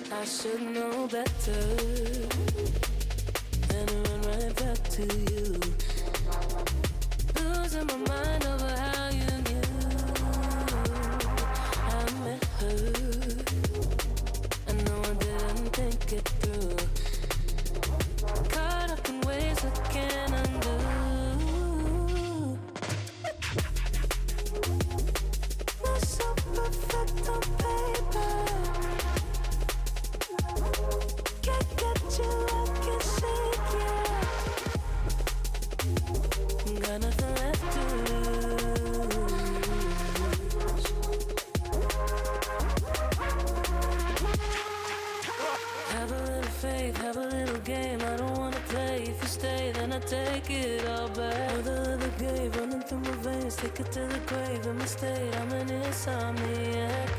I should know better than to run right back to you. Losing my mind over how you knew I met her. I know I didn't think it through. Caught up in ways I can't undo. We're so perfect on paper. Can't get you, I can shake you. Got nothing left to lose. Have a little faith, have a little game. I don't wanna play. If you stay, then I take it all back. With a little game running through my veins, take it to the grave. In my state, I'm an insomniac.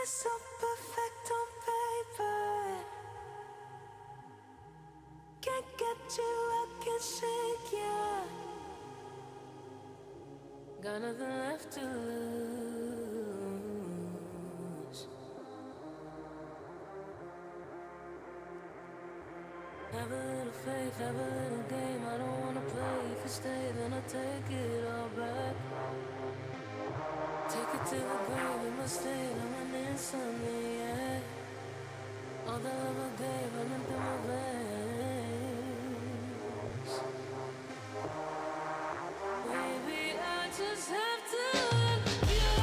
So perfect on paper. Can't get you, I can shake you. Got nothing left to lose. Have a little faith, have a little game. I don't wanna play. If you stay, then I take it all back. Take it to the grave in my state, I'm an insomniac. All the love I gave running through my veins. Baby, I just have to let you.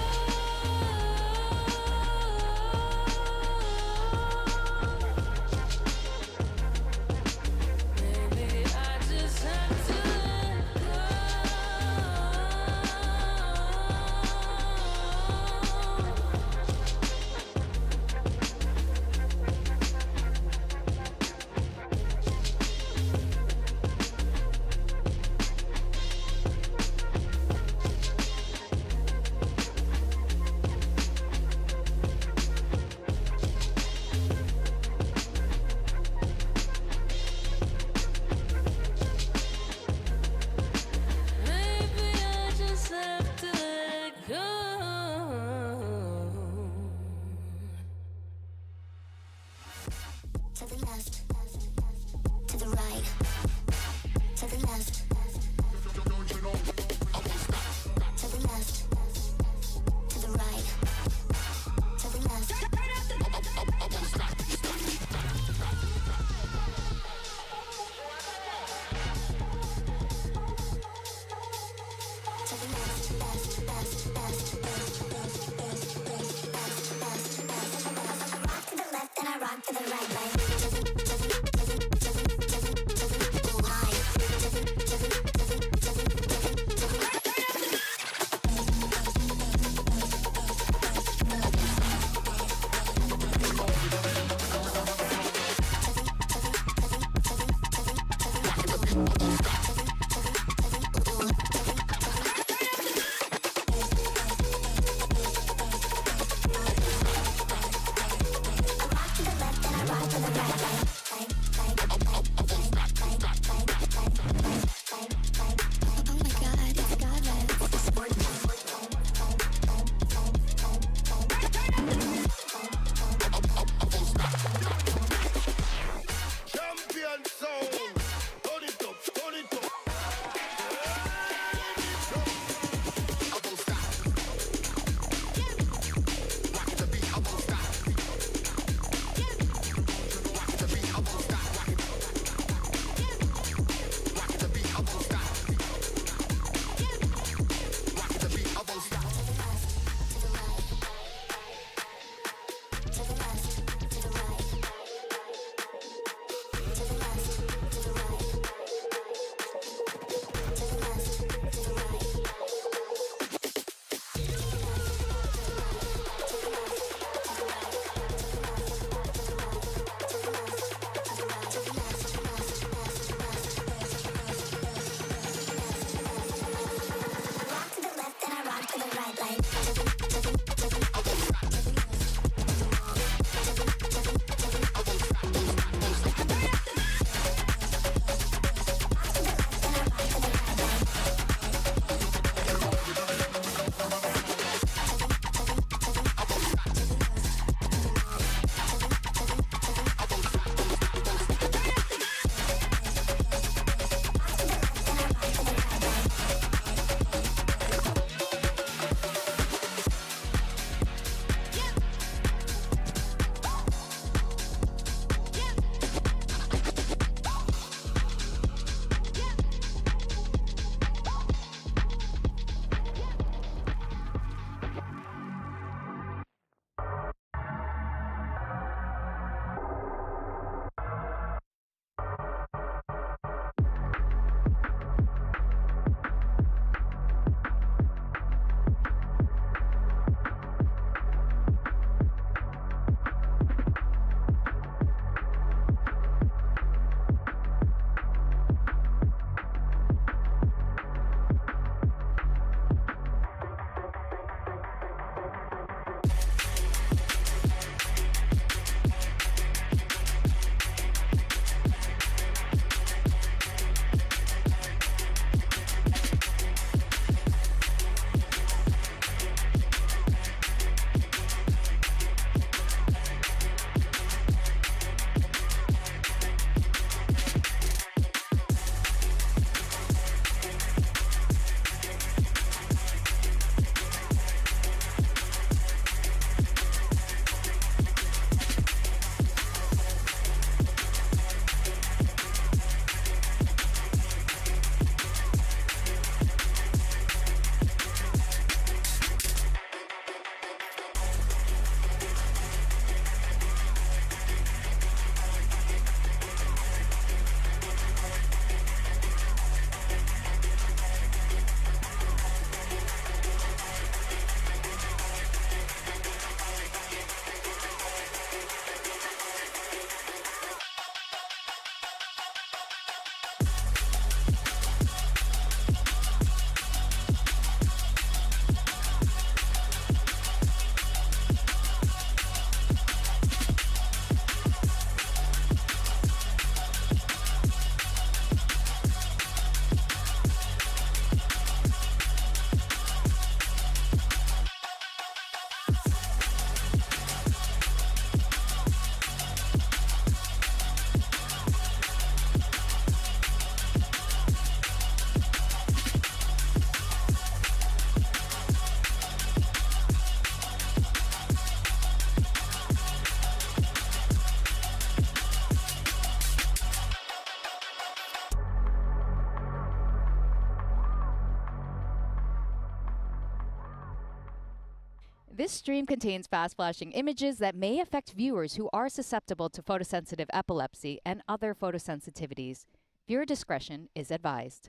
This stream contains fast-flashing images that may affect viewers who are susceptible to photosensitive epilepsy and other photosensitivities. Viewer discretion is advised.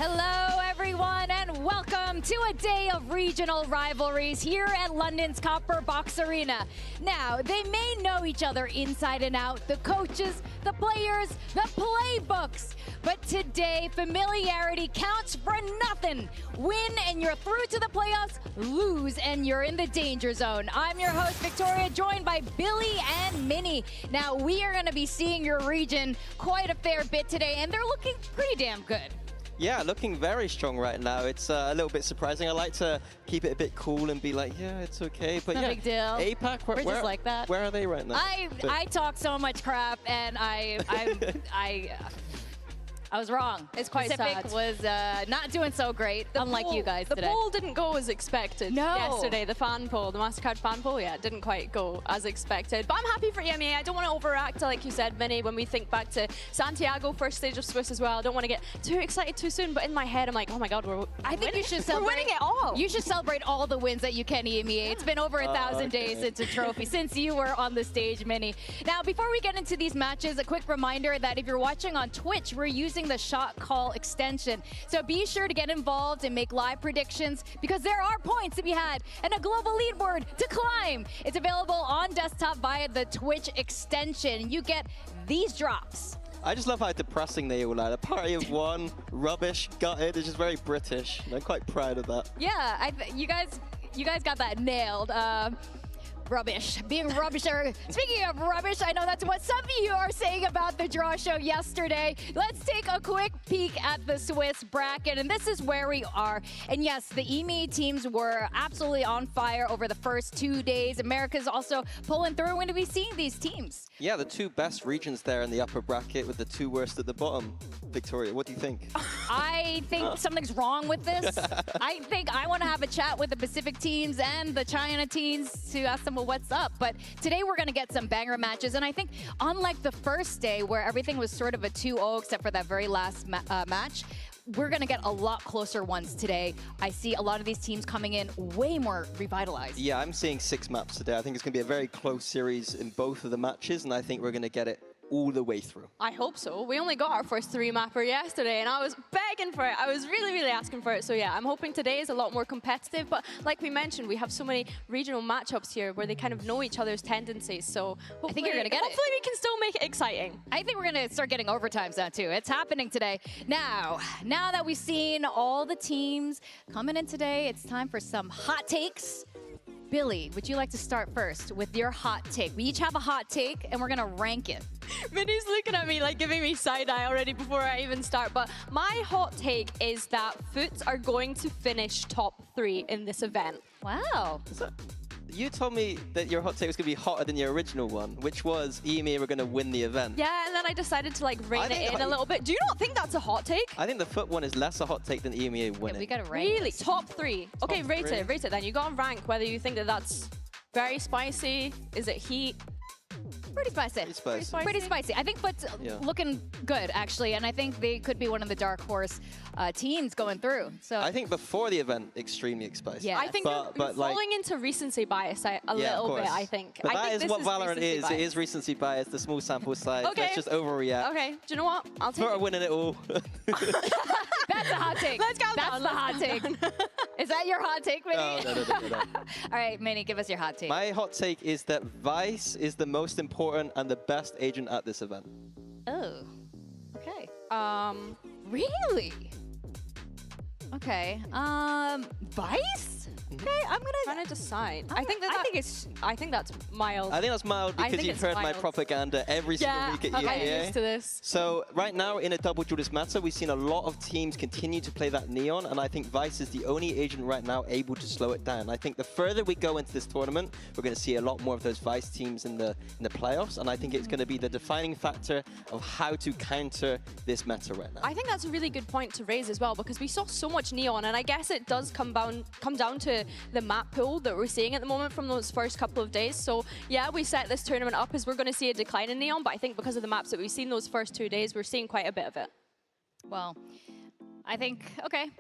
Hello, everyone, and welcome to a day of regional rivalries here at London's Copper Box Arena. Now, they may know each other inside and out, the coaches, the players, the playbooks. But today, familiarity counts for nothing. Win and you're through to the playoffs, lose and you're in the danger zone. I'm your host, Victoria, joined by Billy and Minnie. Now, we are going to be seeing your region quite a fair bit today, and they're looking pretty damn good. Yeah, looking very strong right now. It's a little bit surprising. I like to keep it a bit cool and be like, yeah, it's okay. But no yeah, big deal. APAC, We're just like that. Where are they right now? I talk so much crap, and I was wrong. It's quite Pacific sad. was not doing so great, unlike you guys today. The poll didn't go as expected No. yesterday. The fan poll, the Mastercard fan poll, yeah, it didn't quite go as expected. But I'm happy for EMEA. I don't want to overact, like you said, Minnie, when we think back to Santiago, first stage of Swiss as well. I don't want to get too excited too soon, but in my head, I'm like, oh my God, I think you should we're celebrate winning it all. You should celebrate all the wins that you can, EMEA. It's been over 1,000 days since a trophy, since you were on the stage, Minnie. Now, before we get into these matches, a quick reminder that if you're watching on Twitch, we're using the shot call extension. So be sure to get involved and make live predictions because there are points to be had and a global leaderboard to climb. It's available on desktop via the Twitch extension. You get these drops. I just love how depressing they all are. A party of one, rubbish, gutted. It's just very British. And I'm quite proud of that. Yeah, you guys got that nailed. Rubbish. Being rubbish. Speaking of rubbish, I know that's what some of you are saying about the draw show yesterday. Let's take a quick peek at the Swiss bracket, and this is where we are. And yes, the EMEA teams were absolutely on fire over the first 2 days. America's also pulling through. When do we see these teams? Yeah, the two best regions there in the upper bracket with the two worst at the bottom. Victoria, what do you think? I think something's wrong with this. I think I want to have a chat with the Pacific teams and the China teams to ask them what's up. But today we're going to get some banger matches. And I think unlike the first day where everything was sort of a 2-0 except for that very last match, we're going to get a lot closer ones today. I see a lot of these teams coming in way more revitalized. Yeah, I'm seeing 6 maps today. I think it's going to be a very close series in both of the matches, and I think we're going to get it all the way through. I hope so. We only got our first 3-mapper yesterday, and I was begging for it. I was really, really asking for it. So yeah, I'm hoping today is a lot more competitive. But like we mentioned, we have so many regional matchups here where they kind of know each other's tendencies. So I think you're going to get it. Hopefully we can still make it exciting. I think we're going to start getting overtimes now, too. It's happening today. Now that we've seen all the teams coming in today, it's time for some hot takes. Billy, would you like to start first with your hot take? We each have a hot take, and we're going to rank it. Minnie's looking at me like giving me side-eye already before I even start. But my hot take is that Foots are going to finish top 3 in this event. Wow. You told me that your hot take was going to be hotter than your original one, which was EMEA were going to win the event. Yeah, and then I decided to like rein it in a little bit. Do you not think that's a hot take? I think the Foot one is less a hot take than EMEA winning. Yeah, we got to rank. Really? Top 3? Okay, rate it then. You got to rank whether you think that that's very spicy. Is it heat? Pretty spicy. Pretty spicy. I think Foot's looking good, actually, and I think they could be one of the dark horse teams going through. So I think before the event, extremely spicy. Yeah. I think you're falling into recency bias a little bit, I think. But I that think is what VALORANT is. bias. It is recency bias, the small sample size. Okay. Let's just overreact. Okay, do you know what? I'll take Foot are it. winning it all. that's a hot take. Let's go. That's the hot take. Is that your hot take, Minnie? No. All right, Minnie, give us your hot take. My hot take is that Vice is the most important and the best agent at this event. Oh, okay. Really? Okay. Vice? Okay, I'm trying to decide. I think that's mild. I think that's mild I because think you've it's heard my mild. propaganda every single week at I'm EMEA. used to this. So right now in a double duel matter, we've seen a lot of teams continue to play that Neon, and I think Vice is the only agent right now able to slow it down. I think the further we go into this tournament, we're going to see a lot more of those Vice teams in the playoffs, and I think it's going to be the defining factor of how to counter this meta right now. I think that's a really good point to raise as well, because we saw so much Neon, and I guess it does come down to the map pool that we're seeing at the moment from those first couple of days. So yeah, we set this tournament up as we're going to see a decline in Neon, but I think because of the maps that we've seen those first 2 days, we're seeing quite a bit of it. Well, I think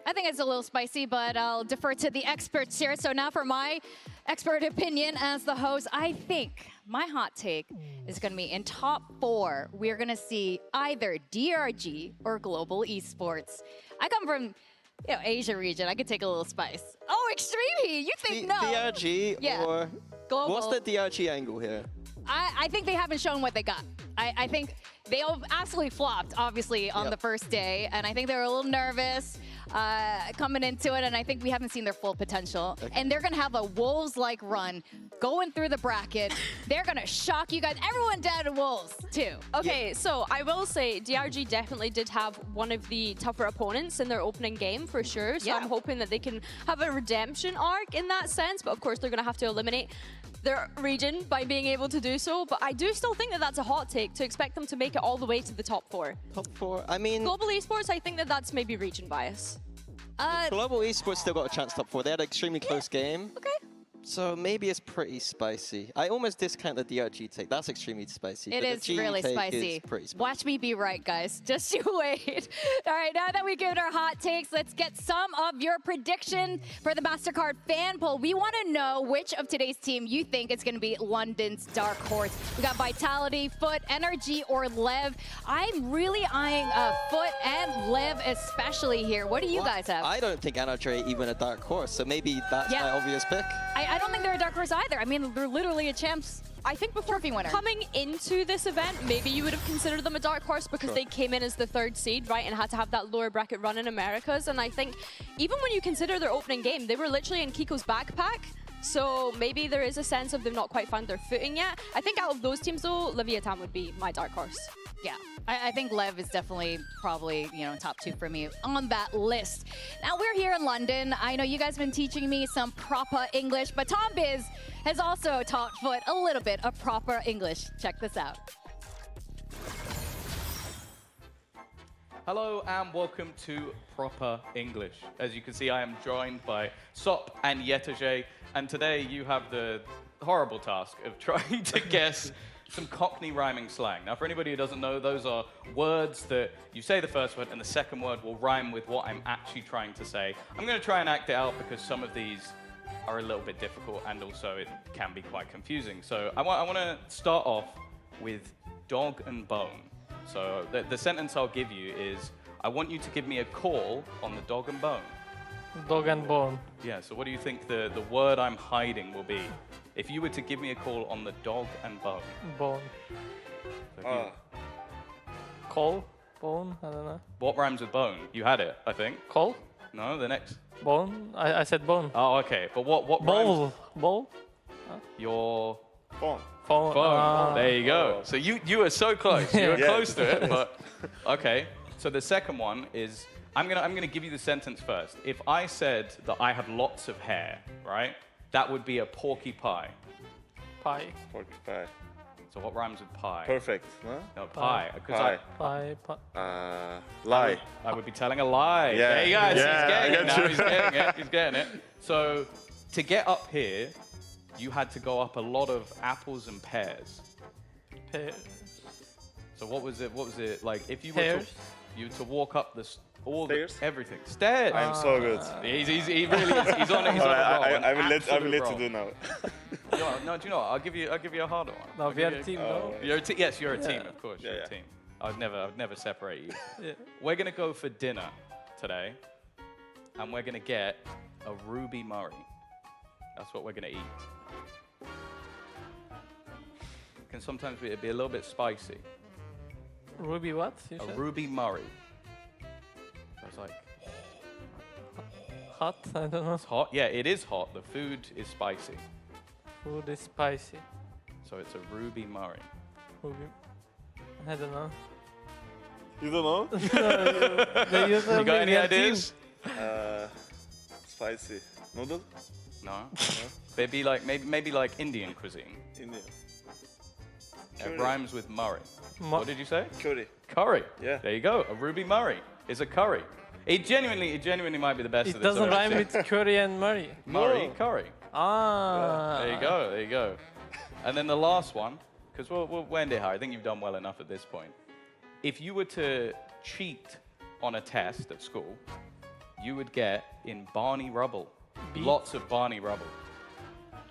it's a little spicy, but I'll defer to the experts here. So now for my expert opinion as the host, I think my hot take is going to be in top 4, we're going to see either DRG or Global Esports. I come from Asia region. I could take a little spice. Oh, Extreme Heat. You think no? DRG or Global. What's the DRG angle here? I think they haven't shown what they got. I think they absolutely flopped, obviously, on the first day. And I think they were a little nervous coming into it. And I think we haven't seen their full potential. Okay. And they're going to have a Wolves-like run going through the bracket. They're going to shock you guys. Everyone down to Wolves, too. Okay, so I will say DRG definitely did have one of the tougher opponents in their opening game, for sure. So I'm hoping that they can have a redemption arc in that sense. But of course, they're going to have to eliminate their region by being able to do so. But I do still think that that's a hot take to expect them to make it all the way to the top 4. Top 4? I mean... Global Esports, I think that that's maybe region bias. Global Esports still got a chance top 4. They had an extremely close game. Okay. So maybe it's pretty spicy. I almost discount the DRG take. That's extremely spicy. It is really spicy. Watch me be right, guys. Just you wait. All right, now that we've given our hot takes, let's get some of your predictions for the Mastercard fan poll. We want to know which of today's team you think is going to be London's dark horse. We got Vitality, Foot, NRG, or Lev. I'm really eyeing Foot and Lev especially here. What do you guys have? I don't think NRG even a dark horse, so maybe that's my obvious pick. I don't think they're a dark horse either. I mean, they're literally a champs. I think before coming into this event, maybe you would have considered them a dark horse because they came in as the 3rd seed, right, and had to have that lower bracket run in Americas. And I think even when you consider their opening game, they were literally in Kiko's backpack. So maybe there is a sense of they've not quite found their footing yet. I think out of those teams, though, Leviathan would be my dark horse. Yeah, I think Lev is definitely probably, top 2 for me on that list. Now, we're here in London. I know you guys have been teaching me some proper English, but Tom Biz has also taught Foot a little bit of proper English. Check this out. Hello and welcome to Proper English. As you can see, I am joined by Sop and Yetaje, and today you have the horrible task of trying to guess some Cockney rhyming slang. Now, for anybody who doesn't know, those are words that you say the first word and the second word will rhyme with what I'm actually trying to say. I'm going to try and act it out because some of these are a little bit difficult and also it can be quite confusing. So I want to start off with dog and bone. So the sentence I'll give you is, I want you to give me a call on the dog and bone. Dog and bone. Yeah, so what do you think the word I'm hiding will be? If you were to give me a call on the dog and bone. Bone. So Call? Bone? I don't know. what rhymes with bone? You had it, I think. Call? No, the next. Bone? I said bone. Oh, okay. But what rhymes? Bowl? Bowl? Your Phone. Phone. phone. There you go. So you were so close. You were close to it, but okay. So the second one is, I'm gonna give you the sentence first. If I said that I had lots of hair, right? That would be a porky pie. Pie. Porky pie. So what rhymes with pie? Perfect. No? No, pie. Pie. Pie. Pie. Lie. I would be telling a lie. Yeah. There you go. Yeah, He's getting it I got now. you. He's getting it. He's getting it. So to get up here, you had to go up a lot of apples and pears. Pear. So what was it? What was it like? If you Pears. were to walk up Stairs? everything. Stairs. I'm so good. He really is. He's on it. He's on a roll. I will let roll. to do now. No, do you know what? I'll give you a harder one. No, we are a team, no? You're a yes, you're a team, of course. Yeah, You're a yeah. team. I'd never separate you. Yeah. We're gonna go for dinner today, and we're gonna get a Ruby Murray. That's what we're gonna eat. Can sometimes be a little bit spicy. Ruby what? You A said? Ruby Murray. It's like Hot? I don't know. it's hot. Yeah, it is hot. The food is spicy, Food is spicy. so it's a Ruby Murray. Ruby. I don't know. You don't know? You got any ideas? Spicy. Noodle? No. Maybe like Indian cuisine. Indian. It Curry. rhymes with Murray. What did you say? Curry. Curry. Yeah. There you go. A Ruby Murray is a curry. It genuinely might be the best. It of this doesn't I've rhyme ever seen. with curry and Murray. Murray No. curry. Ah. There you go. There you go. And then the last one, because we'll end it high. I think you've done well enough at this point. If you were to cheat on a test at school, you would get in Barney Rubble. Beat? Lots of Barney Rubble.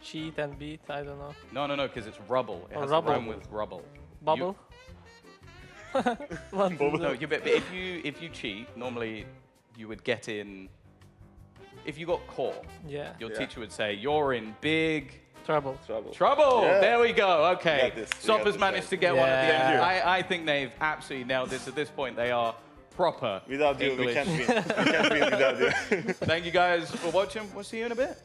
Cheat and beat, I don't know. No, because it's rubble. It Oh, has rubble. to rhyme with rubble. Bubble? No, but if you cheat, normally you would get in. If you got caught, Yeah. your teacher would say you're in big Trouble. trouble. Yeah. There we go. Okay, You got this. You Sop got has this, managed guys. to get one at the end. Yeah. I think they've absolutely nailed this. At this point, they are proper Without you, English. we can't win. We can't win without you. Thank you guys for watching. We'll see you in a bit.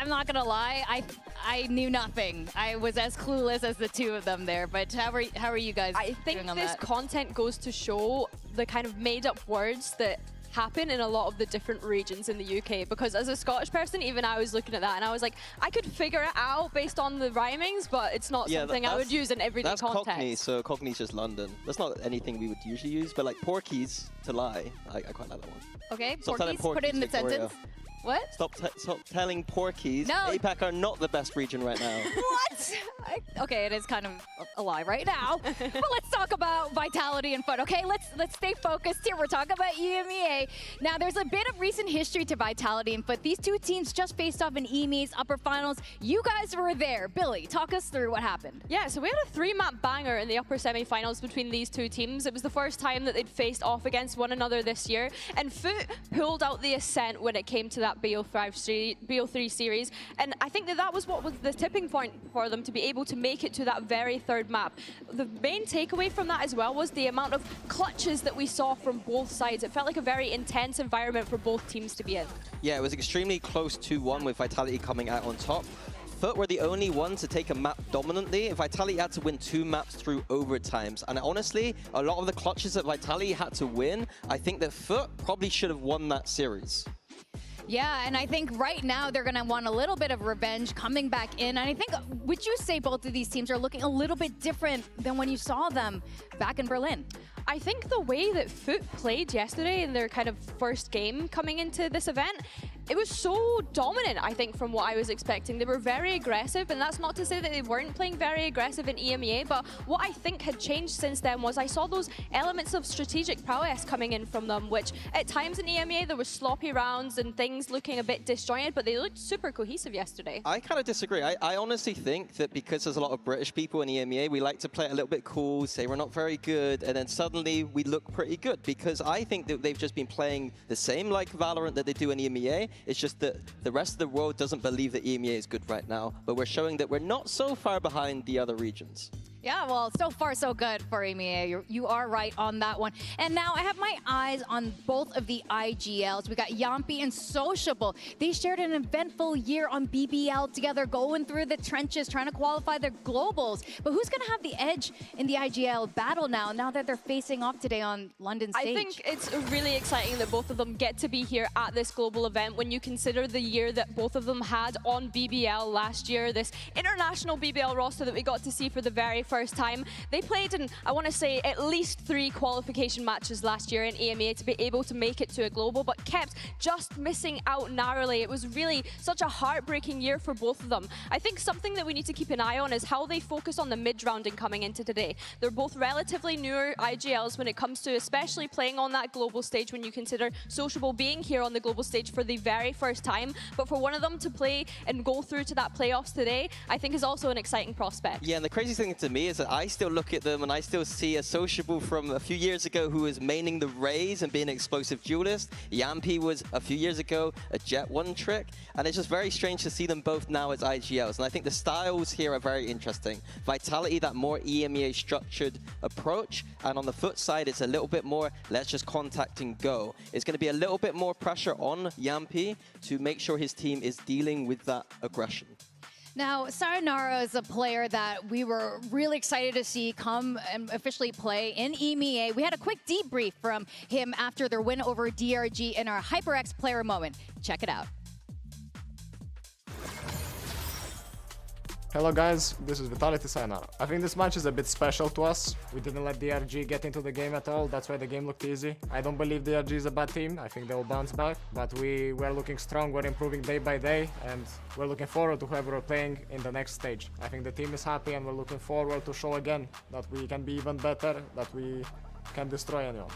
I'm not gonna lie, I knew nothing. I was as clueless as the two of them there. But how are you guys I think doing on this that? content goes to show the kind of made-up words that happen in a lot of the different regions in the UK, because as a Scottish person, even I was looking at that and I was like, I could figure it out based on the rhymings, but it's not something I would use in everyday That's context. Cockney, so Cockney's just London. That's not anything we would usually use, but like porkies to lie, I quite like that one. Okay, Stop telling Porkies, put it in the Victoria. sentence. What? Stop telling porkies. No. APAC are not the best region right now. What? Okay, it is kind of a lie right now. But let's talk about vitality and fun. Okay, let's stay focused here. We're talking about EMEA. Now, there's a bit of recent history to vitality and foot. These two teams just faced off in EMEA's upper finals. You guys were there. Billy, talk us through what happened. Yeah, so we had a 3-map banger in the upper semi-finals between these two teams. It was the first time that they'd faced off against one another this year, and Foot pulled out the ascent when it came to that BO3 series, and I think that was what was the tipping point for them to be able to make it to that very third map. The main takeaway from that as well was the amount of clutches that we saw from both sides. It felt like a very intense environment for both teams to be in. Yeah, it was extremely close 2-1 with Vitality coming out on top. Foot were the only ones to take a map dominantly. Vitality had to win 2 maps through overtimes. And honestly, a lot of the clutches that Vitality had to win, I think that Foot probably should have won that series. Yeah, and I think right now they're going to want a little bit of revenge coming back in. And I think, would you say both of these teams are looking a little bit different than when you saw them back in Berlin? I think the way that Foot played yesterday in their kind of first game coming into this event, it was so dominant, I think, from what I was expecting. They were very aggressive, and that's not to say that they weren't playing very aggressive in EMEA, but what I think had changed since then was I saw those elements of strategic prowess coming in from them, which at times in EMEA there was sloppy rounds and things looking a bit disjointed, but they looked super cohesive yesterday. I kind of disagree. I honestly think that because there's a lot of British people in EMEA, we like to play it a little bit cool, say we're not very good, and then suddenly we look pretty good, because I think that they've just been playing the same like Valorant that they do in EMEA. It's just that the rest of the world doesn't believe that EMEA is good right now, but we're showing that we're not so far behind the other regions. Yeah, well, so far so good for EMEA. You are right on that one. And now I have my eyes on both of the IGLs. We got Yampi and Sociable. They shared an eventful year on BBL together, going through the trenches, trying to qualify their globals. But who's going to have the edge in the IGL battle now that they're facing off today on London stage? I think it's really exciting that both of them get to be here at this global event when you consider the year that both of them had on BBL last year, this international BBL roster that we got to see for the very first time. They played in, I want to say, at least 3 qualification matches last year in EMEA to be able to make it to a global, but kept just missing out narrowly. It was really such a heartbreaking year for both of them. I think something that we need to keep an eye on is how they focus on the mid-rounding coming into today. They're both relatively newer IGLs when it comes to especially playing on that global stage, when you consider Sociable being here on the global stage for the very first time. But for one of them to play and go through to that playoffs today, I think is also an exciting prospect. Yeah, and the crazy thing to me is that I still look at them and I still see a Sociable from a few years ago who was maining the Rays and being an explosive duelist. Yampi was a few years ago a Jet 1 trick, and it's just very strange to see them both now as IGLs. And I think the styles here are very interesting. Vitality, that more EMEA structured approach, and on the Foot side, it's a little bit more, let's just contact and go. It's going to be a little bit more pressure on Yampi to make sure his team is dealing with that aggression. Now, Sayonara is a player that we were really excited to see come and officially play in EMEA. We had a quick debrief from him after their win over DRG in our HyperX player moment. Check it out. Hello guys, this is Vitality Sayonara. I think this match is a bit special to us. We didn't let DRG get into the game at all, that's why the game looked easy. I don't believe DRG is a bad team, I think they will bounce back, but we're looking strong, we're improving day by day, and we're looking forward to whoever we're playing in the next stage. I think the team is happy and we're looking forward to show again that we can be even better, that we can destroy anyone.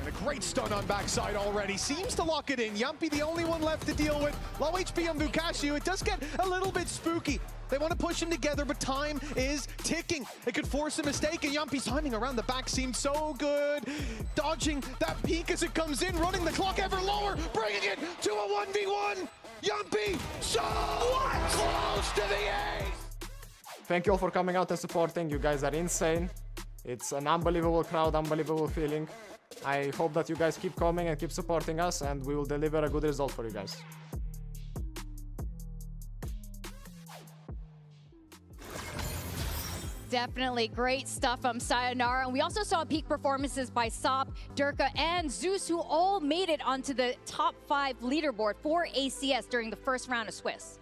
And a great stun on backside already. Seems to lock it in. Yumpy the only one left to deal with. Low HP on Vukashu. It does get a little bit spooky. They want to push him together, but time is ticking. It could force a mistake, and Yumpy's timing around the back seemed so good. Dodging that peak as it comes in, running the clock ever lower, bringing it to a 1v1. Yumpy so close to the ace. Thank you all for coming out and supporting. You guys are insane. It's an unbelievable crowd, unbelievable feeling. I hope that you guys keep coming and keep supporting us, and we will deliver a good result for you guys. Definitely great stuff from Sayonara. And we also saw peak performances by Sop, Durka, and Zeus, who all made it onto the top 5 leaderboard for ACS during the first round of Swiss.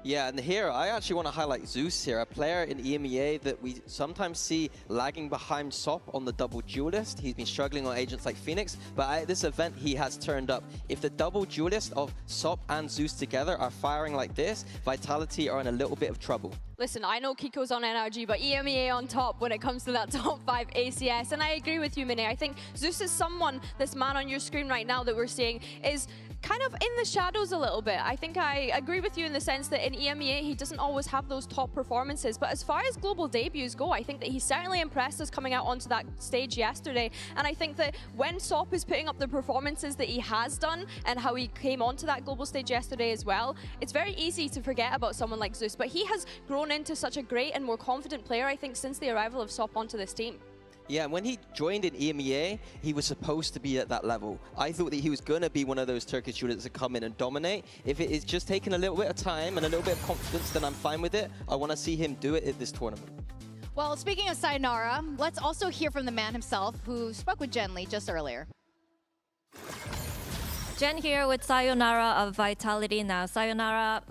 Yeah, and here, I actually want to highlight Zeus here, a player in EMEA that we sometimes see lagging behind Sop on the double duelist. He's been struggling on agents like Phoenix, but at this event, he has turned up. If the double duelist of Sop and Zeus together are firing like this, Vitality are in a little bit of trouble. Listen, I know Kiko's on NRG, but EMEA on top when it comes to that top 5 ACS. And I agree with you, Mine. I think Zeus is someone, this man on your screen right now that we're seeing, is kind of in the shadows a little bit. I think I agree with you in the sense that in EMEA, he doesn't always have those top performances. But as far as global debuts go, I think that he certainly impressed us coming out onto that stage yesterday. And I think that when Sop is putting up the performances that he has done and how he came onto that global stage yesterday as well, it's very easy to forget about someone like Zeus. But he has grown into such a great and more confident player, I think, since the arrival of Sop onto this team. Yeah, when he joined in EMEA, he was supposed to be at that level. I thought that he was going to be one of those Turkish shooters that come in and dominate. If it is just taking a little bit of time and a little bit of confidence, then I'm fine with it. I want to see him do it at this tournament. Well, speaking of Sayonara, let's also hear from the man himself, who spoke with Jen Lee just earlier. Jen here with Sayonara of Vitality. Now, Sayonara,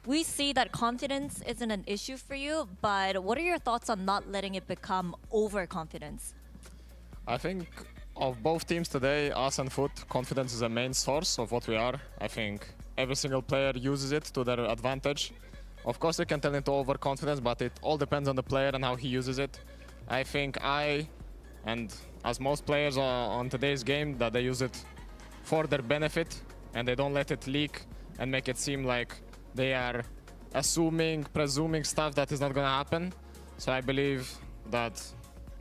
we see that confidence isn't an issue for you, but what are your thoughts on not letting it become overconfidence? I think of both teams today, us and Foot, confidence is a main source of what we are. I think every single player uses it to their advantage. Of course, you can turn into overconfidence, but it all depends on the player and how he uses it. I think and as most players on today's game, that they use it for their benefit and they don't let it leak and make it seem like they are presuming stuff that is not going to happen. So I believe that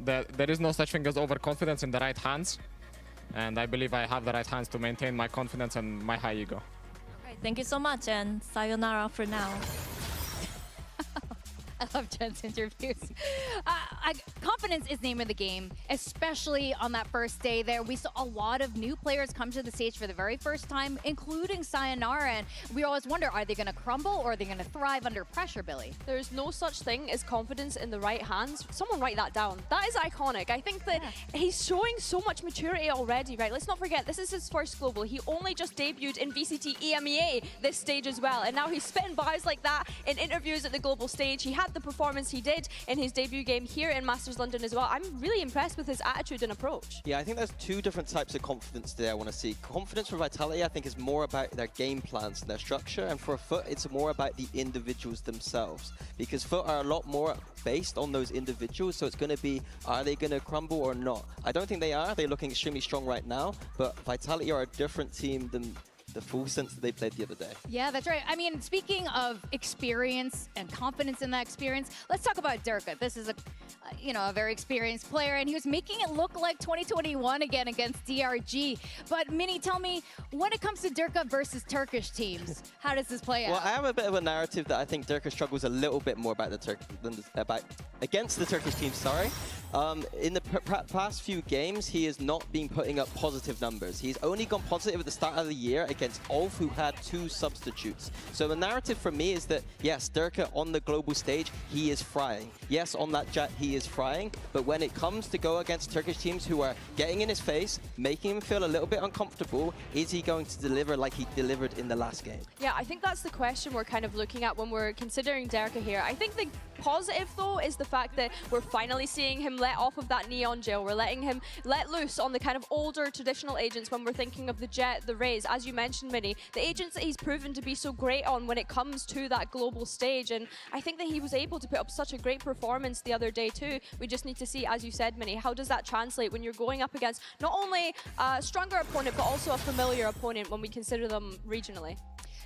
there is no such thing as overconfidence in the right hands. And I believe I have the right hands to maintain my confidence and my high ego. All right, thank you so much, and sayonara for now. I love Jen's interviews. Confidence is name of the game, especially on that first day there. We saw a lot of new players come to the stage for the very first time, including Sayonara. And we always wonder, are they going to crumble or are they going to thrive under pressure, Billy? There's no such thing as confidence in the right hands. Someone write that down. That is iconic. I think that he's showing so much maturity already, right? Let's not forget, this is his first global. He only just debuted in VCT EMEA this stage as well. And now he's spitting bars like that in interviews at the global stage. He had the performance he did in his debut game here in Masters London as well. I'm really impressed with his attitude and approach. Yeah, I think there's two different types of confidence today I want to see. Confidence for Vitality, I think, is more about their game plans and their structure, and for Foot, it's more about the individuals themselves. Because Foot are a lot more based on those individuals, so it's going to be, are they going to crumble or not? I don't think they are. They're looking extremely strong right now, but Vitality are a different team than the full sense that they played the other day. Yeah, that's right. I mean, speaking of experience and confidence in that experience, let's talk about Durka. This is a very experienced player, and he was making it look like 2021 again against DRG. But Minnie, tell me, when it comes to Durka versus Turkish teams, how does this play out? Well, I have a bit of a narrative that I think Durka struggles a little bit more against the Turkish team. Sorry. In the past few games, he has not been putting up positive numbers. He's only gone positive at the start of the year against Ulf, who had 2 substitutes. So the narrative for me is that, yes, Durka on the global stage, he is frying. Yes, on that jet, he is frying. But when it comes to go against Turkish teams who are getting in his face, making him feel a little bit uncomfortable, is he going to deliver like he delivered in the last game? Yeah, I think that's the question we're kind of looking at when we're considering Durka here. I think the positive, though, is the fact that we're finally seeing him let off of that Neon jail. We're letting him let loose on the kind of older traditional agents when we're thinking of the Jet, the Raze. As you mentioned, Minnie, the agents that he's proven to be so great on when it comes to that global stage. And I think that he was able to put up such a great performance the other day, too. We just need to see, as you said, Minnie, how does that translate when you're going up against not only a stronger opponent, but also a familiar opponent when we consider them regionally.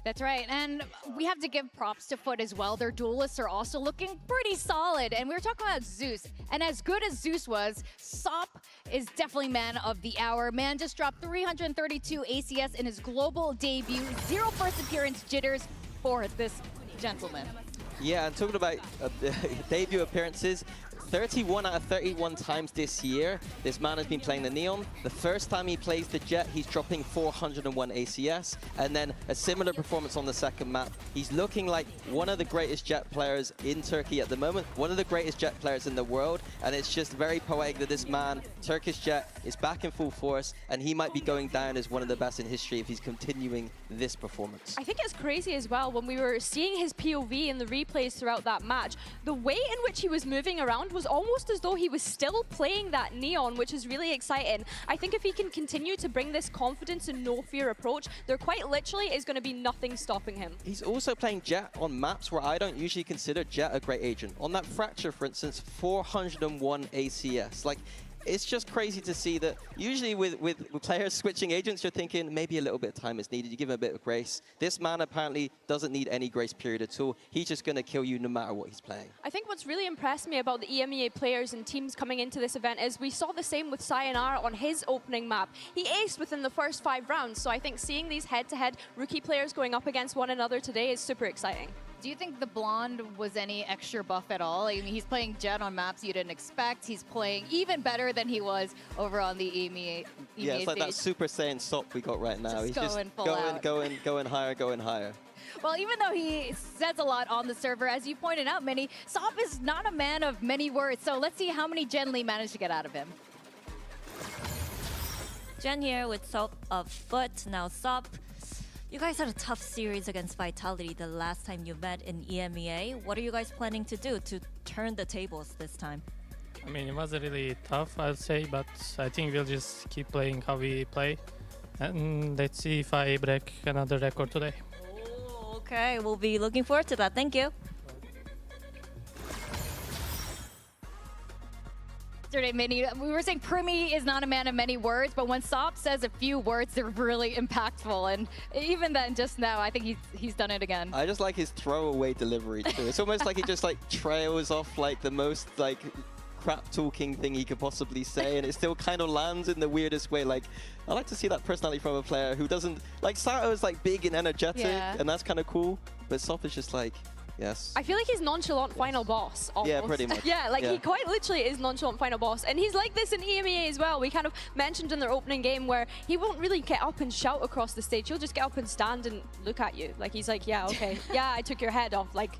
That's right, and we have to give props to Foot as well. Their duelists are also looking pretty solid, and we were talking about Zeus, and as good as Zeus was, Sop is definitely man of the hour. Man just dropped 332 ACS in his global debut. 0 first appearance jitters for this gentleman. Yeah, and talking about debut appearances, 31 out of 31 times this year, this man has been playing the Neon. The first time he plays the Jet, he's dropping 401 ACS, and then a similar performance on the second map. He's looking like one of the greatest Jet players in Turkey at the moment, one of the greatest Jet players in the world, and it's just very poetic that this man, Turkish Jet, is back in full force, and he might be going down as one of the best in history if he's continuing this performance. I think it's crazy as well, when we were seeing his POV in the replays throughout that match, the way in which he was moving around was almost as though he was still playing that Neon, which is really exciting. I think if he can continue to bring this confidence and no fear approach, there quite literally is going to be nothing stopping him. He's also playing Jet on maps where I don't usually consider Jet a great agent. On that Fracture, for instance, 401 ACS. Like, it's just crazy to see that usually with players switching agents, you're thinking maybe a little bit of time is needed. You give him a bit of grace. This man apparently doesn't need any grace period at all. He's just going to kill you no matter what he's playing. I think what's really impressed me about the EMEA players and teams coming into this event is we saw the same with Sayonara on his opening map. He aced within the first 5 rounds, so I think seeing these head-to-head rookie players going up against one another today is super exciting. Do you think the Blonde was any extra buff at all? I mean, he's playing Jet on maps you didn't expect. He's playing even better than he was over on the EMEA yeah, it's like stage. that Super Saiyan Sop we got right now. He's just going higher, going higher. Well, even though he says a lot on the server, as you pointed out, Minnie, Sop is not a man of many words. So let's see how many Gen Lee managed to get out of him. Jen here with Sop of Foot. Now, Sop, you guys had a tough series against Vitality the last time you met in EMEA. What are you guys planning to do to turn the tables this time? I mean, it was really tough, I'd say, but I think we'll just keep playing how we play. And let's see if I break another record today. Oh, okay, we'll be looking forward to that. Thank you. Yesterday, Minnie, we were saying Primi is not a man of many words, but when Sop says a few words, they're really impactful. And even then, just now, I think he's done it again. I just like his throwaway delivery too. It's almost like he just like trails off like the most like crap talking thing he could possibly say, and it still kind of lands in the weirdest way. Like, I like to see that personality from a player who doesn't like Sato's like big and energetic, and that's kind of cool. But Sop is just like. Yes. I feel like he's nonchalant final boss, almost. Yeah, pretty much. Yeah, like he quite literally is nonchalant final boss. And he's like this in EMEA as well. We kind of mentioned in their opening game where he won't really get up and shout across the stage. He'll just get up and stand and look at you. Like he's like, yeah, okay. Yeah, I took your head off. Like,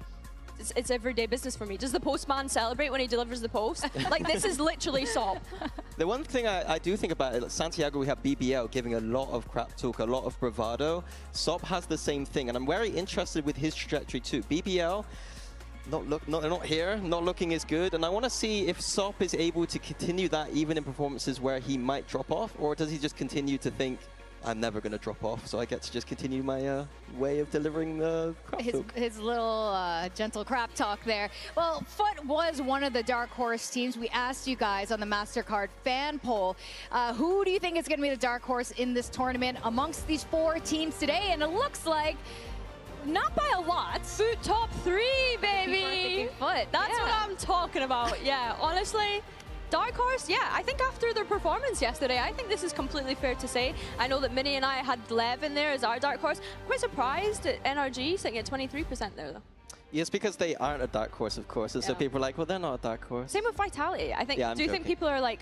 it's everyday business for me. Does the postman celebrate when he delivers the post? Like, this is literally Sop. The one thing I do think about it, Santiago, we have BBL giving a lot of crap talk, a lot of bravado. Sop has the same thing, and I'm very interested with his trajectory too. BBL, not here, not looking as good, and I want to see if Sop is able to continue that even in performances where he might drop off, or does he just continue to think, I'm never going to drop off, so I get to just continue my way of delivering the crap talk. His little gentle crap talk there. Well, Foot was one of the dark horse teams. We asked you guys on the Mastercard fan poll, who do you think is going to be the dark horse in this tournament amongst these 4 teams today? And it looks like not by a lot. Foot top 3, baby. Foot. That's what I'm talking about. Yeah, honestly. Dark Horse, yeah, I think after their performance yesterday, I think this is completely fair to say. I know that Minnie and I had Lev in there as our Dark Horse. I'm quite surprised at NRG sitting at 23% there, though. Yes, because they aren't a dark horse, of course. And so people are like, well, they're not a dark horse. Same with Vitality. I think. Yeah, do you think people are like,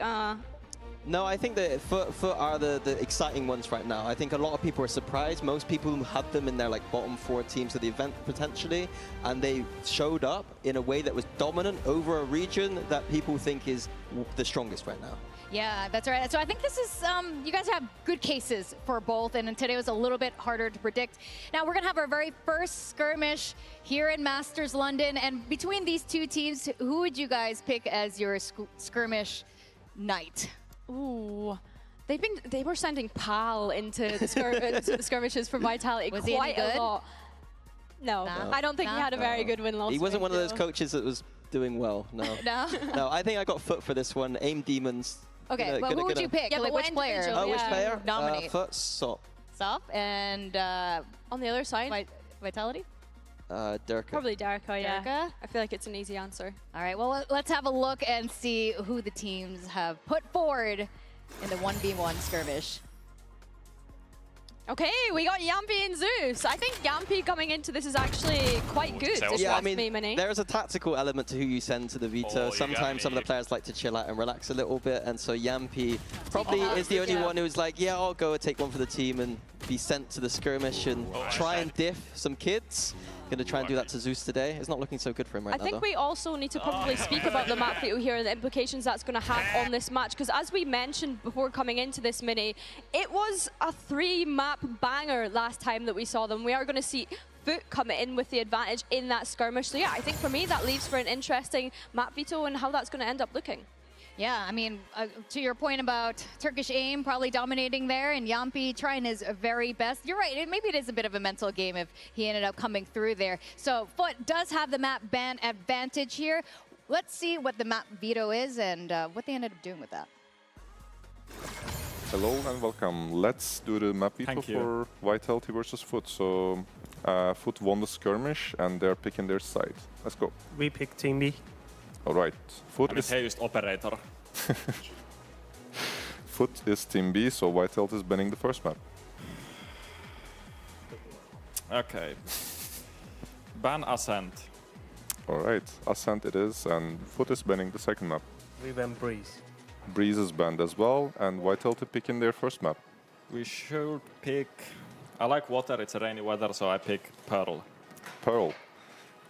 No, I think that Foot are the exciting ones right now. I think a lot of people are surprised. Most people had them in their like bottom 4 teams of the event potentially, and they showed up in a way that was dominant over a region that people think is the strongest right now. Yeah, that's right. So I think this is, you guys have good cases for both, and today was a little bit harder to predict. Now we're gonna have our very first skirmish here in Masters London, and between these two teams, who would you guys pick as your skirmish night? Ooh. They were sending Pal into the skirmishes for Vitality Was he any quite good? a lot. No, I don't think he had a very good win-loss. He wasn't one of those ratio. coaches that was doing well, no. No? No, I think I got Foot for this one. AIM Demons. Okay, but who would you pick? Yeah, Like, but which player? individual, Oh, which player? Nominate. Foot, Sop. Sop and On the other side, Vitality? Durka. probably Darka, yeah. Darka? I feel like it's an easy answer. All right, well, let's have a look and see who the teams have put forward in the 1v1 skirmish. Okay, we got Yampy and Zeus. I think Yampy coming into this is actually quite good. if you Yeah, I ask mean, me, Mini. there is a tactical element to who you send to the veto. Oh, you got Sometimes some of the me. players like to chill out and relax a little bit, and so Yampy probably is the only yeah. one who's like, yeah, I'll go and take one for the team and be sent to the skirmish and try and diff some kids. Gonna try and do that to Zeus today. It's not looking so good for him right I now, think though. we also need to probably speak about the map veto here and the implications that's going to have on this match. Because as we mentioned before coming into this Mini, it was a 3-map banger last time that we saw them. We are going to see Foot come in with the advantage in that skirmish. So yeah, I think for me that leaves for an interesting map veto and how that's going to end up looking. Yeah, I mean, to your point about Turkish AIM probably dominating there and Yampy trying his very best. You're right, maybe it is a bit of a mental game if he ended up coming through there. So Foot does have the map ban advantage here. Let's see what the map veto is and what they ended up doing with that. Hello and welcome. Let's do the map veto for Vitality versus Foot. So Foot won the skirmish and they're picking their side. Let's go. We pick Team B. All right. Foot is just operator. Foot is Team B, so Vitality is banning the first map. Okay. Ban Ascent. All right. Ascent it is, and Foot is banning the second map. We ban Breeze. Breeze is banned as well, and Vitality picking their first map. We should pick... I like water, it's a rainy weather, so I pick Pearl. Pearl.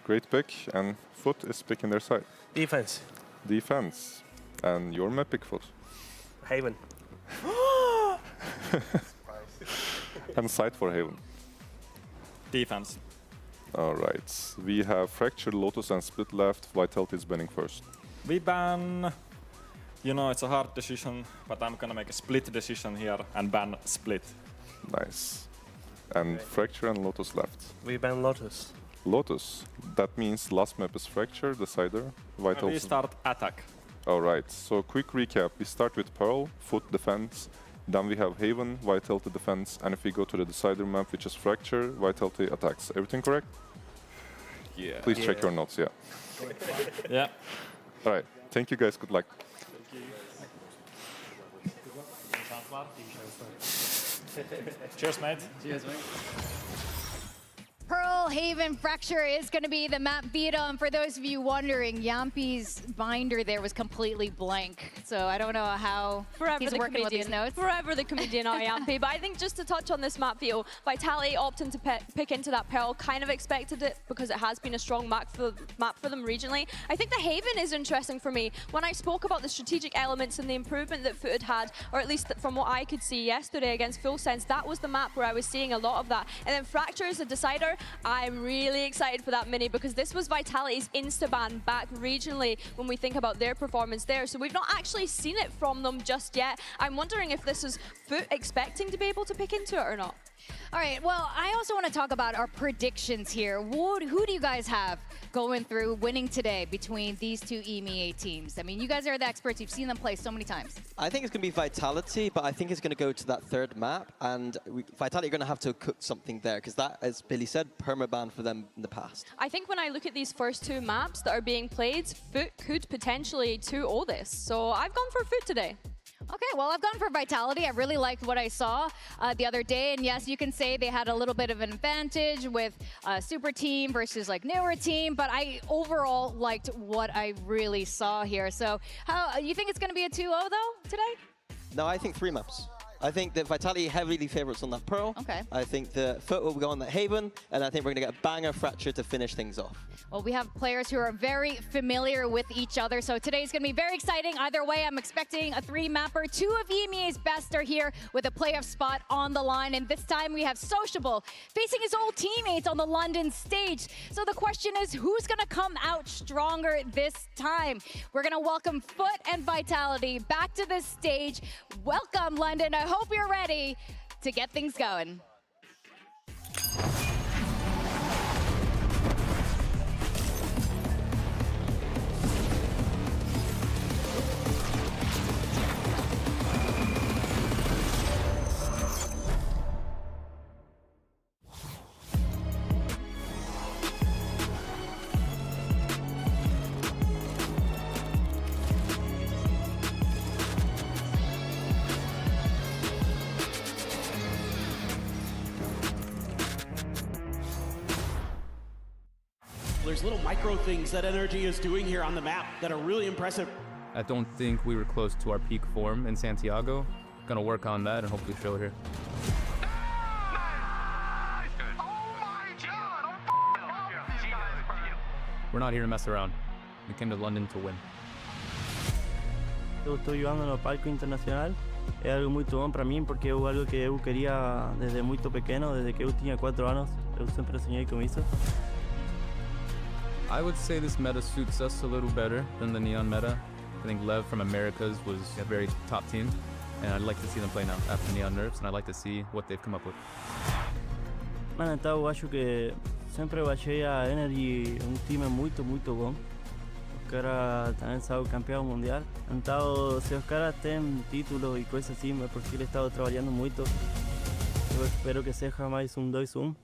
Great pick, and Foot is picking their side. Defense. Defense. And your map pick, Foot. Haven. And side for Haven. Defense. All right. We have Fracture, Lotus, and Split left. Vitality is banning first. We ban... You know, it's a hard decision, but I'm gonna make a split decision here and ban Split. Nice. And Fracture and Lotus left. We ban Lotus. Lotus. That means last map is Fracture, Decider. We start attack. All right. So quick recap. We start with Pearl, Foot defense. Then we have Haven, Vitality defense. And if we go to the Decider map, which is Fracture, Vitality attacks. Everything correct? Yeah. Please check your notes, yeah. Yeah. All right. Thank you guys. Good luck. Cheers, mate. Pearl, Haven, Fracture is going to be the map veto. And for those of you wondering, Yampy's binder there was completely blank. So I don't know how he's working with these notes. Forever the comedian are Yampy. But I think just to touch on this map veto, Vitality opting to pick into that Pearl, kind of expected it because it has been a strong map for them regionally. I think the Haven is interesting for me. When I spoke about the strategic elements and the improvement that Foot had, or at least from what I could see yesterday against Full Sense, that was the map where I was seeing a lot of that. And then Fracture is a decider. I'm really excited for that Mini because this was Vitality's insta-ban back regionally when we think about their performance there. So we've not actually seen it from them just yet. I'm wondering if this is Foot expecting to be able to pick into it or not. All right, well, I also want to talk about our predictions here. Who do you guys have going through winning today between these two EMEA teams? I mean, you guys are the experts. You've seen them play so many times. I think it's going to be Vitality, but I think it's going to go to that third map, and Vitality are going to have to cook something there, because that, as Billy said, permaban for them in the past. I think when I look at these first two maps that are being played, Foot could potentially 2-0 this. So I've gone for Foot today. Okay, well, I've gone for Vitality. I really liked what I saw the other day. And yes, you can say they had a little bit of an advantage with super team versus like newer team, but I overall liked what I really saw here. So how you think it's going to be a 2-0 though today? No, I think 3 maps. I think that Vitality heavily favorites on that Pearl. Okay. I think the Foot will go on that Haven, and I think we're going to get a banger Fracture to finish things off. Well, we have players who are very familiar with each other, so today's going to be very exciting. Either way, I'm expecting a 3-mapper. 2 of EMEA's best are here with a playoff spot on the line, and this time we have Sociable facing his old teammates on the London stage. So the question is, who's going to come out stronger this time? We're going to welcome Foot and Vitality back to the stage. Welcome, London. I hope you're ready to get things going. There's little micro things that Energy is doing here on the map that are really impressive. I don't think we were close to our peak form in Santiago. Gonna work on that and hopefully show it here. We're not here to mess around. We came to London to win. Eu estou jogando no palco internacional. É algo muito bom para mim porque é algo que eu queria desde muito pequeno, desde que eu tinha 4 anos. Eu sempre sonhei com isso. I would say this meta suits us a little better than the Neon meta. I think Lev from Americas was a very top team, and I'd like to see them play now after Neon nerfs, and I'd like to see what they've come up with. Mano, então eu acho que sempre eu achei a Energy time muito bom. Os caras também são campeão mundial. Então, se os caras têm títulos e coisas assim, é porque eles estão trabalhando muito. Eu espero que seja mais 2-1.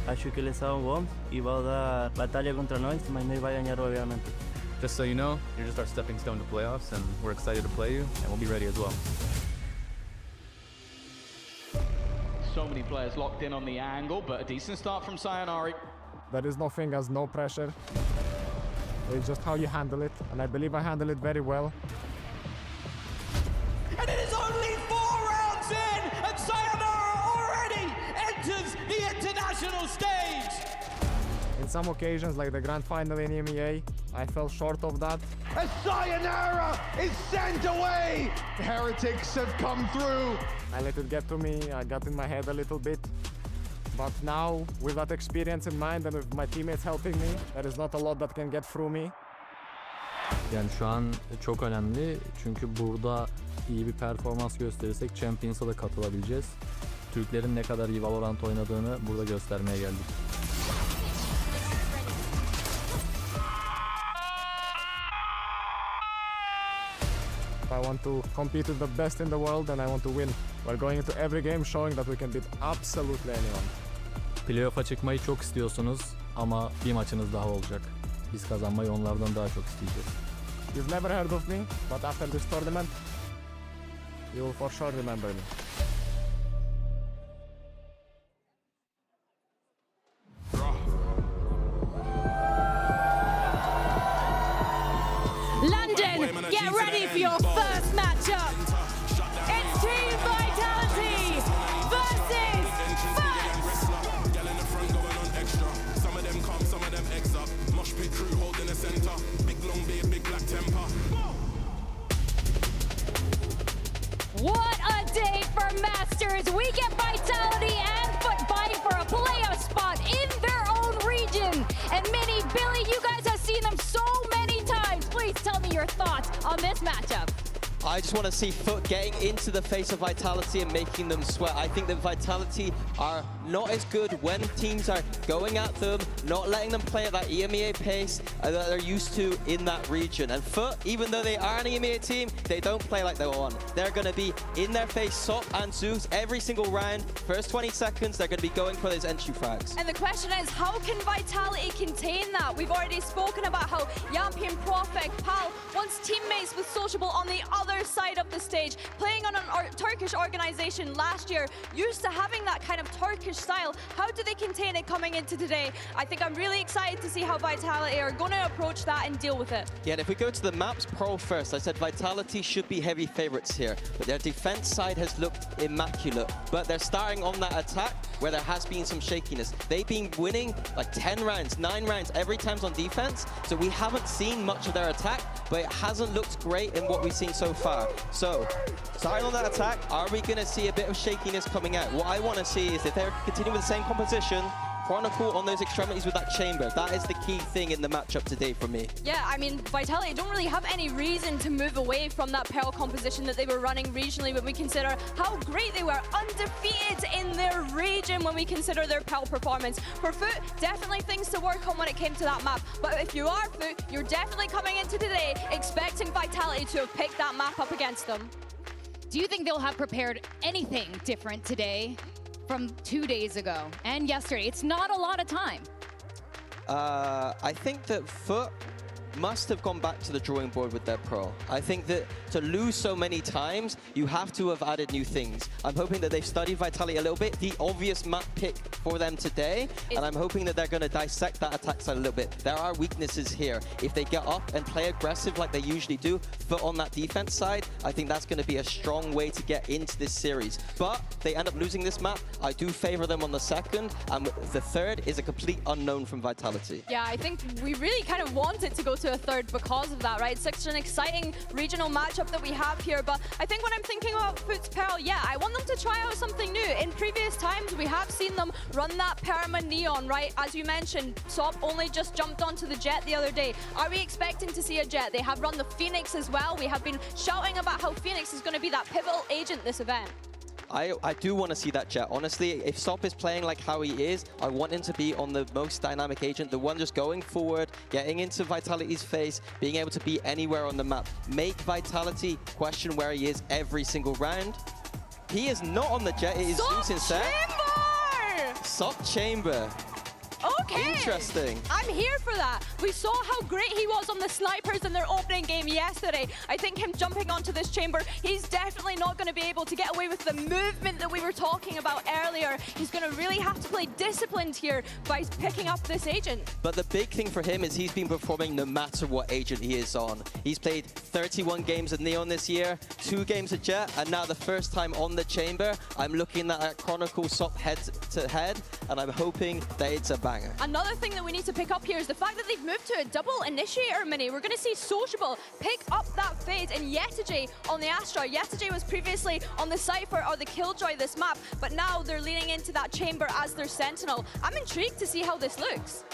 Acho que eles são bons e vão dar batalha contra nós, mas nós vamos ganhar, obviamente. Just so you know, you're just our stepping stone to playoffs, and we're excited to play you, and we'll be ready as well. So many players locked in on the angle, but a decent start from Sayonara. There is nothing as no pressure. It's just how you handle it, and I believe I handle it very well. And it is only 4 rounds in, and Sayonara already enters the international stage. In some occasions, like the grand final in EMEA, I fell short of that. As Sayonara is sent away! The Heretics have come through. I let it get to me, I got in my head a little bit. But now, with that experience in mind and with my teammates helping me, there is not a lot that can get through me. Yani şu an çok önemli çünkü burada iyi bir performans gösterirsek Champions'a da katılabileceğiz. Türklerin ne kadar iyi Valorant oynadığını burada göstermeye geldik. I want to compete with the best in the world and I want to win. We're going into every game showing that we can beat absolutely anyone. Playoff'a çıkmayı çok istiyorsunuz ama bir maçınız daha olacak. Biz kazanmayı onlardan daha çok isteyeceğiz. You've never heard of me, but after this tournament, you will for sure remember me. London, get ready for your first matchup. It's Team Vitality versus Foot. Some of them come, some of them X up. Mosh pit crew holding the center. Big long beard, big black temper. What a day for Masters. We get Vitality and Foot vying for a playoff spot in their own region. And Minnie, Billy, you guys have seen them so many times. Please tell me your thoughts on this matchup. I just want to see Foot getting into the face of Vitality and making them sweat. I think that Vitality are not as good when teams are going at them, not letting them play at that EMEA pace that they're used to in that region. And Foot, even though they are an EMEA team, they don't play like they want. They're going to be in their face, Sop and Zeus, every single round. First 20 seconds, they're going to be going for those entry frags. And the question is, how can Vitality contain that? We've already spoken about how Yampi and Profek, Pal, once teammates with Sociable on the other side of the stage, playing on a Turkish organization last year, used to having that kind of Turkish style. How do they contain it coming into today? I think I'm really excited to see how Vitality are going to approach that and deal with it. Yeah, and if we go to the maps, Pearl first, I said Vitality should be heavy favorites here, but their defense side has looked immaculate. But they're starting on that attack where there has been some shakiness. They've been winning like 10 rounds, 9 rounds every time on defense, so we haven't seen much of their attack, but it hasn't looked great in what we've seen so far. So, starting on that attack, are we going to see a bit of shakiness coming out? What I want to see is if they're continuing with the same composition, Chronicle on those extremities with that chamber. That is the key thing in the matchup today for me. Yeah, I mean, Vitality don't really have any reason to move away from that Pearl composition that they were running regionally when we consider how great they were, undefeated in their region when we consider their Pearl performance. For Foot, definitely things to work on when it came to that map. But if you are Foot, you're definitely coming into today expecting Vitality to have picked that map up against them. Do you think they'll have prepared anything different today from 2 days ago and yesterday? It's not a lot of time. I think that Foot must have gone back to the drawing board with their Pearl. I think that to lose so many times, you have to have added new things. I'm hoping that they've studied Vitality a little bit, the obvious map pick for them today, and I'm hoping that they're going to dissect that attack side a little bit. There are weaknesses here. If they get up and play aggressive like they usually do, Foot on that defense side, I think that's going to be a strong way to get into this series. But they end up losing this map. I do favor them on the second, and the third is a complete unknown from Vitality. Yeah, I think we really kind of want it to go to a third because of that, right? It's such an exciting regional matchup that we have here, but I think when I'm thinking about Foot's Pearl, yeah, I want them to try out something new. In previous times, we have seen them run that Perma Neon, right? As you mentioned, Sop only just jumped onto the Jet the other day. Are we expecting to see a Jet? They have run the Phoenix as well. We have been shouting about how Phoenix is going to be that pivotal agent this event. I do want to see that Jet. Honestly, if Sop is playing like how he is, I want him to be on the most dynamic agent, the one just going forward, getting into Vitality's face, being able to be anywhere on the map. Make Vitality question where he is every single round. He is not on the Jet, it is Zeus instead. Sop Chamber. Okay. Interesting. I'm here for that. We saw how great he was on the snipers in their opening game yesterday. I think him jumping onto this chamber, he's definitely not going to be able to get away with the movement that we were talking about earlier. He's going to really have to play disciplined here by picking up this agent. But the big thing for him is he's been performing no matter what agent he is on. He's played 31 games at Neon this year, 2 games at Jet, and now the first time on the chamber. I'm looking at Chronicle Sop head to head, and I'm hoping that it's a banger. Another thing that we need to pick up here is the fact that they've moved to a double initiator mini. We're going to see Sociable pick up that fade and Yetijay on the Astra. Yetijay was previously on the Cypher or the Killjoy this map, but now they're leaning into that chamber as their Sentinel. I'm intrigued to see how this looks.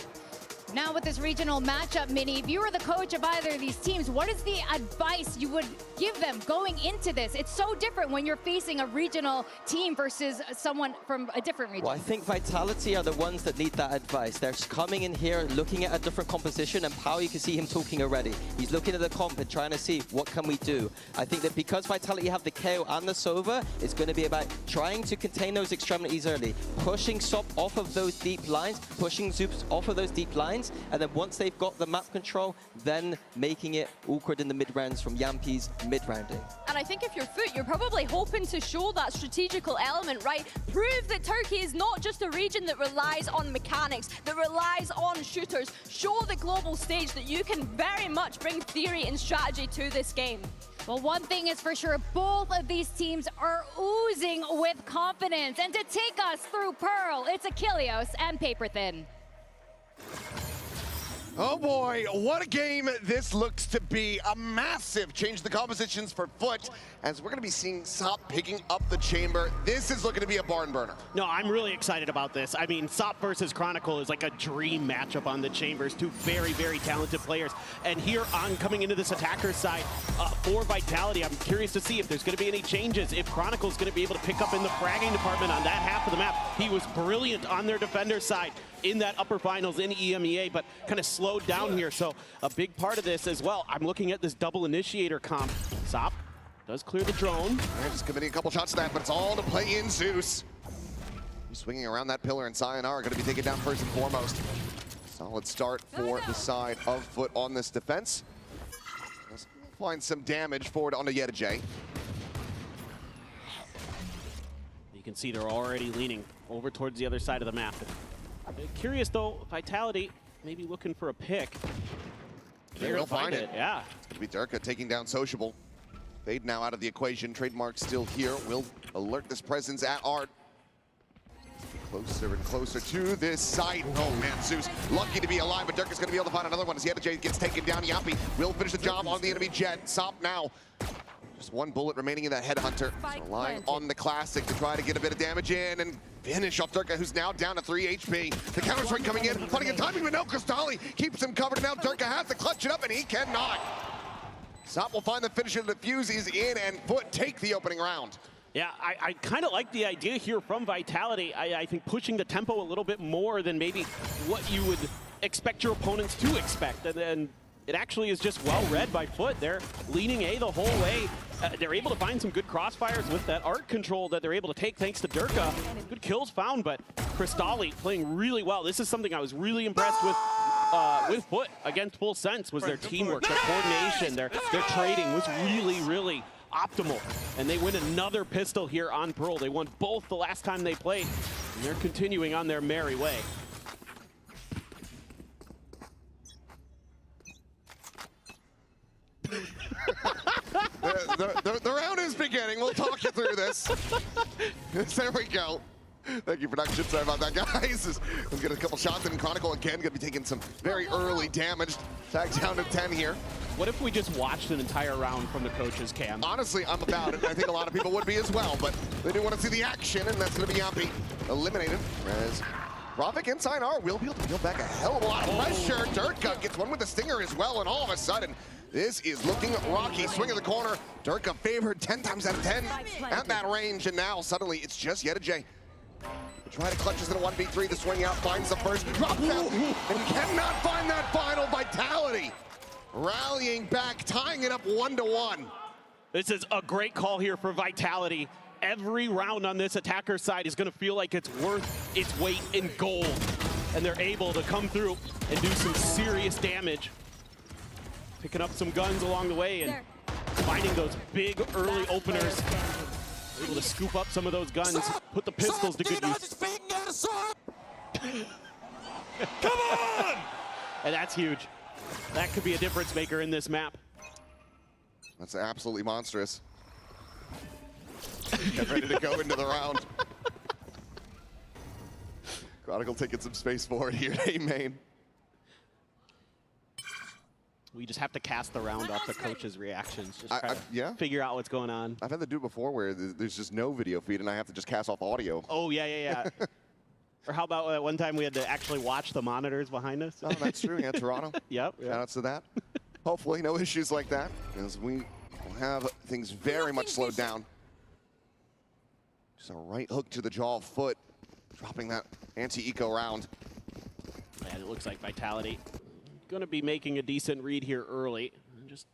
Now with this regional matchup, Mini, if you were the coach of either of these teams, what is the advice you would give them going into this? It's so different when you're facing a regional team versus someone from a different region. Well, I think Vitality are the ones that need that advice. They're coming in here, looking at a different composition, and Power, you can see him talking already. He's looking at the comp and trying to see what can we do. I think that because Vitality have the KO and the Sova, it's going to be about trying to contain those extremities early, pushing Sop off of those deep lines, pushing Zoops off of those deep lines, and then once they've got the map control, then making it awkward in the mid-rounds from Yampi's mid-rounding. And I think if you're Foot, you're probably hoping to show that strategical element, right? Prove that Turkey is not just a region that relies on mechanics, that relies on shooters. Show the global stage that you can very much bring theory and strategy to this game. Well, one thing is for sure, both of these teams are oozing with confidence. And to take us through Pearl, it's Achilleos and Paper Thin. Oh boy, what a game this looks to be. A massive change the compositions for Foot, as we're going to be seeing Sop picking up the chamber. This is looking to be a barn burner. No, I'm really excited about this. I mean, Sop versus Chronicle is like a dream matchup on the chambers. 2 very, very talented players. And here on coming into this attacker side for Vitality, I'm curious to see if there's going to be any changes. If Chronicle's going to be able to pick up in the fragging department on that half of the map. He was brilliant on their defender side in that upper finals in EMEA, but kind of slowed down here. So a big part of this as well. I'm looking at this double initiator comp. Sop does clear the drone. They're just committing a couple shots to that, but it's all to play in Zeus. He's swinging around that pillar, and Sayonara going to be taken down first and foremost. Solid start for the side of Foot on this defense. Let's find some damage forward onto Yetijay. can see they're already leaning over towards the other side of the map. Curious though, Vitality maybe looking for a pick. They will find it. Yeah. It'll be Durka taking down Sociable. Fade now out of the equation. Trademark still here. Will alert this presence at Art. Closer and closer to this site. Oh man, Zeus lucky to be alive, but Durka's gonna be able to find another one as Yettajay gets taken down. Yappy will finish the job on the enemy jet. Sop now. Just one bullet remaining in that headhunter. So relying on the classic to try to get a bit of damage in and finish off Durka, who's now down to 3 HP. The counter strike coming in, putting in timing, but no, Cristali keeps him covered. Now Durka has to clutch it up, and he cannot. Sop will find the finisher. The fuse is in, and Foot take the opening round. Yeah, I kind of like the idea here from Vitality. I think pushing the tempo a little bit more than maybe what you would expect your opponents to expect. And then it actually is just well read by Foot. They're leaning A the whole way. They're able to find some good crossfires with that art control that they're able to take thanks to Durka. Good kills found, but Cristali playing really well. This is something I was really impressed with Foot against Full Sense, was their teamwork, their coordination, their trading was really, really optimal. And they win another pistol here on Pearl. They won both the last time they played, and they're continuing on their merry way. The round is beginning. We'll talk you through this. There we go. Thank you, production. Sorry about that, guys. We'll get a couple shots in. Chronicle again going to be taking some very early damage. Tag down to 10 here. What if we just watched an entire round from the coaches' cam? Honestly, I'm about it. I think a lot of people would be as well, but they do want to see the action, and that's going to be Yappy eliminated. As Ravik inside R will be able to peel back a hell of a lot of pressure. Durka gets one with the stinger as well, and all of a sudden, this is looking rocky. Swing of the corner. Durka favored 10 times out of 10 at that range, and now suddenly it's just Yettajay. Try to clutch this in a 1v3. The swing out finds the first, drops out, and cannot find that final. Vitality rallying back, tying it up 1-1. This is a great call here for Vitality. Every round on this attacker side is going to feel like it's worth its weight in gold. And they're able to come through and do some serious damage. Picking up some guns along the way and finding those big early openers. Able to scoop up some of those guns, put the pistols to good use. Come on! And that's huge. That could be a difference maker in this map. That's absolutely monstrous. Get ready to go into the round. Chronicle taking some space forward here. Hey, main. We just have to cast the round off the coach's reactions. Just try to yeah. figure out what's going on. I've had to do before where there's just no video feed and I have to just cast off audio. Oh, yeah. Or how about one time we had to actually watch the monitors behind us? Oh, that's true. Yeah, Toronto. Yep. Shoutouts to that. Hopefully no issues like that, as we will have things very much slowed down. Just a right hook to the jaw of Foot, dropping that anti-eco round. And it looks like Vitality going to be making a decent read here early. Just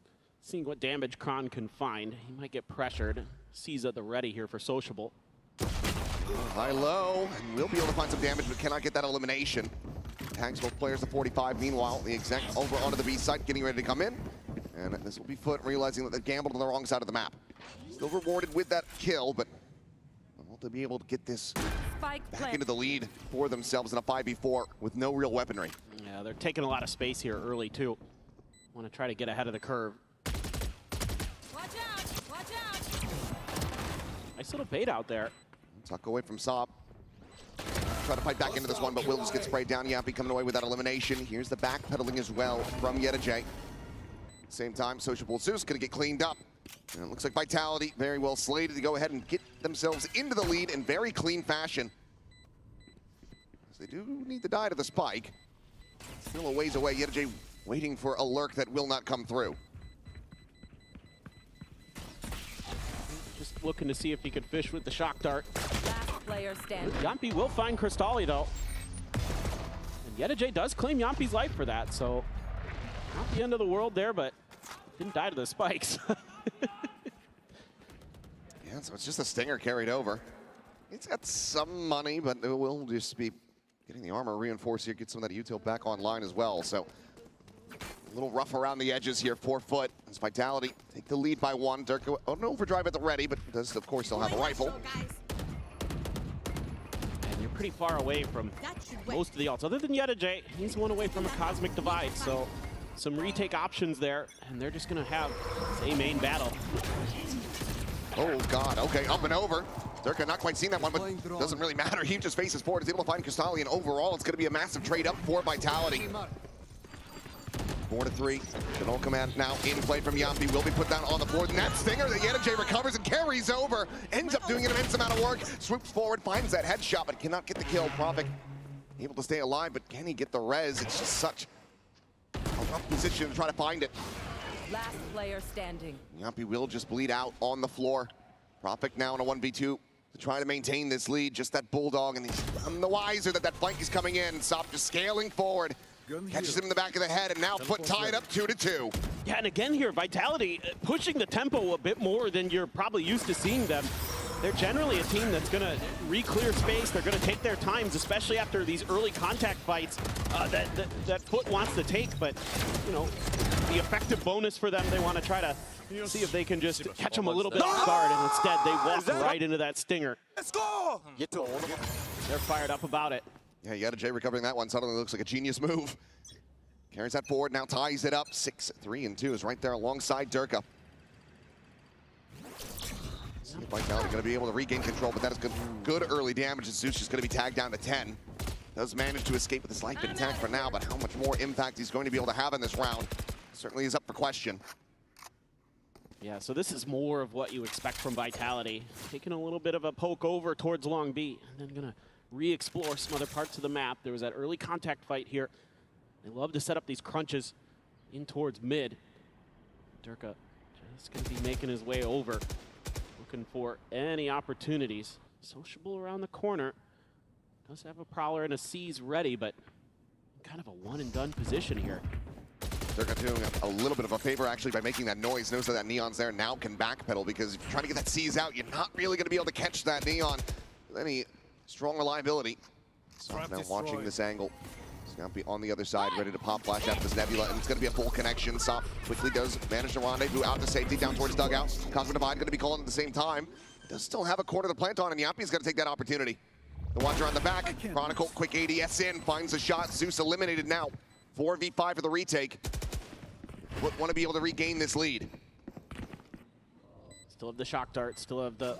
seeing what damage Kron can find. He might get pressured. Sees at the ready here for Sociable. High-low, and we'll be able to find some damage, but cannot get that elimination. Tags both players to 45. Meanwhile, the exec over onto the B site, getting ready to come in. And this will be Foot realizing that they gambled on the wrong side of the map. Still rewarded with that kill, but will they be able to get this back into the lead for themselves in a 5v4 with no real weaponry? Yeah, they're taking a lot of space here early, too. Want to try to get ahead of the curve. Watch out! Watch out! Nice little bait out there. Tuck away from Sop. Try to fight back into this one, but will just get sprayed down. Yappy coming away with that elimination. Here's the backpedaling as well from Yettajay. Same time, Sociable Zeus gonna get cleaned up. And it looks like Vitality very well slated to go ahead and get themselves into the lead in very clean fashion. As they do need to die to the spike. Still a ways away. Yettajay waiting for a lurk that will not come through. Just looking to see if he could fish with the shock dart. Last player standing. Yampi will find Cristali, though. And Yettajay does claim Yampi's life for that, so not the end of the world there, but didn't die to the spikes. Yeah, so it's just a stinger carried over. It's got some money, but it will just be getting the armor reinforced here, get some of that util back online as well. So a little rough around the edges here, 4 Foot. As Vitality take the lead by 1. Durka on overdrive at the ready, but does of course still have a rifle. pretty far away from most of the ults. Other than Yettajay, he's one away from a Cosmic Divide, so some retake options there, and they're just gonna have a main battle. Oh God, okay, up and over. Durka not quite seen that one, but doesn't really matter. He just faces forward, is able to find Crystalli, and overall it's gonna be a massive trade up for Vitality. 4-3, Ganol command now in play from Yampi, will be put down on the floor. And that stinger that Yettajay recovers and carries over, ends up doing an immense amount of work, swoops forward, finds that headshot, but cannot get the kill. Prophet able to stay alive, but can he get the res? It's just such a rough position to try to find it. Last player standing. Yampi will just bleed out on the floor. Prophet now in a 1v2 to try to maintain this lead. Just that Bulldog, and he's none the wiser that that flank is coming in. Sop just scaling forward. Catches him in the back of the head, and now Foot tied up 2-2. Yeah, and again here, Vitality pushing the tempo a bit more than you're probably used to seeing them. They're generally a team that's going to re-clear space. They're going to take their times, especially after these early contact fights that Foot wants to take. But, you know, the effective bonus for them, they want to try to see if they can just catch them a little bit off guard, and instead they walk right into that stinger. Let's go! They're fired up about it. Yeah, Yettajay recovering that one. Suddenly looks like a genius move. Carries that forward, now ties it up. 6-3-2 is right there alongside Durka. See if Vitality going to be able to regain control, but that is good early damage. Zeus just going to be tagged down to 10. Does manage to escape with his life intact for now, but how much more impact he's going to be able to have in this round certainly is up for question. Yeah, so this is more of what you expect from Vitality. Taking a little bit of a poke over towards Long B, and then going to re-explore some other parts of the map. There was that early contact fight here. They love to set up these crunches in towards mid. Durka just going to be making his way over, looking for any opportunities. Sociable around the corner. Does have a Prowler and a Seize ready, but kind of a one-and-done position here. Durka doing a little bit of a favor actually by making that noise. Knows that Neon's there, now can backpedal, because if you're trying to get that Seize out, you're not really going to be able to catch that Neon with any strong reliability. So now watching this angle. He's going to be on the other side, ready to pop flash after this Nebula, and it's going to be a full connection. Sop quickly does manage to rendezvous out to safety, down towards dugout. Cosmic Divide going to be calling at the same time. Does still have a quarter of the plant on, and Yampi's going to take that opportunity. The Watcher on the back. Chronicle, quick ADS in, finds a shot. Zeus eliminated now. 4v5 for the retake. Would want to be able to regain this lead. Still have the shock dart, still have the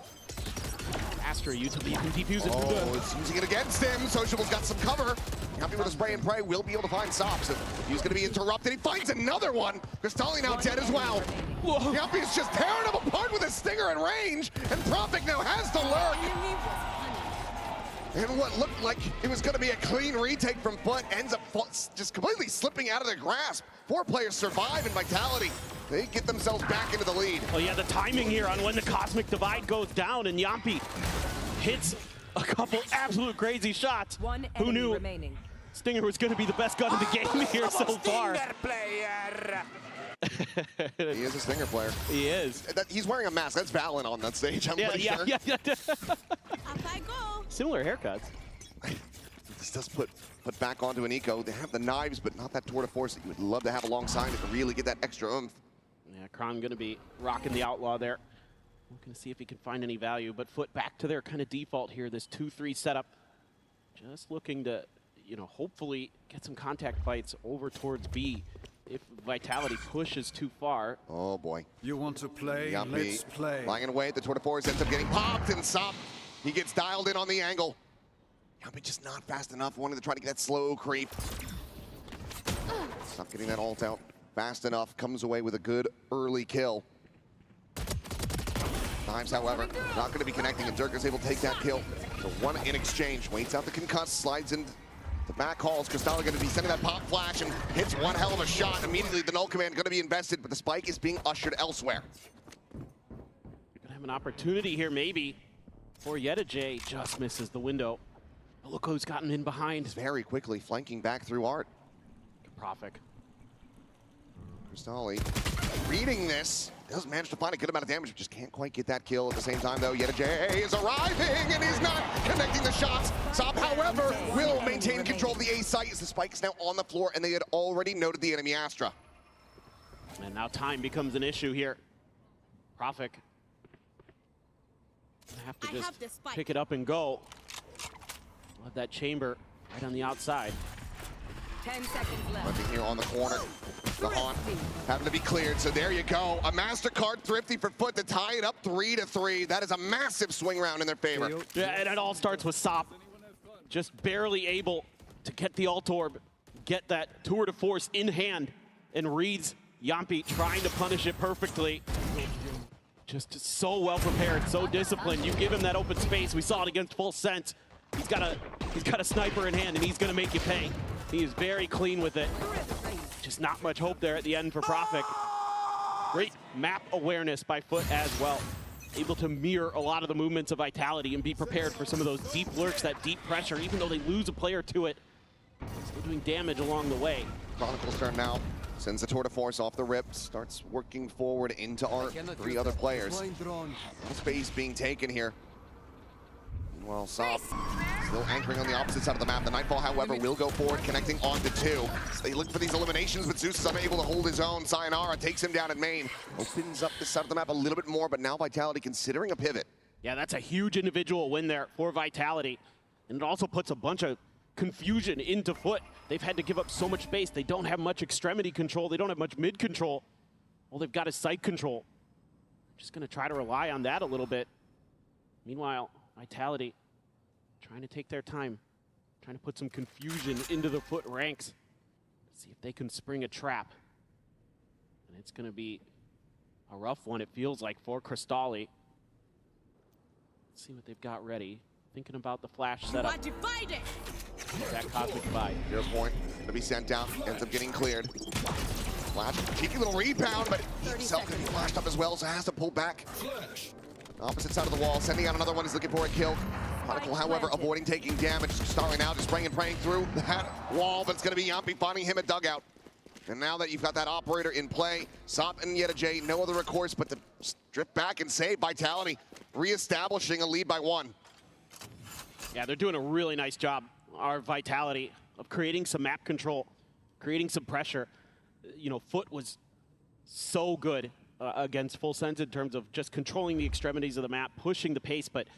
Astra. You can defuse it. Oh, it's using it against him. Sociable's got some cover. Yampi with a spray and pray will be able to find Sop. So he's going to be interrupted. He finds another one. Crystalli now dead as well. Yampi's just tearing him apart with a stinger at range. And Prophet now has to lurk. And what looked like it was going to be a clean retake from Foot ends up just completely slipping out of their grasp. 4 players survive in Vitality. They get themselves back into the lead. Oh yeah, the timing here on when the Cosmic Divide goes down and Yampi hits a couple absolute crazy shots. Who knew remaining. Stinger was going to be the best gun in the game here so far. He is a Stinger player. He is. He's wearing a mask. That's Valen on that stage, I'm pretty sure. Yeah. Similar haircuts. This does put back onto an eco. They have the knives, but not that tour de force that you would love to have alongside it to really get that extra oomph. Yeah, Kron going to be rocking the Outlaw there. Looking to see if he can find any value, but Foot back to their kind of default here, this 2-3 setup. Just looking to, you know, hopefully get some contact fights over towards B if Vitality pushes too far. Oh boy. You want to play? Yampi Let's play. flying away at the tour de force, ends up getting popped, and Sop, he gets dialed in on the angle. Yampi just not fast enough, wanted to try to get that slow creep. Not getting that ult out fast enough, comes away with a good early kill. Knives, however, not going to be connecting, and Durka's able to take that kill. So 1 in exchange, waits out the concuss, slides in the back halls. Crystalli going to be sending that pop flash and hits one hell of a shot. Immediately the null command going to be invested, but the spike is being ushered elsewhere. Gonna have an opportunity here maybe for Yettajay, just misses the window. But look who's gotten in behind. Very quickly flanking back through Art. Prophet. Crystalli reading this, does manage to find a good amount of damage, but just can't quite get that kill at the same time though. Yettajay is arriving and he's not connecting the shots. Sop, however, will maintain control of the A site as the spike is now on the floor and they had already noted the enemy Astra. And now time becomes an issue here. Prophet gonna have to just pick it up and go. We'll have that chamber right on the outside. 10 seconds left. Looking here on the corner. The haunt having to be cleared, so there you go. A Mastercard thrifty for Foot to tie it up 3-3. That is a massive swing round in their favor. Yeah, and it all starts with Sop. Just barely able to get the Alt Orb, get that tour de force in hand, and reads Yampi trying to punish it perfectly. Just so well prepared, so disciplined. You give him that open space. We saw it against Full Sense. He's got a sniper in hand, and he's gonna make you pay. He is very clean with it. Just not much hope there at the end for Profik. Great map awareness by Foot as well. Able to mirror a lot of the movements of Vitality and be prepared for some of those deep lurks, that deep pressure, even though they lose a player to it. Still doing damage along the way. Chronicle's turn now. Sends the tour de force off the rip. Starts working forward into Art. 3 other players. No space being taken here. Well, Sop still anchoring on the opposite side of the map. The Nightfall, however, will go forward, connecting onto 2. So they look for these eliminations, but Zeus is unable to hold his own. Sayonara takes him down at main. Opens up this side of the map a little bit more, but now Vitality considering a pivot. Yeah, that's a huge individual win there for Vitality. And it also puts a bunch of confusion into Foot. They've had to give up so much space. They don't have much extremity control. They don't have much mid control. All they've got is site control. Just going to try to rely on that a little bit. Meanwhile, Vitality trying to take their time, trying to put some confusion into the Foot ranks. See if they can spring a trap. And it's going to be a rough one, it feels like, for Crystalli. Let's see what they've got ready. Thinking about the flash setup. That Cosmic Divide. Your point, going to be sent down, ends up getting cleared. Flash, cheeky little rebound, but himself going to be flashed up as well, so has to pull back. Opposite side of the wall, sending out another one, is looking for a kill. Chronicle, however, avoiding taking damage. Starling out, just praying through that wall, but it's going to be Yampi finding him a dugout. And now that you've got that operator in play, Sop and Yeta, no other recourse but to strip back and save Vitality, reestablishing a lead by 1. Yeah, they're doing a really nice job, our Vitality, of creating some map control, creating some pressure. You know, Foot was so good against Full Sense in terms of just controlling the extremities of the map, pushing the pace, but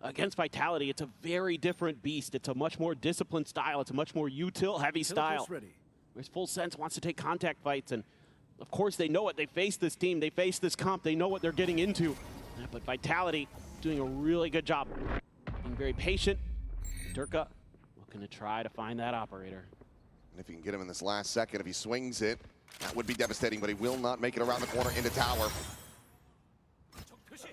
against Vitality, it's a very different beast. It's a much more disciplined style. It's a much more util-heavy style. Whereas Full Sense wants to take contact fights, and of course they know it. They face this team. They face this comp. They know what they're getting into. But Vitality doing a really good job. Being very patient. Durka looking to try to find that operator. And if you can get him in this last second, if he swings it, that would be devastating, but he will not make it around the corner into tower.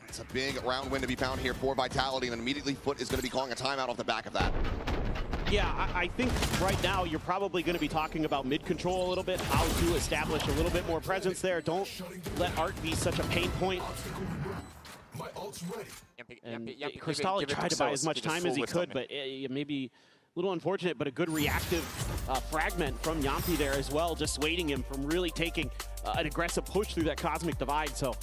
It's a big round win to be found here for Vitality, and immediately Foot is going to be calling a timeout off the back of that. Yeah, I think right now you're probably going to be talking about mid-control a little bit, how to establish a little bit more presence there. Don't let Art be such a pain point. And Crystalli tried to buy as much time as he could, but maybe a little unfortunate, but a good reactive fragment from Yampi there as well, dissuading him from really taking an aggressive push through that Cosmic Divide. So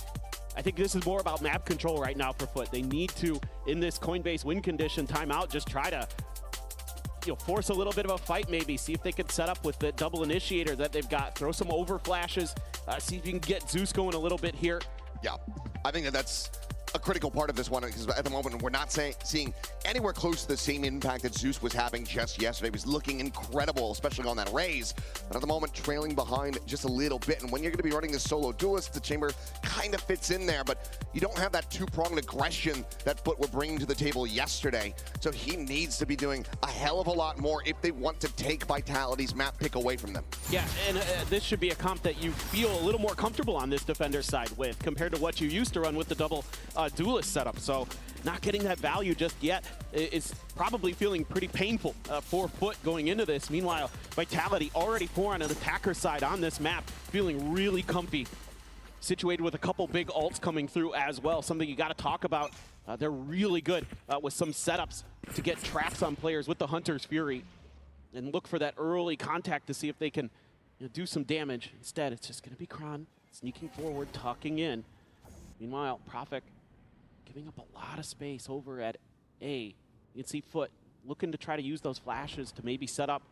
I think this is more about map control right now for Foot. They need to, in this Coinbase win condition timeout, just try to force a little bit of a fight maybe, see if they can set up with the double initiator that they've got, throw some over flashes, see if you can get Zeus going a little bit here. Yeah, I think that's a critical part of this one, because at the moment we're not seeing anywhere close to the same impact that Zeus was having just yesterday. He was looking incredible, especially on that raise, but at the moment trailing behind just a little bit. And when you're going to be running this solo duelist, the chamber kind of fits in there, but you don't have that two-pronged aggression that Foot were bringing to the table yesterday. So he needs to be doing a hell of a lot more if they want to take Vitality's map pick away from them. Yeah, and this should be a comp that you feel a little more comfortable on this defender side with, compared to what you used to run with the double duelist setup. So not getting that value just yet is probably feeling pretty painful for Foot going into this. Meanwhile, Vitality already 4 on an attacker side on this map, feeling really comfy, situated with a couple big ults coming through as well, something you got to talk about. They're really good with some setups to get traps on players with the Hunter's Fury and look for that early contact to see if they can do some damage. Instead, it's just going to be Kron sneaking forward, tucking in. Meanwhile, Profik giving up a lot of space over at A. You can see Foot looking to try to use those flashes to maybe set up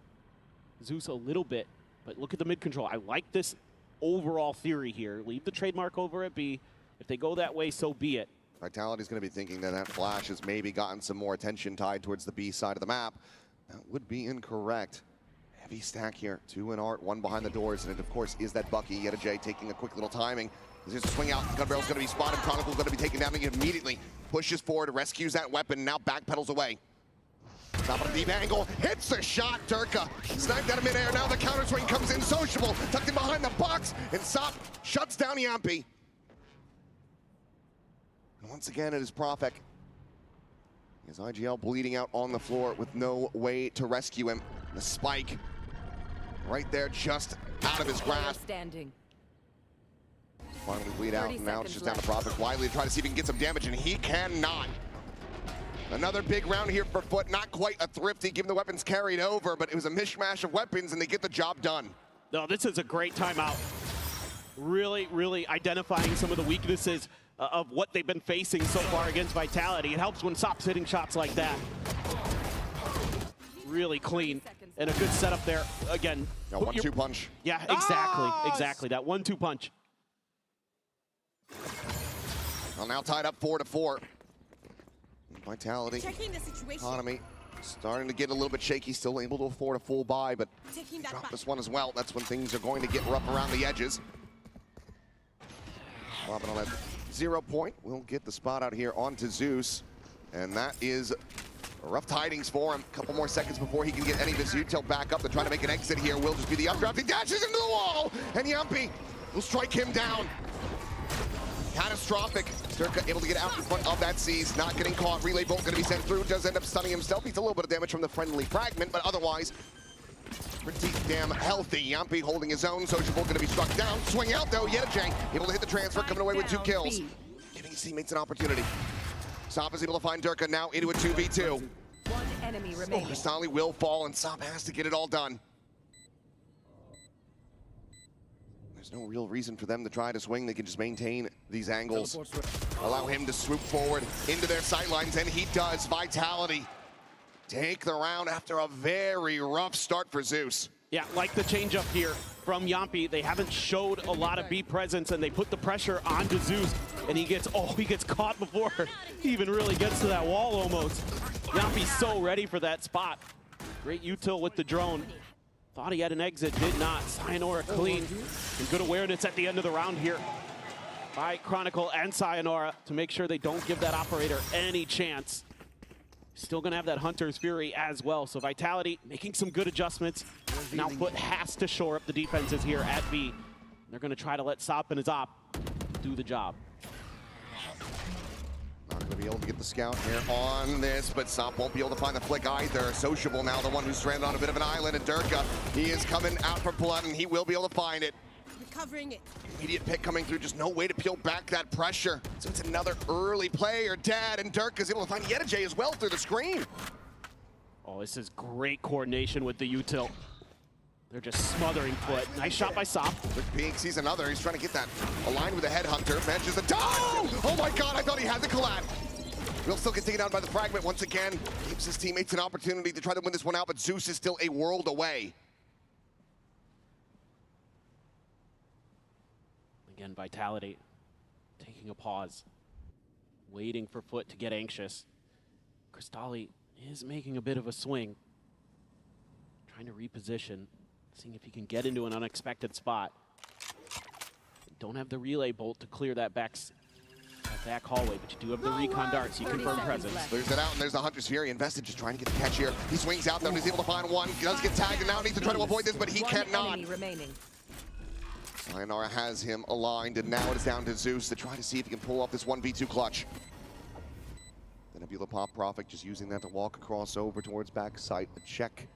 Zeus a little bit, but look at the mid control. I like this overall theory here. Leave the trademark over at B. If they go that way, so be it. Vitality's going to be thinking that that flash has maybe gotten some more attention tied towards the B side of the map. That would be incorrect. Heavy stack here. 2 in Art, 1 behind the doors, and it, of course, is that Bucky. YetaJ taking a quick little timing. There's a swing out. Gun Barrel's going to be spotted. Chronicle's going to be taken down immediately. Pushes forward, rescues that weapon, now backpedals away. Top of the deep angle, hits the shot. Durka sniped out of midair. Now the counter swing comes in. Sociable tucked in behind the box, and Sop shuts down Yampi. And once again, it is Profek. His IGL bleeding out on the floor with no way to rescue him. The spike right there, just out of his grasp. Standing. Finally bleed out, and now it's just down to Profek. Wiley to try to see if he can get some damage, and he cannot. Another big round here for Foot. Not quite a thrifty, given the weapons carried over, but it was a mishmash of weapons, and they get the job done. No, this is a great timeout. Really, really identifying some of the weaknesses of what they've been facing so far against Vitality. It helps when Sop's hitting shots like that. Really clean and a good setup there. Again, a 1-2 punch. Yeah, exactly, exactly. That 1-2 punch. Well, now tied up 4-4. Vitality, Checking the situation. Economy starting to get a little bit shaky. Still able to afford a full buy, but drop this one as well. That's when things are going to get rough around the edges. Robin on that 0 point. We'll get the spot out here onto Zeus, and that is rough tidings for him. Couple more seconds before he can get any of his util back up. They're trying to make an exit here. Will just be the updraft. He dashes into the wall, and Yampi will strike him down. Catastrophic. Durka able to get out in front of that seize, not getting caught. Relay bolt going to be sent through. Does end up stunning himself. He's a little bit of damage from the friendly fragment, but otherwise pretty damn healthy. Yampi holding his own. Sociable going to be struck down. Swing out though. YetaJ able to hit the transfer, coming away with 2 kills. Giving his teammates an opportunity. Sop is able to find Durka now into a 2v2. One enemy remaining. Cristali will fall, and Sop has to get it all done. There's no real reason for them to try to swing. They can just maintain these angles. Allow him to swoop forward into their sightlines, and he does. Vitality take the round after a very rough start for Zeus. Yeah, like the changeup here from Yampi. They haven't showed a lot of B presence, and they put the pressure onto Zeus, and he gets caught before he even really gets to that wall almost. Yampi's so ready for that spot. Great util with the drone. Thought he had an exit, did not. Sayonara clean, and good awareness at the end of the round here by Chronicle and Sayonara to make sure they don't give that operator any chance. Still gonna have that Hunter's Fury as well, so Vitality making some good adjustments. Now Foot has to shore up the defenses here at B. They're gonna try to let Sop and his op do the job. Not going to be able to get the scout here on this, but Sop won't be able to find the flick either. Sociable now, the one who's stranded on a bit of an island, and Durka, he is coming out for blood, and he will be able to find it. Recovering it. Immediate pick coming through, just no way to peel back that pressure. So it's another early play or dead, and Durka's able to find YetaJ as well through the screen. Oh, this is great coordination with the util. They're just smothering Foot. Nice shot by Sop. Quick peek, sees another. He's trying to get that aligned with the headhunter. Manages to oh my god, I thought he had the collab. Will still get taken down by the fragment once again. Gives his teammates an opportunity to try to win this one out, but Zeus is still a world away. Again, Vitality taking a pause, waiting for Foot to get anxious. Cristali is making a bit of a swing, trying to reposition, seeing if he can get into an unexpected spot. Don't have the relay bolt to clear that back hallway, but you do have the recon dart, so you confirm presence. Clears it out, and there's the Hunter's Fury. Invested just trying to get the catch here. He swings out, though, and he's able to find one. He does get tagged, and now needs to try to avoid this, but he cannot. Sayonara has him aligned, and now it is down to Zeus to try to see if he can pull off this 1v2 clutch. The Nebula Pop Profit just using that to walk across over towards backside. A check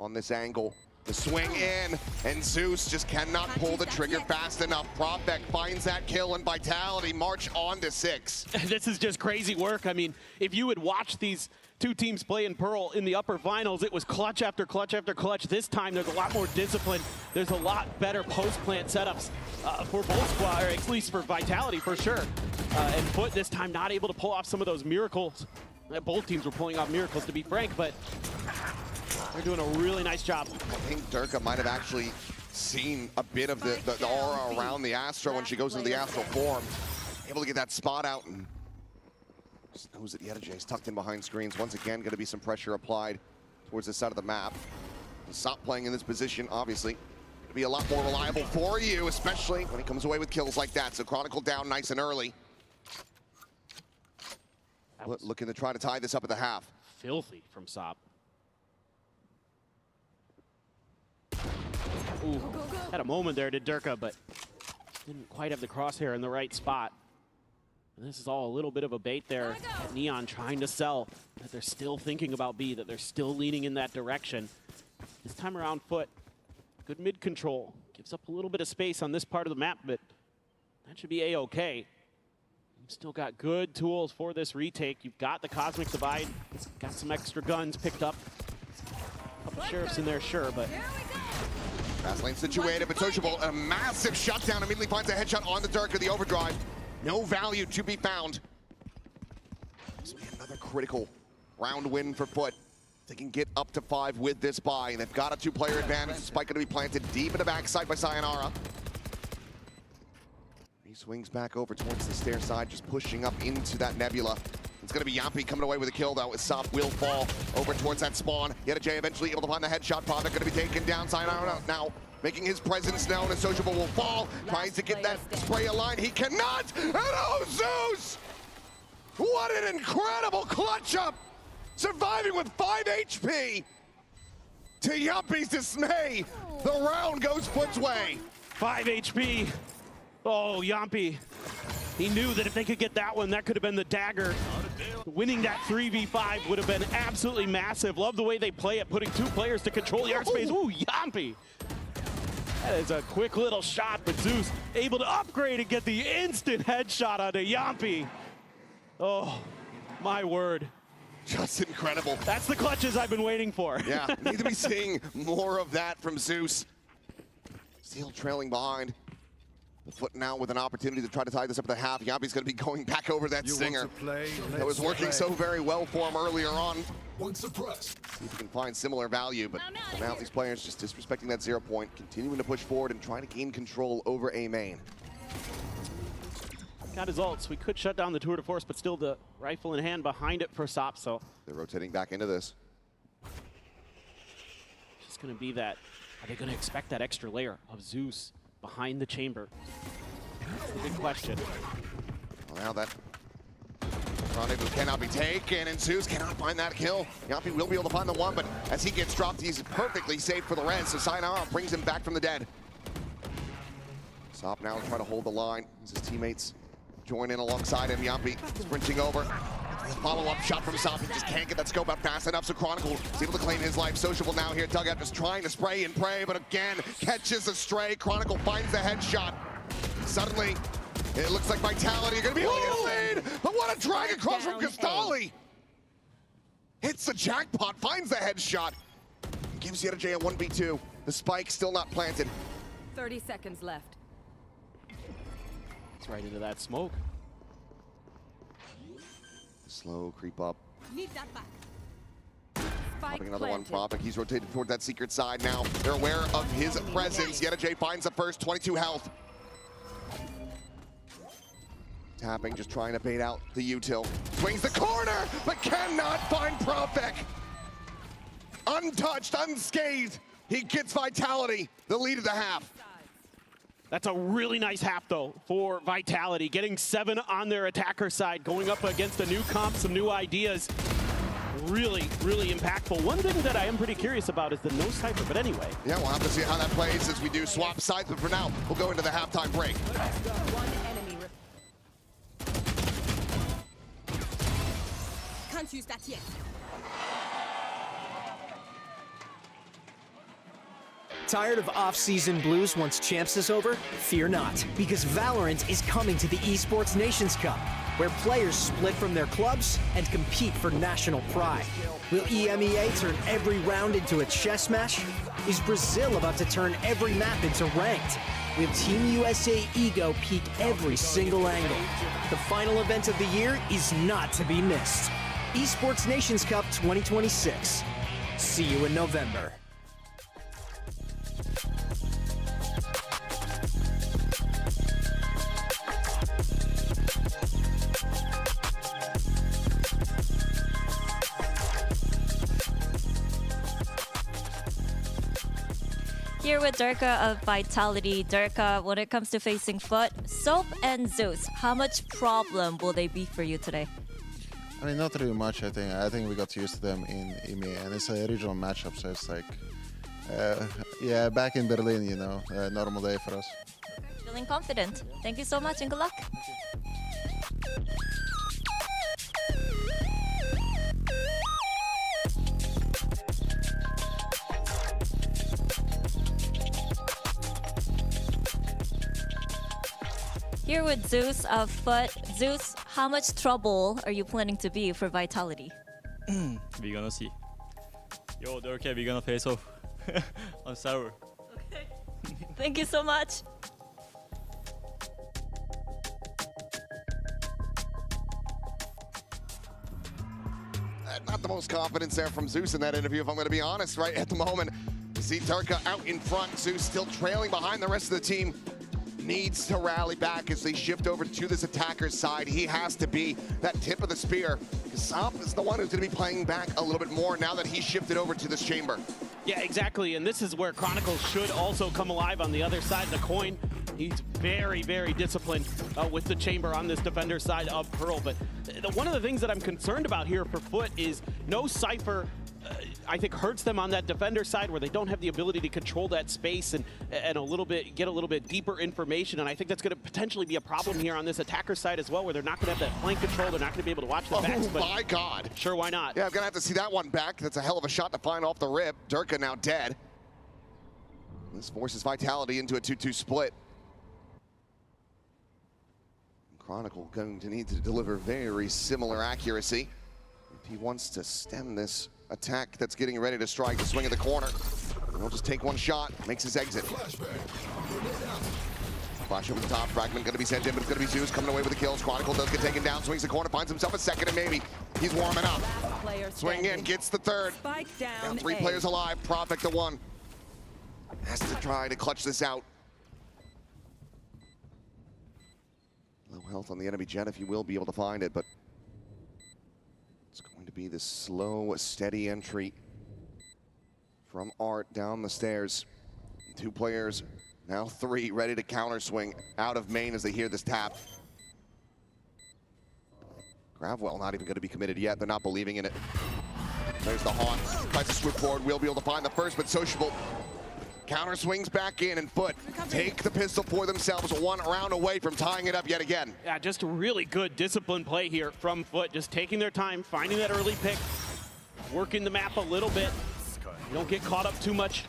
on this angle. The swing in, and Zeus just cannot pull the trigger fast enough. Profek finds that kill, and Vitality march on to 6. This is just crazy work. I mean, if you would watch these two teams play in Pearl in the upper finals, it was clutch after clutch after clutch. This time, there's a lot more discipline. There's a lot better post-plant setups for both squads, or at least for Vitality for sure. And Foot this time not able to pull off some of those miracles. Both teams were pulling off miracles, to be frank, but they're doing a really nice job. I think Durka might have actually seen a bit of the aura around the Astro when she goes into the Astral form. Able to get that spot out, and just knows that YetaJ is tucked in behind screens. Once again, going to be some pressure applied towards this side of the map. Stop playing in this position, obviously. It'll be a lot more reliable for you, especially when he comes away with kills like that. So Chronicle down nice and early. Looking to try to tie this up at the half. Filthy from Sop. Ooh, had a moment there, did Durka, but didn't quite have the crosshair in the right spot. And this is all a little bit of a bait there. Neon trying to sell that they're still thinking about B, that they're still leaning in that direction. This time around, Foot, good mid control. Gives up a little bit of space on this part of the map, but that should be A-okay. You've still got good tools for this retake. You've got the Cosmic Divide, got some extra guns picked up. A couple sheriffs in there, sure, but Fast lane situated, but sociable. A massive shutdown immediately finds a headshot on the Durka, the overdrive. No value to be found. This will be another critical round win for Foot. They can get up to 5 with this buy, and they've got a 2-player advantage. The spike going to be planted deep in the backside by Sayonara. He swings back over towards the stair side, just pushing up into that nebula. It's going to be Yampi coming away with a kill, though, as Sop will fall over towards that spawn. YetaJ eventually able to find the headshot. Prophet going to be taken down. Sayonara now making his presence known, as Sociable will fall. Tries to get that spray aligned. He cannot! And oh, Zeus! What an incredible clutch up! Surviving with 5 HP! To Yampi's dismay, the round goes Foot's way. 5 HP. Oh, Yampi. He knew that if they could get that one, that could have been the dagger. Winning that 3v5 would have been absolutely massive. Love the way they play it, putting 2 players to control the airspace. Ooh, Yampi. That is a quick little shot, but Zeus able to upgrade and get the instant headshot onto Yampi. Oh, my word. Just incredible. That's the clutches I've been waiting for. Yeah, need to be seeing more of that from Zeus. Still trailing behind. The Foot now with an opportunity to try to tie this up at the half. Yampi's going to be going back over that stinger. That was working so very well for him earlier on. See if he can find similar value, but for now these players just disrespecting that 0 point, continuing to push forward and trying to gain control over A main. Got his ults. We could shut down the tour de force, but still the rifle in hand behind it for Sop, so. They're rotating back into this. It's going to be that. Are they going to expect that extra layer of Zeus behind the chamber? That's the big question. Well, now that rendezvous cannot be taken, and Zeus cannot find that kill. Yampi will be able to find the one, but as he gets dropped, he's perfectly safe for the res, so Sayonara brings him back from the dead. Sop now trying to hold the line as his teammates join in alongside him. Yampi sprinting over. Follow-up shot from Sop. He just can't get that scope out fast enough, so Chronicle is able to claim his life. Sociable now here. Dugout just trying to spray and pray, but again, catches a stray. Chronicle finds the headshot. Suddenly, it looks like Vitality are going to be holding a lead, but what a drag across from Castali! Hits the jackpot, finds the headshot. Gives YetaJ a 1v2. The spike still not planted. 30 seconds left. It's right into that smoke. Slow creep up. Need that back. Popping another one, Prophet. He's rotated toward that secret side now. They're aware of his presence. YetaJ finds the first, 22 health. Tapping, just trying to bait out the util. Swings the corner, but cannot find Prophet. Untouched, unscathed. He gets Vitality, the lead of the half. That's a really nice half, though, for Vitality. Getting 7 on their attacker side, going up against a new comp, some new ideas. Really, really impactful. One thing that I am pretty curious about is the no sniper, but anyway. Yeah, we'll have to see how that plays as we do swap sides, but for now, we'll go into the halftime break. One enemy. Can't use that yet. Tired of off-season blues once Champs is over? Fear not, because VALORANT is coming to the Esports Nations Cup, where players split from their clubs and compete for national pride. Will EMEA turn every round into a chess match? Is Brazil about to turn every map into ranked? Will Team USA Ego peak every single angle? The final event of the year is not to be missed. Esports Nations Cup 2026. See you in November. Here with Durka of Vitality. Durka, when it comes to facing Foot, Soap and Zeus, how much problem will they be for you today? I mean, not really much, I think. I think we got used to them in EMEA, and it's a regional matchup, so it's like, yeah, back in Berlin, you know, normal day for us. Feeling confident. Thank you so much and good luck. Here with Zeus of Foot. Zeus, how much trouble are you planning to be for Vitality? We're gonna see. Yo, they're okay, we're gonna face off on server. Okay. Thank you so much. Not the most confidence there from Zeus in that interview, if I'm going to be honest, right at the moment. You see Durka out in front, Zeus still trailing behind the rest of the team. Needs to rally back as they shift over to this attacker's side. He has to be that tip of the spear. Sop is the one who's going to be playing back a little bit more now that he's shifted over to this chamber. Yeah, exactly, and this is where Chronicles should also come alive on the other side of the coin. He's very, very disciplined with the chamber on this defender side of Pearl, but one of the things that I'm concerned about here for Foot is no Cypher. I think hurts them on that defender side where they don't have the ability to control that space and get a little bit deeper information, and I think that's going to potentially be a problem here on this attacker side as well, where they're not going to have that flank control, they're not going to be able to watch the backs. Oh my God. Sure, why not? Yeah, I'm going to have to see that one back. That's a hell of a shot to find off the rib. Durka now dead. This forces Vitality into a 2-2 split. Chronicle going to need to deliver very similar accuracy if he wants to stem this attack that's getting ready to strike the swing of the corner. And he'll just take one shot, makes his exit. Flash over the top, fragment gonna be sent in, but it's gonna be Zeus coming away with the kills. Chronicle does get taken down, swings the corner, finds himself a second, and maybe he's warming up. Swing in, gets the third. Down 3 players alive, Prophet to 1. Has to try to clutch this out. Low health on the enemy jet if you will be able to find it, but it's going to be this slow, steady entry from Art down the stairs. 2 players, now 3, ready to counter swing out of main as they hear this tap. Gravwell not even going to be committed yet. They're not believing in it. There's the Haunt. Tries to swoop forward. Will be able to find the first, but Sociable counter swings back in, and Foot take the pistol for themselves, 1 round away from tying it up yet again. Yeah, just a really good disciplined play here from Foot, just taking their time, finding that early pick, working the map a little bit. You don't get caught up too much.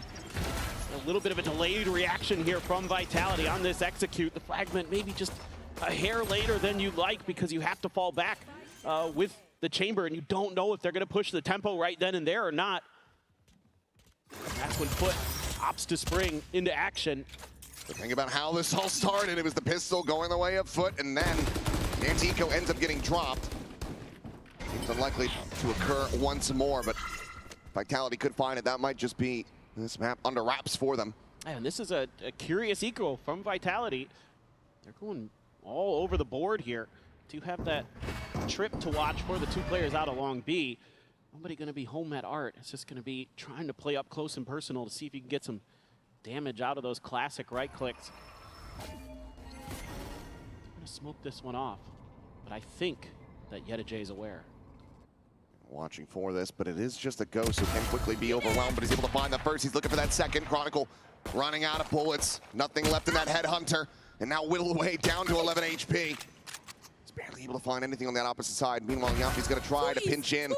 A little bit of a delayed reaction here from Vitality on this execute. The fragment maybe just a hair later than you'd like because you have to fall back with the chamber, and you don't know if they're going to push the tempo right then and there or not. And that's when Foot opts to spring into action. The thing about how this all started, it was the pistol going the way of Foot, and then Antico ends up getting dropped. Seems unlikely to occur once more, but Vitality could find it. That might just be this map under wraps for them. And this is a curious eco from Vitality. They're going all over the board here to have that trip to watch for the 2 players out along B. Nobody going to be home at Art. It's just going to be trying to play up close and personal to see if you can get some damage out of those classic right clicks. I'm going to smoke this one off, but I think that Yetijay is aware. Watching for this, but it is just a ghost who can quickly be overwhelmed, but he's able to find the first. He's looking for that second. Chronicle running out of bullets. Nothing left in that headhunter, and now whittled away down to 11 HP. Barely able to find anything on that opposite side. Meanwhile, Yampi's going to try to pinch in,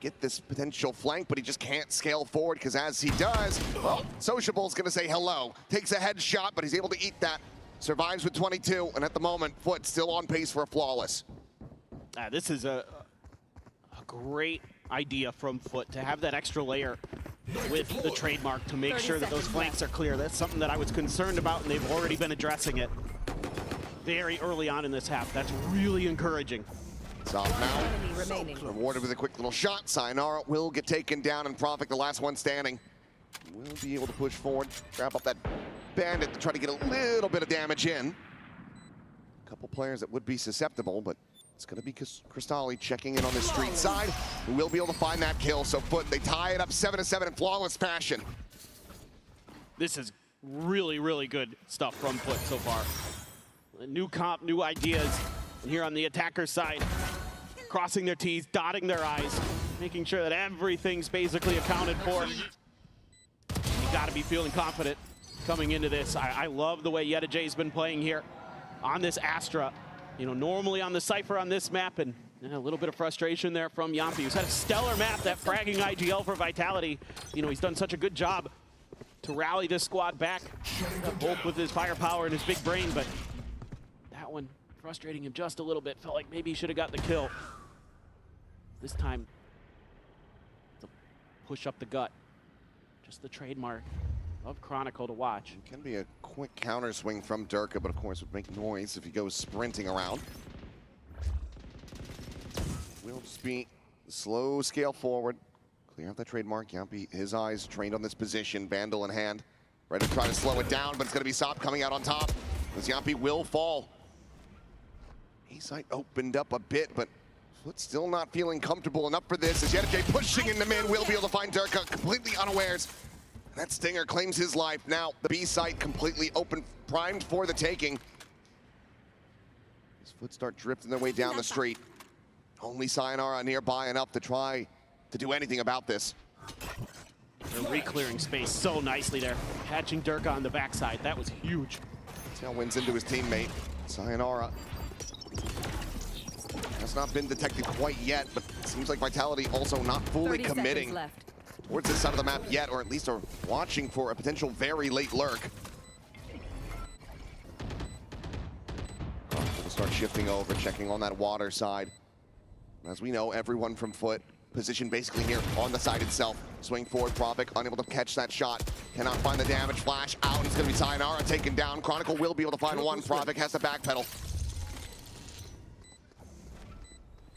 get this potential flank, but he just can't scale forward because as he does, well, Sociable's going to say hello. Takes a headshot, but he's able to eat that. Survives with 22, and at the moment, Foot still on pace for a flawless. This is a great idea from Foot to have that extra layer with the trademark to make sure that those flanks are clear. That's something that I was concerned about, and they've already been addressing it very early on in this half. That's really encouraging. Soft now, rewarded with a quick little shot. Sayonara will get taken down, and Prophet, the last one standing, will be able to push forward, grab up that bandit to try to get a little bit of damage in. A couple players that would be susceptible, but it's going to be Cristali checking in on the street side, who will be able to find that kill. So Foot, they tie it up 7-7 in flawless fashion. This is really, really good stuff from Foot so far. A new comp, new ideas. And here on the attacker side, crossing their T's, dotting their I's, making sure that everything's basically accounted for. You gotta be feeling confident coming into this. I love the way YetaJay's been playing here on this Astra. You know, normally on the Cypher on this map, and a little bit of frustration there from Yampi, who's had a stellar map, that fragging IGL for Vitality. You know, he's done such a good job to rally this squad back, both with his firepower and his big brain, but that one frustrating him just a little bit. Felt like maybe he should have got the kill. This time, it's a push up the gut. Just the trademark of Chronicle to watch. It can be a quick counter swing from Durka, but of course would make noise if he goes sprinting around. Will just be slow scale forward. Clear out that trademark. Yampi, his eyes trained on this position, Vandal in hand. Ready to try to slow it down, but it's gonna be Sop coming out on top. As Yampi will fall. A-side opened up a bit, but Foot still not feeling comfortable enough for this. As YetaJay pushing in the mid, will be able to find Durka completely unawares. That Stinger claims his life. Now the B site completely open, primed for the taking. His Foot start drifting their way down the street. Only Sayonara nearby enough to try to do anything about this. They're re-clearing space so nicely there. Catching Durka on the backside, that was huge. Tailwinds into his teammate. Sayonara has not been detected quite yet, but it seems like Vitality also not fully committing towards this side of the map yet, or at least are watching for a potential very late lurk. We'll start shifting over, checking on that water side. As we know, everyone from Foot positioned basically here on the side itself. Swing forward, Propik unable to catch that shot. Cannot find the damage. Flash out. It's going to be Sayonara taken down. Chronicle will be able to find one. Propik has to backpedal.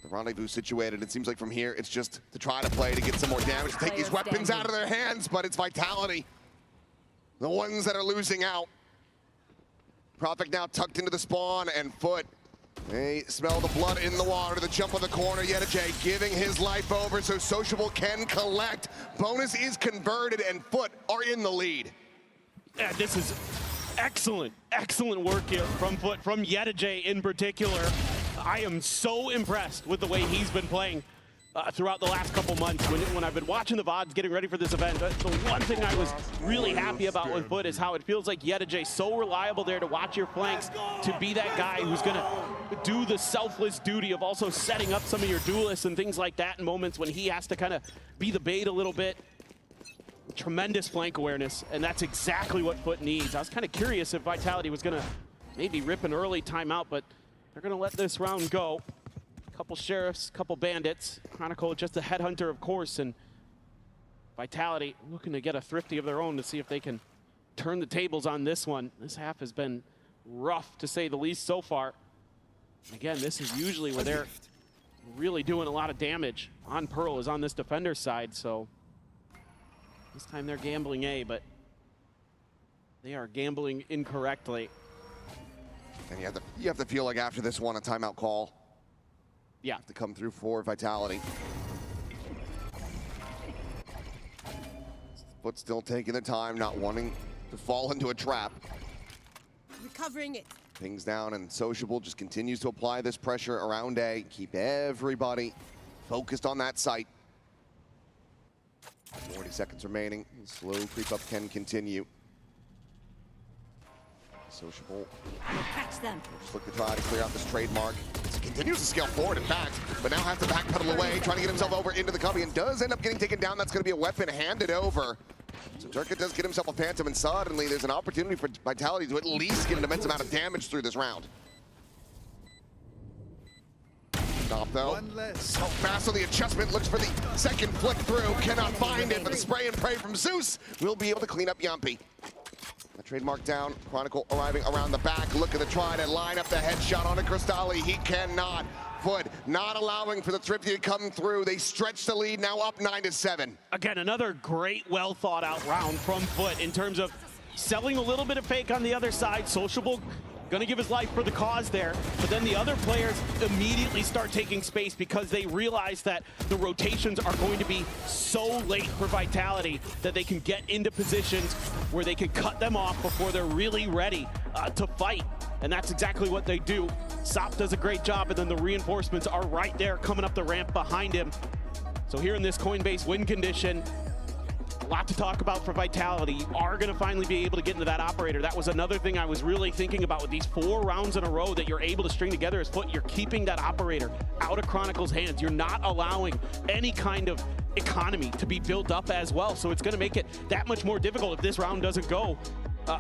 The rendezvous situated. It seems like from here, it's just to try to play to get some more damage, to take these weapons out of their hands, but it's Vitality, the ones that are losing out. Propik now tucked into the spawn, and Foot, they smell the blood in the water. The jump on the corner. YetaJay giving his life over so Sociable can collect. Bonus is converted, and Foot are in the lead. Yeah, this is excellent, excellent work here from Foot, from YetaJay in particular. I am so impressed with the way he's been playing throughout the last couple months. When I've been watching the VODs, getting ready for this event, the one thing I was really happy about with Foot is how it feels like YetaJay so reliable there to watch your flanks, to be that guy who's gonna do the selfless duty of also setting up some of your duelists and things like that in moments when he has to kind of be the bait a little bit. Tremendous flank awareness, and that's exactly what Foot needs. I was kind of curious if Vitality was gonna maybe rip an early timeout, but they're gonna let this round go. Couple sheriffs, couple bandits. Chronicle just a headhunter, of course, and Vitality looking to get a thrifty of their own to see if they can turn the tables on this one. This half has been rough, to say the least, so far. Again, this is usually where they're really doing a lot of damage. On Pearl is on this defender side, so this time they're gambling A, but they are gambling incorrectly. And you have to feel like after this one, a timeout call. Yeah. To come through for Vitality. Foot still taking the time, not wanting to fall into a trap. Recovering it. Pings down, and Sociable just continues to apply this pressure around A. Keep everybody focused on that site. 40 seconds remaining. Slow creep up can continue. Sociable. Catch them. Just look to try to clear out this trademark. It continues to scale forward, in fact, but now has to backpedal away, trying to get himself over into the cubby, and does end up getting taken down. That's going to be a weapon handed over. So Durka does get himself a Phantom, and suddenly there's an opportunity for Vitality to at least get an immense amount of damage through this round. Stop though. So fast on the adjustment, looks for the second flick through, cannot find it, but the spray and pray from Zeus will be able to clean up Yampi. The trademark down, Chronicle arriving around the back, looking to try to line up the headshot on a Cristalli. He cannot. Foot not allowing for the thrifty to come through. They stretch the lead, now up 9-7. Again, another great, well thought out round from Foot in terms of selling a little bit of fake on the other side. Sociable Gonna give his life for the cause there, but then the other players immediately start taking space because they realize that the rotations are going to be so late for Vitality that they can get into positions where they can cut them off before they're really ready to fight. And that's exactly what they do. Sop does a great job, and then the reinforcements are right there coming up the ramp behind him. So here in this Coinbase win condition, a lot to talk about for Vitality. You are going to finally be able to get into that operator. That was another thing I was really thinking about with these 4 rounds in a row that you're able to string together as Foot. You're keeping that operator out of Chronicle's hands. You're not allowing any kind of economy to be built up as well. So it's going to make it that much more difficult if this round doesn't go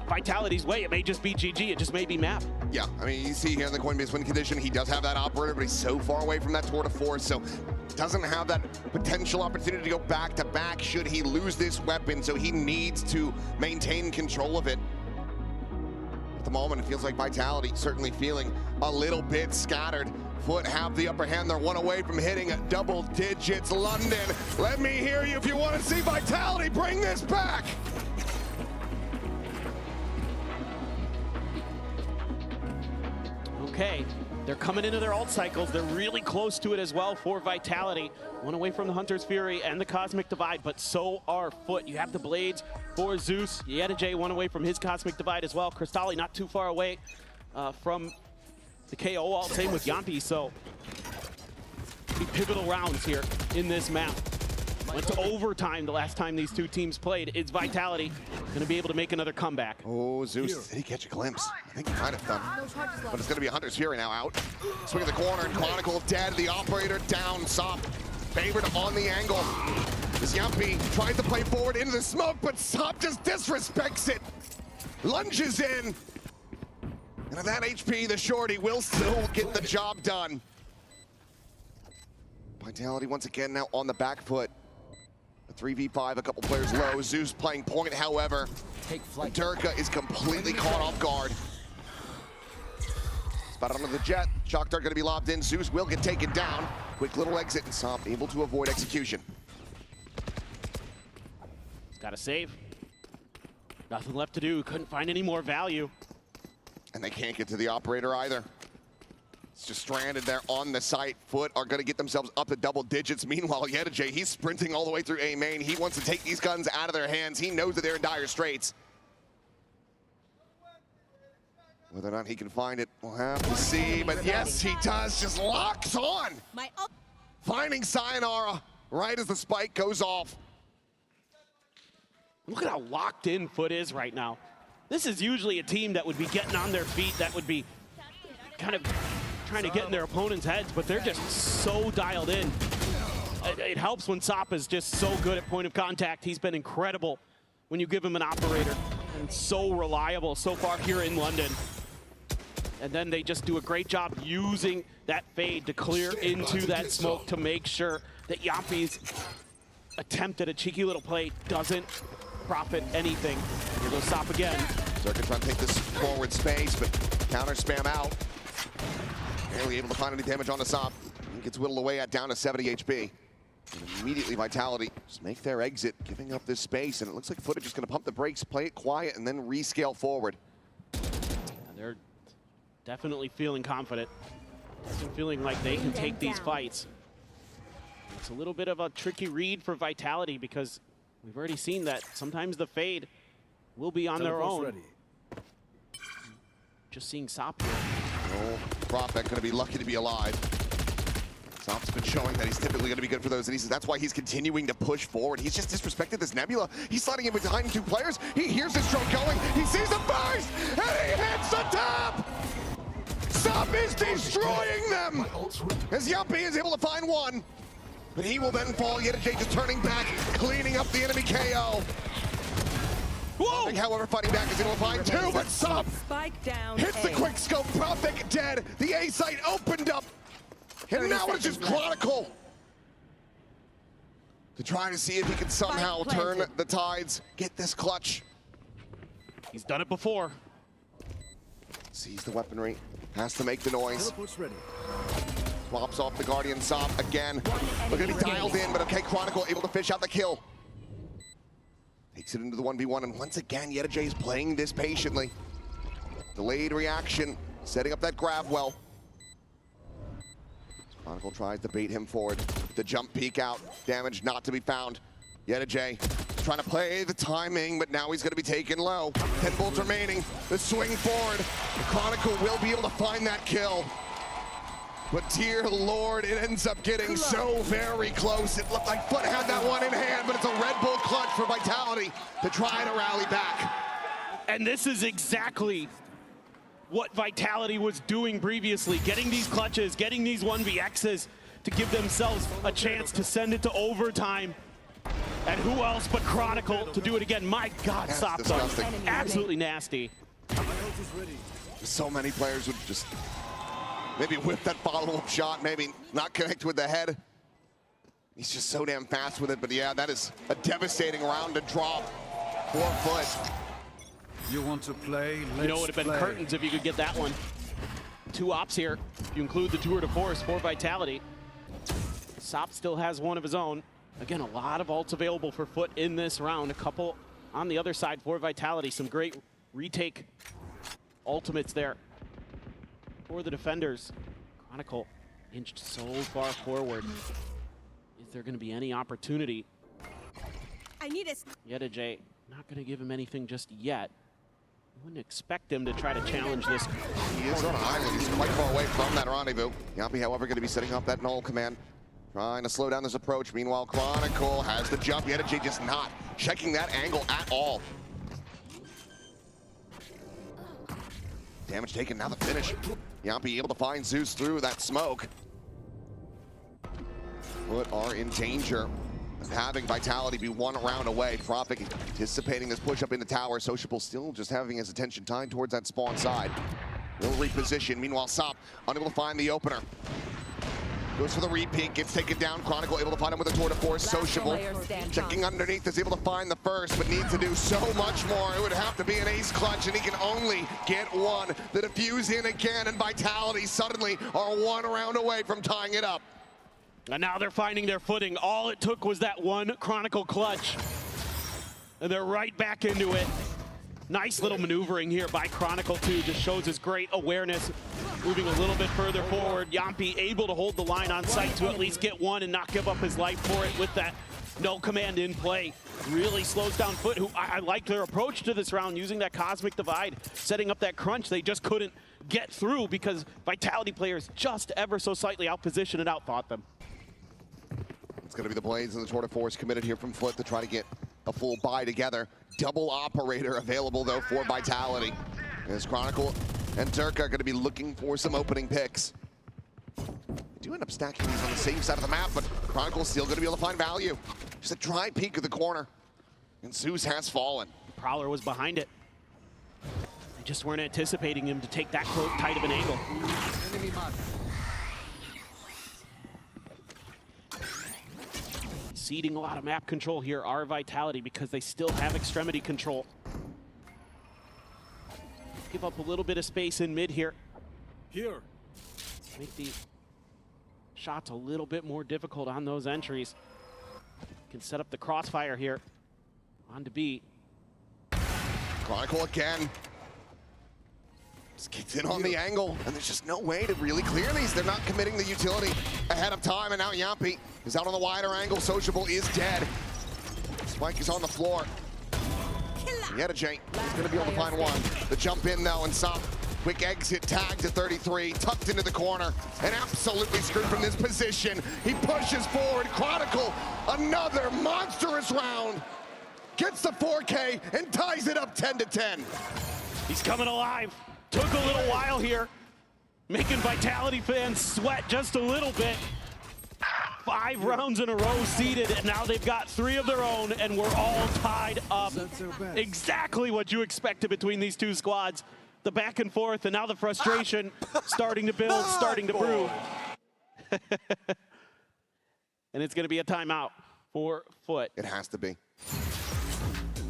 Vitality's way. It may just be GG. It just may be map. Yeah, I mean, you see here in the Coinbase win condition, he does have that operator, but he's so far away from that tour de force, so doesn't have that potential opportunity to go back-to-back should he lose this weapon, so he needs to maintain control of it. At the moment, it feels like Vitality certainly feeling a little bit scattered. Foot have the upper hand. They're 1 away from hitting double digits. London, let me hear you if you want to see Vitality bring this back. Okay, they're coming into their ult cycles. They're really close to it as well for Vitality. 1 away from the Hunter's Fury and the Cosmic Divide, but so are Foot. You have the Blades for Zeus. Yedijay 1 away from his Cosmic Divide as well. Crystali not too far away from the KO ult. Same with Yampi, so be pivotal rounds here in this map. Went to overtime the last time these 2 teams played. Is Vitality going to be able to make another comeback? Oh, Zeus, did he catch a glimpse? I think he might have done. But it's going to be a Hunter's Fury now out. Swing at the corner, and Chronicle dead. The operator down. Sop favored on the angle. This Yampi tried to play forward into the smoke, but Sop just disrespects it. Lunges in. And at that HP, the shorty will still get the job done. Vitality once again now on the back foot. A 3v5, a couple players low. Zeus playing point, however. Durka is completely caught off guard. Spotted under the jet. Shock Dart going to be lobbed in. Zeus will get taken down. Quick little exit, and Sop able to avoid execution. He's got to save. Nothing left to do. Couldn't find any more value. And they can't get to the operator either. It's just stranded there on the site. Foot are going to get themselves up to double digits. Meanwhile, Yedijay, he's sprinting all the way through A main. He wants to take these guns out of their hands. He knows that they're in dire straits. Whether or not he can find it, we'll have to see. But yes, he does. Just locks on. Finding Sayonara right as the spike goes off. Look at how locked in Foot is right now. This is usually a team that would be getting on their feet, that would be kind of trying to get in their opponent's heads, but they're just so dialed in. It helps when Sop is just so good at point of contact. He's been incredible when you give him an operator, and so reliable so far here in London. And then they just do a great job using that fade to clear into that smoke to make sure that Yampi's attempt at a cheeky little play doesn't profit anything. Here goes Sop again. Durka trying to take this forward space, but counter spam out. Barely able to find any damage on the Sop. He gets whittled away at down to 70 HP. And immediately Vitality just make their exit, giving up this space, and it looks like Footage is going to pump the brakes, play it quiet, and then rescale forward. They're definitely feeling confident. Feeling like they can take these fights. It's a little bit of a tricky read for Vitality because we've already seen that sometimes the fade will be on their own. Just seeing Sop here. Oh, Prophet going to be lucky to be alive. Sop's been showing that he's typically going to be good for those, and he says that's why he's continuing to push forward. He's just disrespected this Nebula. He's sliding in behind 2 players. He hears this drone going. He sees a burst, and he hits the top! Sop is destroying them! As Yampi is able to find 1, but he will then fall. Yedijay just turning back, cleaning up the enemy KO. Whoa! However, fighting back is able to find 2, but Sop hits the quick scope. Prophet dead. The A site opened up. And now it's just Chronicle to try to see if he can somehow turn the tides, get this clutch. He's done it before. Sees the weaponry, has to make the noise. Swaps off the Guardian Sop again. They're gonna be dialed in, but okay, Chronicle able to fish out the kill. Takes it into the 1v1, and once again, Yedijay is playing this patiently. Delayed reaction, setting up that grab well. Chronicle tries to bait him forward. The jump peek out, damage not to be found. Yettajay trying to play the timing, but now he's going to be taken low. 10 bullets remaining, the swing forward. The Chronicle will be able to find that kill. But dear Lord, it ends up getting so very close. It looked like Foot had that one in hand, but it's a Red Bull clutch for Vitality to try to rally back. And this is exactly what Vitality was doing previously, getting these clutches, getting these 1vx's to give themselves a chance to send it to overtime. And who else but Chronicle to do it again? My God, That's Sopta, absolutely nasty. So many players would just maybe whip that follow-up shot, maybe not connect with the head. He's just so damn fast with it, but yeah, that is a devastating round to drop for Foot. You want to play? You know, it would have been curtains if you could get that one. 2 ops here, if you include the tour de force for Vitality. Sop still has one of his own. Again, a lot of ults available for Foot in this round. A couple on the other side for Vitality. Some great retake ultimates there for the defenders. Chronicle inched so far forward. Is there going to be any opportunity? I need it. Yettajay not going to give him anything just yet. Wouldn't expect him to try to challenge this. He is on an island. He's quite far away from that rendezvous. Yapi, however, going to be setting up that null command. Trying to slow down this approach. Meanwhile, Chronicle has the jump. Yettajay just not checking that angle at all. Damage taken, now the finish. Yapi able to find Zeus through that smoke. Foot are in danger of having Vitality be 1 round away. Prophet anticipating this push up in the tower. Sociable still just having his attention tied towards that spawn side. Will reposition. Meanwhile, Sop unable to find the opener. Goes for the repeat, gets taken down. Chronicle able to find him with a tour de force. Sociable checking underneath, is able to find the first, but needs to do so much more. It would have to be an ace clutch, and he can only get one. The defuse in again, and Vitality suddenly are 1 round away from tying it up. And now they're finding their footing. All it took was that one Chronicle clutch. And they're right back into it. Nice little maneuvering here by Chronicle too. Just shows his great awareness. Moving a little bit further forward. Yampi able to hold the line on site to at least get one and not give up his life for it with that no command in play. Really slows down Foot, who I like their approach to this round, using that Cosmic Divide, setting up that crunch. They just couldn't get through because Vitality players just ever so slightly outpositioned and outthought them. It's going to be the Blades and the tour de force committed here from Foot to try to get a full buy together. Double operator available though for Vitality. As Chronicle and Dirk are going to be looking for some opening picks. They do end up stacking these on the same side of the map, but Chronicle's still going to be able to find value. Just a dry peek of the corner. And Zeus has fallen. Prowler was behind it. They just weren't anticipating him to take that tight of an angle. Ceding a lot of map control here are Vitality because they still have extremity control. Give up a little bit of space in mid here. Make the shots a little bit more difficult on those entries. Can set up the crossfire here. On to B. Chronicle again. Just gets in on the angle, and there's just no way to really clear these. They're not committing the utility ahead of time, and now Yampi is out on the wider angle. Sociable is dead. Spike is on the floor. Yettajay is going to be able to find one. The jump in, though, and Sop. Quick exit, tagged to 33, tucked into the corner, and absolutely screwed from this position. He pushes forward. Chronicle, another monstrous round. Gets the 4K and ties it up 10-10. He's coming alive. Took a little while here, making Vitality fans sweat just a little bit. 5 rounds in a row seeded, and now they've got 3 of their own, and we're all tied up. Exactly what you expected between these two squads. The back and forth, and now the frustration starting to build, starting to brew. And it's going to be a timeout for Foot. It has to be.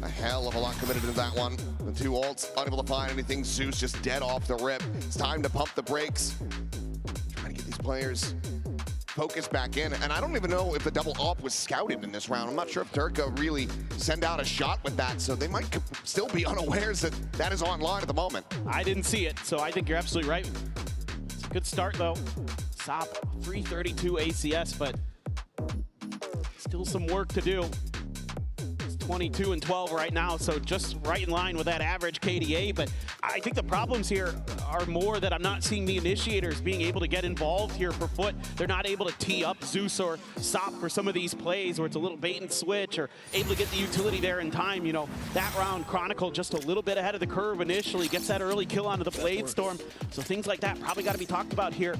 A hell of a lot committed to that one. The 2 ults, unable to find anything. Zeus just dead off the rip. It's time to pump the brakes. Trying to get these players focus back in. And I don't even know if the double up was scouted in this round. I'm not sure if Durka really send out a shot with that, so they might still be unawares that that is online at the moment. I didn't see it, so I think you're absolutely right. It's a good start, though. Sop, 332 ACS, but still some work to do. It's 22 and 12 right now, so just right in line with that average KDA, but I think the problems here are more that I'm not seeing the initiators being able to get involved here for Foot. They're not able to tee up Zeus or Sop for some of these plays where it's a little bait and switch or able to get the utility there in time. You know, that round, Chronicle just a little bit ahead of the curve initially, gets that early kill onto the Blade Storm. So things like that probably got to be talked about here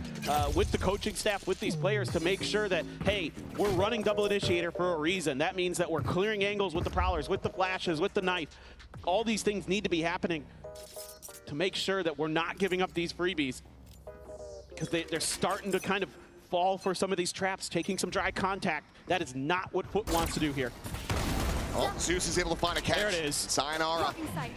with the coaching staff, with these players to make sure that, hey, we're running double initiator for a reason. That means that we're clearing angles with the Prowlers, with the flashes, with the knife. All these things need to be happening to make sure that we're not giving up these freebies, because they're starting to kind of fall for some of these traps, taking some dry contact. That is not what Foot wants to do here. Oh, Zeus is able to find a catch. There it is. Sayonara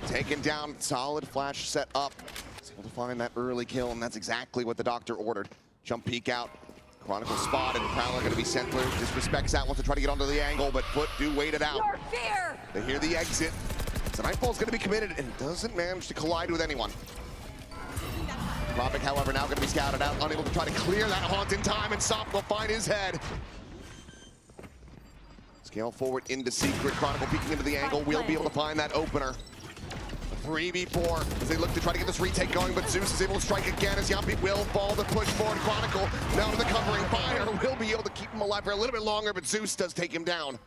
taken down, solid flash set up. He's able to find that early kill, and that's exactly what the doctor ordered. Jump peek out. Chronicle spot, and Prowler going to be sent through. Disrespects that, wants to try to get onto the angle, but Foot do wait it out. They hear the exit. So Nightfall's going to be committed and doesn't manage to collide with anyone. Tropic, however, now going to be scouted out, unable to try to clear that haunt in time, and Sop will find his head. Scale forward into Secret. Chronicle peeking into the angle, will be able to find that opener. 3v4 as they look to try to get this retake going, but Zeus is able to strike again as Yampi will fall the push forward. Chronicle now to the covering fire, will be able to keep him alive for a little bit longer, but Zeus does take him down.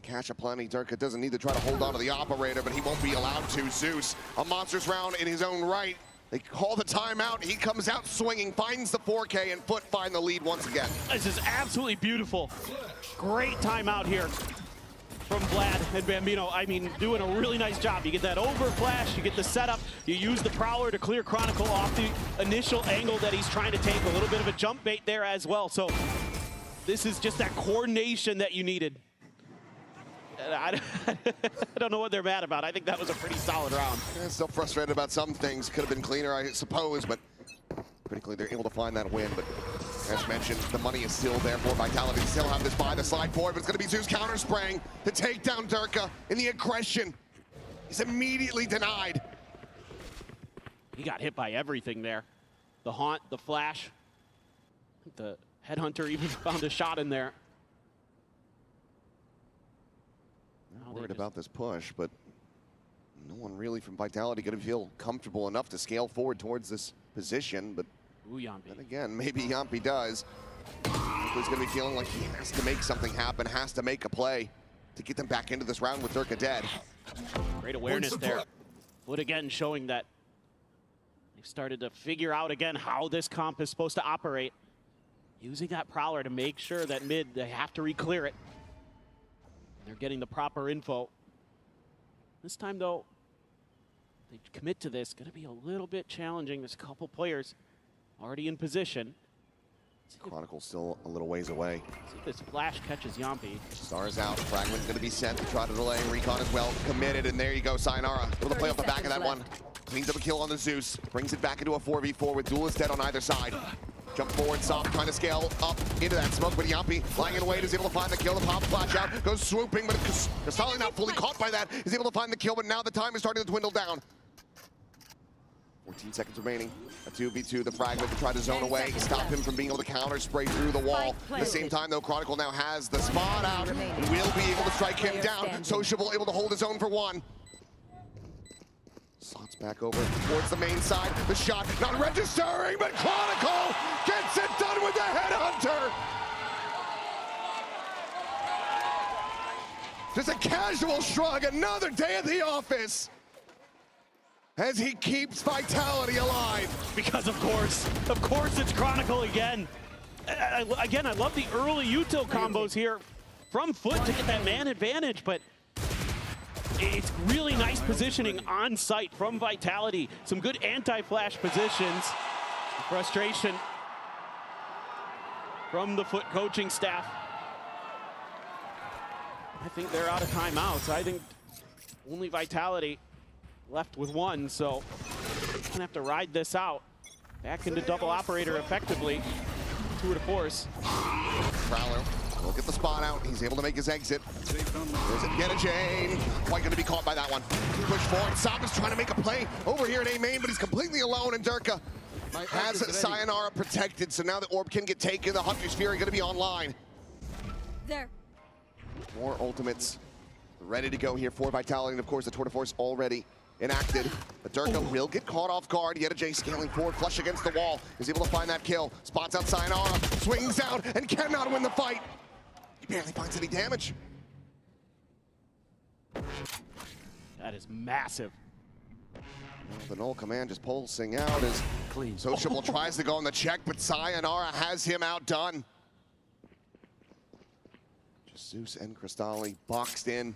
Cash aplenty. Durka doesn't need to try to hold on to the operator, but he won't be allowed to. Zeus, a monstrous round in his own right. They call the timeout. He comes out swinging, finds the 4K, and Foot find the lead once again. This is absolutely beautiful. Great timeout here from Vlad and Bambino. I mean, doing a really nice job. You get that over flash, you get the setup, you use the Prowler to clear Chronicle off the initial angle that he's trying to take. A little bit of a jump bait there as well. So this is just that coordination that you needed. I don't know what they're mad about. I think that was a pretty solid round. Yeah, still frustrated about some things. Could have been cleaner, I suppose, but critically they're able to find that win. But as mentioned, the money is still there for Vitality. They still have this by the slide forward, but it's going to be Zeus counter spraying to take down Durka in the aggression. He's immediately denied. He got hit by everything there. The haunt, the flash. The headhunter even found a shot in there. Worried about this push, but no one really from Vitality going to feel comfortable enough to scale forward towards this position. But then again, maybe Yampi does. He's going to be feeling like he has to make something happen, has to make a play to get them back into this round with Durka dead. Great awareness there. Foot again showing that they've started to figure out again how this comp is supposed to operate. Using that Prowler to make sure that mid, they have to re-clear it. They're getting the proper info. This time, though, they commit to this. Going to be a little bit challenging. There's a couple players already in position. Chronicle still a little ways away. See if this flash catches Yampi. Stars out. Fragment's going to be sent to try to delay. Recon as well. Committed, and there you go. Sayonara able to play off the back of that one. Cleans up a kill on the Zeus. Brings it back into a 4v4 with Duelist dead on either side. Jump forward, Sop trying to scale up into that smoke, but Yampi lying in wait is able to find the kill. The pop flash out, goes swooping, but Kasali not fully caught by that. Is able to find the kill, but now the time is starting to dwindle down. 14 seconds remaining. A 2v2, the fragment to try to zone away, stop him from being able to counter spray through the wall. At the same time, though, Chronicle now has the spot out and will be able to strike him down. Sociable able to hold his own for one. Slots back over towards the main side. The shot not registering, but Chronicle gets it done with the headhunter. Just a casual shrug, another day at the office. As he keeps Vitality alive. Because of course it's Chronicle again. Again, I love the early util combos here from Foot to get that man advantage, but it's really nice positioning on site from Vitality. Some good anti-flash positions. Frustration from the Foot coaching staff. I think they're out of timeouts. I think only Vitality left with one, so gonna have to ride this out. Back into double operator effectively. Tour de force. Prowler will get the spot out. He's able to make his exit. There's a Get a Jane. Quite going to be caught by that one. Push forward. Sop is trying to make a play over here at A-Main, but he's completely alone, and Durka has Sayonara protected, so now the orb can get taken. The Hunter's Fury going to be online. There. More ultimates ready to go here for Vitality, and of course the Tour de Force already enacted. But Durka will get caught off guard. Yet a J scaling forward, flush against the wall. Is able to find that kill. Spots out Sayonara, swings out, and cannot win the fight. He barely finds any damage. That is massive. Well, the null command just pulsing out as Sociable tries to go on the check, but Sayonara has him outdone. Just Zeus and Crystalli boxed in.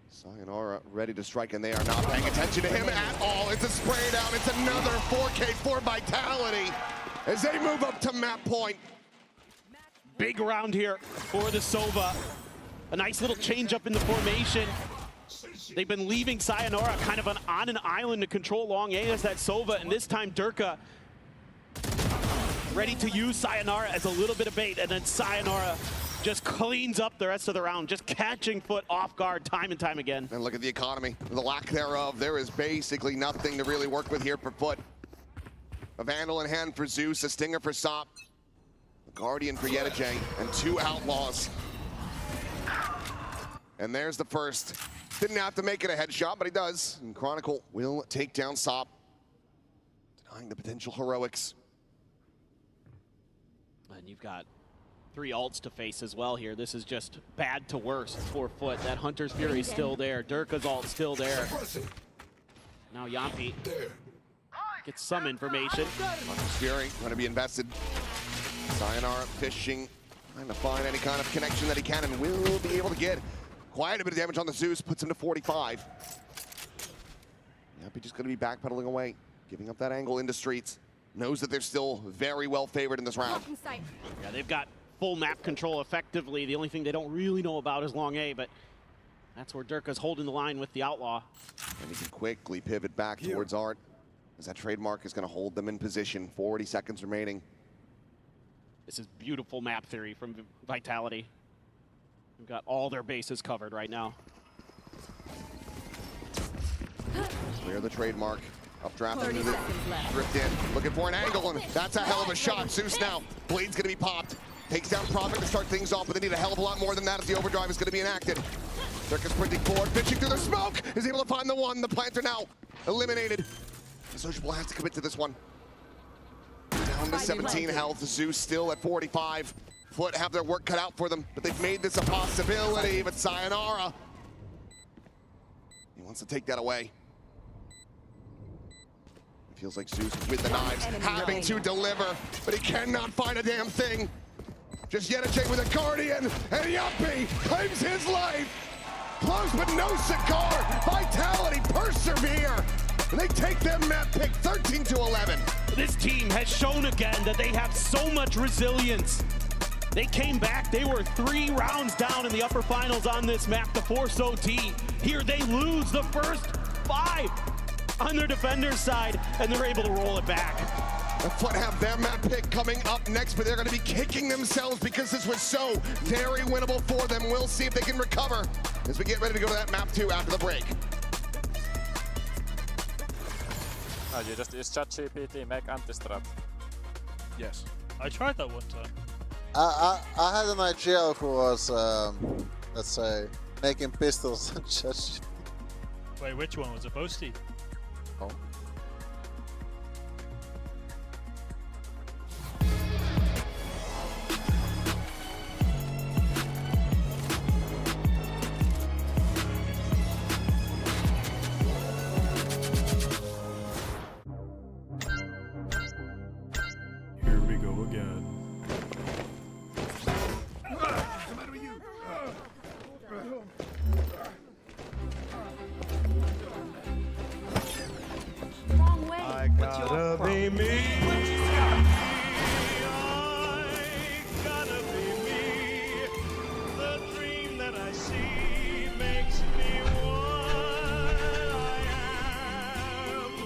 Sayonara ready to strike, and they are not paying attention to him at all. It's a spray down. It's another 4K for Vitality as they move up to map point. Big round here for the Sova. A nice little change up in the formation. They've been leaving Sayonara kind of on an island to control long A as that Sova, and this time Durka ready to use Sayonara as a little bit of bait, and then Sayonara just cleans up the rest of the round, just catching Foot off guard time and time again. And look at the economy, the lack thereof. There is basically nothing to really work with here for Foot. A Vandal in hand for Zeus, a Stinger for Sop, a Guardian for Yetijay, and 2 Outlaws. And there's the first. Didn't have to make it a headshot, but he does. And Chronicle will take down Sop, denying the potential heroics. And you've got 3 ults to face as well here. This is just bad to worse for Foot. That Hunter's Fury still there. Durka's ult still there. Now Yampi gets some information. Hunter's Fury going to be invested. Sayonara fishing, trying to find any kind of connection that he can, and will be able to get quite a bit of damage on the Zeus, puts him to 45. Yampi just going to be backpedaling away, giving up that angle into Streets. Knows that they're still very well favored in this round. Yeah, they've got full map control effectively. The only thing they don't really know about is long A, but that's where Durka's holding the line with the Outlaw. And he can quickly pivot back towards Art, as that trademark is going to hold them in position. 40 seconds remaining. This is beautiful map theory from Vitality. We've got all their bases covered right now. Clear the trademark. Updraft into the drift in. Looking for an angle, and that's a hell of a shot. Zeus now. Blade's going to be popped. Takes down Prophet to start things off, but they need a hell of a lot more than that as the overdrive is going to be enacted. Durka sprinting forward, fishing through the smoke, is able to find the one. The Planter now eliminated. The Sociable has to commit to this one. Down to 17 health. Zeus still at 45. Foot have their work cut out for them, but they've made this a possibility. But Sayonara, he wants to take that away. It feels like Zeus with the knives, having to deliver, but he cannot find a damn thing. Just Yetijay with a Guardian, and Yampi claims his life. Close but no cigar. Vitality persevere. And they take them map pick 13-11. This team has shown again that they have so much resilience. They came back, they were 3 rounds down in the upper finals on this map, the Force OT. Here they lose the first 5 on their defender's side, and they're able to roll it back. The Foot have their map pick coming up next, but they're going to be kicking themselves because this was so very winnable for them. We'll see if they can recover as we get ready to go to that map 2 after the break. You just use ChatGPT, make anti-strap. Yes. I tried that one time. I had an idea who was, let's say, making pistols and such. Wait, which one? Was it Posty? Oh. Here we go again. I gotta be me. I gotta be me. The dream that I see makes me what I am.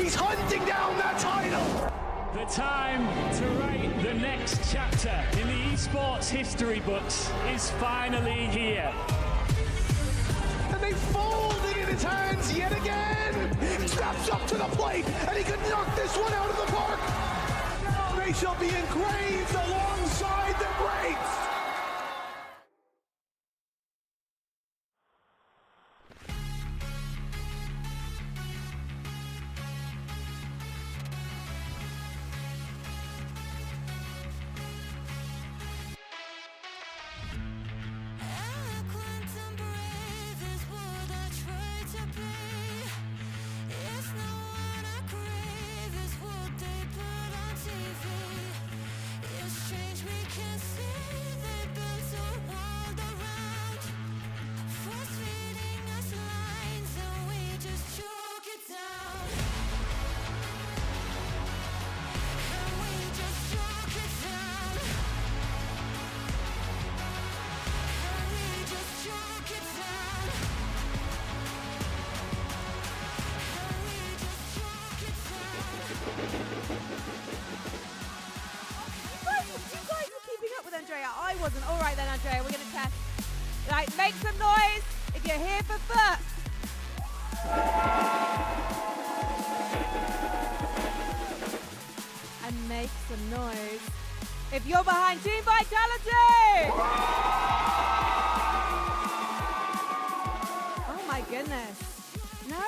He's hunting down that title! The time to write the next chapter in the esports history books is finally here. And they fold it in his hands yet again! Steps up to the plate, and he could knock this one out of the park! Now they shall be engraved alongside the greats! I wasn't. All right then, Andrea, we're going to test. Right, make some noise if you're here for first. And make some noise if you're behind Team Vitality. Oh my goodness. No.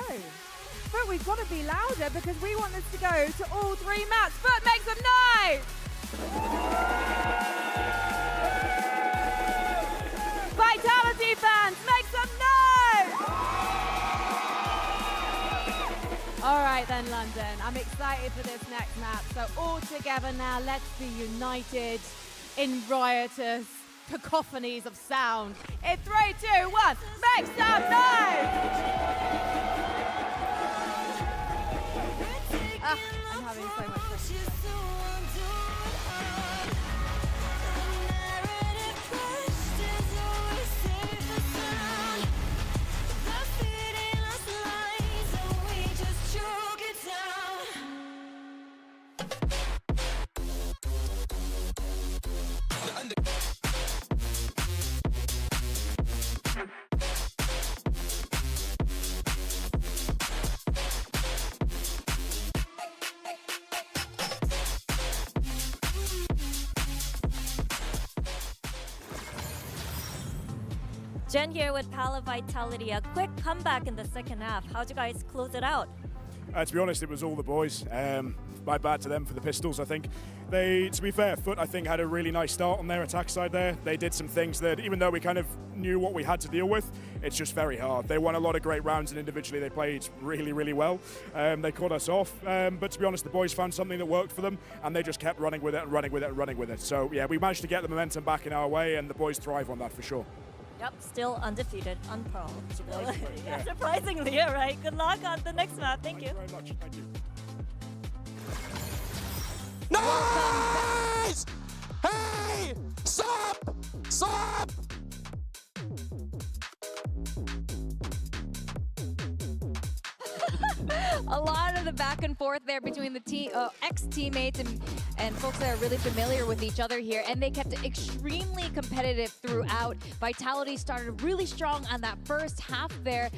But we've got to be louder because we want this to go to all three maps. But make some noise! Vitality fans, make some noise! All right then, London. I'm excited for this next map. So all together now, let's be united in riotous cacophonies of sound. In 3, 2, 1, make some noise! I'm having so much fun. Jen here with Pala Vitality. A quick comeback in the second half. How'd you guys close it out? To be honest, it was all the boys. My bad to them for the pistols, I think. They, to be fair, Foot, I think, had a really nice start on their attack side there. They did some things that, even though we kind of knew what we had to deal with, it's just very hard. They won a lot of great rounds, and individually they played really, really well. They caught us off, but to be honest, the boys found something that worked for them, and they just kept running with it and running with it and running with it. So, yeah, we managed to get the momentum back in our way, and the boys thrive on that for sure. Yep, still undefeated, unpearled. Surprisingly, yeah. Surprisingly, yeah, right. Good luck on the next map. Thank you. Very much. Thank you. Nice! Hey! Stop! Stop! A lot of the back and forth there between the ex-teammates and folks that are really familiar with each other here, and they kept it extremely competitive throughout. Vitality started really strong on that first half there,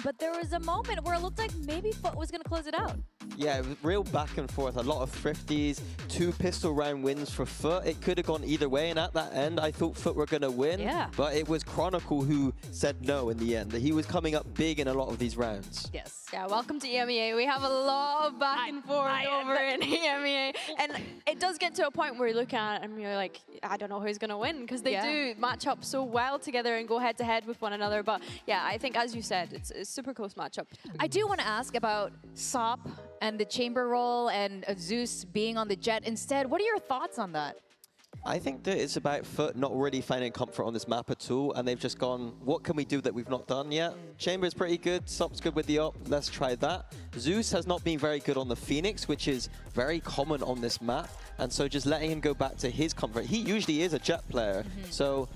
but there was a moment where it looked like maybe Foot was going to close it out. Yeah, it was real back and forth, a lot of thrifties, 2 pistol round wins for Foot. It could have gone either way, and at that end, I thought Foot were going to win, but it was Chronicle who said no in the end. He was coming up big in a lot of these rounds. Yes. Yeah, welcome to EMEA. We have a lot of back and forth over in EMEA. And it does get to a point where you look at it and you're like, I don't know who's going to win, because they do match up so well together and go head-to-head with one another. But yeah, I think, as you said, it's a super close matchup. I do want to ask about SOP and the chamber role and Zeus being on the jet instead. What are your thoughts on that? I think that it's about Foot not really finding comfort on this map at all, and they've just gone, what can we do that we've not done yet? Chamber's pretty good, SOP's good with the op, let's try that. Zeus has not been very good on the Phoenix, which is very common on this map, and so just letting him go back to his comfort. He usually is a jet player, so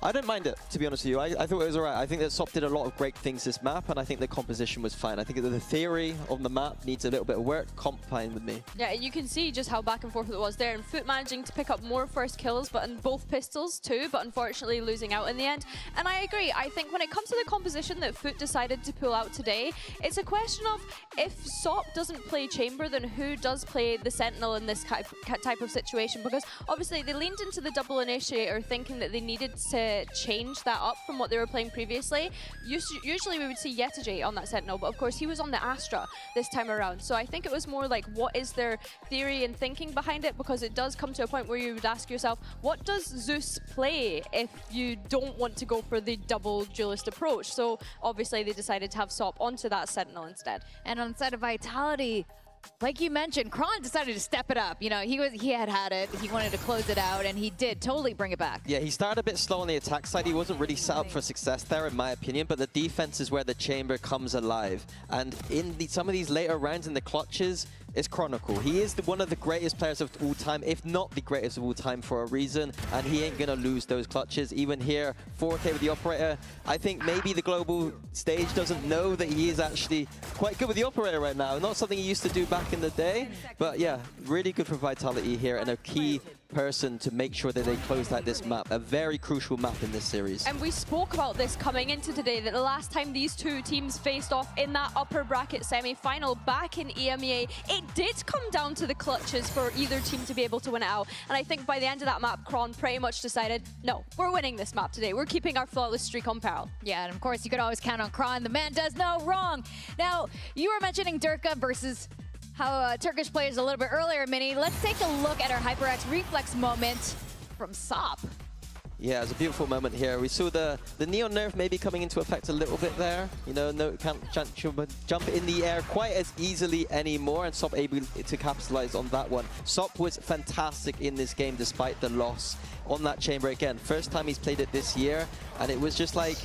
I don't mind it, to be honest with you. I thought it was alright. I think that SOP did a lot of great things this map, and I think the composition was fine. I think that the theory of the map needs a little bit of work. Comp fine with me. Yeah, you can see just how back and forth it was there. And Foot managing to pick up more first kills, but in both pistols too, but unfortunately losing out in the end. And I agree. I think when it comes to the composition that Foot decided to pull out today, it's a question of if SOP doesn't play Chamber, then who does play the Sentinel in this type of situation? Because obviously they leaned into the double initiator thinking that they needed to change that up from what they were playing previously. Usually we would see Yetijay on that Sentinel, but of course he was on the Astra this time around. So I think it was more like, what is their theory and thinking behind it? Because it does come to a point where you would ask yourself, what does Zeus play if you don't want to go for the double duelist approach? So obviously they decided to have SOP onto that Sentinel instead. And on the side of Vitality, like you mentioned, Kron decided to step it up. You know, he had it. He wanted to close it out, and he did totally bring it back. Yeah, he started a bit slow on the attack side. He wasn't really set up for success there, in my opinion. But the defense is where the Chamber comes alive. And in some of these later rounds in the clutches, it's Chronicle. He is one of the greatest players of all time, if not the greatest of all time, for a reason. And he ain't gonna lose those clutches. Even here, 4K with the operator. I think maybe the global stage doesn't know that he is actually quite good with the operator right now. Not something he used to do back in the day. But yeah, really good for Vitality here, and a key person to make sure that they close out this map. A very crucial map in this series. And we spoke about this coming into today, that the last time these two teams faced off in that upper bracket semi-final back in EMEA, it did come down to the clutches for either team to be able to win it out. And I think by the end of that map, Kron pretty much decided, no, we're winning this map today. We're keeping our flawless streak on Pearl. Yeah, and of course you could always count on Kron. The man does no wrong. Now, you were mentioning Durka versus how Turkish players a little bit earlier, Mini. Let's take a look at our HyperX reflex moment from SOP. Yeah, it was a beautiful moment here. We saw the Neon nerf maybe coming into effect a little bit there. You know, no can't jump in the air quite as easily anymore, and SOP able to capitalize on that one. SOP was fantastic in this game despite the loss on that Chamber again. First time he's played it this year, and it was just like,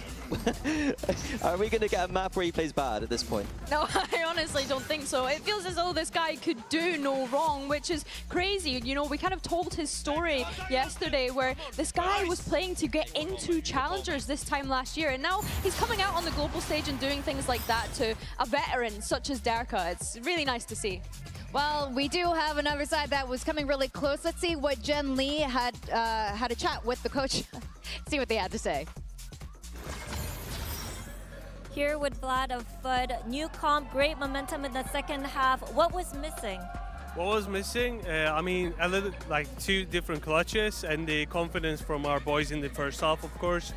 are we going to get a map where he plays bad at this point? No, I honestly don't think so. It feels as though this guy could do no wrong, which is crazy. You know, we kind of told his story yesterday where this guy was playing to get into challengers this time last year, and now he's coming out on the global stage and doing things like that to a veteran such as Derka. It's really nice to see. Well, we do have another side that was coming really close. Let's see what Jen Lee had a chat with the coach. See what they had to say. Here with Vlad of FUD, new comp, great momentum in the second half. What was missing? What was missing? I mean, a little like 2 different clutches and the confidence from our boys in the first half, of course,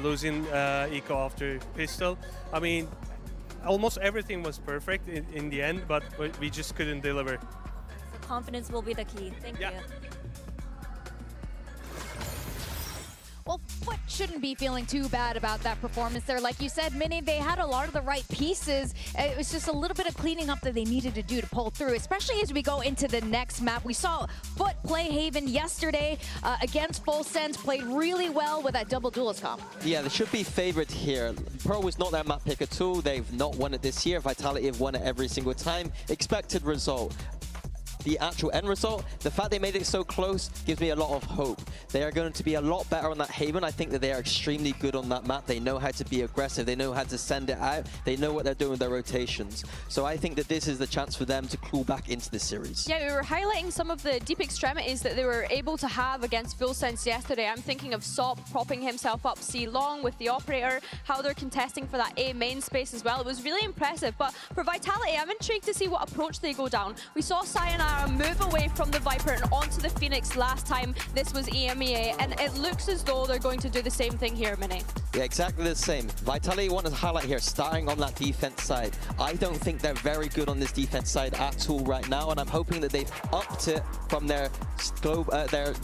losing Eco after pistol. I mean, almost everything was perfect in the end, but we just couldn't deliver. So confidence will be the key. Thank you. Well, Foot shouldn't be feeling too bad about that performance there. Like you said, Minnie, they had a lot of the right pieces. It was just a little bit of cleaning up that they needed to do to pull through, especially as we go into the next map. We saw Foot play Haven yesterday against Full Sense, played really well with that double duelist comp. Yeah, they should be favored here. Pro was not their map pick at all. They've not won it this year. Vitality have won it every single time. Expected result. The actual end result, the fact they made it so close gives me a lot of hope. They are going to be a lot better on that Haven. I think that they are extremely good on that map. They know how to be aggressive. They know how to send it out. They know what they're doing with their rotations. So I think that this is the chance for them to claw back into this series. Yeah, we were highlighting some of the deep extremities that they were able to have against Full Sense yesterday. I'm thinking of SOP propping himself up C long with the operator, how they're contesting for that A main space as well. It was really impressive. But for Vitality, I'm intrigued to see what approach they go down. We saw Sayonara move away from the Viper and onto the Phoenix last time this was EMEA, and it looks as though they're going to do the same thing here, Mini. Yeah, exactly the same. Vitality want to highlight here, starting on that defense side. I don't think they're very good on this defense side at all right now, and I'm hoping that they've upped it from their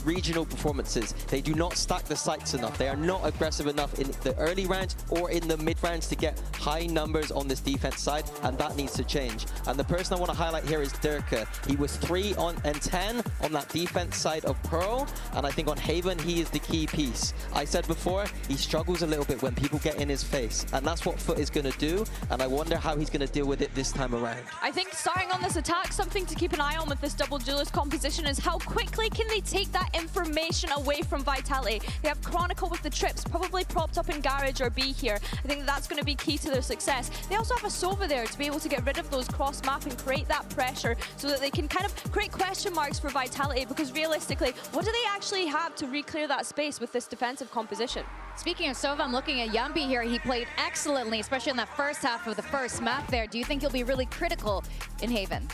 regional performances. They do not stack the sites enough. They are not aggressive enough in the early rounds or in the mid rounds to get high numbers on this defense side, and that needs to change. And the person I want to highlight here is Durka. He was 3 and 10 on that defense side of Pearl, and I think on Haven, he is the key piece. I said before, he struggles a little bit when people get in his face, and that's what Foot is going to do, and I wonder how he's going to deal with it this time around. I think starting on this attack, something to keep an eye on with this double duelist composition is how quickly can they take that information away from Vitality. They have Chronicle with the trips, probably propped up in Garage or B here. I think that's going to be key to their success. They also have a Sova there to be able to get rid of those cross-map and create that pressure so that they can kind of create question marks for Vitality, because realistically, what do they actually have to re-clear that space with this defensive composition? Speaking of Sova, I'm looking at Yumpy here. He played excellently, especially in that first half of the first map there. Do you think he'll be really critical in Haven?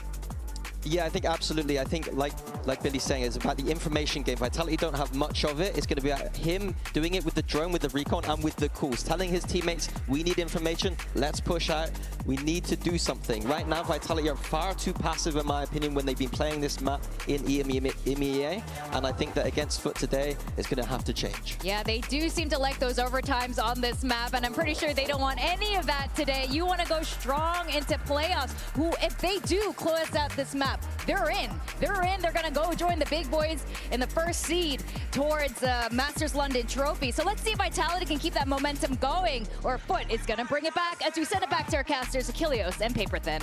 Yeah, I think absolutely. I think, like Billy's saying, it's about the information game. Vitality don't have much of it. It's going to be about him doing it with the drone, with the recon, and with the calls. Telling his teammates, we need information, let's push out. We need to do something. Right now, Vitality are far too passive, in my opinion, when they've been playing this map in EMEA. And I think that against Foot today, it's going to have to change. Yeah, they do seem to like those overtimes on this map, and I'm pretty sure they don't want any of that today. You want to go strong into playoffs, who, if they do close out this map, they're in. They're in. They're going to go join the big boys in the first seed towards Masters London Trophy. So let's see if Vitality can keep that momentum going, or Foot is going to bring it back as we send it back to our casters, Achilleos and Paper Thin.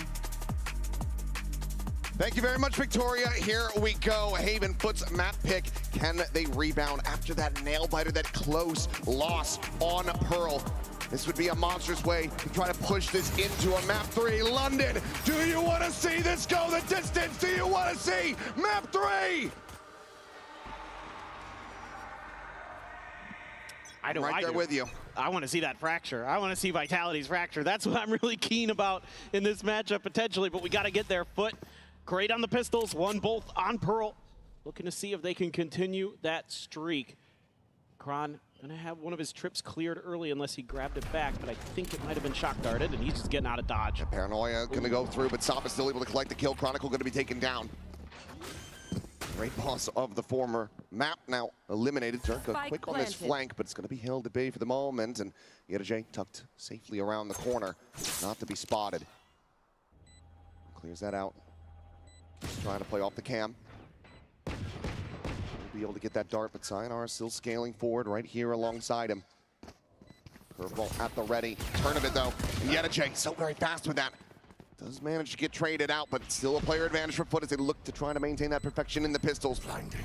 Thank you very much, Victoria. Here we go. Haven Foot's map pick. Can they rebound after that nail biter, that close loss on Pearl? This would be a monstrous way to try to push this into a map 3. London, do you want to see this go the distance? Do you want to see map 3? I know, right there with you. I want to see that fracture. I want to see Vitality's fracture. That's what I'm really keen about in this matchup potentially, but we got to get there. Foot, great on the pistols, won both on Pearl. Looking to see if they can continue that streak. Kron gonna have one of his trips cleared early unless he grabbed it back, but I think it might have been shock darted, and he's just getting out of dodge. Paranoia gonna go through, but Sop is still able to collect the kill. Chronicle gonna be taken down. Great boss of the former map now eliminated. Durka quick on this flank, but it's gonna be held at bay for the moment, and Yerajay tucked safely around the corner, not to be spotted. Clears that out. Just trying to play off the cam. Be able to get that dart, but Sayonara still scaling forward right here alongside him. Curveball at the ready. Turn of it though. Yerajay so very fast with that. Does manage to get traded out, but still a player advantage for Foot as they look to try to maintain that perfection in the pistols. Blinding.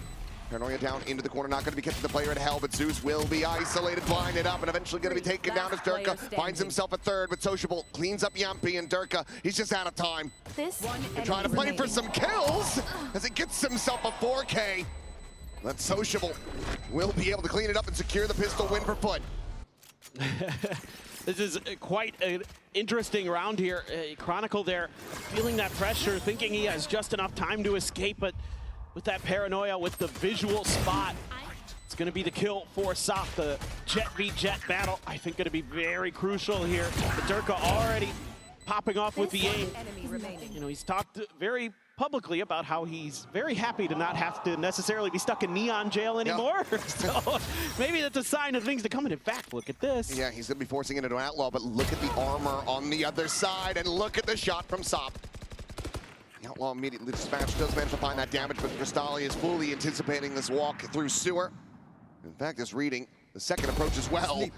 Paranoia down into the corner, not going to be catching the player at hell, but Zeus will be isolated, blinded up, and eventually going to be taken down as Durka finds himself a third, but Sociable cleans up Yumpy, and Durka, he's just out of time. They're trying to play for some kills as he gets himself a 4K. That Sociable will be able to clean it up and secure the pistol win for Foot. This is quite an interesting round here. Chronicle there, feeling that pressure, thinking he has just enough time to escape, but with that paranoia, with the visual spot, it's going to be the kill for Sop. The Jet v Jet battle, I think, going to be very crucial here. But Durka already popping off with the aim. You know, he's talked very publicly about how he's very happy to not have to necessarily be stuck in Neon jail anymore. Yeah. So maybe that's a sign of things to come. And in fact, look at this. Yeah, he's going to be forcing it into an outlaw, but look at the armor on the other side, and look at the shot from Sop. The outlaw immediately dispatched, does manage to find that damage, but Cristali is fully anticipating this walk through sewer. In fact, is reading the second approach as well. Sleep,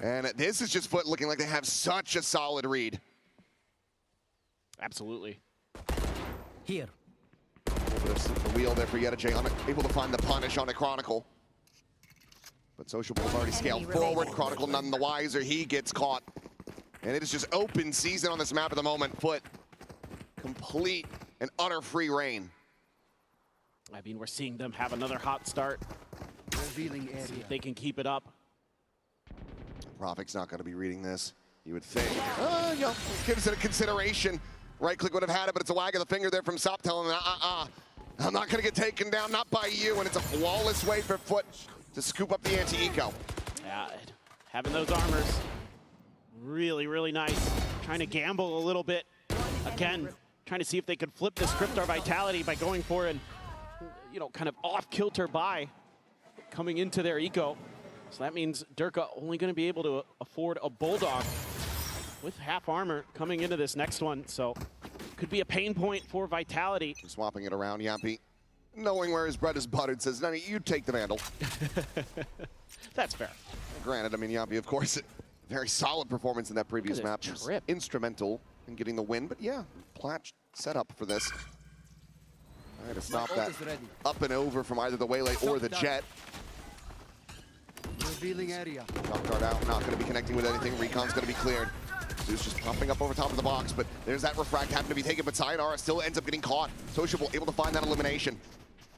and this is just Foot looking like they have such a solid read. Absolutely. Here. A little bit of slip the wheel there for Yerajay, unable to find the punish on a Chronicle. But Sociable has already scaled forward. Chronicle none the wiser. He gets caught. And it is just open season on this map at the moment. Foot, complete and utter free reign. I mean, we're seeing them have another hot start. Revealing area. See if they can keep it up. Profic's not going to be reading this, you would think. Yeah, gives it a consideration. Right click would have had it, but it's a wag of the finger there from Sop telling them, I'm not going to get taken down, not by you. And it's a flawless way for Foot to scoop up the anti-eco. Yeah, having those armors, really, really nice. Trying to gamble a little bit. Again, trying to see if they could flip the script or Vitality by going for an, you know, kind of off-kilter buy coming into their eco. So that means Durka only going to be able to afford a Bulldog with half armor coming into this next one. So could be a pain point for Vitality. Swapping it around, Yampy, knowing where his bread is buttered, says, "No, you take the Vandal." That's fair. Granted, I mean, Yampy, of course, very solid performance in that previous map. Trip. Instrumental in getting the win, but yeah, Plat set up for this. Trying to stop that up and over from either the Waylay or the Jet. Revealing area. Drop guard out, not going to be connecting with anything. Recon's going to be cleared. Zeus just popping up over top of the box, but there's that refract happened to be taken, but Sayonara still ends up getting caught. Sociable able to find that elimination.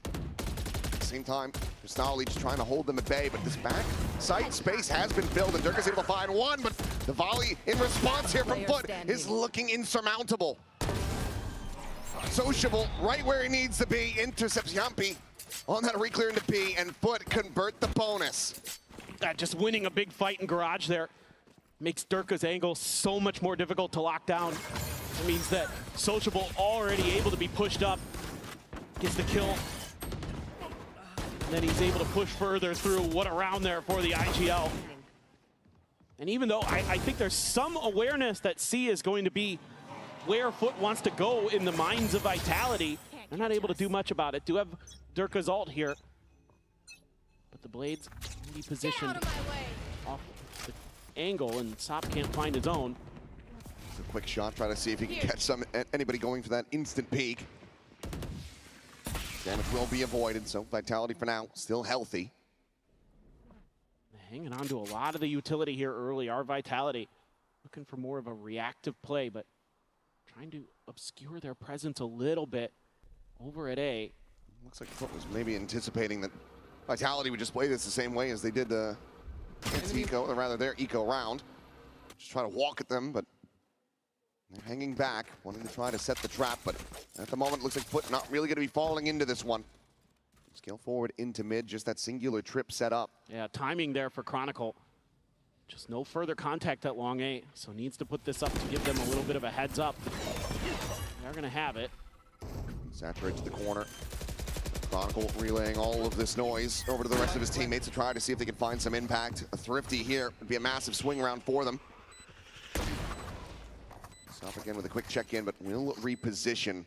At the same time, Kristali just trying to hold them at bay, but this back site space has been filled, and Durka's able to find one, but the volley in response here from Foot is looking insurmountable. Sociable right where he needs to be, intercepts Yampy on that reclear into B, and Foot convert the bonus. Just winning a big fight in Garage there makes Durka's angle so much more difficult to lock down. It means that Sociable already able to be pushed up, gets the kill, and then he's able to push further through. What a round there for the IGL. And even though I think there's some awareness that C is going to be where Foot wants to go in the minds of Vitality, they're not able to do much about it. Do have Durka's ult here, but the Blades can be positioned off the angle, and Sop can't find his own. It's a quick shot, try to see if he can catch anybody going for that instant peek. Damage will be avoided, so Vitality for now still healthy. Hanging on to a lot of the utility here early. Our Vitality looking for more of a reactive play, but trying to obscure their presence a little bit over at A. Looks like Foot was maybe anticipating that Vitality would just play this the same way as they did against Eco, or rather their Eco round. Just try to walk at them, but they're hanging back, wanting to try to set the trap, but at the moment it looks like Foot not really going to be falling into this one. Scale forward into mid, just that singular trip set up. Yeah, timing there for Chronicle. Just no further contact at long A, so needs to put this up to give them a little bit of a heads up. They're going to have it. Saturate to the corner. Chronicle relaying all of this noise over to the rest of his teammates to try to see if they can find some impact. A Thrifty here would be a massive swing round for them. Stop again with a quick check-in, but will reposition.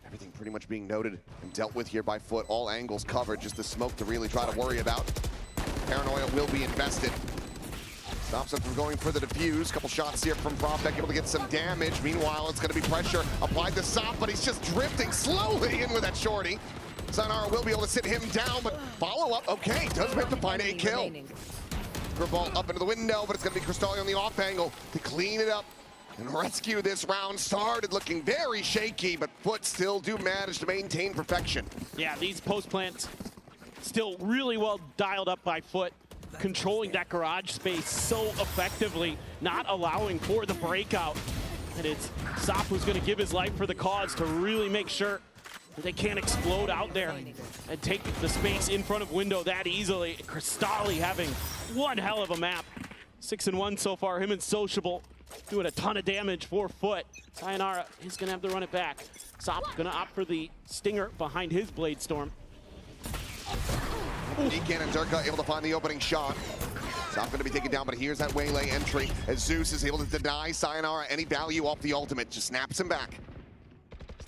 Everything pretty much being noted and dealt with here by Foot. All angles covered, just the smoke to really try to worry about. Paranoia will be invested. Stops him from going for the defuse. Couple shots here from Proptech, able to get some damage. Meanwhile, it's going to be pressure applied to Sop, but he's just drifting slowly in with that shorty. Sayonara will be able to sit him down, but follow-up, okay, does have to find a kill. Ball up into the window, but it's going to be Kristali on the off angle to clean it up and rescue this round. Started looking very shaky, but Foot still do manage to maintain perfection. Yeah, these post plants still really well dialed up by Foot, controlling that garage space so effectively, not allowing for the breakout. And it's Sop who's going to give his life for the cause to really make sure that they can't explode out there and take the space in front of window that easily. Kristali having one hell of a map. 6-1 so far, him and Sociable doing a ton of damage for Foot. Sayonara is gonna have to run it back. Sop gonna opt for the stinger behind his Blade Storm. Nikan and Durka able to find the opening shot. Sop going to be taken down, but here's that Waylay entry as Zeus is able to deny Sayonara any value off the ultimate. Just snaps him back.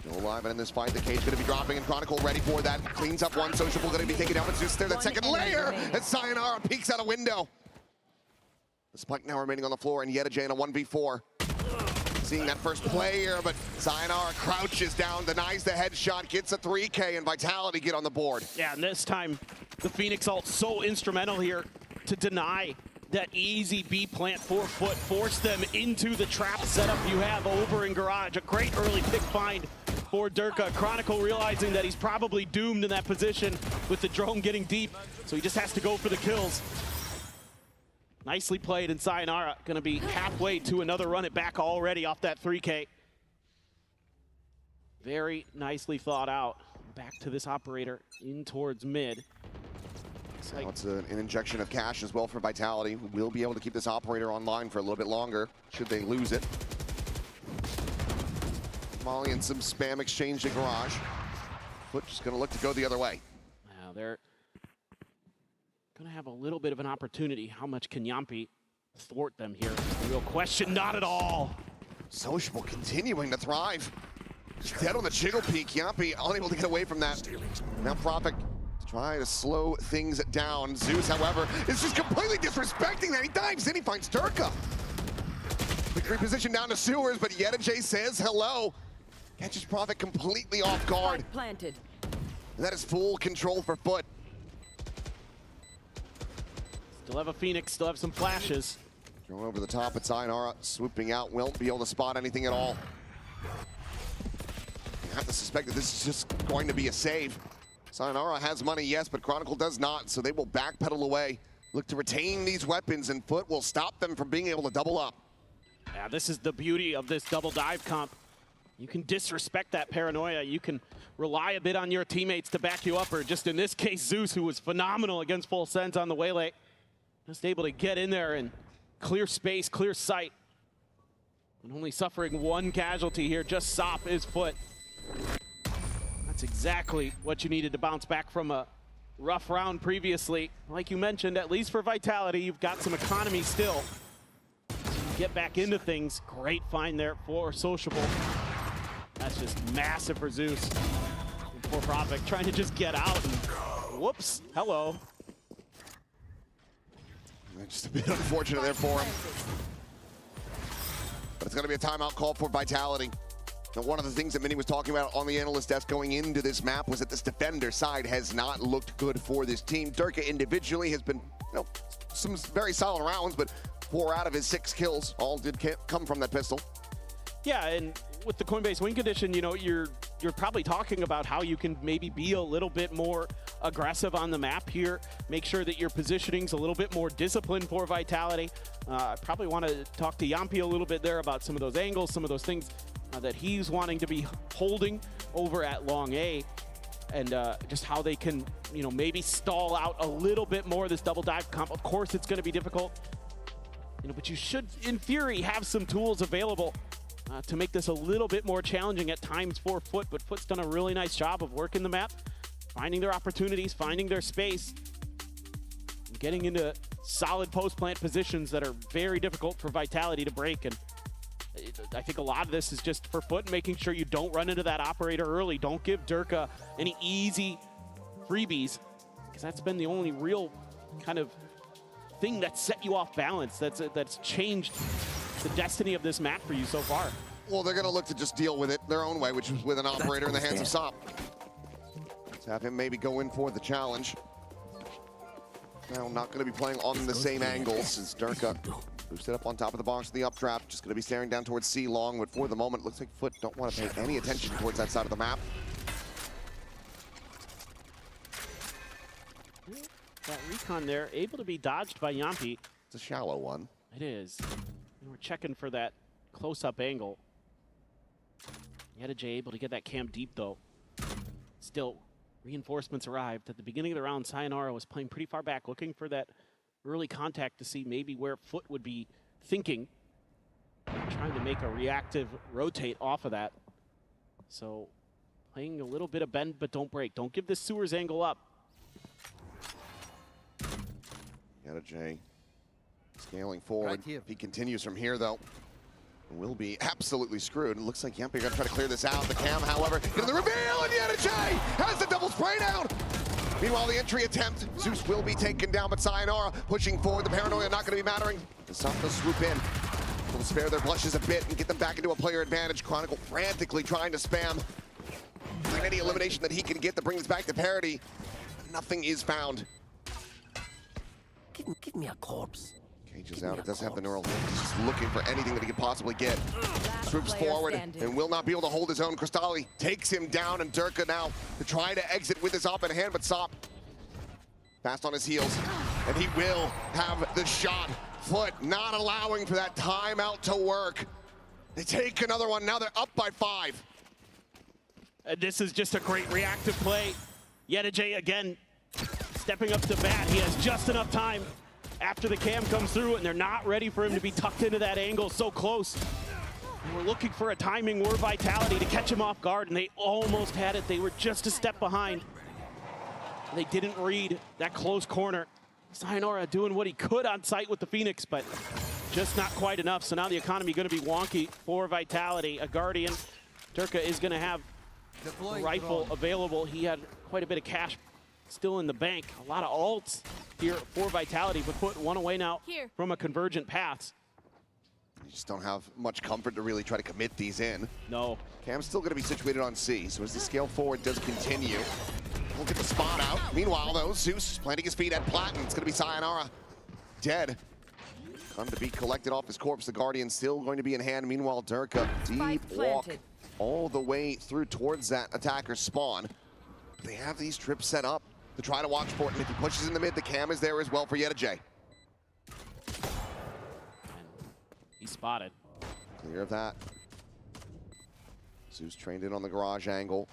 Still alive and in this fight, the cage going to be dropping, and Chronicle ready for that. Cleans up one, Sociable going to be taken down, but Zeus there, that second layer, as Sayonara peeks out a window. The spike now remaining on the floor, and Yetaja in a 1v4. Seeing that first play here, but Sayonara crouches down, denies the headshot, gets a 3K, and Vitality get on the board. Yeah, and this time, the Phoenix ult so instrumental here to deny that easy B plant for Foot, force them into the trap setup you have over in Garage. A great early pick find for Durka. Chronicle realizing that he's probably doomed in that position with the drone getting deep, so he just has to go for the kills. Nicely played, and Sayonara gonna be halfway to another run it back already off that 3K. Very nicely thought out. Back to this operator in towards mid. Now it's an injection of cash as well for Vitality. We'll be able to keep this operator online for a little bit longer, should they lose it. Molly and some spam exchange to Garage. Foot just gonna look to go the other way. Now they're gonna have a little bit of an opportunity. How much can Yampy thwart them here? The real question, not at all. Sociable continuing to thrive. Just dead on the jiggle peak. Yampi unable to get away from that. Now Prophet trying to slow things down. Zeus, however, is just completely disrespecting that. He dives in, he finds Durka. Quick reposition down to Sewers, but Yedajay says hello. Catches Prophet completely off guard. Planted. And that is full control for Foot. Still have a Phoenix, still have some flashes. Going over the top at Sayonara, swooping out, won't be able to spot anything at all. You have to suspect that this is just going to be a save. Sayonara has money, yes, but Chronicle does not, so they will backpedal away. Look to retain these weapons, and Foot will stop them from being able to double up. Yeah, this is the beauty of this double dive comp. You can disrespect that paranoia. You can rely a bit on your teammates to back you up, or just in this case, Zeus, who was phenomenal against Full Send on the Waylay. Just able to get in there and clear space, clear sight. And only suffering one casualty here, just Sop is Foot. That's exactly what you needed to bounce back from a rough round previously. Like you mentioned, at least for Vitality, you've got some economy still. Get back into things. Great find there for Sociable. That's just massive for Zeus. And poor Prophet trying to just get out and whoops, hello. Just a bit unfortunate there for him. But it's going to be a timeout call for Vitality. Now, one of the things that Minnie was talking about on the analyst desk going into this map was that this defender side has not looked good for this team. Durka individually has been, some very solid rounds, but 4 out of his 6 kills all did come from that pistol. Yeah, and with the Coinbase win condition, you're probably talking about how you can maybe be a little bit more aggressive on the map here. Make sure that your positioning's a little bit more disciplined for Vitality. I probably want to talk to Yampi a little bit there about some of those angles, some of those things that he's wanting to be holding over at Long A, and just how they can, maybe stall out a little bit more this double dive comp. Of course, it's going to be difficult, but you should, in theory, have some tools available to make this a little bit more challenging at times for Foot. But Foot's done a really nice job of working the map, finding their opportunities, finding their space, and getting into solid post-plant positions that are very difficult for Vitality to break. And I think a lot of this is just for Foot, making sure you don't run into that operator early. Don't give Durka any easy freebies, because that's been the only real kind of thing that set you off balance, that's changed the destiny of this map for you so far. Well, they're going to look to just deal with it their own way, which is with an operator in the hands of Sop. Let's have him maybe go in for the challenge. Now, not going to be playing on the same angle since Durka boosted up on top of the box in the updraft. Just going to be staring down towards C long, but for the moment, it looks like Foot don't want to pay any attention towards that side of the map. That recon there, able to be dodged by Yampi. It's a shallow one. It is. And we're checking for that close-up angle. Yedajay able to get that cam deep, though. Still, reinforcements arrived. At the beginning of the round, Sayonara was playing pretty far back, looking for that early contact to see maybe where Foot would be thinking. Trying to make a reactive rotate off of that. So, playing a little bit of bend, but don't break. Don't give this Sewers angle up. Yedajay scaling forward. If he continues from here, though, will be absolutely screwed. It looks like Yampi gonna try to clear this out. The cam, however, into the reveal, and Yedajay has the double spray down. Meanwhile, the entry attempt, Zeus will be taken down, but Sayonara pushing forward. The paranoia not gonna be mattering. The Sop does swoop in. Will spare their blushes a bit and get them back into a player advantage. Chronicle frantically trying to spam any elimination that he can get that brings us back to parity. Nothing is found. Give me a corpse. Cage is out. It does have the neural link. He's just looking for anything that he could possibly get. Swoops forward and will not be able to hold his own. Crystalli takes him down, and Durka now to try to exit with his op in hand, but Sop fast on his heels, and he will have the shot. Foot not allowing for that timeout to work. They take another one. Now they're up by 5. And this is just a great reactive play. Yedajay again stepping up to bat. He has just enough time after the cam comes through, and they're not ready for him to be tucked into that angle so close. And we're looking for a timing or Vitality to catch him off guard, and they almost had it. They were just a step behind. They didn't read that close corner. Sayonara doing what he could on site with the Phoenix, but just not quite enough. So now the economy going to be wonky for Vitality. A Guardian. Durka is going to have a rifle available. He had quite a bit of cash still in the bank. A lot of ults here for Vitality, but put one away now from a convergent paths. You just don't have much comfort to really try to commit these in. No. Cam's still going to be situated on C, so as the scale forward does continue, we'll get the spot out. Meanwhile, though, Zeus planting his feet at Platin. It's going to be Sayonara dead. Time to be collected off his corpse. The Guardian still going to be in hand. Meanwhile, Durka, deep walk all the way through towards that attacker's spawn. But they have these trips set up to try to watch for it, and if he pushes in the mid, the Cam is there as well for Yetajay. He's spotted. Clear of that. Zeus trained in on the garage angle.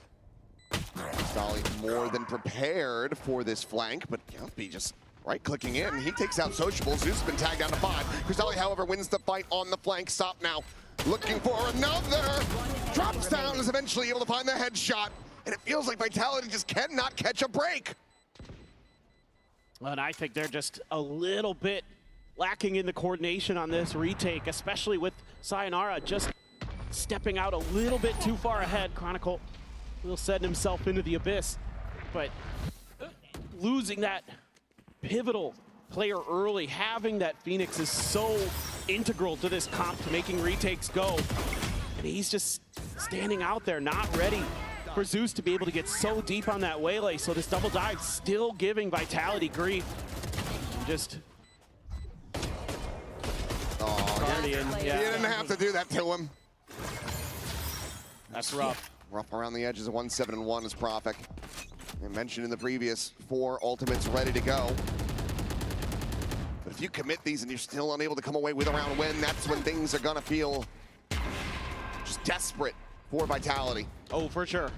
Stolly more than prepared for this flank, but Yumpy just right-clicking in. He takes out Sociable. Zeus has been tagged down to 5. Cristalli, however, wins the fight on the flank. Stop now. Looking for another. Drops down, is eventually able to find the headshot. And it feels like Vitality just cannot catch a break. Well, and I think they're just a little bit lacking in the coordination on this retake, especially with Sayonara just stepping out a little bit too far ahead. Chronicle will send himself into the abyss, but losing that pivotal player early, having that Phoenix is so integral to this comp, to making retakes go. And he's just standing out there, not ready for Zeus to be able to get so deep on that waylay. So this double dive still giving Vitality grief. And just Guardian. Yeah. You didn't have to do that to him. That's rough. Rough around the edges of 1-7-1 is Prophet. I mentioned in the previous 4 ultimates ready to go. But if you commit these and you're still unable to come away with a round win, that's when things are gonna feel just desperate for Vitality. Oh, for sure.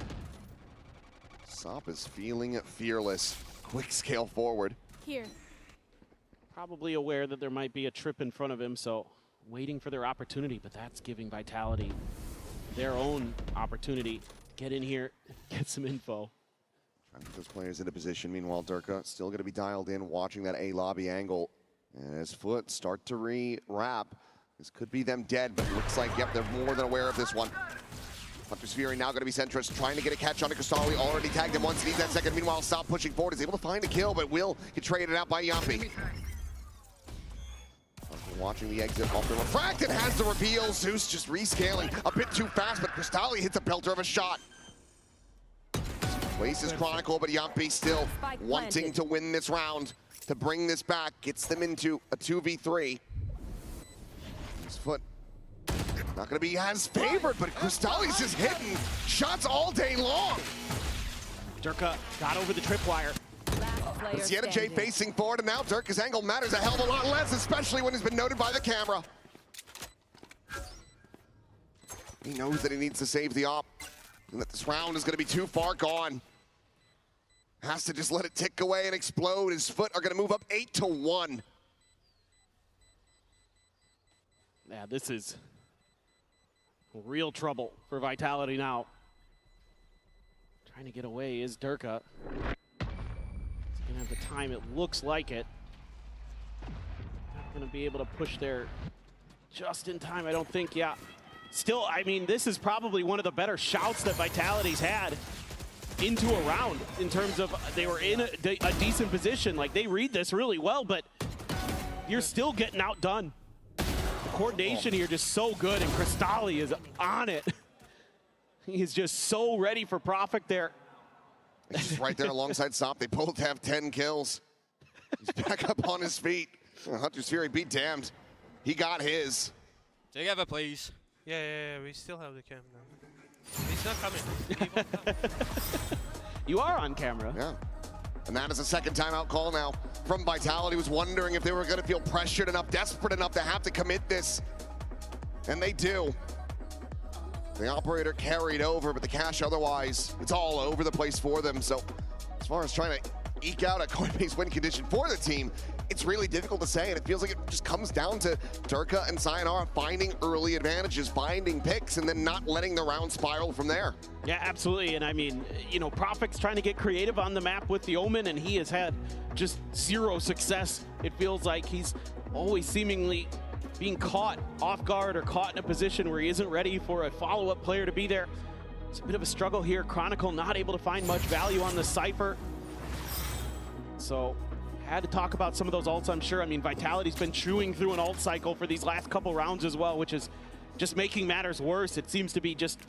Sop is feeling fearless. Quick scale forward. Here. Probably aware that there might be a trip in front of him, so waiting for their opportunity, but that's giving Vitality their own opportunity to get in here, get some info. Trying to get those players into position. Meanwhile, Durka still going to be dialed in, watching that A lobby angle. And his foot start to re-wrap. This could be them dead, but it looks like, yep, they're more than aware of this one. Hunter's Fury now going to be Centrist, trying to get a catch on Cristalli. Already tagged him once, needs that second. Meanwhile, Stop pushing forward, is able to find a kill, but will get traded out by Yumpy. Watching the exit off the refract, and has the reveal. Zeus just rescaling a bit too fast, but Cristalli hits a pelter of a shot. Places Chronicle, but Yumpy still wanting to win this round, to bring this back, gets them into a 2v3. His foot not gonna be as favored, but Cristalli's just hitting shots all day long. Durka got over the tripwire. It's Yetajay facing forward, and now Durka's angle matters a hell of a lot less, especially when he's been noted by the camera. He knows that he needs to save the op, and that this round is gonna be too far gone. Has to just let it tick away and explode. His foot are gonna move up 8-1. Yeah, this is real trouble for Vitality now. Trying to get away is Durka. He's gonna have the time, it looks like it. Not gonna be able to push there just in time, I don't think, yeah. Still, I mean, this is probably one of the better shouts that Vitality's had into a round in terms of they were in a decent position. Like, they read this really well, but you're still getting outdone. The coordination here just so good, and Cristalli is on it. He's just so ready for Prophet there. He's just right there alongside Sop. They both have 10 kills. He's back up on his feet. Hunter's Fury, be damned. He got his. Together, please. Yeah, we still have the cam now. He's not coming. You are on camera. Yeah. And that is a second timeout call now from Vitality. Was wondering if they were going to feel pressured enough, desperate enough to have to commit this. And they do. The operator carried over, but the cash otherwise, it's all over the place for them. So as far as trying to eke out a Coinbase win condition for the team, it's really difficult to say, and it feels like it just comes down to Durka and Sayonara finding early advantages, finding picks, and then not letting the round spiral from there. Yeah, absolutely, and I mean, you know, Prophet's trying to get creative on the map with the Omen, and he has had just zero success. It feels like he's always seemingly being caught off guard or caught in a position where he isn't ready for a follow-up player to be there. It's a bit of a struggle here. Chronicle not able to find much value on the Cypher. So, had to talk about some of those ults, I'm sure. I mean, Vitality's been chewing through an ult cycle for these last couple rounds as well, which is just making matters worse. It seems to be just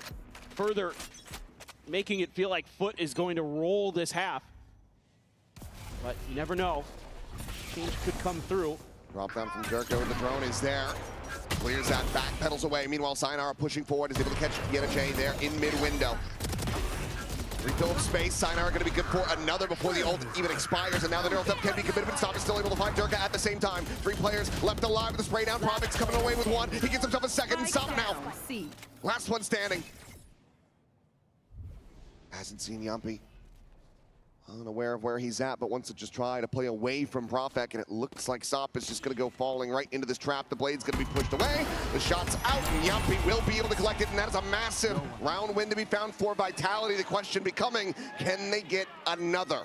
further making it feel like Foot is going to roll this half. But you never know. Change could come through. Drop down from Durka with the drone is there. Clears that back, pedals away. Meanwhile, Sayonara pushing forward, is able to catch Yenajay there in mid-window. Rebuild space, Sayonara going to be good for another before the ult even expires, and now the neural theft can be committed, but Stop is still able to find Durka at the same time. 3 players left alive with the spray down. Profix coming away with 1. He gets himself a second, and Stop now. Last one standing. Hasn't seen Yumpy. Unaware of where he's at, but wants to just try to play away from Profek, and it looks like Sop is just going to go falling right into this trap. The blade's going to be pushed away. The shot's out, and Yumpy will be able to collect it, and that is a massive round win to be found for Vitality. The question becoming, can they get another?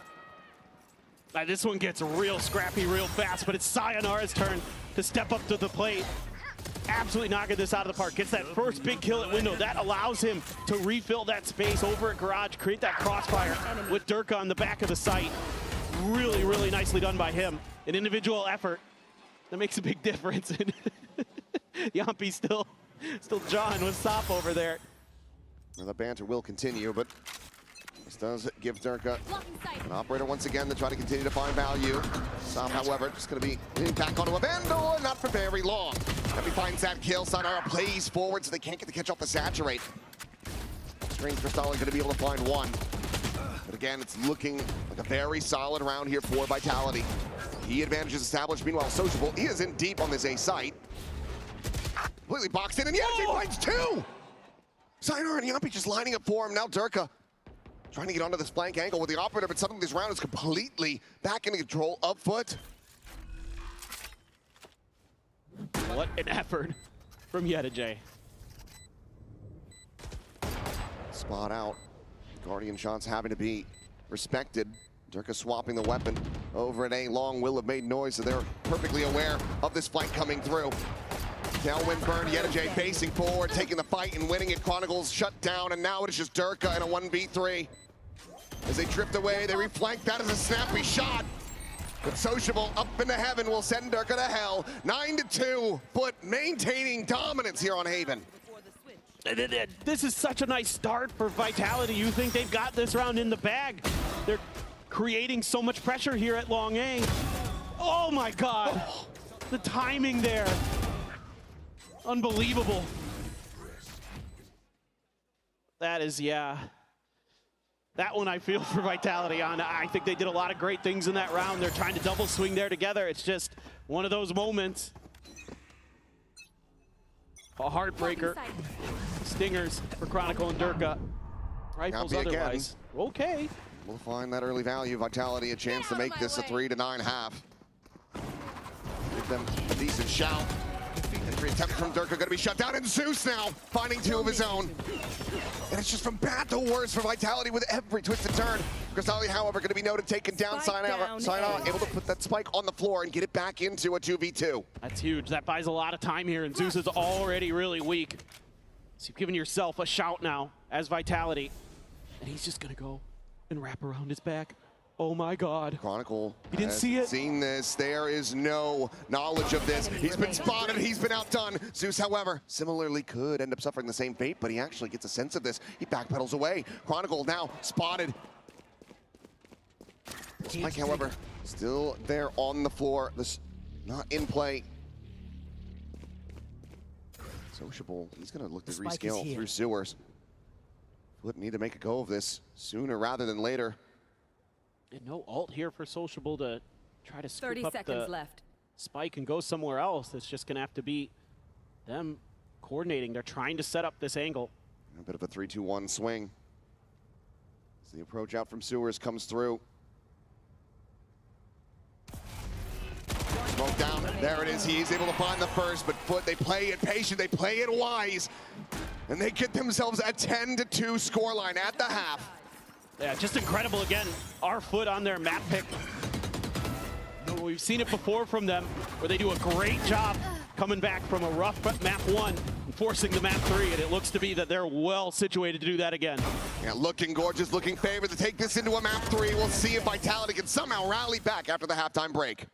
This one gets real scrappy real fast, but it's Sayonara's turn to step up to the plate. Absolutely knocking this out of the park. Gets that first big kill at window. That allows him to refill that space over at Garage, create that crossfire with Durka on the back of the site. Really, really nicely done by him. An individual effort that makes a big difference. Yumpy still jawing with Sop over there. Well, the banter will continue, but this does give Durka an operator once again to try to continue to find value. Sop, however, just going to be back onto a Vandal, and not for very long. Yumpy finds that kill. Sayonara plays forward, so they can't get the catch off the Saturate. Strange Crystal going to be able to find 1. But again, it's looking like a very solid round here for Vitality. Key advantages established. Meanwhile, Sociable, he is in deep on this A site. Completely boxed in, and yes, he finds 2! Sayonara and Yumpy just lining up for him. Now Durka trying to get onto this flank angle with the operator, but suddenly this round is completely back into control of Foot. What an effort from Yenajay. Spot out. Guardian shots having to be respected. Durka swapping the weapon over at A. Long will have made noise, so they're perfectly aware of this flank coming through. Tailwind burn, Yenajay facing forward, taking the fight and winning it. Chronicles shut down, and now it is just Durka in a 1v3. As they drift away, they reflank. That is a snappy shot. But Sociable up into heaven will send Durka to hell. 9-2, Foot maintaining dominance here on Haven. This is such a nice start for Vitality. You think they've got this round in the bag. They're creating so much pressure here at Long A. Oh my God, the timing there. Unbelievable. That is, yeah. That one I feel for Vitality on. I think they did a lot of great things in that round. They're trying to double swing there together. It's just one of those moments. A heartbreaker. Stingers for Chronicle and Durka. Rifles otherwise. Okay. We'll find that early value. Vitality a chance to make this a 3-9 half. Give them a decent shout. Every attempt from Durka going to be shut down, and Zeus now finding 2 of his own. And it's just from bad to worse for Vitality with every twist and turn. Crystalli, however, going to be noted taking down Sayonara, able to put that spike on the floor and get it back into a 2v2. That's huge. That buys a lot of time here, and Zeus is already really weak. So you've given yourself a shout now as Vitality. And he's just going to go and wrap around his back. Oh my God. Chronicle he didn't see it. Seen this. There is no knowledge of this. He's been spotted. He's been outdone. Zeus, however, similarly could end up suffering the same fate, but he actually gets a sense of this. He backpedals away. Chronicle now spotted. Spike, however, still there on the floor. This not in play. Sociable, he's going to look to rescale through sewers. Would need to make a go of this sooner rather than later. And no ult here for Sociable to try to scoop up the spike and go somewhere else. It's just going to have to be them coordinating. They're trying to set up this angle. A bit of a 3-2-1 swing. As the approach out from sewers comes through. Smoke down. There it is. He's able to find the first, but Foot, they play it patient. They play it wise. And they get themselves a 10-2 scoreline at the half. Yeah, just incredible again. Our Foot on their map pick. We've seen it before from them, where they do a great job coming back from a rough map 1 and forcing the map 3, and it looks to be that they're well situated to do that again. Yeah, looking gorgeous, looking favored to take this into a map 3. We'll see if Vitality can somehow rally back after the halftime break.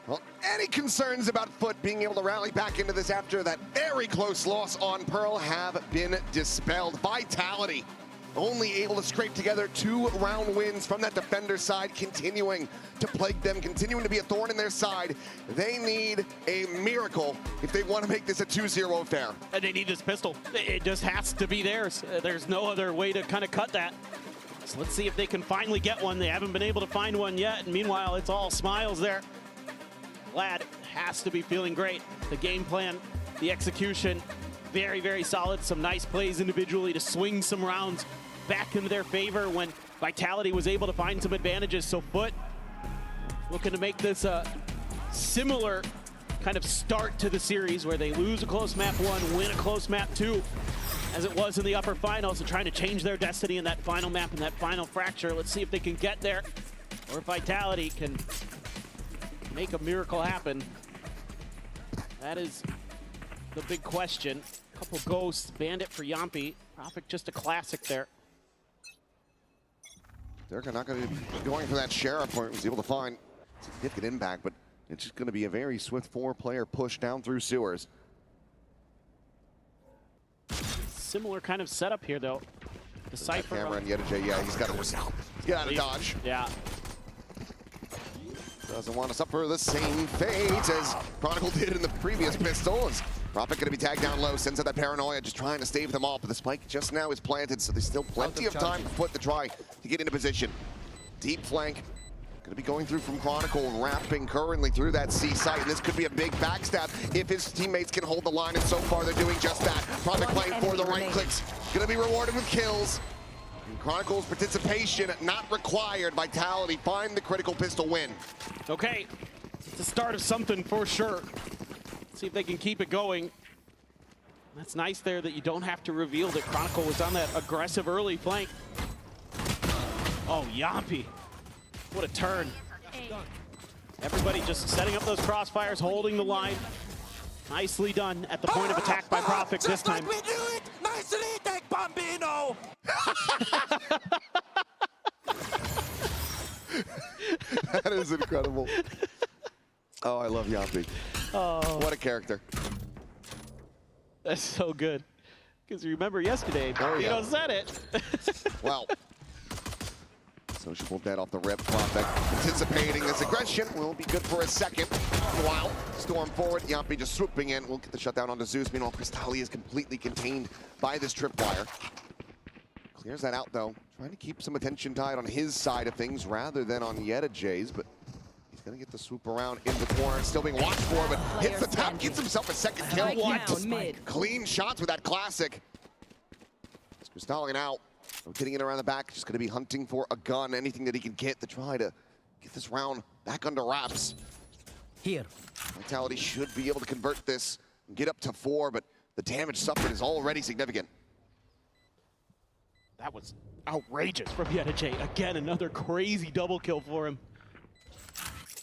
Well, any concerns about Foot being able to rally back into this after that very close loss on Pearl have been dispelled. Vitality only able to scrape together 2-round wins from that defender side, continuing to plague them, continuing to be a thorn in their side. They need a miracle if they want to make this a 2-0 affair. And they need this pistol. It just has to be theirs. There's no other way to kind of cut that. So let's see if they can finally get one. They haven't been able to find one yet, and meanwhile, it's all smiles there. Glad has to be feeling great. The game plan, the execution, very, very solid. Some nice plays individually to swing some rounds back into their favor when Vitality was able to find some advantages. So Foot looking to make this a similar kind of start to the series where they lose a close map 1, win a close map 2, as it was in the upper finals, and trying to change their destiny in that final map and that final fracture. Let's see if they can get there, or if Vitality can make a miracle happen. That is the big question. Couple ghosts, Bandit for Yampi. Prophet just a classic there. They're not going to be going for that Sheriff where he was able to find significant impact, but it's just going to be a very swift 4-player push down through sewers. Similar kind of setup here, though. The Cypher. Camera on Yedijay, yeah, he's got to get out of dodge. Yeah. Doesn't want to suffer the same fate as Chronicle did in the previous pistols. Prophet going to be tagged down low, sends out that paranoia, just trying to stave them off, but the spike just now is planted, so there's still plenty of time for Foot to try to get into position. Deep flank, going to be going through from Chronicle, wrapping currently through that C site, and this could be a big backstab if his teammates can hold the line, and so far they're doing just that. Prophet playing for the right clicks, going to be rewarded with kills. And Chronicle's participation not required. Vitality find the critical pistol win. Okay, it's the start of something for sure. See if they can keep it going. That's nice there that you don't have to reveal that Chronicle was on that aggressive early flank. Oh, Yampi. What a turn. Everybody just setting up those crossfires, holding the line. Nicely done at the point of attack by Prophet this time. Like we do it! Nicely, take Bambino! That is incredible. Oh, I love Yampi. Oh. What a character. That's so good. Because remember yesterday, Bambino said it. Well, sociable dead off the rip. Prophet anticipating this aggression will be good for a second. Meanwhile, storm forward. Yampi just swooping in. We'll get the shutdown onto Zeus. Meanwhile, Cristali is completely contained by this tripwire. Clears that out, though. Trying to keep some attention tied on his side of things rather than on Yedijay's, but he's going to get the swoop around in the corner. Still being watched for, but hits the top, gets himself a second kill. What? Clean shots with that classic. Cristali out. Getting it around the back, just going to be hunting for a gun, anything that he can get to try to get this round back under wraps. Here. Vitality should be able to convert this and get up to 4, but the damage suffered is already significant. That was outrageous from Yedajay. Again, another crazy double kill for him.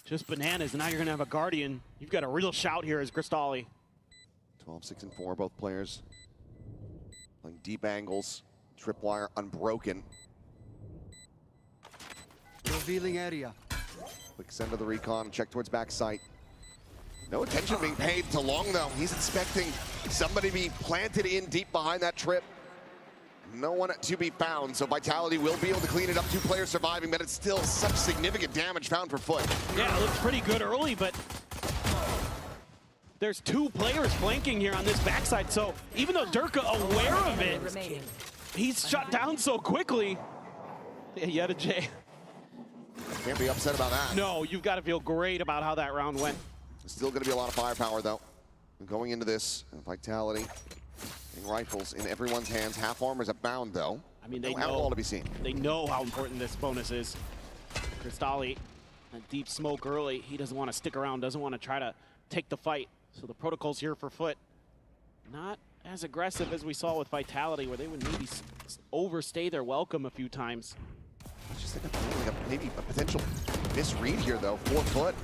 Just bananas, and now you're gonna have a Guardian. You've got a real shout here as Crystalli. 12, 6, and 4, both players playing deep angles. Tripwire unbroken. Revealing area. Quick send to the recon, check towards backside. No attention being paid to Long though. He's expecting somebody to be planted in deep behind that trip. No one to be found, so Vitality will be able to clean it up. 2 players surviving, but it's still such significant damage found for Foot. Yeah, it looks pretty good early, but there's 2 players flanking here on this backside, so even though Durka aware of it, he's shut down so quickly. Yeah, Yedajay. Can't be upset about that. No, you've got to feel great about how that round went. Still going to be a lot of firepower though. Going into this, Vitality. Rifles in everyone's hands. Half armor's abound though. I mean, they no know alcohol to be seen. They know how important this bonus is. Crystalli, a deep smoke early. He doesn't want to stick around, doesn't want to try to take the fight. So the protocol's here for Foot. Not as aggressive as we saw with Vitality, where they would maybe overstay their welcome a few times. It's just like maybe a potential misread here though for Foot.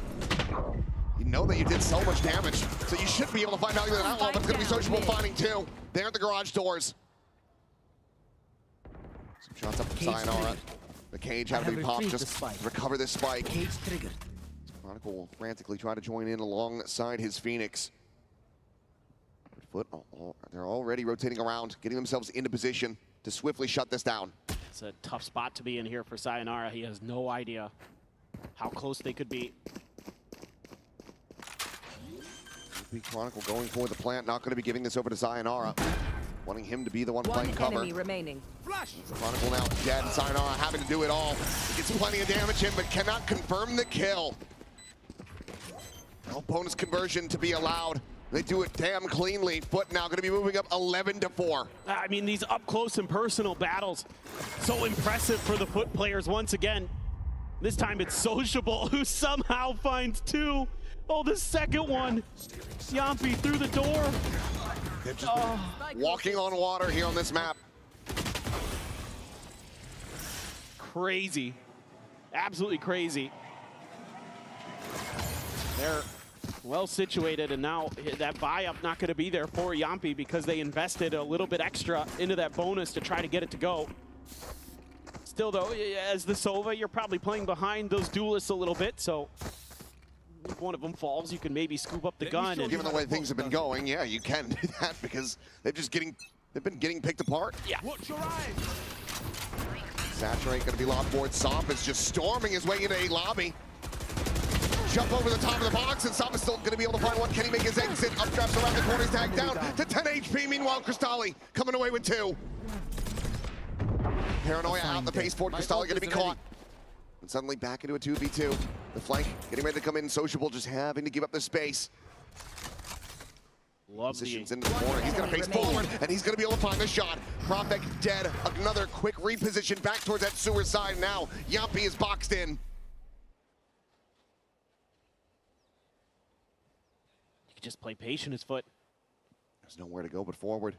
You know that you did so much damage, so you should be able to find out that outlaw, but it's going to be sociable finding too. There at the garage doors. Some shots up from Sayonara. The cage having to be popped just to recover this spike. Cage triggered. Chronicle will frantically try to join in alongside his Phoenix. Foot, they're already rotating around, getting themselves into position to swiftly shut this down. It's a tough spot to be in here for Sayonara. He has no idea how close they could be. Chronicle going for the plant, not going to be giving this over to Sayonara. Wanting him to be the one playing cover. Enemy remaining. Chronicle now dead, Sayonara having to do it all. He gets plenty of damage in, but cannot confirm the kill. No bonus conversion to be allowed. They do it damn cleanly. Foot now going to be moving up 11-4. I mean, these up close and personal battles, so impressive for the Foot players once again. This time it's Sociable, who somehow finds 2. Oh, the second one. Yampi through the door. They're just walking on water here on this map. Crazy. Absolutely crazy. They're well situated, and now that buy-up not going to be there for Yampi because they invested a little bit extra into that bonus to try to get it to go. Still, though, as the Sova, you're probably playing behind those duelists a little bit, so if one of them falls, you can maybe scoop up the gun. And given the way things have been going, yeah, you can do that because they've been getting picked apart. Yeah. Saturate going to be locked board. Sop is just storming his way into a lobby. Jump over the top of the box, and Sop is still going to be able to find one. Can he make his exit? Updrafts around the corner, he's tagged down to 10 HP. Meanwhile, Crystalli coming away with 2. Paranoia out the pace forward. Crystalli going to be caught. And suddenly back into a 2v2. The flank getting ready to come in. Sociable just having to give up the space. Positions into the corner. He's going to face forward, and he's going to be able to find the shot. Prophet dead. Another quick reposition back towards that sewer side now. Yampi is boxed in. You can just play patient as Foot. There's nowhere to go but forward.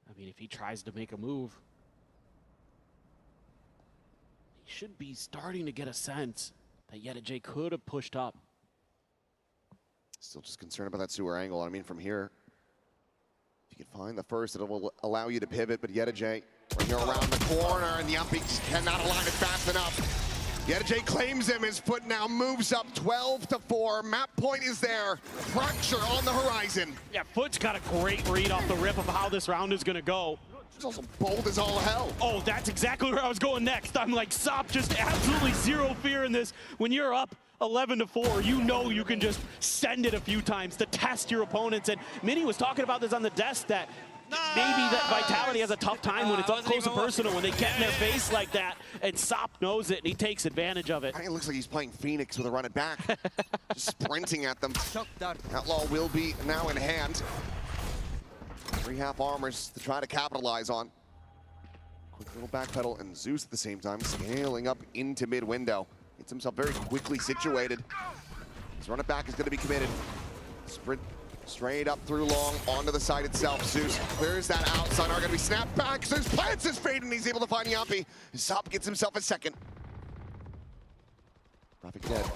I mean, if he tries to make a move, he should be starting to get a sense that Yedajay could have pushed up. Still just concerned about that sewer angle. I mean, from here, if you can find the first, it will allow you to pivot, but Yedajay right here around the corner, and Yampi cannot align it fast enough. Yedajay claims him. His Foot now moves up 12-4. Map point is there. Fracture on the horizon. Yeah, Foot's got a great read off the rip of how this round is going to go. He's also bold as all hell. Oh, that's exactly where I was going next. I'm like, Sop, just absolutely zero fear in this. When you're up 11-4, you know you can just send it a few times to test your opponents. And Minnie was talking about this on the desk, that maybe that Vitality has a tough time when it's up close and personal, when they get in their face like that, and Sop knows it, and he takes advantage of it. I think it looks like he's playing Phoenix with a run it back. Just sprinting at them. Outlaw will be now in hand. 3 half armors to try to capitalize on. Quick little backpedal, and Zeus at the same time scaling up into mid window. Gets himself very quickly situated. His run it back is going to be committed. Sprint Straight up through long, onto the side itself. Zeus clears that outside. Are going to be snapped back. Zeus plants his fade, and he's able to find Yampi. Zop gets himself a second. Traffic dead.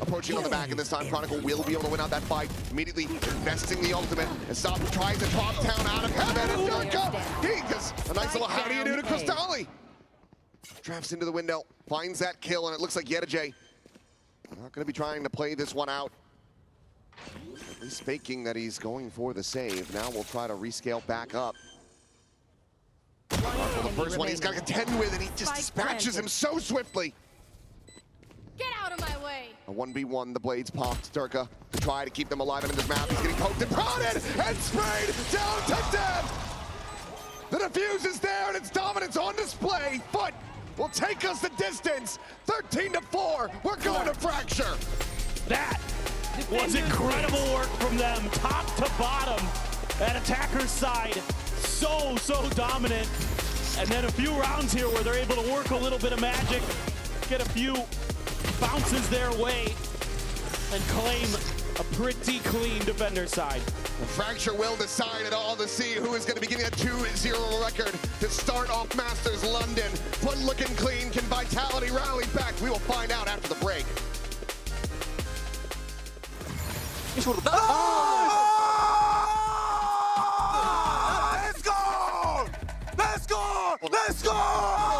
Approaching on the back, and this time Chronicle will be able to win out that fight. Immediately investing the ultimate. As Zop tries to drop down out of heaven, and Durka, he does a nice little how do you do to Crystali. Drafts into the window, finds that kill, and it looks like Yedajay not going to be trying to play this one out. At least faking that he's going for the save. Now we'll try to rescale back up. Well, the first one he's got to contend with, and he just dispatches him so swiftly. Get out of my way! A 1v1, the blades popped. Durka to try to keep them alive in this map. He's getting poked and prodded and sprayed down to death. The defuse is there, and it's dominance on display. Foot will take us the distance. 13-4. We're going to Fracture. That was incredible work from them, top to bottom. At attacker's side, so dominant. And then a few rounds here where they're able to work a little bit of magic, get a few bounces their way, and claim a pretty clean defender side. The Fracture will decide it all to see who is going to be getting a 2-0 record to start off Masters London. Foot looking clean. Can Vitality rally back? We will find out after the break. Let's go! Let's go! Let's go!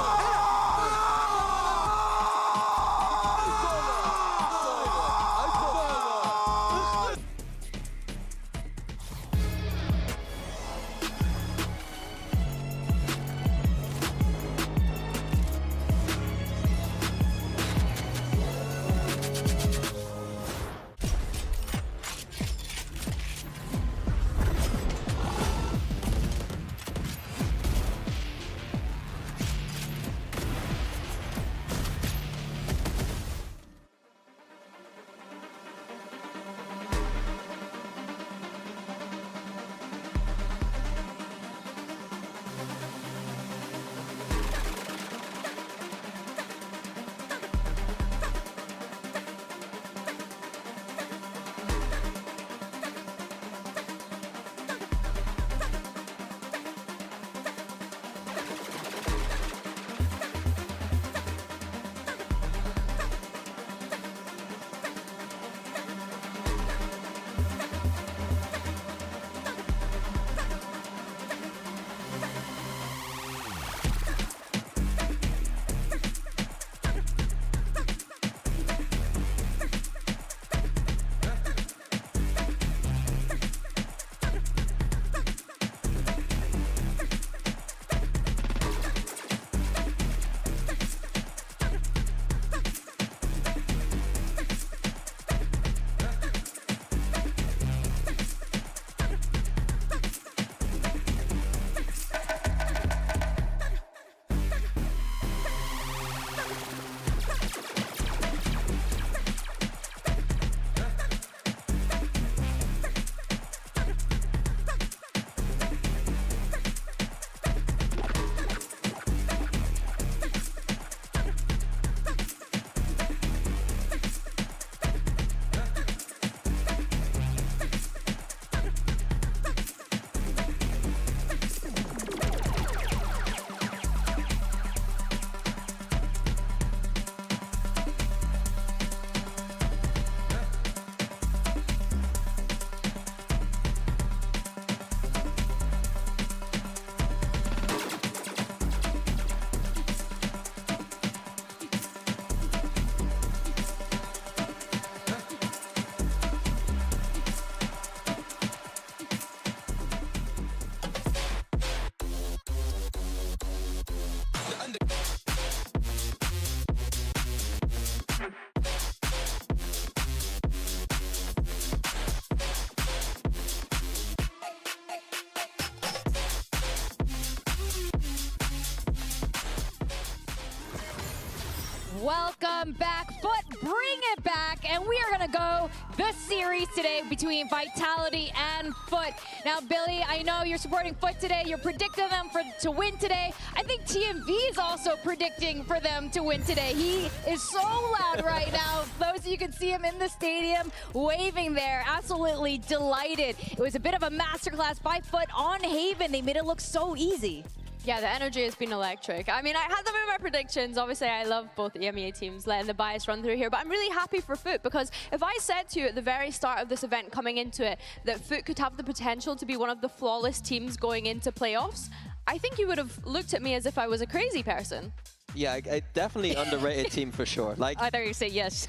Welcome back, Foot, bring it back, and we are gonna go the series today between Vitality and Foot. Now, Billy, I know you're supporting Foot today. You're predicting them to win today. I think TMV is also predicting for them to win today. He is so loud right now. Those of you can see him in the stadium waving there, absolutely delighted. It was a bit of a masterclass by Foot on Haven. They made it look so easy. Yeah, the energy has been electric. I mean, I had them in my predictions. Obviously, I love both EMEA teams, letting the bias run through here. But I'm really happy for Foot, because if I said to you at the very start of this event coming into it that Foot could have the potential to be one of the flawless teams going into playoffs, I think you would have looked at me as if I was a crazy person. Yeah, a definitely underrated team for sure. Like, I thought you say yes,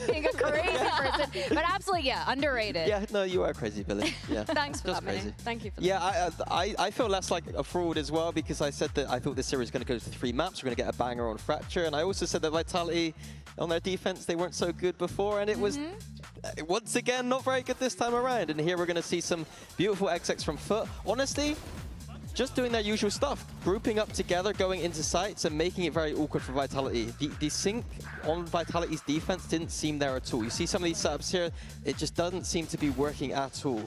being a crazy person, but absolutely, yeah, underrated. Yeah, no, you are crazy, Billy. Yeah. Thanks for Just that, Minnie. crazy. Thank you for that. Yeah, I feel less like a fraud as well, because I said that I thought this series was going to go to 3 maps. We're going to get a banger on Fracture, and I also said that Vitality on their defense, they weren't so good before, and it was once again not very good this time around. And here we're going to see some beautiful XX from Foot. Honestly, just doing their usual stuff, grouping up together, going into sites, and making it very awkward for Vitality. The sync on Vitality's defense didn't seem there at all. You see some of these setups here, it just doesn't seem to be working at all.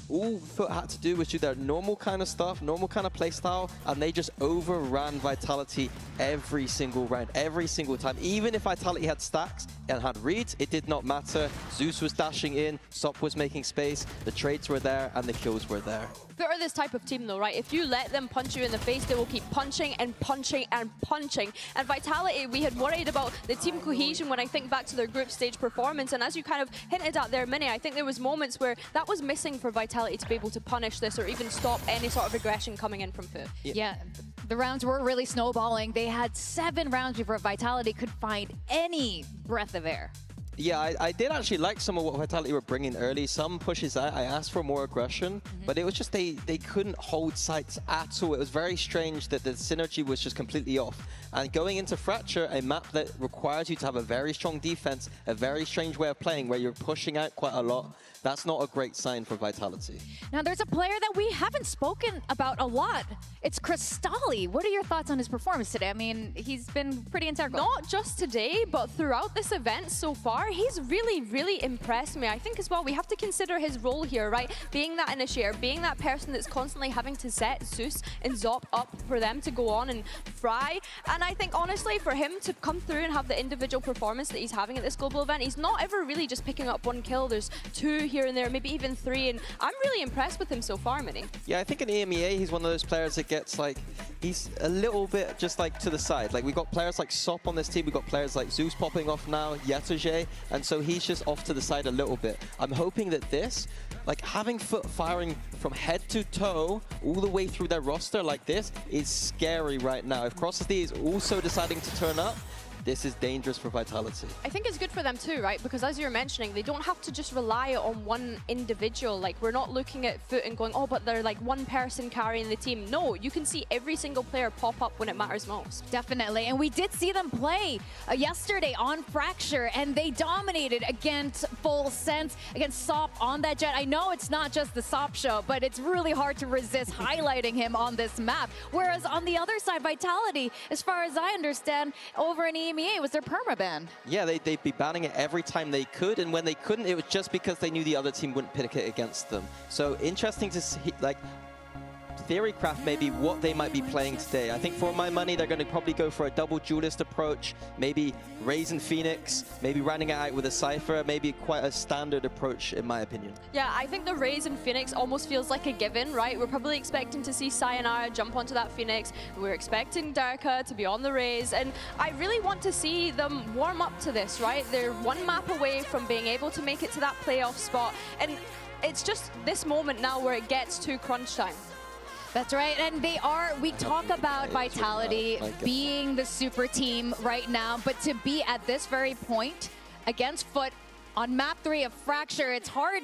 All Foot had to do was do their normal kind of stuff, normal kind of playstyle, and they just overran Vitality every single round, every single time. Even if Vitality had stacks and had reads, it did not matter. Zeus was dashing in, Sop was making space, the trades were there, and the kills were there. Foot are this type of team though, right? If you let them punch you in the face, they will keep punching and punching and punching. And Vitality, we had worried about the team cohesion when I think back to their group stage performance. And as you kind of hinted at there, Minnie, I think there was moments where that was missing for Vitality to be able to punish this or even stop any sort of aggression coming in from Foot. Yeah, the rounds were really snowballing. They had 7 rounds before Vitality could find any breath of air. Yeah, I did actually like some of what Vitality were bringing early. Some pushes I asked for more aggression, but it was just they couldn't hold sites at all. It was very strange that the synergy was just completely off. And going into Fracture, a map that requires you to have a very strong defense, a very strange way of playing where you're pushing out quite a lot, that's not a great sign for Vitality. Now, there's a player that we haven't spoken about a lot. It's Crystalli. What are your thoughts on his performance today? I mean, he's been pretty integral. Not just today, but throughout this event so far, he's really, really impressed me. I think as well, we have to consider his role here, right? Being that initiator, being that person that's constantly having to set Zeus and Zop up for them to go on and fry. And I think, honestly, for him to come through and have the individual performance that he's having at this global event, he's not ever really just picking up 1 kill. There's 2 here and there, maybe even 3, and I'm really impressed with him so far, Minnie. Yeah, I think in EMEA, he's one of those players that gets like, he's a little bit just like to the side. Like, we've got players like Sop on this team, we've got players like Zeus popping off now, Yetoje, and so he's just off to the side a little bit. I'm hoping that this, like having Foot firing from head to toe all the way through their roster like this is scary right now. If Crossity is also deciding to turn up, this is dangerous for Vitality. I think it's good for them too, right? Because as you're mentioning, they don't have to just rely on one individual. Like, we're not looking at Foot and going, oh, but they're like one person carrying the team. No, you can see every single player pop up when it matters most. Definitely, and we did see them play yesterday on Fracture, and they dominated against Full Sense, against Sop on that jet. I know it's not just the Sop show, but it's really hard to resist highlighting him on this map. Whereas on the other side, Vitality, as far as I understand, over in EMEA, it was their permaban. Yeah, they'd be banning it every time they could, and when they couldn't, it was just because they knew the other team wouldn't pick it against them. So interesting to see, like, Theorycraft maybe what they might be playing today. I think for my money, they're going to probably go for a double duelist approach, maybe Raze Phoenix, maybe rounding it out with a Cypher, maybe quite a standard approach in my opinion. Yeah, I think the Raze Phoenix almost feels like a given, right? We're probably expecting to see Sayonara jump onto that Phoenix. We're expecting Derka to be on the Raze, and I really want to see them warm up to this, right? They're 1 map away from being able to make it to that playoff spot, and it's just this moment now where it gets to crunch time. That's right, and we talk about Vitality being the super team right now, but to be at this very point against Foot on map 3 of Fracture, it's hard,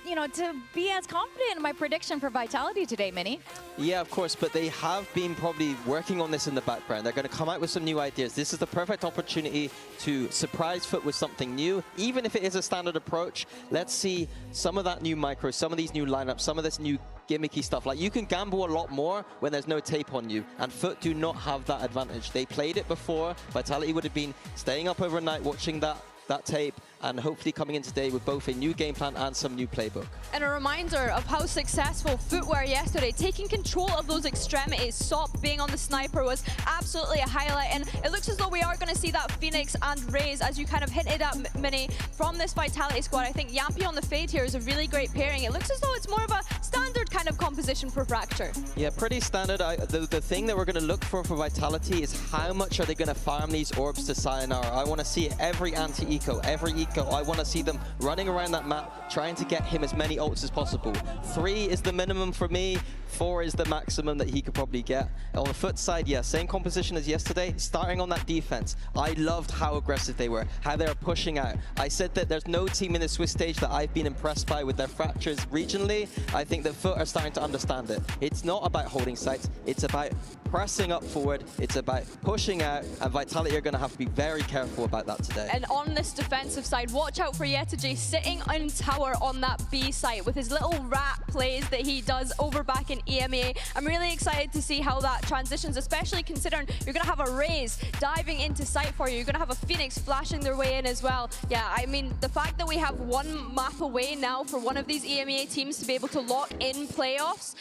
you know, to be as confident in my prediction for Vitality today, Minnie. Yeah, of course, but they have been probably working on this in the background. They're going to come out with some new ideas. This is the perfect opportunity to surprise Foot with something new, even if it is a standard approach. Let's see some of that new micro, some of these new lineups, some of this new gimmicky stuff. Like, you can gamble a lot more when there's no tape on you, and Foot do not have that advantage. They played it before. Vitality would have been staying up overnight watching that tape, and hopefully coming in today with both a new game plan and some new playbook. And a reminder of how successful Foot were yesterday. Taking control of those extremities, Sop being on the sniper was absolutely a highlight, and it looks as though we are going to see that Phoenix and Raze, as you kind of hinted at, Mini, from this Vitality squad. I think Yampy on the Fade here is a really great pairing. It looks as though it's more of a standard kind of composition for Fracture. Yeah, pretty standard. The thing that we're going to look for Vitality is how much are they going to farm these orbs to Sayonara. I want to see every anti-eco, every eco. I want to see them running around that map, trying to get him as many ults as possible. 3 is the minimum for me. 4 is the maximum that he could probably get. On the Foot side, yeah, same composition as yesterday, starting on that defense. I loved how aggressive they were, how they were pushing out. I said that there's no team in the Swiss stage that I've been impressed by with their fractures regionally. I think that Foot are starting to understand it. It's not about holding sites, it's about pressing up forward, it's about pushing out, and Vitality are going to have to be very careful about that today. And on this defensive side, watch out for Yetajay sitting in tower on that B site with his little rat plays that he does over back in EMEA. I'm really excited to see how that transitions, especially considering you're going to have a Raze diving into site for you. You're going to have a Phoenix flashing their way in as well. Yeah, I mean, the fact that we have one map away now for one of these EMEA teams to be able to lock in playoffs,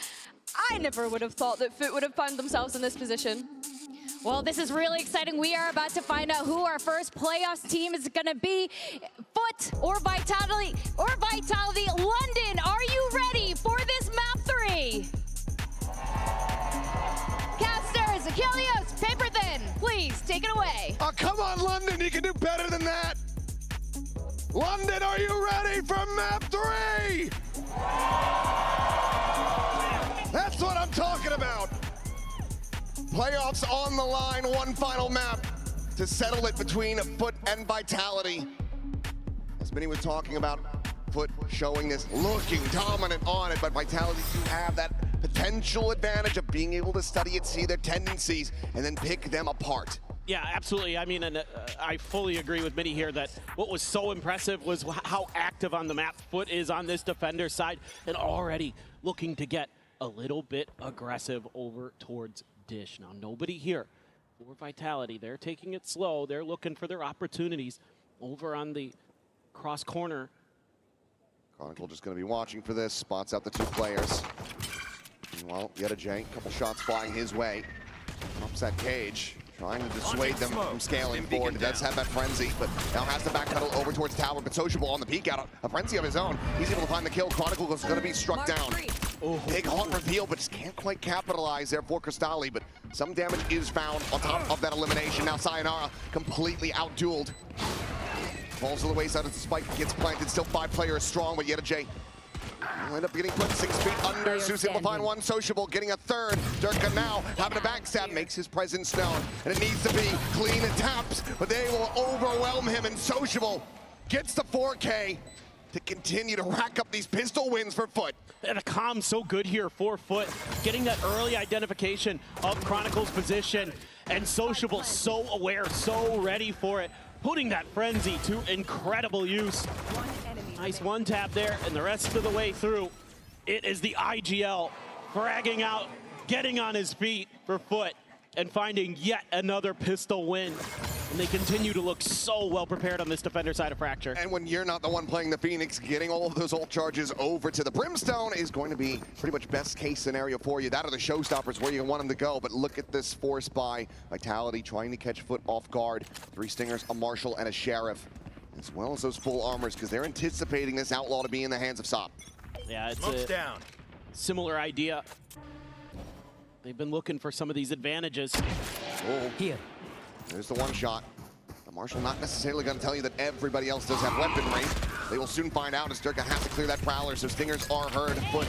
I never would have thought that Foot would have found themselves in this position. Well, this is really exciting. We are about to find out who our first playoffs team is going to be. Foot or Vitality London, are you ready for this map 3? Casters, Achilles, Paper Thin, please take it away. Oh, come on, London, you can do better than that. London, are you ready for map 3? That's what I'm talking about. Playoffs on the line, one final map to settle it between Foot and Vitality. As many were talking about, Foot showing this, looking dominant on it, but Vitality do have that potential advantage of being able to study it, see their tendencies, and then pick them apart. Yeah, absolutely. I mean, and I fully agree with Mitty here that what was so impressive was how active on the map Foot is on this defender side, and already looking to get a little bit aggressive over towards Dish. Now, nobody here for Vitality. They're taking it slow. They're looking for their opportunities over on the cross corner. Chronicle just going to be watching for this. Spots out the 2 players. Meanwhile, Yetajay, a couple shots flying his way. Pops that cage, trying to dissuade them from scaling forward. He does have that frenzy, but now has to backpedal over towards tower. But Sociable on the peek out, a frenzy of his own. He's able to find the kill. Chronicle is going to be struck down. Big hot reveal, but just can't quite capitalize there for Cristali. But some damage is found on top of that elimination. Now Sayonara completely outdueled. Falls to the wayside as the spike gets planted. Still 5 players strong, but Yetajay will end up getting put 6 feet under. Zeus able to find one. Sociable getting a third. Durka now having a backstab, makes his presence known. And it needs to be clean and taps, but they will overwhelm him. And Sociable gets the 4K to continue to rack up these pistol wins for Foot. And the comm so good here for Foot, getting that early identification of Chronicle's position, and Sociable so aware, so ready for it, putting that frenzy to incredible use. Nice one tap there, and the rest of the way through, it is the IGL fragging out, getting on his feet for Foot, and finding yet another pistol win. And they continue to look so well prepared on this defender side of Fracture. And when you're not the one playing the Phoenix, getting all of those ult charges over to the Brimstone is going to be pretty much best case scenario for you. That are the showstoppers where you want them to go. But look at this force by Vitality trying to catch Foot off guard. 3 Stingers, a Marshal, and a Sheriff, as well as those full armors, because they're anticipating this Outlaw to be in the hands of Sop. Yeah, it's a similar idea. They've been looking for some of these advantages. Oh. Here. There's the one shot. The Marshal not necessarily going to tell you that everybody else does have weaponry. They will soon find out as Durka has to clear that Prowler, so Stingers are heard. Foot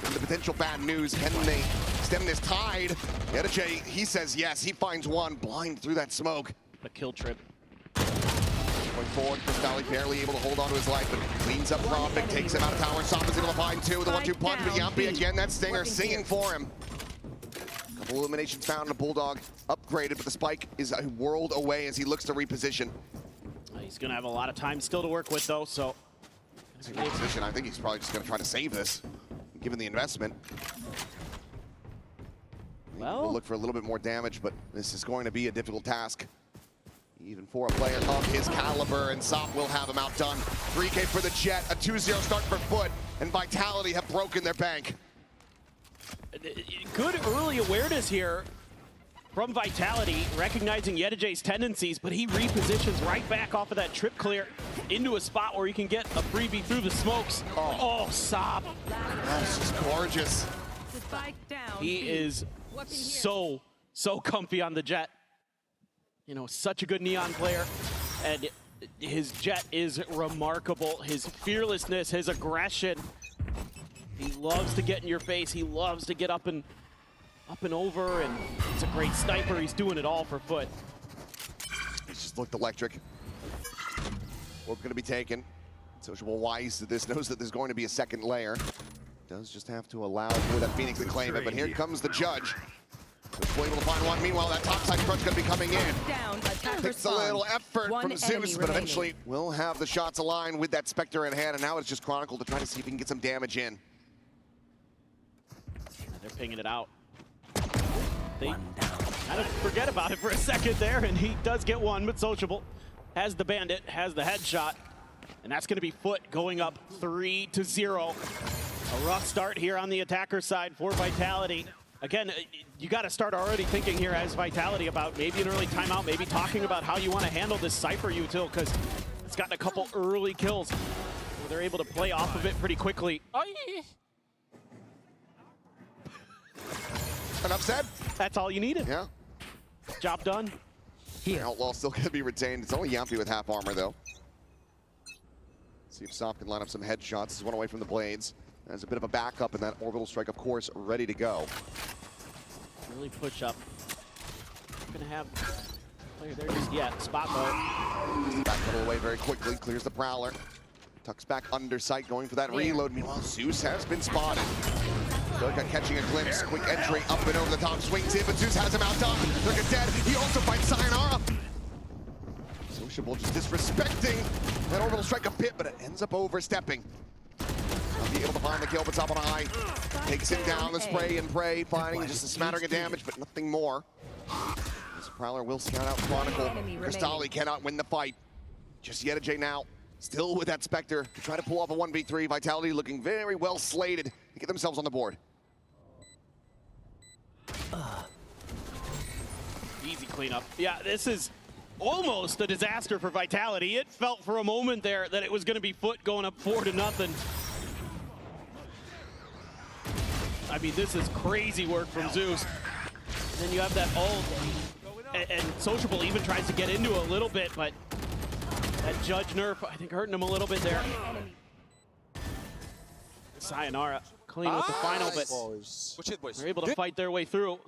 in the potential bad news. Can they stem this tide? Yetajay, he says yes. He finds one, blind through that smoke. A kill trip. Going forward, Cristali barely able to hold on to his life, but cleans up Profit, takes him out of tower. Sop is able to find 2 with a 1-2 punch, but Yampy again, that Stinger singing for him. Couple eliminations found, and a Bulldog upgraded, but the spike is a world away as he looks to reposition. He's going to have a lot of time still to work with, though, so... Reposition. I think he's probably just going to try to save this. given the investment. Well, we'll look for a little bit more damage, but this is going to be a difficult task. Even for a player of his caliber, and Sop will have him outdone. 3K for the Jet, a 2-0 start for Foot, and Vitality have broken their bank. Good early awareness here from Vitality, recognizing Yedijay's tendencies, but he repositions right back off of that trip clear into a spot where he can get a freebie through the smokes. Oh, Sop. That's just gorgeous. He is so comfy on the Jet. You know, such a good Neon player, and his Jet is remarkable. His fearlessness, his aggression. He loves to get in your face. He loves to get up and over, and he's a great sniper. He's doing it all for Foot. He's just looked electric. Orb going to be taken. Sociable wise to this, knows that there's going to be a second layer. Does just have to allow for that Phoenix to claim it, but here comes the judge. We're able to find one. Meanwhile, that topside crunch going to be coming in. Takes a little effort from Zeus, but eventually will have the shots aligned with that Spectre in hand, and now it's just Chronicle to try to see if he can get some damage in. They're pinging it out. They kind of forget about it for a second there, and he does get one, but Sociable has the Bandit, has the headshot, and that's going to be Foot going up 3-0. A rough start here on the attacker side for Vitality. Again, you got to start already thinking here as Vitality about maybe an early timeout, maybe talking about how you want to handle this Cypher util, because it's gotten a couple early kills where they're able to play off of it pretty quickly. Enough said. That's all you needed. Yeah. Job done. Outlaw still going to be retained. It's only Yampy with half armor, though. See if Sop can line up some headshots. This is one away from the Blades. There's a bit of a backup, and that orbital strike, of course, ready to go. Really push up. Gonna have player there just yet. Spot mode. Back middle away very quickly. Clears the Prowler. Tucks back under sight, going for that reload. Meanwhile, Zeus has been spotted. Durka catching a glimpse. Quick entry up and over the top. Swings in, but Zeus has him outdone. Durka dead. He also fights Sayonara. Sociable just disrespecting that orbital strike a bit, but it ends up overstepping. Be able to find the kill, but top on high. Takes him down, the spray and pray, finding just a smattering of damage, but nothing more. This Prowler will scout out Chronicle. Crystali cannot win the fight. Just Yedijay now, still with that Spectre to try to pull off a 1v3. Vitality looking very well slated to get themselves on the board. Easy cleanup. Yeah, this is almost a disaster for Vitality. It felt for a moment there that it was going to be Foot going up 4-0. I mean, this is crazy work from Zeus. And then you have that ult, and Sociable even tries to get into a little bit, but that Judge nerf, I think, hurting him a little bit there. Sayonara clean with the final, but they're able to fight their way through.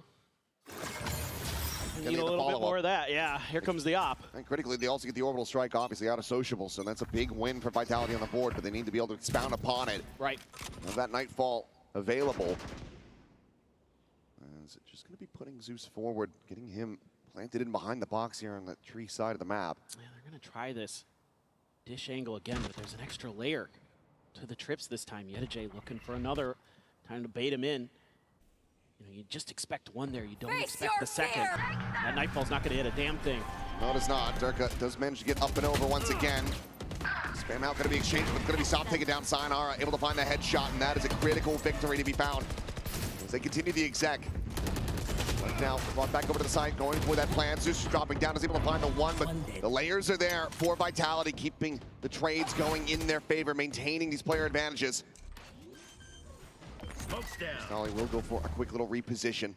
Need a little bit more of that. Yeah, here comes the op. And critically, they also get the orbital strike, obviously, out of Sociable, so that's a big win for Vitality on the board, but they need to be able to expound upon it. Right. Now that Nightfall available. Is it just going to be putting Zeus forward, getting him planted in behind the box here on the tree side of the map? Yeah, they're going to try this dish angle again, but there's an extra layer to the trips this time. Yedijay looking for another time to bait him in. You know, you just expect one there. You don't expect the second. That Nightfall's not going to hit a damn thing. No, it is not. Durka does manage to get up and over once again. Spam out going to be exchanged, but it's going to be Sop taking down Sayonara, able to find the headshot, and that is a critical victory to be found as they continue the exec. Right now, brought back over to the side, going for that plan. Zeus dropping down, is able to find the one, but the layers are there for Vitality, keeping the trades going in their favor, maintaining these player advantages. Crystali will go for a quick little reposition.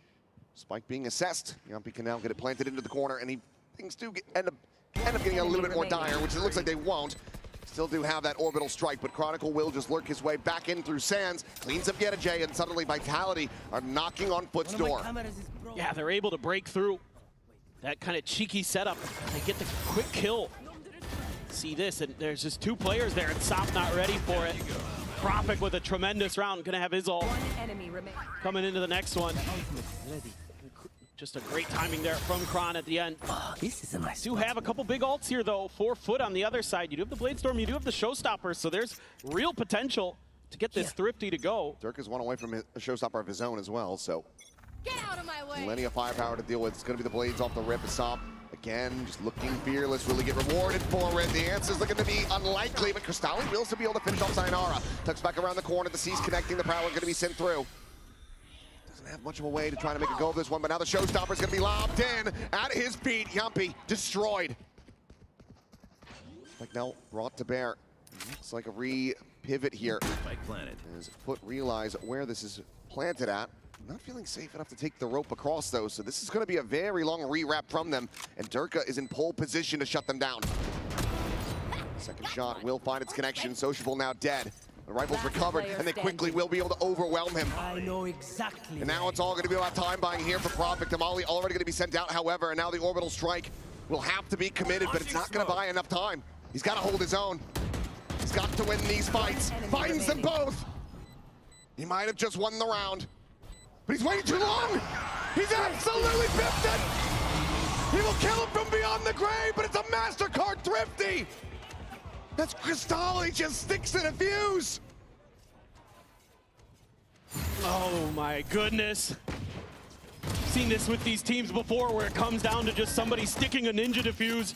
Spike being assessed. Yampy can now get it planted into the corner, and things do end up getting a little bit more dire, which it looks like they won't. Still do have that orbital strike, but Chronicle will just lurk his way back in through Sands, cleans up Yedijay, and suddenly Vitality are knocking on Foot's door. Yeah, they're able to break through that kind of cheeky setup. They get the quick kill. See this, and there's just two players there, and Sop not ready for it. Prophet with a tremendous round, gonna have his ult coming into the next one. Just a great timing there from Kron at the end. This is a nice do have a couple big ults here, though, for Foot on the other side. You do have the Bladestorm, you do have the Showstopper, so there's real potential to get this Thrifty to go. Durka's one away from a showstopper of his own as well, so Get out of my way. plenty of firepower to deal with. It's going to be the blades off the rip. Asop, again, just looking fearless. Will he get rewarded for it? The answer's looking to be unlikely, but Crystalli will still be able to finish off Sayonara. Tucks back around the corner. The C's connecting. The Prowler going to be sent through. Doesn't have much of a way to try to make a go of this one, but now the showstopper's going to be lobbed in at his feet. Yumpy destroyed. Like now brought to bear. Looks like a re-pivot here. As Foot realize where this is planted at. Not feeling safe enough to take the rope across, though, so this is going to be a very long re-wrap from them, and Durka is in pole position to shut them down. Second shot will find its connection. Sociable now dead. The rifle's recovered, and they quickly will be able to overwhelm him. I know exactly. And now it's all going to be about time buying here for Profit. Damali already going to be sent out, however, and now the orbital strike will have to be committed, but it's not going to buy enough time. He's got to hold his own. He's got to win these fights. Finds them both. He might have just won the round, but he's waiting too long. He's absolutely biffed it. He will kill him from beyond the grave, but it's a Mastercard Thrifty. That's Crystalli just sticks in a fuse. Oh my goodness. Seen this with these teams before where it comes down to just somebody sticking a ninja defuse.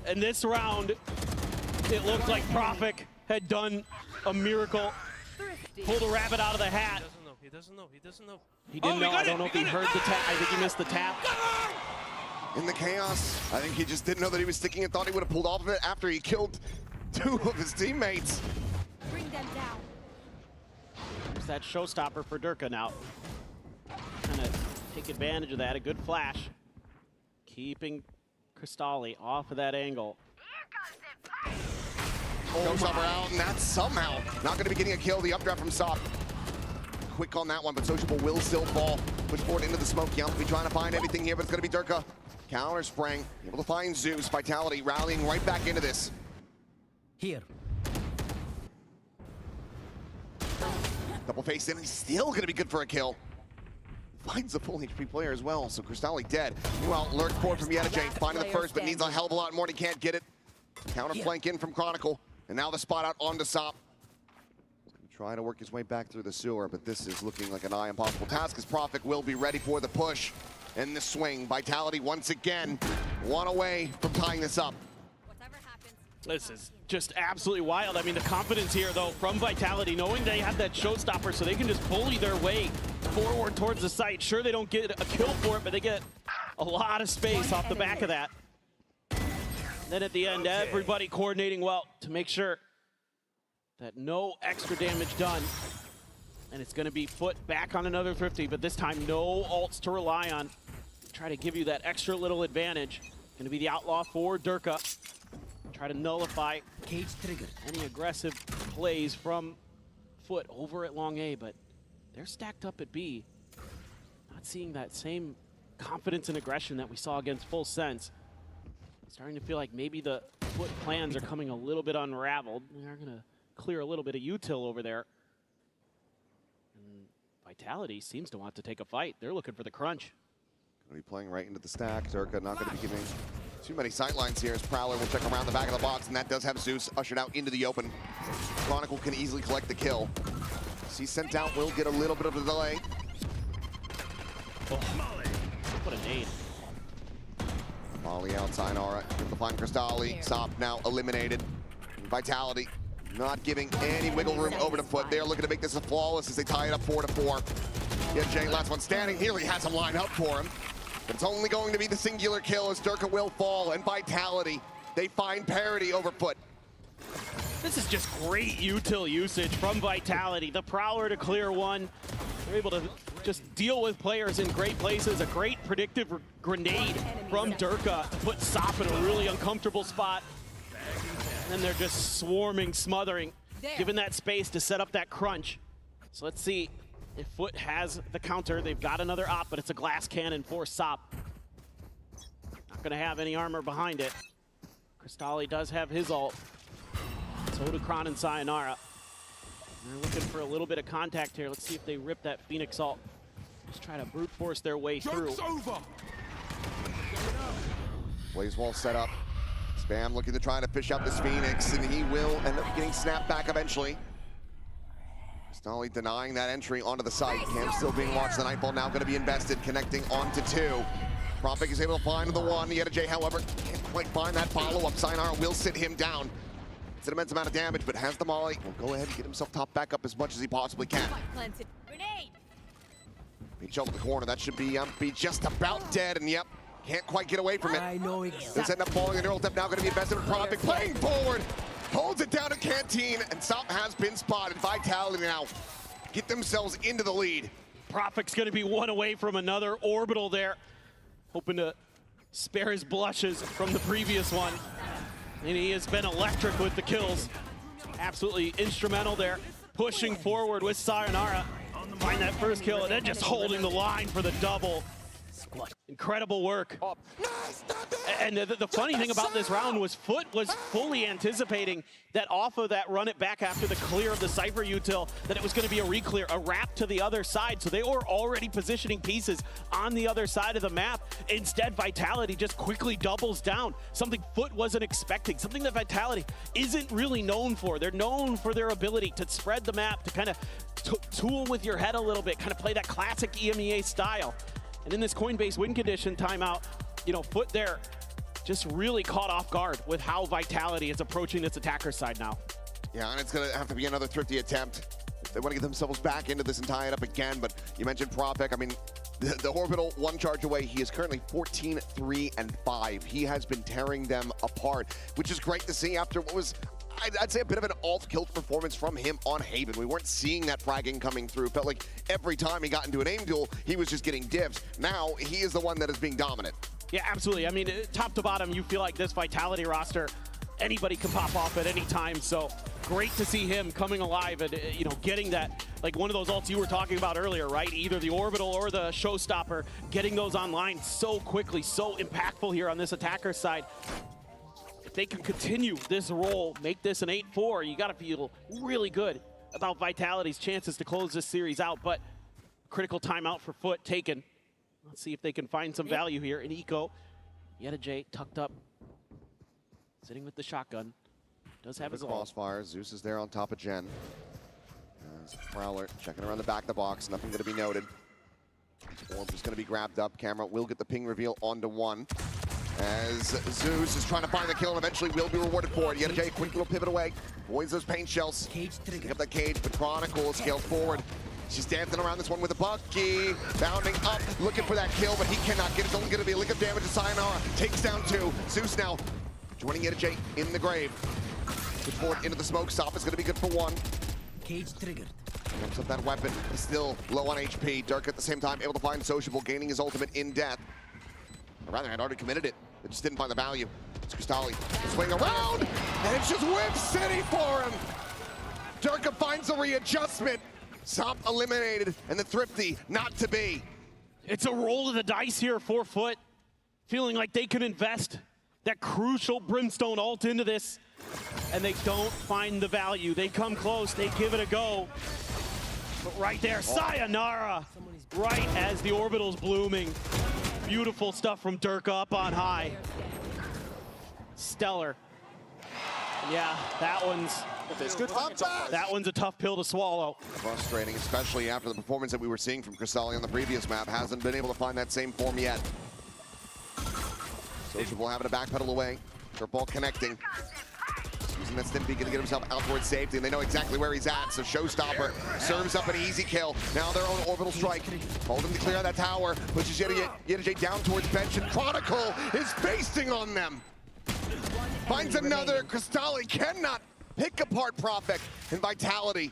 And this round, it looked like Profit had done a miracle. Pulled a rabbit out of the hat. He doesn't know. He didn't know. I don't know if he heard the tap. I think he missed the tap. In the chaos, I think he just didn't know that he was sticking and thought he would have pulled off of it after he killed 2 of his teammates. Bring them down. There's that showstopper for Durka now. Trying to take advantage of that. A good flash. Keeping Crystalli off of that angle. Showstopper out, and that's somehow not going to be getting a kill. The updraft from Sop. Quick on that one, but Sociable will still fall. Push forward into the smoke. Yump be trying to find anything here, but it's going to be Durka. Counter spring, able to find Zeus. Vitality rallying right back into this. Here. Double face in, and he's still going to be good for a kill. Finds a full HP player as well, so Crystalli dead. Meanwhile, lurk forward from Yedajay, finding the first, but needs a hell of a lot more, and he can't get it. Counter flank in from Chronicle, and now the spot out onto Sop. Trying to work his way back through the sewer, but this is looking like a nigh impossible task as Profit will be ready for the push and the swing. Vitality once again, one away from tying this up. This is just absolutely wild. I mean, the confidence here, though, from Vitality, knowing they have that showstopper so they can just bully their way forward towards the site. Sure, they don't get a kill for it, but they get a lot of space off the back of that. And then at the end, everybody coordinating well to make sure that no extra damage done. And it's going to be Foot back on another Thrifty, but this time no ults to rely on. Try to give you that extra little advantage. Going to be the outlaw for Durka. Try to nullify any aggressive plays from Foot over at Long A, but they're stacked up at B. Not seeing that same confidence and aggression that we saw against Full Sense. Starting to feel like maybe the Foot plans are coming a little bit unraveled. They're going to clear a little bit of util over there. And Vitality seems to want to take a fight. They're looking for the crunch. Going to be playing right into the stack. Durka not going to be giving too many sightlines here as Prowler will check around the back of the box, and that does have Zeus ushered out into the open. Chronicle can easily collect the kill. See sent out will get a little bit of a delay. Oh, what a nade. Molly outside, Aura. Able to find Crystalli. Sop now eliminated. Vitality not giving any wiggle room over to Foot. They're looking to make this a flawless as they tie it up 4-4. Yedajay, last one standing. Nearly has him lined up for him. But it's only going to be the singular kill as Durka will fall, and Vitality, they find parity over Foot. This is just great util usage from Vitality. The Prowler to clear one. They're able to just deal with players in great places. A great predictive grenade from Durka to put Sop in a really uncomfortable spot. And then they're just swarming, smothering, given that space to set up that crunch. So let's see if Foot has the counter. They've got another op, but it's a glass cannon for Sop. Not gonna have any armor behind it. Crystalli does have his ult. So do Kron and Sayonara. They're looking for a little bit of contact here. Let's see if they rip that Phoenix ult. Just try to brute force their way through. Blaze wall set up. Spam looking to try to fish out this Phoenix, and he will end up getting snapped back eventually. Crystalli denying that entry onto the site. Cam still being watched. The Nightball now going to be invested, connecting onto 2. Propik is able to find the 1. J, however, can't quite find that follow-up. Sayonara will sit him down. It's an immense amount of damage, but has the molly. Will go ahead and get himself top back up as much as he possibly can. Reach over the corner. That should be just about dead, and yep, can't quite get away from it. I know exactly. This end up falling in the neural step, now going to be invested in Propik, playing forward. Holds it down to Canteen, and Sop has been spotted. Vitality now get themselves into the lead. Propik's going to be one away from another orbital there. Hoping to spare his blushes from the previous one. And he has been electric with the kills. Absolutely instrumental there. Pushing forward with Sayonara. Find that first kill and then just holding the line for the double. Incredible work. And the funny thing about this round was Foot was fully anticipating that off of that run it back after the clear of the Cypher util, that it was going to be a re-clear, a wrap to the other side. So they were already positioning pieces on the other side of the map. Instead, Vitality just quickly doubles down. Something Foot wasn't expecting, something that Vitality isn't really known for. They're known for their ability to spread the map, to kind of tool with your head a little bit, kind of play that classic EMEA style. And in this Coinbase win condition timeout, you know, Foot there just really caught off guard with how Vitality is approaching this attacker side now. Yeah, and it's going to have to be another thrifty attempt if they want to get themselves back into this and tie it up again. But you mentioned Propik. I mean, the orbital one charge away. He is currently 14, 3, and 5. He has been tearing them apart, which is great to see after what was, I'd say, a bit of an off-kilt performance from him on Haven. We weren't seeing that fragging coming through. Felt like every time he got into an aim duel, he was just getting divs. Now, he is the one that is being dominant. Yeah, absolutely. I mean, top to bottom, you feel like this Vitality roster, anybody can pop off at any time. So great to see him coming alive and, you know, getting that, like one of those ults you were talking about earlier, right? Either the orbital or the showstopper, getting those online so quickly, so impactful here on this attacker side. If they can continue this role, make this an 8-4, you got to feel really good about Vitality's chances to close this series out. But critical timeout for Foot taken. Let's see if they can find some value here in Eco. J tucked up, sitting with the shotgun. Does have his crossfire. Zeus is there on top of Jen. Prowler checking around the back of the box. Nothing going to be noted. Orb is going to be grabbed up. Camera will get the ping reveal onto 1. As Zeus is trying to find the kill and eventually will be rewarded for it. J, quick little pivot away. Avoids those paint shells. Pick up that cage, but Chronicle scales forward. She's dancing around this one with a Bucky. Bounding up, looking for that kill, but he cannot get it. It's only going to be a lick of damage to Sayonara. Takes down 2. Zeus now joining J in the grave. Push forward into the smoke. Stop is going to be good for 1. Cage triggered. Picks up that weapon. He's still low on HP. Dirk at the same time able to find Sociable, gaining his ultimate in death. Or rather, had already committed it. They just didn't find the value. It's Crystalli. Swing around, and it's just Whip City for him. Durka finds the readjustment. Sop eliminated, and the thrifty not to be. It's a roll of the dice here for Foot. Feeling like they could invest that crucial Brimstone ult into this, and they don't find the value. They come close, they give it a go. But right there, Sayonara, right as the orbital's blooming. Beautiful stuff from Dirk up on high. Stellar. Yeah, that one's a tough pill to swallow. Frustrating, especially after the performance that we were seeing from Crystalli on the previous map. Hasn't been able to find that same form yet. Sociable having to backpedal away. Ball connecting. Using that Stimpy, gonna get himself out towards safety, and they know exactly where he's at. So Showstopper serves up an easy kill. Now their own orbital strike. Hold him to clear out that tower. Pushes J down towards bench, and Chronicle is basting on them. Finds another. Crystalli cannot pick apart Propik, and Vitality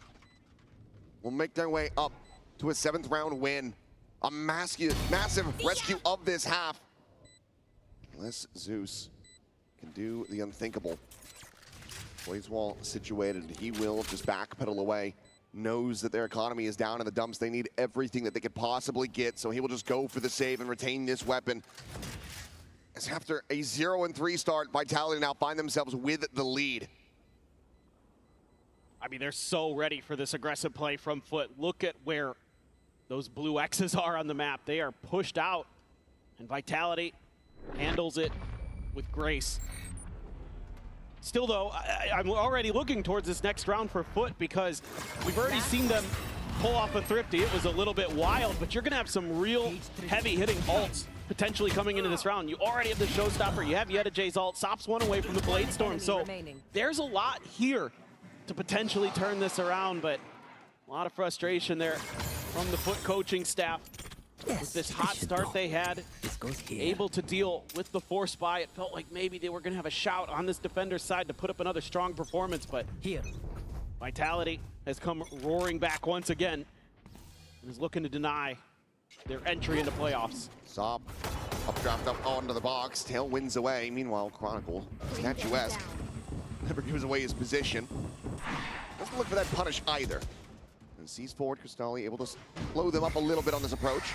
will make their way up to a 7th round win. A massive rescue of this half. Unless Zeus can do the unthinkable. Blaze wall situated, he will just backpedal away. Knows that their economy is down in the dumps. They need everything that they could possibly get, so he will just go for the save and retain this weapon. As after a 0-3 start, Vitality now find themselves with the lead. I mean, they're so ready for this aggressive play from Foot. Look at where those blue X's are on the map. They are pushed out, and Vitality handles it with grace. Still, though, I'm already looking towards this next round for Foot because we've already seen them pull off a Thrifty. It was a little bit wild, but you're going to have some real heavy-hitting ults potentially coming into this round. You already have the Showstopper. You have Yeta J's ult. Sop's one away from the Blade Storm. So there's a lot here to potentially turn this around, but a lot of frustration there from the Foot coaching staff. With this hot start they had, able to deal with the force buy. It felt like maybe they were going to have a shout on this defender's side to put up another strong performance, but Vitality has come roaring back once again and is looking to deny their entry into playoffs. Sop updraft up onto the box, tail wins away. Meanwhile, Chronicle, statuesque, never gives away his position. Doesn't look for that punish either. And sees forward, Cristalli able to slow them up a little bit on this approach.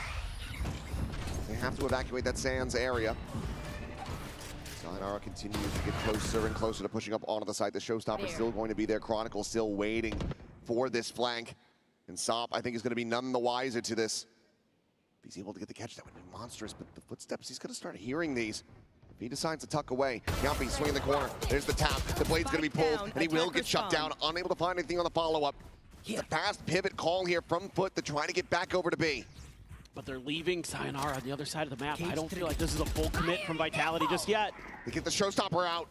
They have to evacuate that Sands area. Sayonara continues to get closer and closer to pushing up onto the side. The Showstopper is still going to be there. Chronicle still waiting for this flank. And Sop, I think, is going to be none the wiser to this. If he's able to get the catch, that would be monstrous. But the footsteps, he's going to start hearing these. If he decides to tuck away, Yampi swinging the corner. There's the tap. The blade's going to be pulled, and he will get shut down. Unable to find anything on the follow-up. It's a fast pivot call here from Foot to try to get back over to B. But they're leaving Sayonara on the other side of the map. I don't feel like this is a full commit from Vitality just yet. They get the Showstopper out.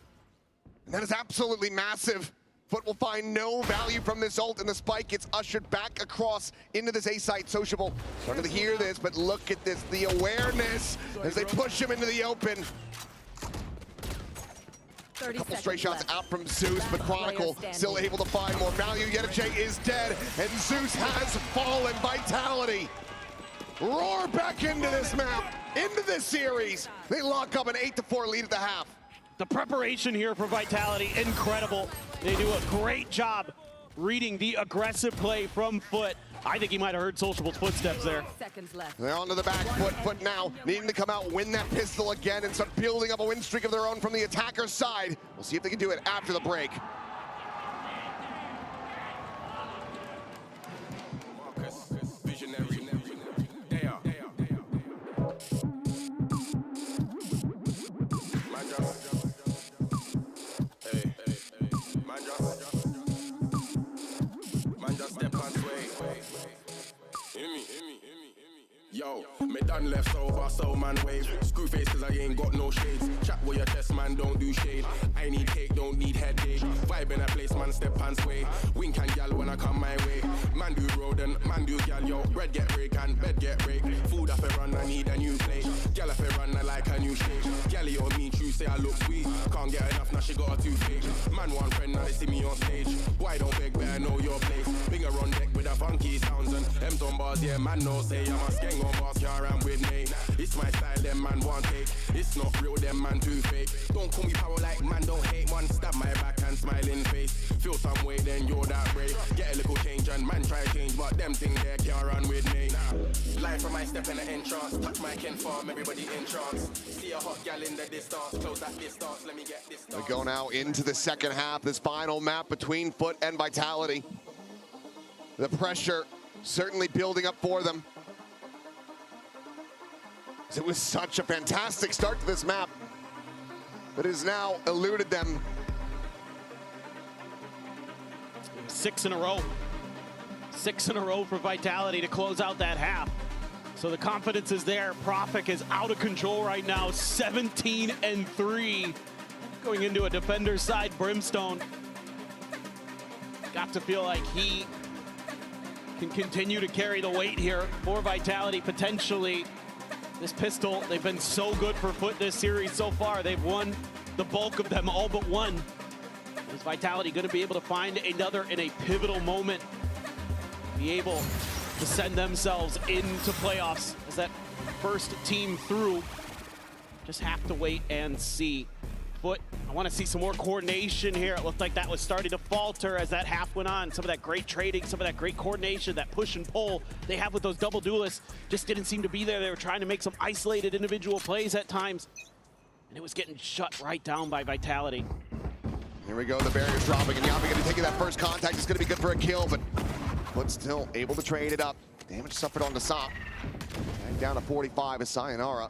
And that is absolutely massive. Foot will find no value from this ult, and the spike gets ushered back across into this A-site. Sociable starting to hear this, but look at this, the awareness as they push him into the open. A couple stray shots out from Zeus, but Chronicle still able to find more value. Yeta J is dead, and Zeus has fallen. Vitality roar back into this map, into this series. They lock up an 8-4 lead at the half. The preparation here for Vitality, incredible. They do a great job reading the aggressive play from Foot. I think he might have heard Sociable's footsteps there. They're onto the back foot. Foot now needing to come out, win that pistol again, and start building up a win streak of their own from the attacker's side. We'll see if they can do it after the break. Yo, me done left over, so man wave. Screw face cause I ain't got no shades. Chat with your chest, man, don't do shade. I need cake, don't need headache. Vibe in a place, man, step and sway. Wink and gal when I come my way. Man do road and man do gal, yo. Bread get rake and bed get rake. Food up and run, I need a new plate. Gal up and run, I like a new shape. Gally on me, true, say I look sweet. Can't get enough, now she got a toothache. Man one friend, now they see me on stage. Why don't beg, better know your place. Binger on deck with a funky sounds and M's on bars, yeah, man, no say. I'm a skeng on bars, can't run with me. It's my style, them man want take. It's not real, them man too fake. Don't call me power like man, don't hate. One stab my back and smiling face. Feel some way, then you're that way. Get a little change and man try change, but them thing there can't run with me. Life from my step in the entrance. Touch my kin farm, everybody in trance. See a hot gal in the distance. Close that distance, let me get this. We go now into the second half, this final map between Foot and Vitality. The pressure certainly building up for them. It was such a fantastic start to this map, but it has now eluded them. 6 in a row. 6 in a row for Vitality to close out that half. So the confidence is there. Profik is out of control right now, 17-3. Going into a defender's side, Brimstone. Got to feel like he can continue to carry the weight here for Vitality potentially. This pistol, they've been so good for Foot this series so far. They've won the bulk of them, all but one. Is Vitality going to be able to find another in a pivotal moment? Be able to send themselves into playoffs as that first team through. Just have to wait and see. Foot, I want to see some more coordination here. It looked like that was starting to falter as that half went on. Some of that great trading, some of that great coordination, that push and pull they have with those double duelists just didn't seem to be there. They were trying to make some isolated individual plays at times, and it was getting shut right down by Vitality. Here we go, the barrier's dropping, and Yampi gonna take that first contact. It's gonna be good for a kill, but Foot still able to trade it up. Damage suffered on the Sop. Back down to 45 is Sayonara.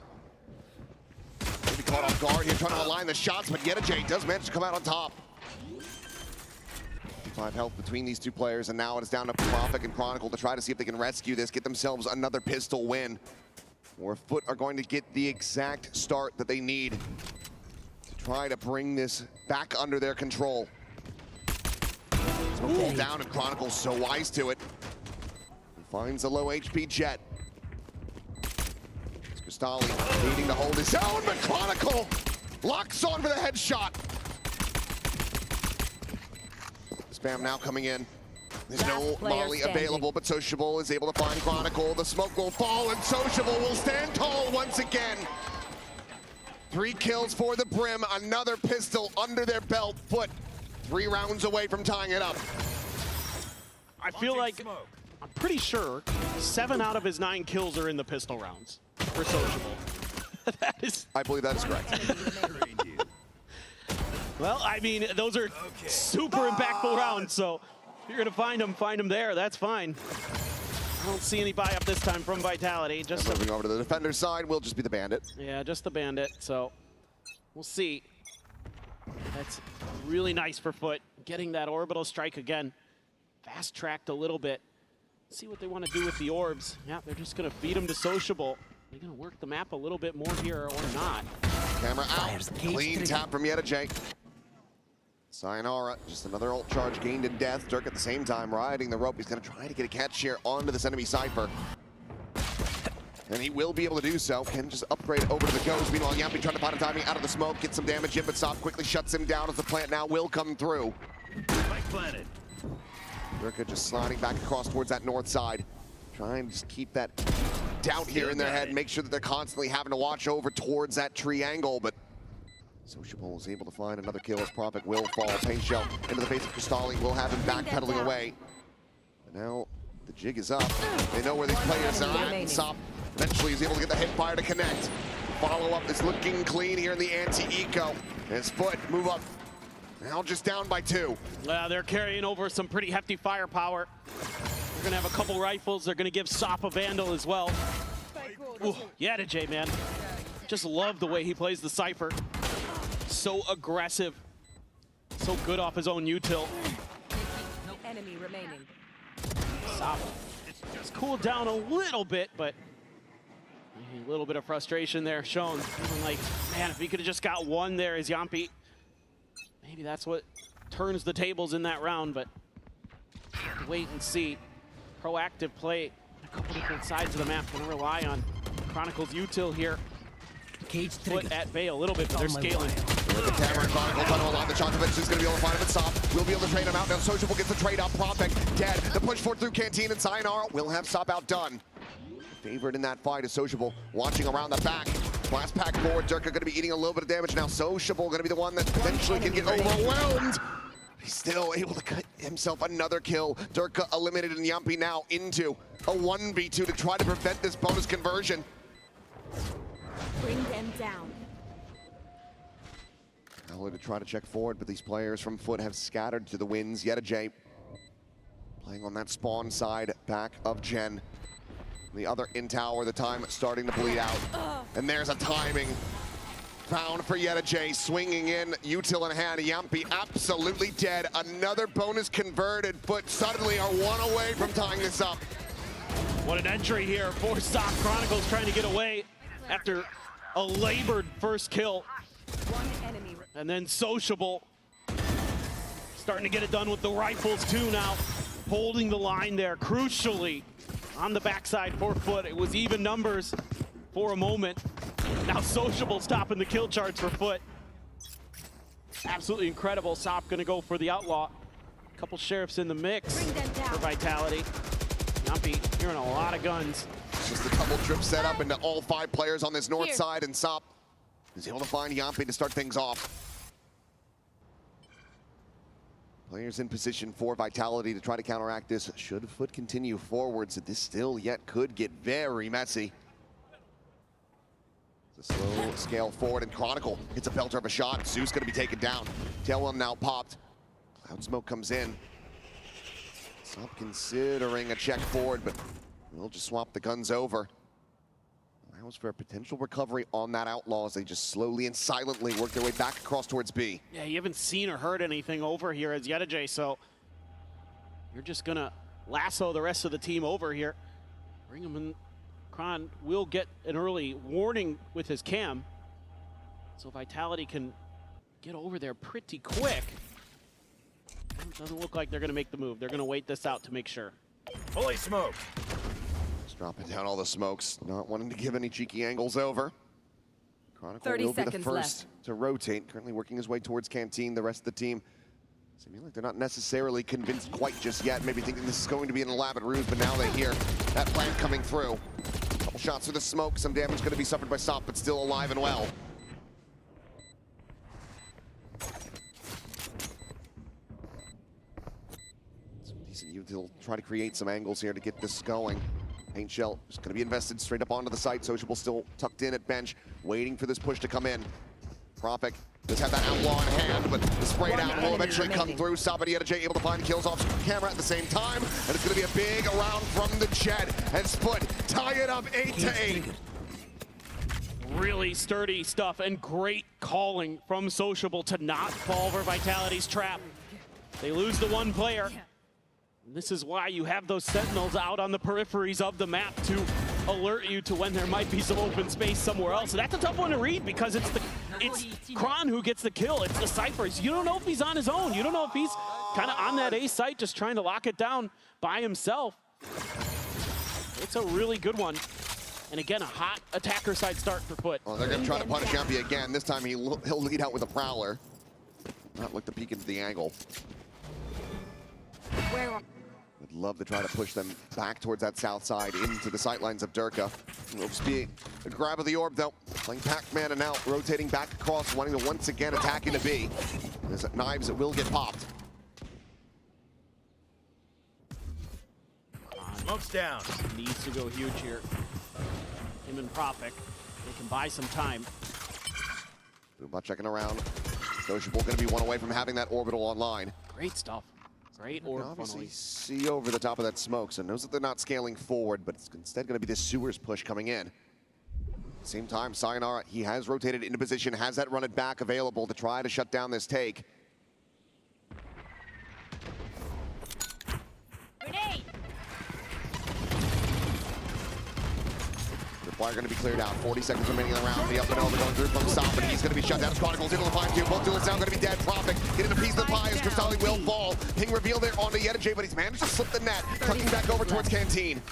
Maybe caught off guard here, trying to align the shots, but Yeta J does manage to come out on top. 55 health between these two players, and now it is down to Prophet and Chronicle to try to see if they can rescue this, get themselves another pistol win. Or Foot are going to get the exact start that they need to try to bring this back under their control. Smoke fall down, and Chronicle's so wise to it. He finds a low HP Jet. Cristali needing to hold his own, but Chronicle locks on for the headshot. Spam now coming in. There's no Molly available, but Sociable is able to find Chronicle. The smoke will fall, and Sociable will stand tall once again. 3 kills for the Brim, another pistol under their belt. Foot 3 rounds away from tying it up. I feel like, I'm pretty sure 7 out of his 9 kills are in the pistol rounds for Sociable. That is... I believe that is correct. Well, I mean, those are super impactful rounds, so if you're gonna find them there, that's fine. I don't see any buy up this time from Vitality. Just moving over to the defender side will just be the Bandit. Yeah, just the Bandit, so we'll see. That's really nice for Foot, getting that orbital strike again. Fast-tracked a little bit. See what they want to do with the orbs. Yeah, they're just gonna feed them to Sociable. They're gonna work the map a little bit more here or not. Camera out, clean tap from Yedajay. Sayonara, just another ult charge gained in death. Dirk at the same time riding the rope. He's gonna try to get a catch here onto this enemy Cypher. And he will be able to do so. Can just upgrade over to the Ghost. Meanwhile, Yampi trying to find a timing out of the smoke, get some damage in, but Sop quickly shuts him down as the plant now will come through. Planted. Dirk just sliding back across towards that north side. Trying to just keep that doubt here in their head, make sure that they're constantly having to watch over towards that triangle, but Sociable is able to find another kill as Prophet will fall. Pain Shell into the face of Cristali will have him backpedaling away. And now the jig is up. They know where these players are at, and Sop eventually is able to get the hip fire to connect. Follow-up is looking clean here in the anti-eco. His Foot move up. Now just down by 2. They're carrying over some pretty hefty firepower. They're gonna have a couple rifles. They're gonna give Sop a Vandal as well. Ooh, Yedajay, man. Just love the way he plays the Cypher. So aggressive. So good off his own util. No enemy remaining. Sop just cooled down a little bit, but a little bit of frustration there shown. Feeling like, man, if he could have just got one there as Yampi, maybe that's what turns the tables in that round, but wait and see. Proactive play on a couple different sides of the map. Gonna rely on Chronicle's util here. Cage Foot at bay a little bit, but they're scaling. With the camera and Chronicle tunnel along the Chokovich is going to be able to find him at Sop. We'll be able to trade him out. Now Sociable gets the trade out. Prophet dead. The push forward through Canteen, and Sayonara will have Sop outdone. Favorite in that fight is Sociable, watching around the back. Blast pack forward. Dirk are going to be eating a little bit of damage. Now Sociable going to be the one that potentially can get overwhelmed. He's still able to cut himself another kill. Dirk eliminated, and Yampi now into a 1v2 to try to prevent this bonus conversion. Bring them down. Howler to try to check forward, but these players from Foot have scattered to the winds. Yedajay playing on that spawn side back of Gen. The other in tower, the time starting to bleed out. And there's a timing found for Yedajay, swinging in, util in hand. Yampi absolutely dead. Another bonus converted. Foot suddenly are 1 away from tying this up. What an entry here for Sop. Chronicles trying to get away after a labored first kill. And then Sociable starting to get it done with the rifles too now. Holding the line there, crucially, on the backside for Foot. It was even numbers for a moment. Now Sociable stopping the kill charts for Foot. Absolutely incredible. Sop gonna go for the outlaw. A couple sheriffs in the mix for Vitality. Yampi hearing a lot of guns. Just a double trip set up into all 5 players on this north side, and Sop is able to find Yampi to start things off. Players in position for Vitality to try to counteract this. Should Foot continue forwards, this still yet could get very messy. It's a slow scale forward, and Chronicle hits a belter of a shot. Zeus gonna be taken down. Tailwind now popped. Cloud smoke comes in. Sop considering a check forward, but we'll just swap the guns over. Allows for a potential recovery on that outlaw as they just slowly and silently work their way back across towards B. Yeah, you haven't seen or heard anything over here as Yedajay, so You're just gonna lasso the rest of the team over here. Bring them in. Kron will get an early warning with his cam. So Vitality can get over there pretty quick. It doesn't look like they're gonna make the move. They're gonna wait this out to make sure. Fully smoked. Just dropping down all the smokes, not wanting to give any cheeky angles over. Chronicle 30 will be the seconds first to rotate, currently working his way towards Canteen. The rest of the team seeming like they're not necessarily convinced quite just yet, maybe thinking this is going to be an elaborate ruse, but now they hear that plant coming through. Couple shots through the smoke, some damage going to be suffered by Sop, but still alive and well. Some decent youth will try to create some angles here to get this going. Paint Shell is going to be invested straight up onto the site. Sociable still tucked in at bench, waiting for this push to come in. Prophet does have that outlaw in hand, but the spray down will eventually come through. Sabadi J able to find kills off camera at the same time, and it's going to be a big round from the Jet, and Split tie it up 8-8. Really sturdy stuff and great calling from Sociable to not fall for Vitality's trap. They lose the one player. This is why you have those sentinels out on the peripheries of the map to alert you to when there might be some open space somewhere else. So that's a tough one to read because it's Kron who gets the kill. It's the Cyphers. You don't know if he's on his own. You don't know if he's kind of on that A site just trying to lock it down by himself. It's a really good one. And again, a hot attacker side start for Foot. Well, they're going to try to punish Yampy again. This time he'll lead out with a Prowler. Not look to peek into the angle. Would love to try to push them back towards that south side into the sightlines of Durka. Speed, a grab of the orb though. Playing Pac-Man and out, rotating back across, wanting to once again attack into B. There's knives that will get popped. Smoke's down. Needs to go huge here. Him and Prophet, they can buy some time. Boomba checking around. Sociable going to be one away from having that orbital online. Great stuff. Great orb Obviously see over the top of that smoke, so knows that they're not scaling forward, but it's instead going to be this sewers push coming in. Same time, Sayonara, he has rotated into position, has that run it back available to try to shut down this take. Grenade! Fire going to be cleared out. 40 seconds remaining in the round. The up and over going through from Stop, but he's going to be shut down. Chronicles able to find two. Both duelists now going to be dead. Prophet getting a piece of the pie as Crystalli will fall. Ping reveal there onto J, but he's managed to slip the net. Tucking back over towards Canteen.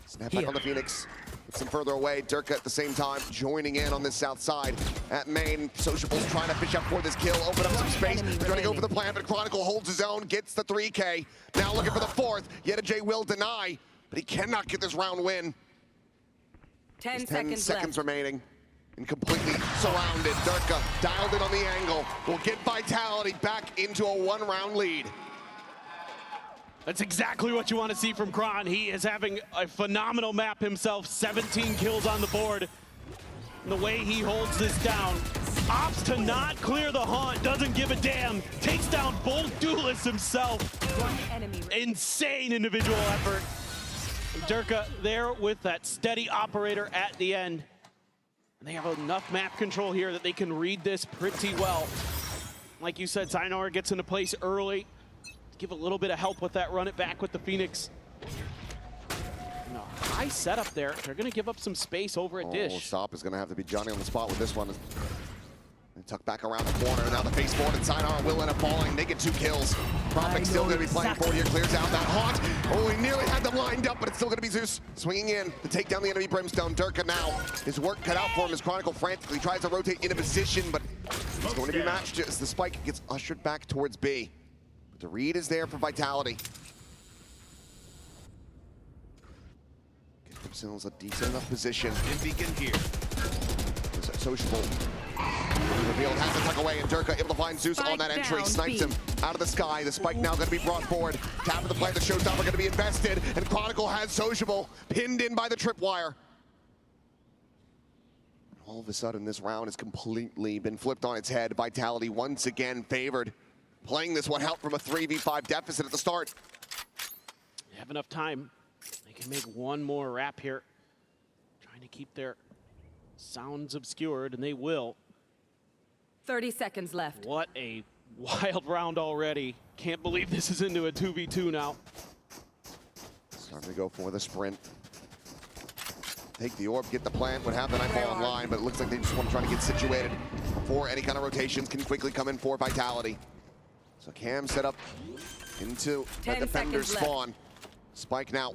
Snap back on the Phoenix. Gets him further away. Durka at the same time joining in on this south side. At main, Sociable's trying to fish up for this kill. Open up some space. Trying to go for the plan, but Chronicle holds his own. Gets the 3K. Now looking for the fourth. J will deny, but he cannot get this round win. 10 seconds remaining and completely surrounded. Durka dialed in on the angle. Will get Vitality back into a one-round lead. That's exactly what you want to see from Kron. He is having a phenomenal map himself. 17 kills on the board. And the way he holds this down. Opts to not clear the haunt. Doesn't give a damn. Takes down both duelists himself. Insane individual effort. Durka there with that steady operator at the end. And they have enough map control here that they can read this pretty well. Like you said, Sayonara gets into place early. Give a little bit of help with that run it back with the Phoenix. And a high setup there. They're going to give up some space over at Dish. Stop is going to have to be Johnny on the spot with this one. And tuck back around the corner. Now the face forward and Sayonara will end up falling. They get 2 kills. Prophet still going to be playing forward here. Clears out that haunt. Oh, he nearly had them lined up, but it's still going to be Zeus swinging in to take down the enemy Brimstone. Durka now, his work cut out for him as Chronicle frantically tries to rotate into position, but it's going to be matched as the spike gets ushered back towards B. But the read is there for Vitality. Get themselves a decent enough position. And beacon here. Sociable. Revealed, has to tuck away, and Durka able to find Zeus on that entry. Snipes him out of the sky. The spike now going to be brought forward. Tap of the play, the showstopper going to be invested, and Chronicle has Sociable pinned in by the tripwire. All of a sudden, this round has completely been flipped on its head. Vitality once again favored. Playing this one out from a 3v5 deficit at the start. They have enough time. They can make one more wrap here. Trying to keep their sounds obscured, and they will. 30 seconds left. What a Wild round already. Can't believe this is into a 2v2 now. Starting to go for the sprint. Take the orb, get the plant, would have the Nightfall online, but it looks like they just want to try to get situated before any kind of rotations can quickly come in for Vitality. So Cam set up into the defender's spawn. Spike now,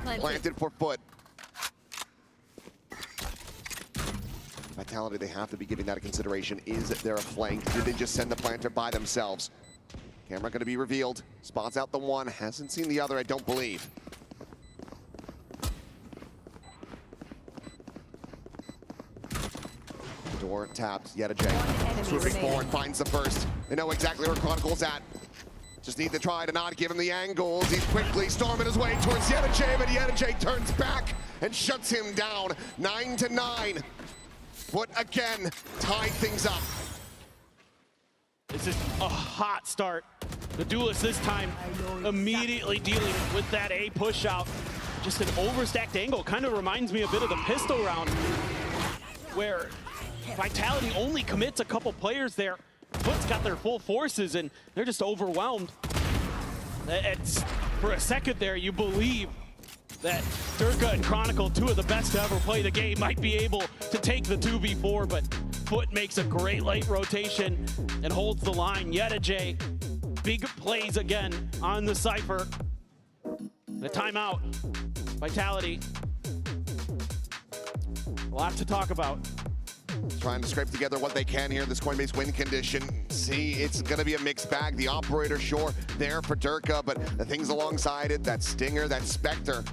planted for Foot. Vitality, they have to be giving that a consideration. Is there a flank? Did they just send the planter by themselves? Camera going to be revealed. Spots out the one, hasn't seen the other, I don't believe. Door tapped, yet a J. Swooping forward, finds the first. They know exactly where Chronicle's at. Just need to try to not give him the angles. He's quickly storming his way towards Yedajay, but Yedajay turns back and shuts him down. 9-9. Foot again, tied things up. This is a hot start. The duelist this time immediately dealing with that A push out. Just an overstacked angle. Kind of reminds me a bit of the pistol round where Vitality only commits a couple players there. Foot's got their full forces and they're just overwhelmed. For a second there, you believe that Durka and Chronicle, two of the best to ever play the game, might be able to take the 2v4, but Foot makes a great late rotation and holds the line. Yedajay, big plays again on the Cypher. The timeout, Vitality. A lot to talk about. Trying to scrape together what they can here in this Coinbase win condition. See, it's going to be a mixed bag. The operator, sure, there for Durka, but the things alongside it, that Stinger, that Spectre.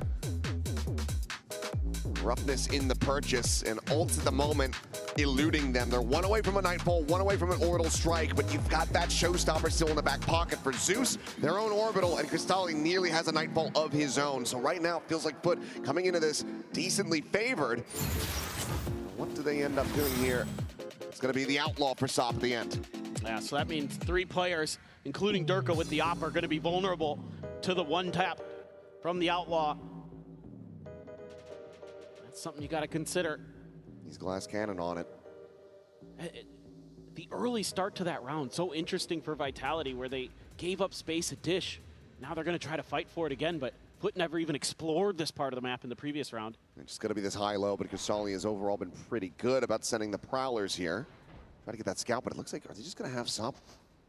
Roughness in the purchase, and ults at the moment eluding them. They're one away from a Nightfall, one away from an Orbital Strike, but you've got that Showstopper still in the back pocket for Zeus, their own Orbital, and Cristali nearly has a Nightfall of his own. So right now, it feels like Foot coming into this decently favored. What do they end up doing here? It's going to be the Outlaw for Sop at the end. Yeah, so that means 3 players, including Durka with the Op, are going to be vulnerable to the one tap from the Outlaw. That's something you got to consider. He's glass cannon on it. The early start to that round, so interesting for Vitality, where they gave up space at Dish. Now they're going to try to fight for it again, but Foot never even explored this part of the map in the previous round. It's just going to be this high-low, but Cristali has overall been pretty good about sending the Prowlers here. Try to get that scout, but it looks like, are they just going to have Sop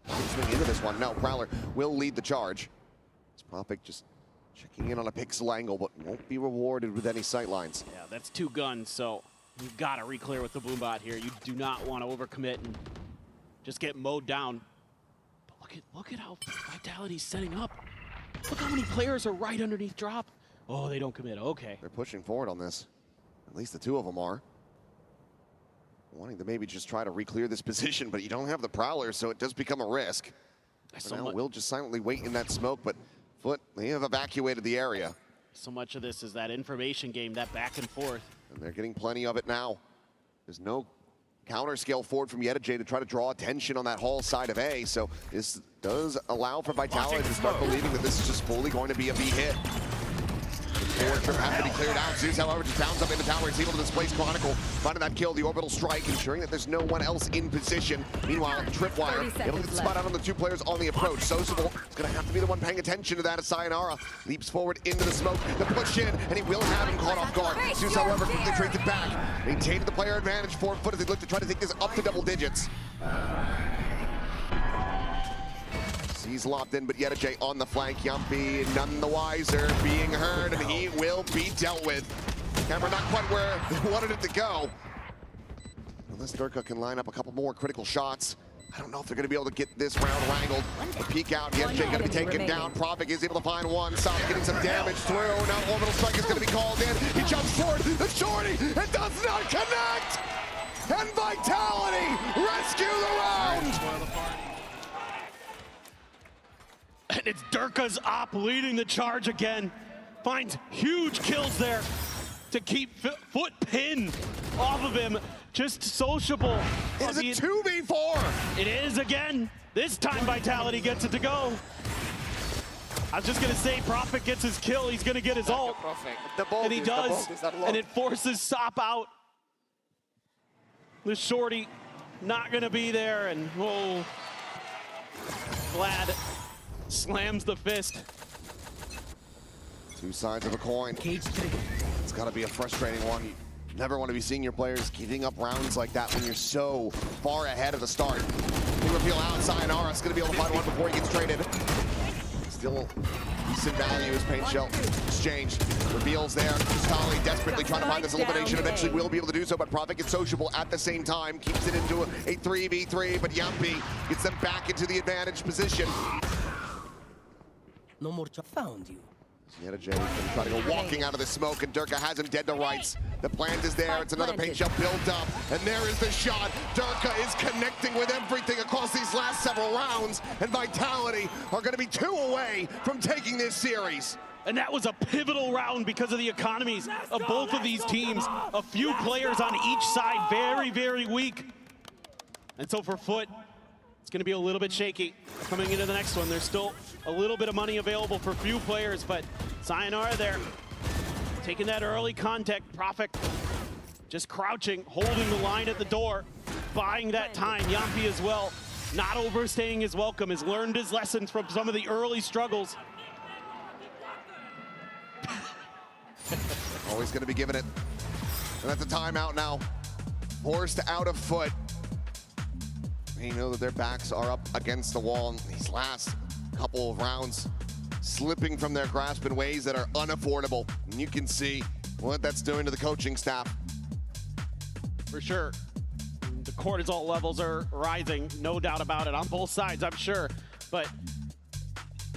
swing into this one? No, Prowler will lead the charge. Propic just checking in on a pixel angle, but won't be rewarded with any sightlines. Yeah, that's 2 guns, so you've got to re-clear with the Boombot here. You do not want to overcommit and just get mowed down. But look at how Vitality's setting up. Look how many players are right underneath drop. Oh, they don't commit. Okay. They're pushing forward on this. At least the 2 of them are. Wanting to maybe just try to re-clear this position, but you don't have the Prowler, so it does become a risk. For now, we'll just silently wait in that smoke, but Foot, they have evacuated the area. So much of this is that information game, that back and forth. And they're getting plenty of it now. There's no counter scale forward from Yedajay to try to draw attention on that whole side of A, so this does allow for Vitality to start believing that this is just fully going to be a B hit. The forward trip has to be cleared out. Zeus, however, just bounds up in the tower. He's able to displace Chronicle, finding that kill, the Orbital Strike, ensuring that there's no one else in position. Meanwhile, Tripwire able to get the spot out on the 2 players on the approach. Sociable is going to have to be the one paying attention to that as Sayonara leaps forward into the smoke, the push in, and he will have him caught off guard. Zeus, however, quickly trades it back. Maintained the player advantage for Foot as they look to try to take this up to double digits. He's locked in, but Yedajay on the flank. Yumpy none the wiser, being heard, and he will be dealt with. Camera not quite where they wanted it to go. Unless Durka can line up a couple more critical shots. I don't know if they're going to be able to get this round wrangled. The peek out, Yedajay going to be taken down. Propic is able to find one. Sop getting some damage through. Now Orbital Strike is going to be called in. He jumps forward, the shorty, and does not connect! And Vitality rescue the round! And it's Durka's Op leading the charge again. Finds huge kills there to keep Foot pinned off of him. Just sociable. It's a 2v4. It is again. This time Vitality gets it to go. I was just going to say, Propic gets his kill. He's going to get his ult. And he does. And it forces Sop out. The shorty not going to be there. And whoa. Vlad slams the fist. Two sides of a coin. It's got to be a frustrating one. You never want to be seeing your players giving up rounds like that when you're so far ahead of the start. Big reveal outside. Sayonara's going to be able to find one before he gets traded. Still decent value as Paint Shell exchange. Reveals there. Cristali desperately trying to find this elimination. Eventually will be able to do so, but Profit gets sociable at the same time. Keeps it into a 3v3, but Yumpy gets them back into the advantage position. No more found you. Jay trying to go walking out of the smoke, and Durka has him dead to rights. The plant is there. It's another Paint Shell built up, and there is the shot. Durka is connecting with everything across these last several rounds, and Vitality are going to be 2 away from taking this series. And that was a pivotal round because of the economies of both of these teams. A few players on each side, very, very weak. And so for Foot, it's going to be a little bit shaky coming into the next one. There's still a little bit of money available for few players, but Sayonara there, taking that early contact. Profit just crouching, holding the line at the door, buying that time. Yumpy as well, not overstaying his welcome, has learned his lessons from some of the early struggles. Always going to be giving it. And that's a timeout now. Forced out of Foot. You know that their backs are up against the wall in these last couple of rounds, slipping from their grasp in ways that are unaffordable. And you can see what that's doing to the coaching staff. For sure. The cortisol levels are rising, no doubt about it, on both sides, I'm sure. But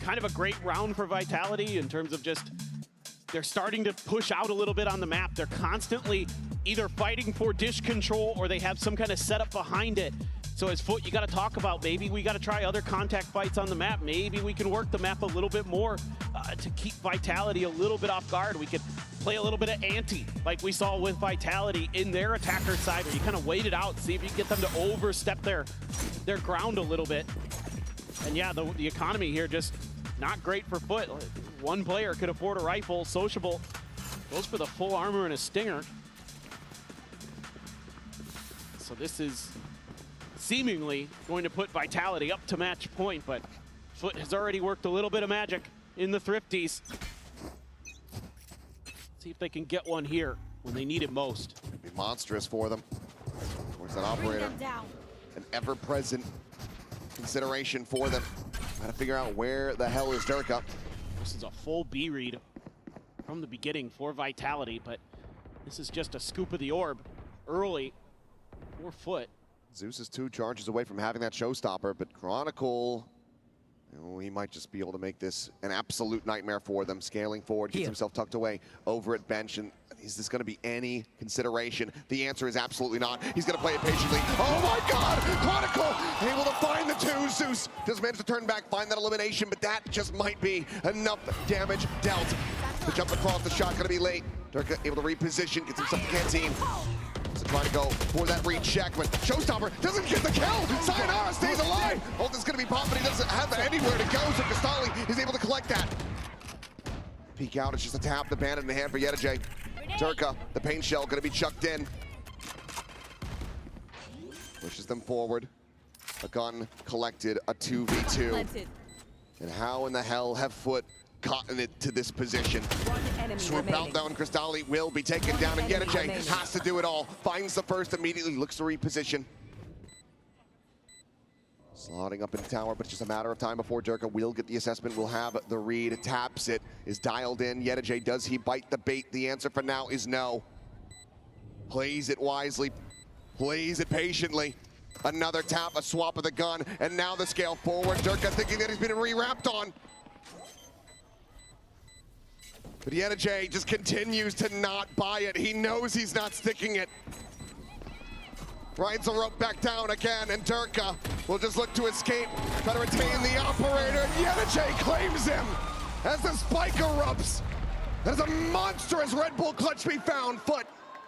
kind of a great round for Vitality in terms of just, they're starting to push out a little bit on the map. They're constantly either fighting for dish control or they have some kind of setup behind it. So as Foot, you got to talk about maybe we got to try other contact fights on the map. Maybe we can work the map a little bit more to keep Vitality a little bit off guard. We could play a little bit of ante like we saw with Vitality in their attacker side, where you kind of wait it out, see if you can get them to overstep their ground a little bit. And yeah, the economy here just not great for Foot. One player could afford a rifle. Sociable goes for the full armor and a stinger. So this is seemingly going to put Vitality up to match point, but Foot has already worked a little bit of magic in the Thrifties. See if they can get one here when they need it most. It'd be monstrous for them. Towards that operator. An ever-present consideration for them. Trying to figure out where the hell is Durka. This is a full B read from the beginning for Vitality, but this is just a scoop of the orb early for Foot. Zeus is 2 charges away from having that showstopper, but Chronicle, he might just be able to make this an absolute nightmare for them. Scaling forward, gets himself tucked away over at bench, and is this going to be any consideration? The answer is absolutely not. He's going to play it patiently. Oh my God! Chronicle able to find the 2. Zeus does manage to turn back, find that elimination, but that just might be enough damage dealt. The jump across the shot going to be late. Durka able to reposition, gets himself the canteen. So trying to go for that recheck, but Showstopper doesn't get the kill. Sayonara stays alive. Ult is going to be popped, but he doesn't have anywhere to go, so Cristali is able to collect that. Peek out, it's just a tap, the bandit in the hand for Yetajay. Durka, the Paint Shell, going to be chucked in. Pushes them forward. A gun collected, a 2v2. And how in the hell have Foot gotten it to this position? Swoop out down, Cristali will be taken down, and Yetajay has to do it all. Finds the first immediately, looks to reposition. Slotting up in the tower, but it's just a matter of time before Durka will get the assessment, will have the read, taps it, is dialed in. Yetajay, does he bite the bait? The answer for now is no. Plays it wisely, plays it patiently. Another tap, a swap of the gun, and now the scale forward. Durka thinking that he's been re-wrapped on. But Yetajay just continues to not buy it. He knows he's not sticking it. Rides the rope back down again, and Durka will just look to escape, try to retain the operator, and Yetajay claims him as the spike erupts. There's a monstrous Red Bull clutch to be found. Foot,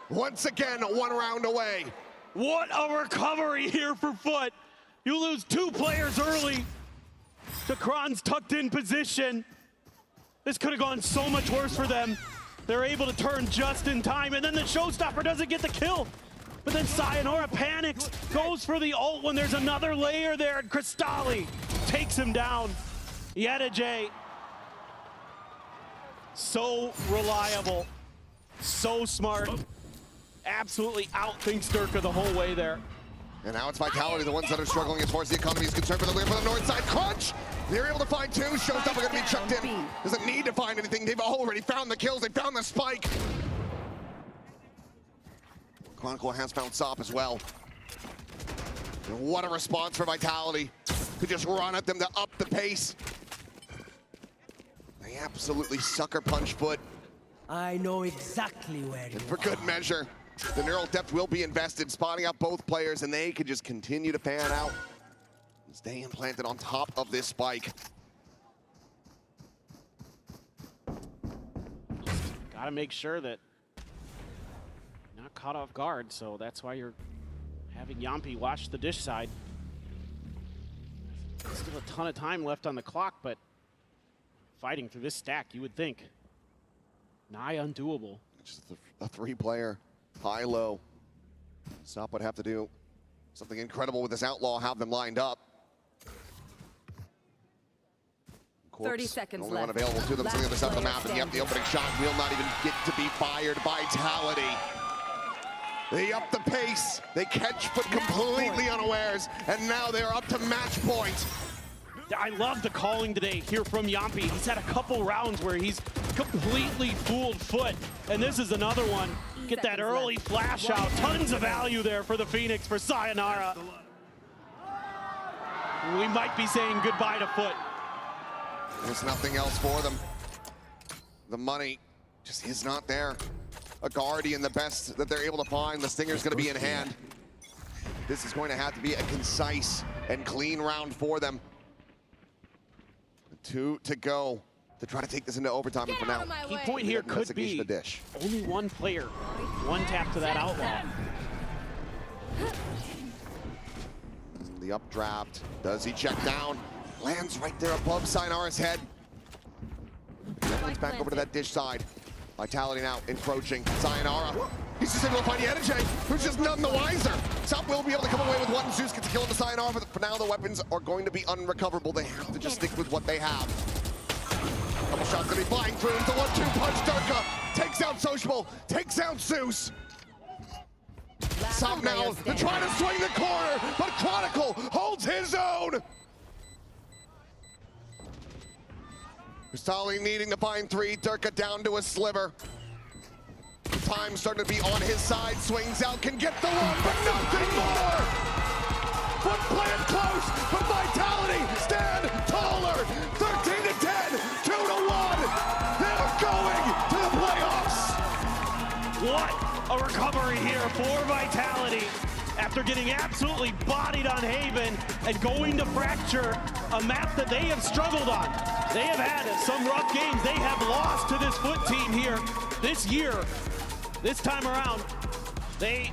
once again, 1 round away. What a recovery here for Foot. You lose 2 players early to Kron's tucked in position. This could have gone so much worse for them. They're able to turn just in time, and then the showstopper doesn't get the kill. but then Sayonara panics, goes for the ult when there's another layer there, and Cristalli takes him down. Yedeje, so reliable, so smart, absolutely outthinks Durka the whole way there. And now it's Vitality, the ones that are struggling as far as the economy is concerned, for the lead for the north side. Crunch! They're able to find two. Showstopper going to be chucked in. Doesn't need to find anything. They've already found the kills. They found the spike. Chronicle has found Sop as well. And what a response for Vitality to just run at them to up the pace. They absolutely sucker punch Foot. I know exactly where you are. For good measure, the neural depth will be invested, spotting out both players, and they can just continue to pan out. Stay implanted on top of this spike. Gotta make sure that you're not caught off guard, so that's why you're having Yampi watch the dish side. Still a ton of time left on the clock, but fighting through this stack, you would think, nigh undoable. Just a three-player, high-low. Sop would have to do something incredible with this Outlaw, have them lined up. 30 seconds only left. one available to them, on the other side of the map, and yep, the opening shot will not even get to be fired. Vitality. They up the pace. They catch Foot completely unawares, and now they're up to match point. I love the calling today here from Yampi. He's had a couple rounds where he's completely fooled Foot, and this is another one. Get that early flash out. Tons of value there for the Phoenix, for Sayonara. We might be saying goodbye to Foot. There's nothing else for them. The money just is not there. A Guardian, the best that they're able to find. The Stinger's going to be in hand. This is going to have to be a concise and clean round for them. 2 to go to try to take this into overtime. And for now, key point here could be only one player, one tap to that Outlaw. The updraft. Does he check down? Lands right there above Sayonara's head. Comes back over to that dish side. Vitality now encroaching. Sayonara. He's just able to find Yedeje, who's just none the wiser. Sop will be able to come away with one. Zeus gets a kill into Sayonara, but for now the weapons are going to be unrecoverable. They have to just stick with what they have. Couple shots gonna be flying through. The 1-2 punch. Durka takes out Sociable, takes out Zeus. Sop now, they're trying to swing the corner, but Chronicle holds his own. Cristalli needing to find 3, Durka down to a sliver. Time starting to be on his side, swings out, can get the one, but nothing more! Foot plant close, but Vitality stand taller! 13 to 10, 2 to 1! They're going to the playoffs! What a recovery here for Vitality. After getting absolutely bodied on Haven and going to Fracture, a map that they have struggled on. They have had some rough games. They have lost to this Foot team here this year. This time around, they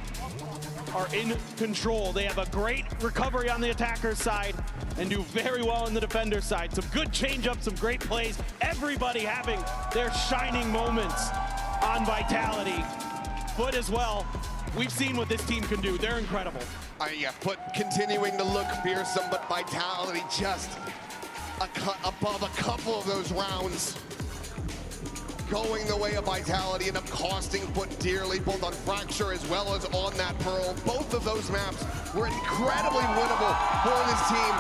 are in control. They have a great recovery on the attacker's side and do very well on the defender's side. Some good change-ups, some great plays. Everybody having their shining moments on Vitality. Foot as well. We've seen what this team can do. They're incredible. Yeah, Foot continuing to look fearsome, but Vitality just above a couple of those rounds. Going the way of Vitality, and up costing Foot dearly, both on Fracture as well as on that Pearl. Both of those maps were incredibly winnable for this team.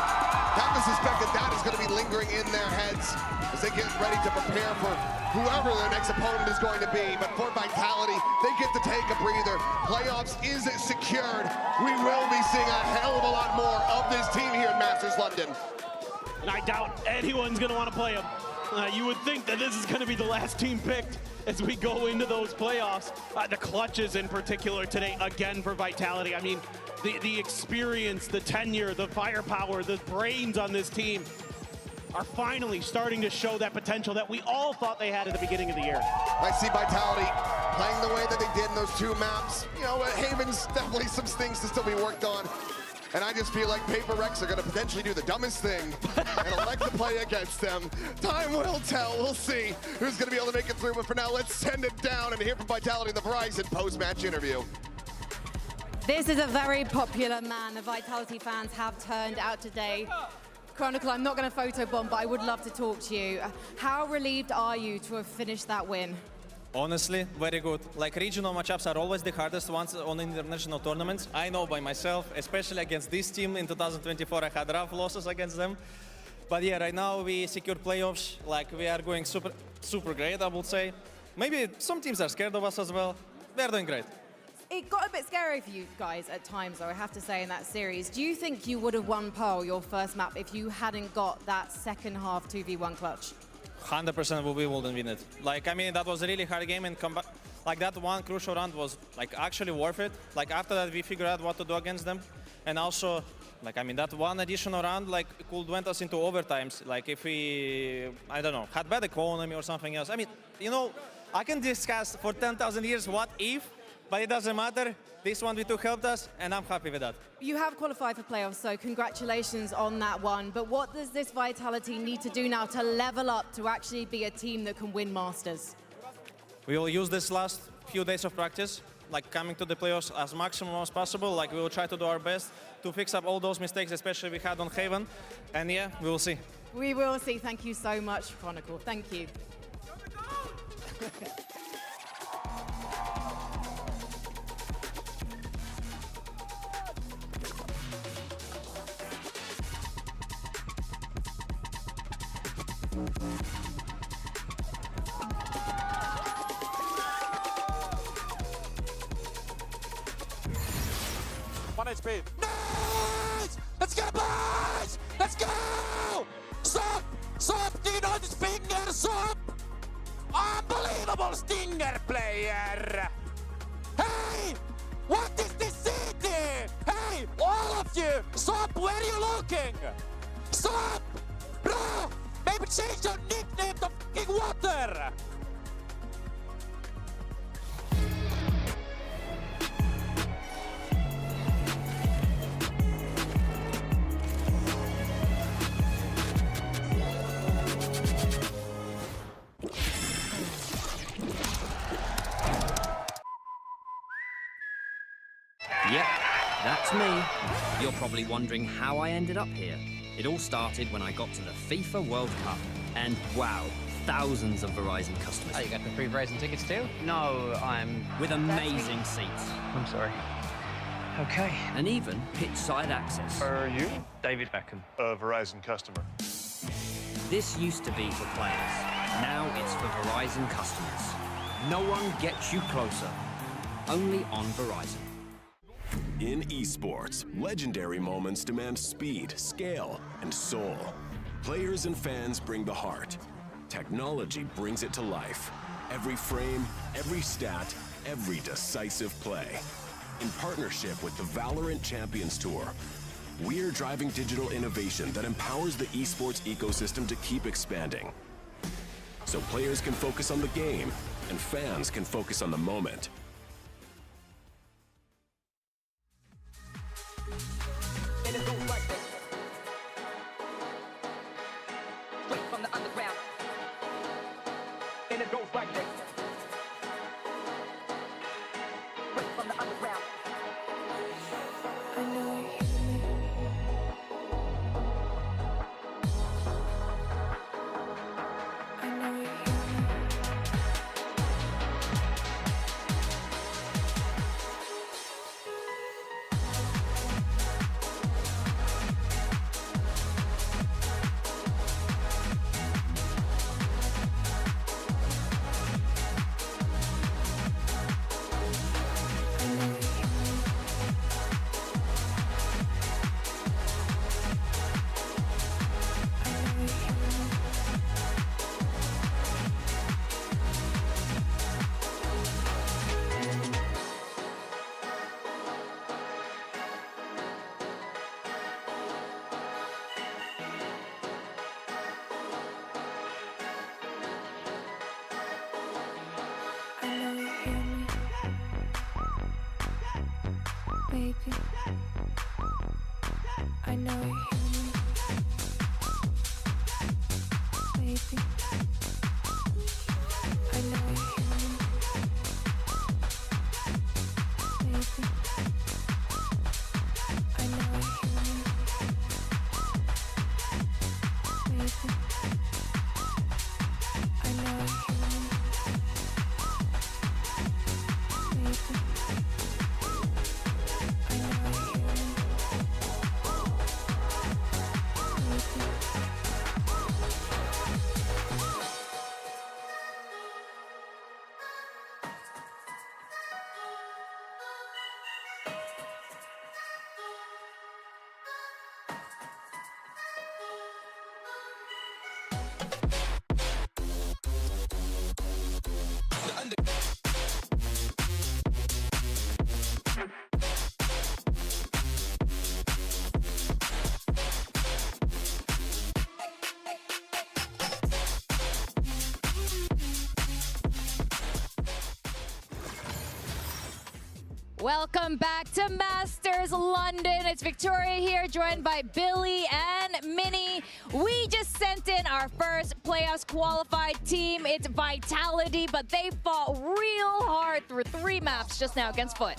Have to suspect that is going to be lingering in their heads as they get ready to prepare for whoever their next opponent is going to be. But for Vitality, they get to take a breather. Playoffs is secured. We will be seeing a hell of a lot more of this team here in Masters London. And I doubt anyone's going to want to play them. You would think that this is going to be the last team picked as we go into those playoffs. The clutches in particular today, again, for Vitality. I mean, the experience, the tenure, the firepower, the brains on this team are finally starting to show that potential that we all thought they had at the beginning of the year. I see Vitality playing the way that they did in those 2 maps. You know, Haven's definitely some things to still be worked on. And I just feel like HyperX are going to potentially do the dumbest thing and elect to play against them. Time will tell. We'll see who's going to be able to make it through. But for now, let's send it down and hear from Vitality in the Verizon post-match interview. This is a very popular man. The Vitality fans have turned out today. Chronicle, I'm not going to photobomb, but I would love to talk to you. How relieved are you to have finished that win? Honestly, very good. Like, regional matchups are always the hardest ones on international tournaments. I know by myself, especially against this team in 2024, I had rough losses against them. But yeah, right now we secured playoffs. Like, we are going super great, I would say. Maybe some teams are scared of us as well. We're doing great. It got a bit scary for you guys at times, though, I have to say, in that series. Do you think you would have won Pearl, your first map, if you hadn't got that second half 2v1 clutch? 100% we wouldn't win it. Like, I mean, that was a really hard game, and like that one crucial round was like actually worth it. Like, after that, we figured out what to do against them, and also, like, I mean, that one additional round like could went us into overtimes. Like, if we, I don't know, had bad economy or something else. I mean, you know, I can discuss for 10,000 years what if, but it doesn't matter. This 1v2 helped us, and I'm happy with that. You have qualified for playoffs, so congratulations on that one. But what does this Vitality need to do now to level up to actually be a team that can win Masters? We will use this last few days of practice, like coming to the playoffs as maximum as possible. Like, we will try to do our best to fix up all those mistakes, especially we had on Haven. And yeah, we will see. We will see. Thank you so much, Chronicle. Thank you. One HP. Nice! Let's go, boys! Let's go! Stop! Stop! D-Note Stinger! Stop! Unbelievable Stinger player! Hey! What is this city? Hey! All of you! Stop! Where are you looking? Stop! Bro! Maybe change your nickname to fucking water! Yep, that's me. You're probably wondering how I ended up here. It all started when I got to the FIFA World Cup. And wow, thousands of Verizon customers. Oh, you got the free Verizon tickets too? No, I'm... With amazing seats. I'm sorry. Okay. And even pitch-side access. Are you? David Beckham. A Verizon customer. This used to be for players. Now it's for Verizon customers. No one gets you closer. Only on Verizon. In esports, legendary moments demand speed, scale, and soul. Players and fans bring the heart. Technology brings it to life. Every frame, every stat, every decisive play. In partnership with the VALORANT Champions Tour, we're driving digital innovation that empowers the esports ecosystem to keep expanding. So players can focus on the game, and fans can focus on the moment. Baby, I know you hear me. Baby, I know you hear me. Baby, Welcome back to Masters London. It's Victoria here, joined by Billy and Minnie. We just sent in our first playoffs qualified team. It's Vitality, but they fought real hard through 3 maps just now against Foot.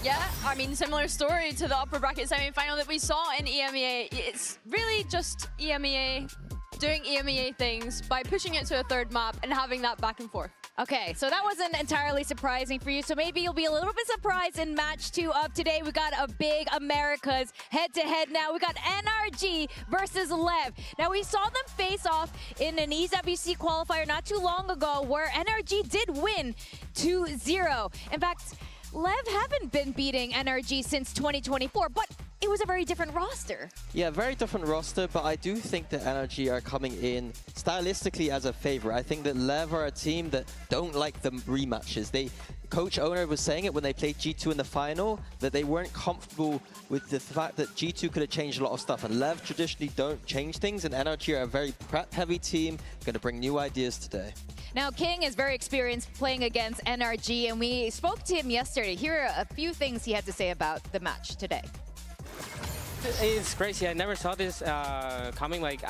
Yeah, I mean, similar story to the upper bracket semi-final that we saw in EMEA. It's really just EMEA doing EMEA things by pushing it to a 3rd map and having that back and forth. Okay, so that wasn't entirely surprising for you, so maybe you'll be a little bit surprised in match 2 of today. We got a big Americas head-to-head now. We got NRG versus Lev. Now, we saw them face off in an EWC qualifier not too long ago where NRG did win 2-0. In fact, Lev haven't been beating NRG since 2024, but it was a very different roster. Yeah, very different roster, but I do think that NRG are coming in stylistically as a favorite. I think that Lev are a team that don't like the rematches. Coach Owner was saying it when they played G2 in the final, that they weren't comfortable with the fact that G2 could have changed a lot of stuff. And Lev traditionally don't change things, and NRG are a very prep-heavy team, going to bring new ideas today. Now, King is very experienced playing against NRG, and we spoke to him yesterday. Here are a few things he had to say about the match today. It's crazy. I never saw this coming. Like,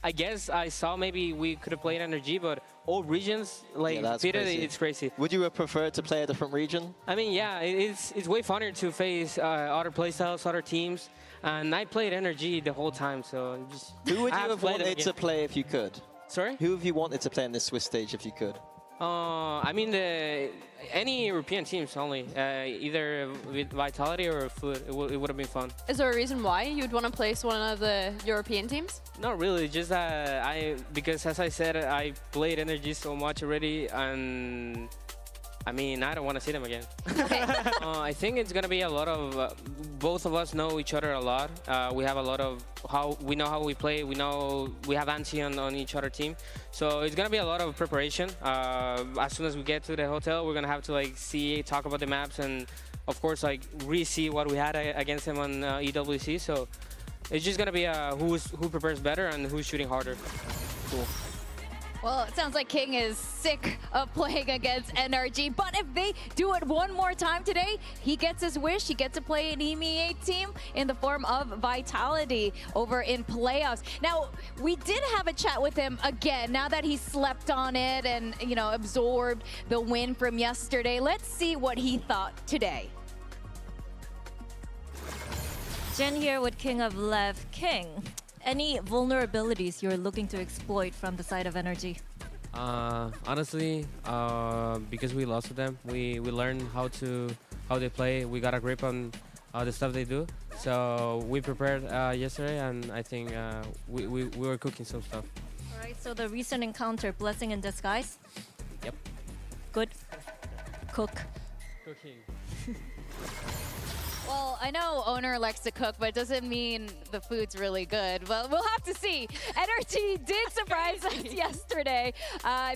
I guess I saw maybe we could have played NRG, but all regions, like, it's crazy. Would you have preferred to play a different region? I mean, yeah, it's way funner to face other playstyles, other teams. And I played NRG the whole time, so just... Who would you have wanted to play if you could? Sorry? Who have you wanted to play on this Swiss stage if you could? I mean, any European teams only. Either with Vitality or Food. It would have been fun. Is there a reason why you'd want to place one of the European teams? Not really. Just because as I said, I played NRG so much already, and I mean, I don't want to see them again. I think it's gonna be a lot of. Both of us know each other a lot. We have a lot of we know how we play. We know we have anti on each other team. So it's gonna be a lot of preparation. As soon as we get to the hotel, we're gonna have to like talk about the maps, and of course like re-see what we had against them on EWC. So it's just gonna be who prepares better and who's shooting harder. Cool. Well, it sounds like King is sick of playing against NRG, but if they do it one more time today, he gets his wish. He gets to play an EMEA team in the form of Vitality over in playoffs. Now, we did have a chat with him again, now that he slept on it and, you know, absorbed the win from yesterday. Let's see what he thought today. Jen here with King of Lev. King, any vulnerabilities you're looking to exploit from the side of NRG? Honestly, because we lost to them, we learned how they play. We got a grip on the stuff they do. So we prepared yesterday, and I think we were cooking some stuff. All right. So the recent encounter, blessing in disguise. Yep. Good. Cook. Cooking. Well, I know Owner likes to cook, but it doesn't mean the food's really good. Well, we'll have to see. NRG did surprise us yesterday.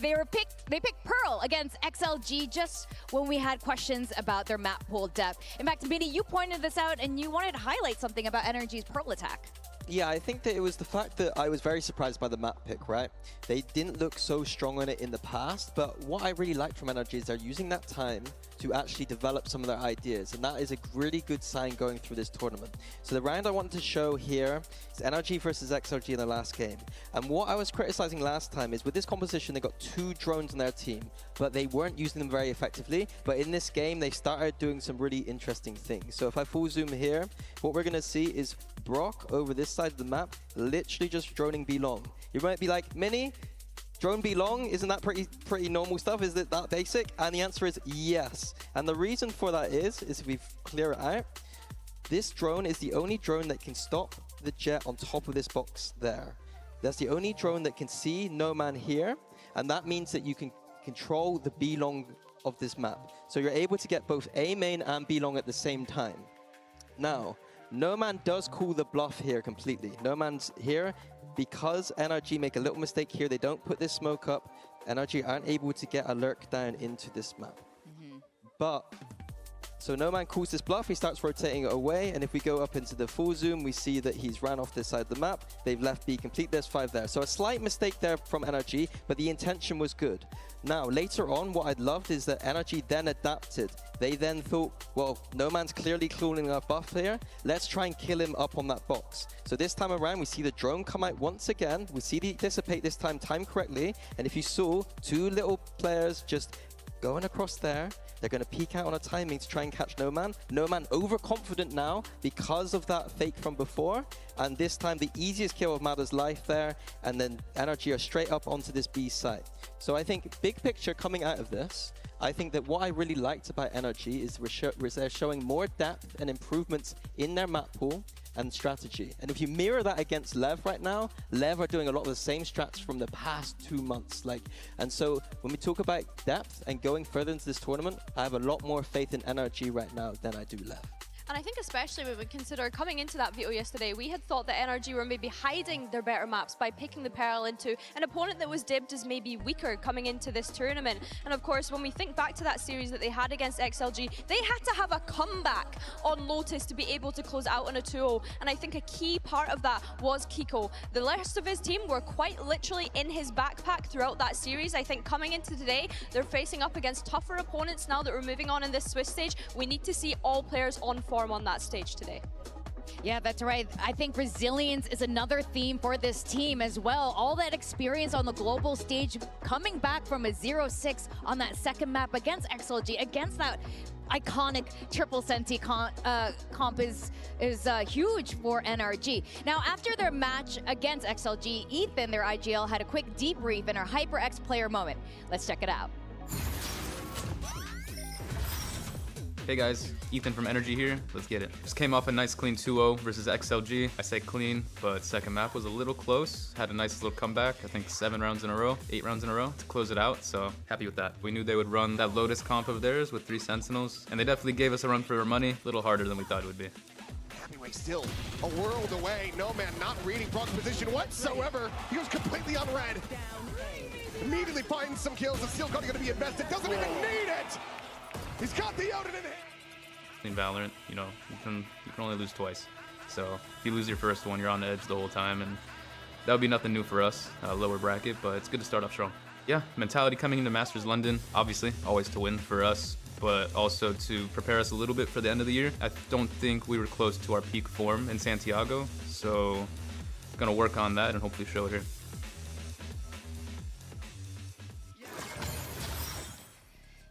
They picked Pearl against XLG just when we had questions about their map pool depth. In fact, Minnie, you pointed this out and you wanted to highlight something about NRG's Pearl attack. Yeah, I think that it was the fact that I was very surprised by the map pick, right? They didn't look so strong on it in the past, but what I really liked from NRG is they're using that time to actually develop some of their ideas, and that is a really good sign going through this tournament. So the round I wanted to show here is NRG versus XRG in the last game. And what I was criticizing last time is with this composition, they got 2 drones on their team, but they weren't using them very effectively. But in this game, they started doing some really interesting things. So if I full zoom here, what we're gonna see is Brock over this side of the map, literally just droning B long. You might be like, Mini, drone B long, isn't that pretty normal stuff? Is it that basic? And the answer is yes. And the reason for that is if we clear it out, this drone is the only drone that can stop the jet on top of this box there. That's the only drone that can see no man here, and that means that you can control the B long of this map. So you're able to get both A main and B long at the same time. Now, no man does call the bluff here completely. No man's here because NRG make a little mistake here. They don't put this smoke up. NRG aren't able to get a lurk down into this map. But so no man calls this bluff, he starts rotating it away, and if we go up into the full zoom, we see that he's ran off this side of the map. They've left B complete, there's 5 there. So a slight mistake there from NRG, but the intention was good. Now, later on, what I loved is that NRG then adapted. They then thought, well, no man's clearly cooling our buff here. Let's try and kill him up on that box. So this time around, we see the drone come out once again. We see the dissipate this time correctly. And if you saw 2 little players just going across there, they're going to peek out on a timing to try and catch No Man. No Man overconfident now because of that fake from before. And this time the easiest kill of Mada's life there. And then NRG are straight up onto this B site. So I think big picture coming out of this, I think that what I really liked about NRG is they're showing more depth and improvements in their map pool and strategy. And if you mirror that against Lev right now, Lev are doing a lot of the same strats from the past 2 months. And so when we talk about depth and going further into this tournament, I have a lot more faith in NRG right now than I do Lev. And I think especially when we consider coming into that veto yesterday, we had thought that NRG were maybe hiding their better maps by picking the Pearl into an opponent that was dibbed as maybe weaker coming into this tournament. And of course, when we think back to that series that they had against XLG, they had to have a comeback on Lotus to be able to close out on a 2-0. And I think a key part of that was Kiko. The rest of his team were quite literally in his backpack throughout that series. I think coming into today, they're facing up against tougher opponents now that we're moving on in this Swiss stage. We need to see all players on form on that stage today. Yeah, that's right. I think resilience is another theme for this team as well. All that experience on the global stage, coming back from a 0-6 on that second map against XLG, against that iconic triple Senti comp is huge for NRG. Now, after their match against XLG, Ethan, their IGL, had a quick debrief in our HyperX player moment. Let's check it out. Hey guys, Ethan from Energy here. Let's get it. Just came off a nice clean 2-0 versus XLG. I say clean, but second map was a little close. Had a nice little comeback. I think 8 rounds in a row to close it out. So happy with that. We knew they would run that Lotus comp of theirs with 3 Sentinels, and they definitely gave us a run for our money. A little harder than we thought it would be. Heavyweight still a world away. No man not reading Brock's position whatsoever. He goes completely on red. Immediately finds some kills and still going to be invested. Doesn't even need it. He's got the Odin in it. In Valorant, you know, you can only lose twice. So if you lose your first one, you're on the edge the whole time, and that would be nothing new for us, lower bracket, but it's good to start off strong. Yeah, mentality coming into Masters London, obviously, always to win for us, but also to prepare us a little bit for the end of the year. I don't think we were close to our peak form in Santiago, so gonna work on that and hopefully show it here.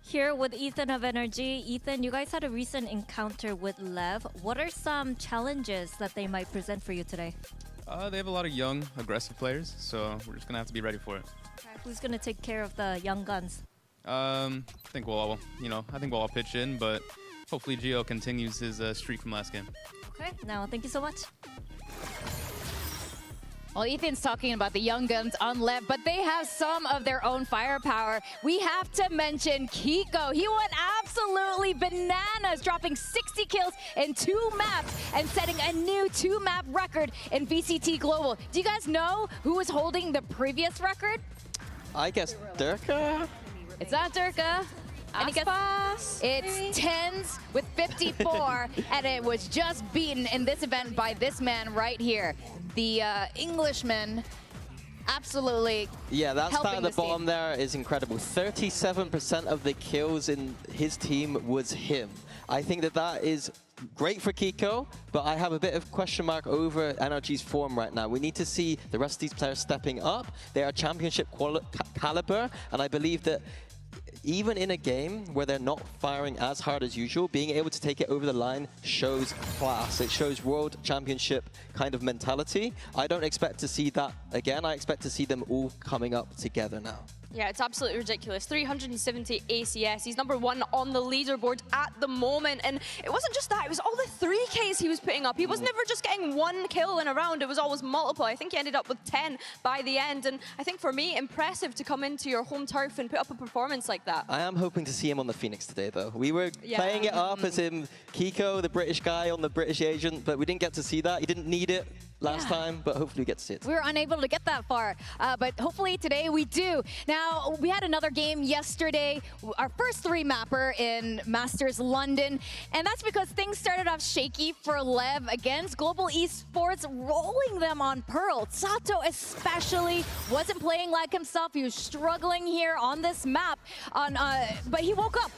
Here with Ethan of Energy. Ethan, you guys had a recent encounter with Lev. What are some challenges that they might present for you today? They have a lot of young, aggressive players, so we're just gonna have to be ready for it. Okay. Who's gonna take care of the young guns? I think we'll all pitch in, but hopefully Gio continues his streak from last game. Okay, now thank you so much. Well, Ethan's talking about the young guns on Lev, but they have some of their own firepower. We have to mention Kiko. He went absolutely bananas, dropping 60 kills in 2 maps and setting a new 2-map record in VCT Global. Do you guys know who was holding the previous record? I guess Durka? It's not Durka. Any guess? It's Tens with 54, and it was just beaten in this event by this man right here. The Englishman, absolutely. Yeah, that stat at the bottom there is incredible. 37% of the kills in his team was him. I think that is great for Kiko, but I have a bit of question mark over NRG's form right now. We need to see the rest of these players stepping up. They are championship caliber, and I believe that even in a game where they're not firing as hard as usual, being able to take it over the line shows class. It shows world championship kind of mentality. I don't expect to see that again. I expect to see them all coming up together now. Yeah, it's absolutely ridiculous. 370 ACS. He's #1 on the leaderboard at the moment. And it wasn't just that, it was all the 3Ks he was putting up. He was never just getting 1 kill in a round, it was always multiple. I think he ended up with 10 by the end. And I think for me, impressive to come into your home turf and put up a performance like that. I am hoping to see him on the Phoenix today, though. We were playing it up as him, Kiko, the British guy on the British agent, but we didn't get to see that. He didn't need it last time, but hopefully we get to see it. We were unable to get that far, but hopefully today we do. Now, we had another game yesterday, our first 3-mapper in Masters London, and that's because things started off shaky for Lev against Global Esports, rolling them on Pearl. Sato especially wasn't playing like himself. He was struggling here on this map, but he woke up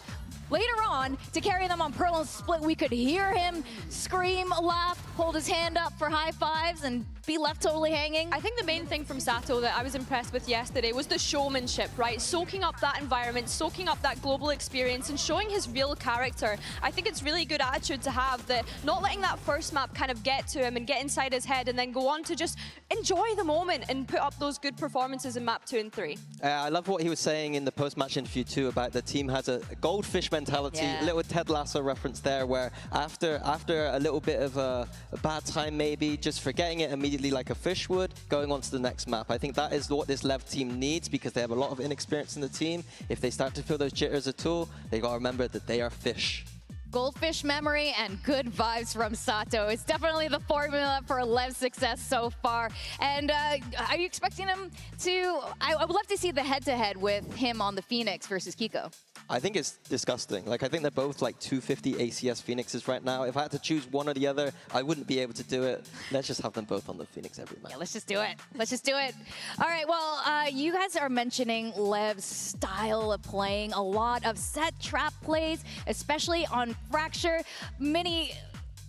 later on to carry them on Pearl and Split. We could hear him scream, laugh, hold his hand up for high fives, and be left totally hanging. I think the main thing from Sato that I was impressed with yesterday was the showmanship, right? Soaking up that environment, soaking up that global experience, and showing his real character. I think it's really good attitude to have, that not letting that first map kind of get to him and get inside his head, and then go on to just enjoy the moment and put up those good performances in map 2 and 3. I love what he was saying in the post-match interview too about the team has a goldfish mentality, a little Ted Lasso reference there, where after a little bit of a bad time maybe, just forgetting it immediately like a fish would, going on to the next map. I think that is what this Lev team needs, because they have a lot of inexperience in the team. If they start to feel those jitters at all, they got to remember that they are fish. Goldfish memory and good vibes from Sato. It's definitely the formula for Lev's success so far. And are you expecting him to... I would love to see the head-to-head with him on the Phoenix versus Kiko. I think it's disgusting. Like, I think they're both like 250 ACS Phoenixes right now. If I had to choose one or the other, I wouldn't be able to do it. Let's just have them both on the Phoenix every match. Yeah, let's just do it. Let's just do it. All right, well, you guys are mentioning Lev's style of playing. A lot of set trap plays, especially on Fracture. Minnie,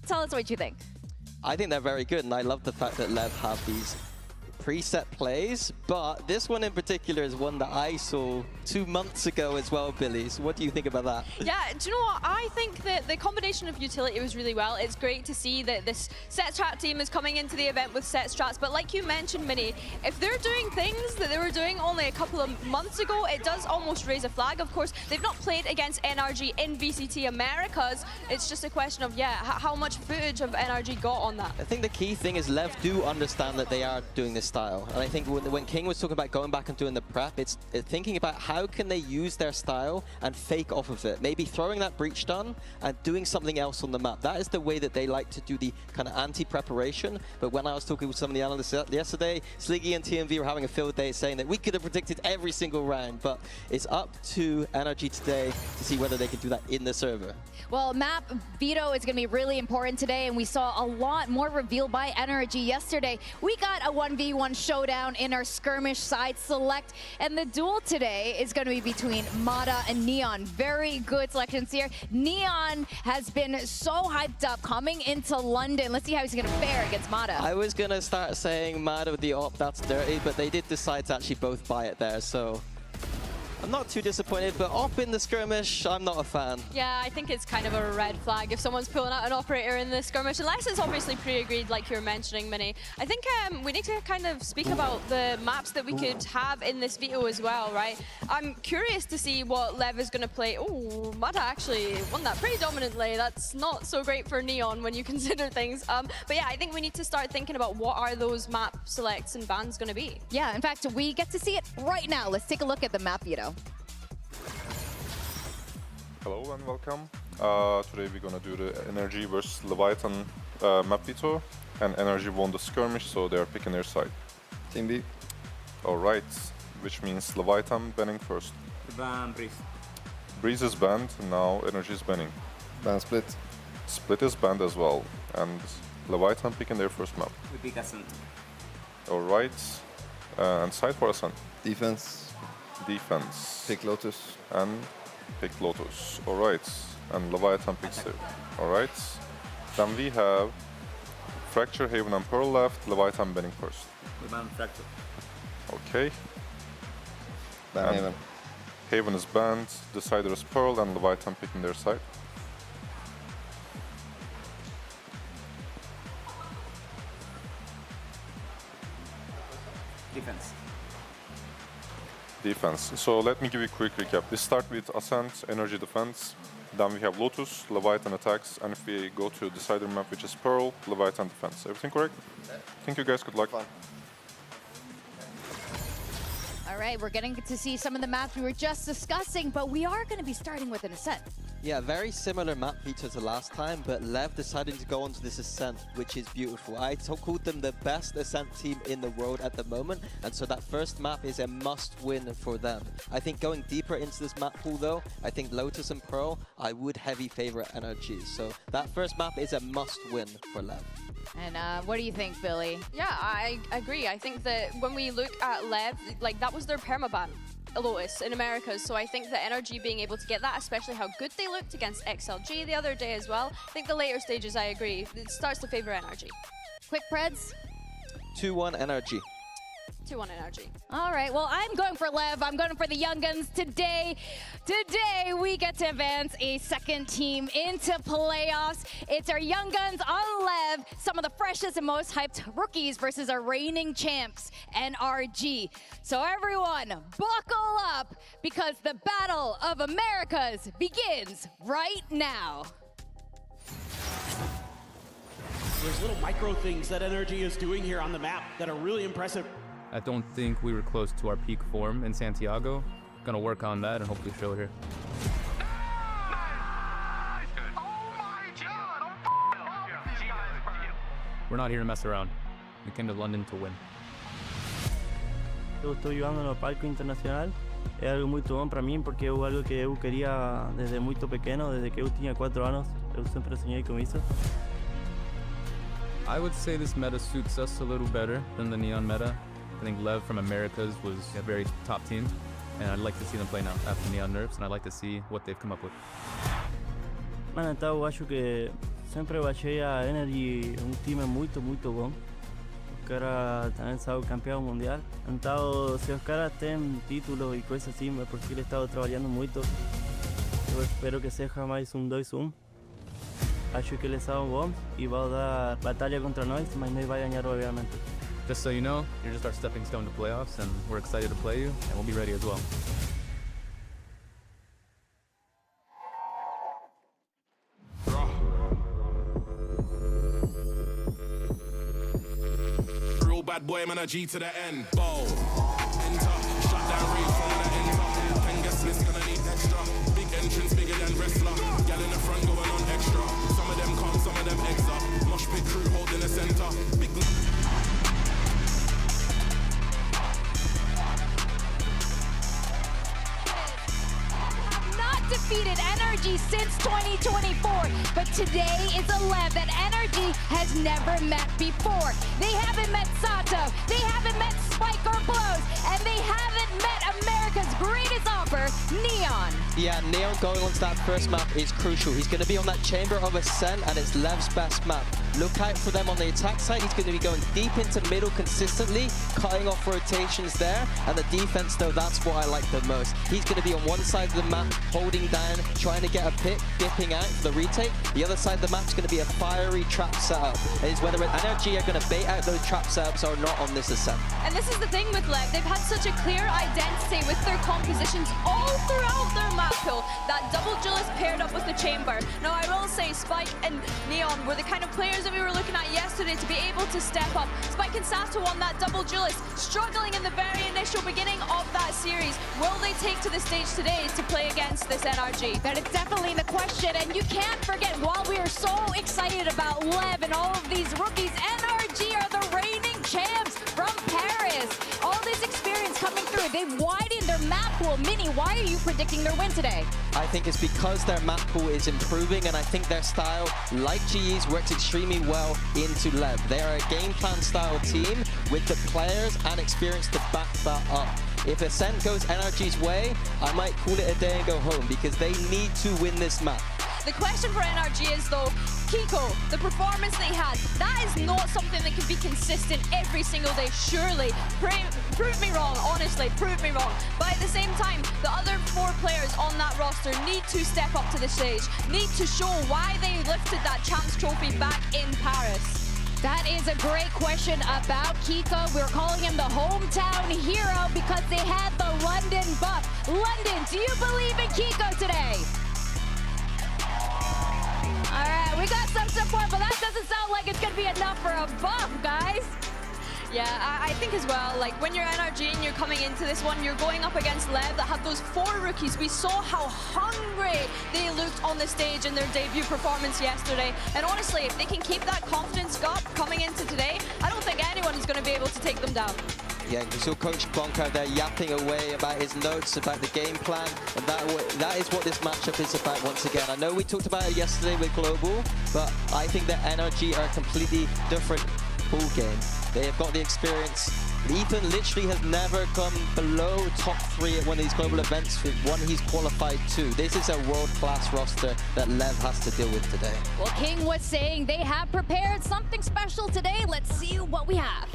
tell us what you think. I think they're very good, and I love the fact that Lev have these preset plays, but this one in particular is one that I saw 2 months ago as well, Billy. So what do you think about that? Yeah, do you know what? I think that the combination of utility was really well. It's great to see that this set strat team is coming into the event with set strats, but like you mentioned, Minnie, if they're doing things that they were doing only a couple of months ago, it does almost raise a flag. Of course, they've not played against NRG in VCT Americas. It's just a question of, how much footage of NRG got on that. I think the key thing is Lev do understand that they are doing this style. And I think when King was talking about going back and doing the prep, it's thinking about how can they use their style and fake off of it. Maybe throwing that breach stun and doing something else on the map. That is the way that they like to do the kind of anti-preparation. But when I was talking with some of the analysts yesterday, Sliggy and TMV were having a field day saying that we could have predicted every single round, but it's up to NRG today to see whether they can do that in the server. Well, map veto is going to be really important today, and we saw a lot more revealed by NRG yesterday. We got a 1v1 showdown in our skirmish side select, and the duel today is going to be between Mada and Neon. Very good selections here. Neon has been so hyped up coming into London. Let's see how he's going to fare against Mada. I was going to start saying Mada with the op, that's dirty, but they did decide to actually both buy it there, so I'm not too disappointed, but op in the skirmish, I'm not a fan. Yeah, I think it's kind of a red flag if someone's pulling out an operator in the skirmish, unless it's obviously pre-agreed like you were mentioning, Minnie. I think we need to kind of speak about the maps that we could have in this veto as well, right? I'm curious to see what Lev is going to play. Oh, Mada actually won that pretty dominantly. That's not so great for Neon when you consider things. But yeah, I think we need to start thinking about what are those map selects and bans going to be. Yeah, in fact, we get to see it right now. Let's take a look at the map veto. Hello and welcome. Today we're gonna do the NRG versus Leviathan map veto, and NRG won the skirmish, so they are picking their side. Team B. Alright, which means Leviathan banning first. Ban Breeze. Breeze is banned, now NRG is banning. Ban Split. Split is banned as well, and Leviathan picking their first map. We pick Ascent. Alright, and side for Ascent. Defense. Defense. Pick Lotus. And pick Lotus. Alright, and Leviathan picks it. Alright, then we have Fracture, Haven and Pearl left, Leviathan banning first. We ban Fracture. Okay. Ban Haven. Haven is banned, Decider is Pearl, and Leviathan picking their side. Defense. So let me give you a quick recap. We start with Ascent, Energy Defense. Then we have Lotus, Leviathan attacks, and if we go to Decider map, which is Pearl, Leviathan defense. Everything correct? Thank you guys, good luck. All right, we're getting to see some of the maps we were just discussing, but we are going to be starting with an Ascent. Yeah, very similar map feature to last time, but Lev decided to go onto this Ascent, which is beautiful. I called them the best Ascent team in the world at the moment, and so that first map is a must-win for them. I think going deeper into this map pool, though, I think Lotus and Pearl, I would heavy favorite NRG. So that first map is a must-win for Lev. And what do you think, Billy? Yeah, I agree. I think that when we look at Lev, like that was their permaban, Lotus in Americas. So I think the NRG being able to get that, especially how good they looked against XLG the other day as well. I think the later stages, I agree, it starts to favor NRG. Quick Preds? 2-1 NRG. 2-1 NRG. All right, well, I'm going for Lev. I'm going for the Young Guns today. Today, we get to advance a second team into playoffs. It's our Young Guns on Lev, some of the freshest and most hyped rookies versus our reigning champs, NRG. So everyone, buckle up, because the Battle of Americas begins right now. There's little micro things that NRG is doing here on the map that are really impressive. I don't think we were close to our peak form in Santiago. Gonna work on that and hopefully show it here. We're not here to mess around. We came to London to win. Eu estou jugando no palco internacional. É algo muito bom para mim porque é algo que eu queria desde muito pequeno, desde que eu tinha 4 anos. Eu sempre sonhei com isso. I would say this meta suits us a little better than the Neon meta. I think Lev from Americas was a very top team, and I'd like to see them play now after Neon nerfs, and I'd like to see what they've come up with. Mano, então eu acho que sempre eu achei a Energy time muito bom. Os caras também são campeão mundial. Então, se os caras têm títulos e coisas assim, é porque eles estão trabalhando muito. Eu espero que seja mais 2-1. Acho que eles são bons e vão dar batalha contra nós, mas nós vamos ganhar, obviamente. Just so you know, you're just our stepping stone to playoffs, and we're excited to play you, and we'll be ready as well. Real bad boy, man, a G to the end. Bow, enter, shut down, raise from the enter. 10 guest list, gonna need extra. Big entrance, bigger than wrestler. Gal in the front going on extra. Some of them come, some of them extra. Mosh pit crew holding the center. Big defeated NRG since 2024, but today is a Lev that NRG has never met before. They haven't met Sato, they haven't met Spike or Blows, and they haven't met America's greatest offer, Neon. Yeah, Neon going onto that first map is crucial. He's going to be on that Chamber of Ascent, and it's Lev's best map. Look out for them on the attack side. He's going to be going deep into middle consistently, cutting off rotations there. And the defense, though, that's what I like the most. He's going to be on one side of the map, holding down, trying to get a pick, dipping out for the retake. The other side of the map's going to be a fiery trap setup. It's whether NRG are going to bait out those trap setups or not on this Ascent. And this is the thing with Lev. They've had such a clear identity with their compositions all throughout their map pool. That double Julius paired up with the Chamber. Now, I will say Spike and Neon were the kind of players that we were looking at yesterday to be able to step up. Spike and Sato on that double Julius, struggling in the very initial beginning of that series. Will they take to the stage today to play against this NRG? That is definitely the question, and you can't forget, while we are so excited about Lev and all of these rookies, NRG are the reigning champs from Paris. All this experience coming through, they've widened their map pool. Minnie, why are you predicting their win today? I think it's because their map pool is improving, and I think their style, like GE's, works extremely well into Lev. They are a game plan style team with the players and experience to back that up. If Ascent goes NRG's way, I might call it a day and go home, because they need to win this map. The question for NRG is, though, Kiko, the performance that he had, that is not something that can be consistent every single day, surely. Prove me wrong, honestly, prove me wrong. But at the same time, the other 4 players on that roster need to step up to the stage, need to show why they lifted that Champs Trophy back in Paris. That is a great question about Kiko. We're calling him the hometown hero because they had the London buff. London, do you believe in Kiko today? All right, we got some support, but that doesn't sound like it's going to be enough for a buff, guys. Yeah, I think as well, like when you're NRG and you're coming into this one, you're going up against Lev that have those 4 rookies. We saw how hungry they looked on the stage in their debut performance yesterday. And honestly, if they can keep that confidence up coming into today, I don't think anyone is going to be able to take them down. Yeah, we saw Coach Bonka there yapping away about his notes, about the game plan, and that is what this matchup is about once again. I know we talked about it yesterday with Global, but I think that NRG are a completely different pool game. They have got the experience. Ethan literally has never come below top 3 at one of these global events with one he's qualified to. This is a world-class roster that Lev has to deal with today. Well, King was saying they have prepared something special today. Let's see what we have.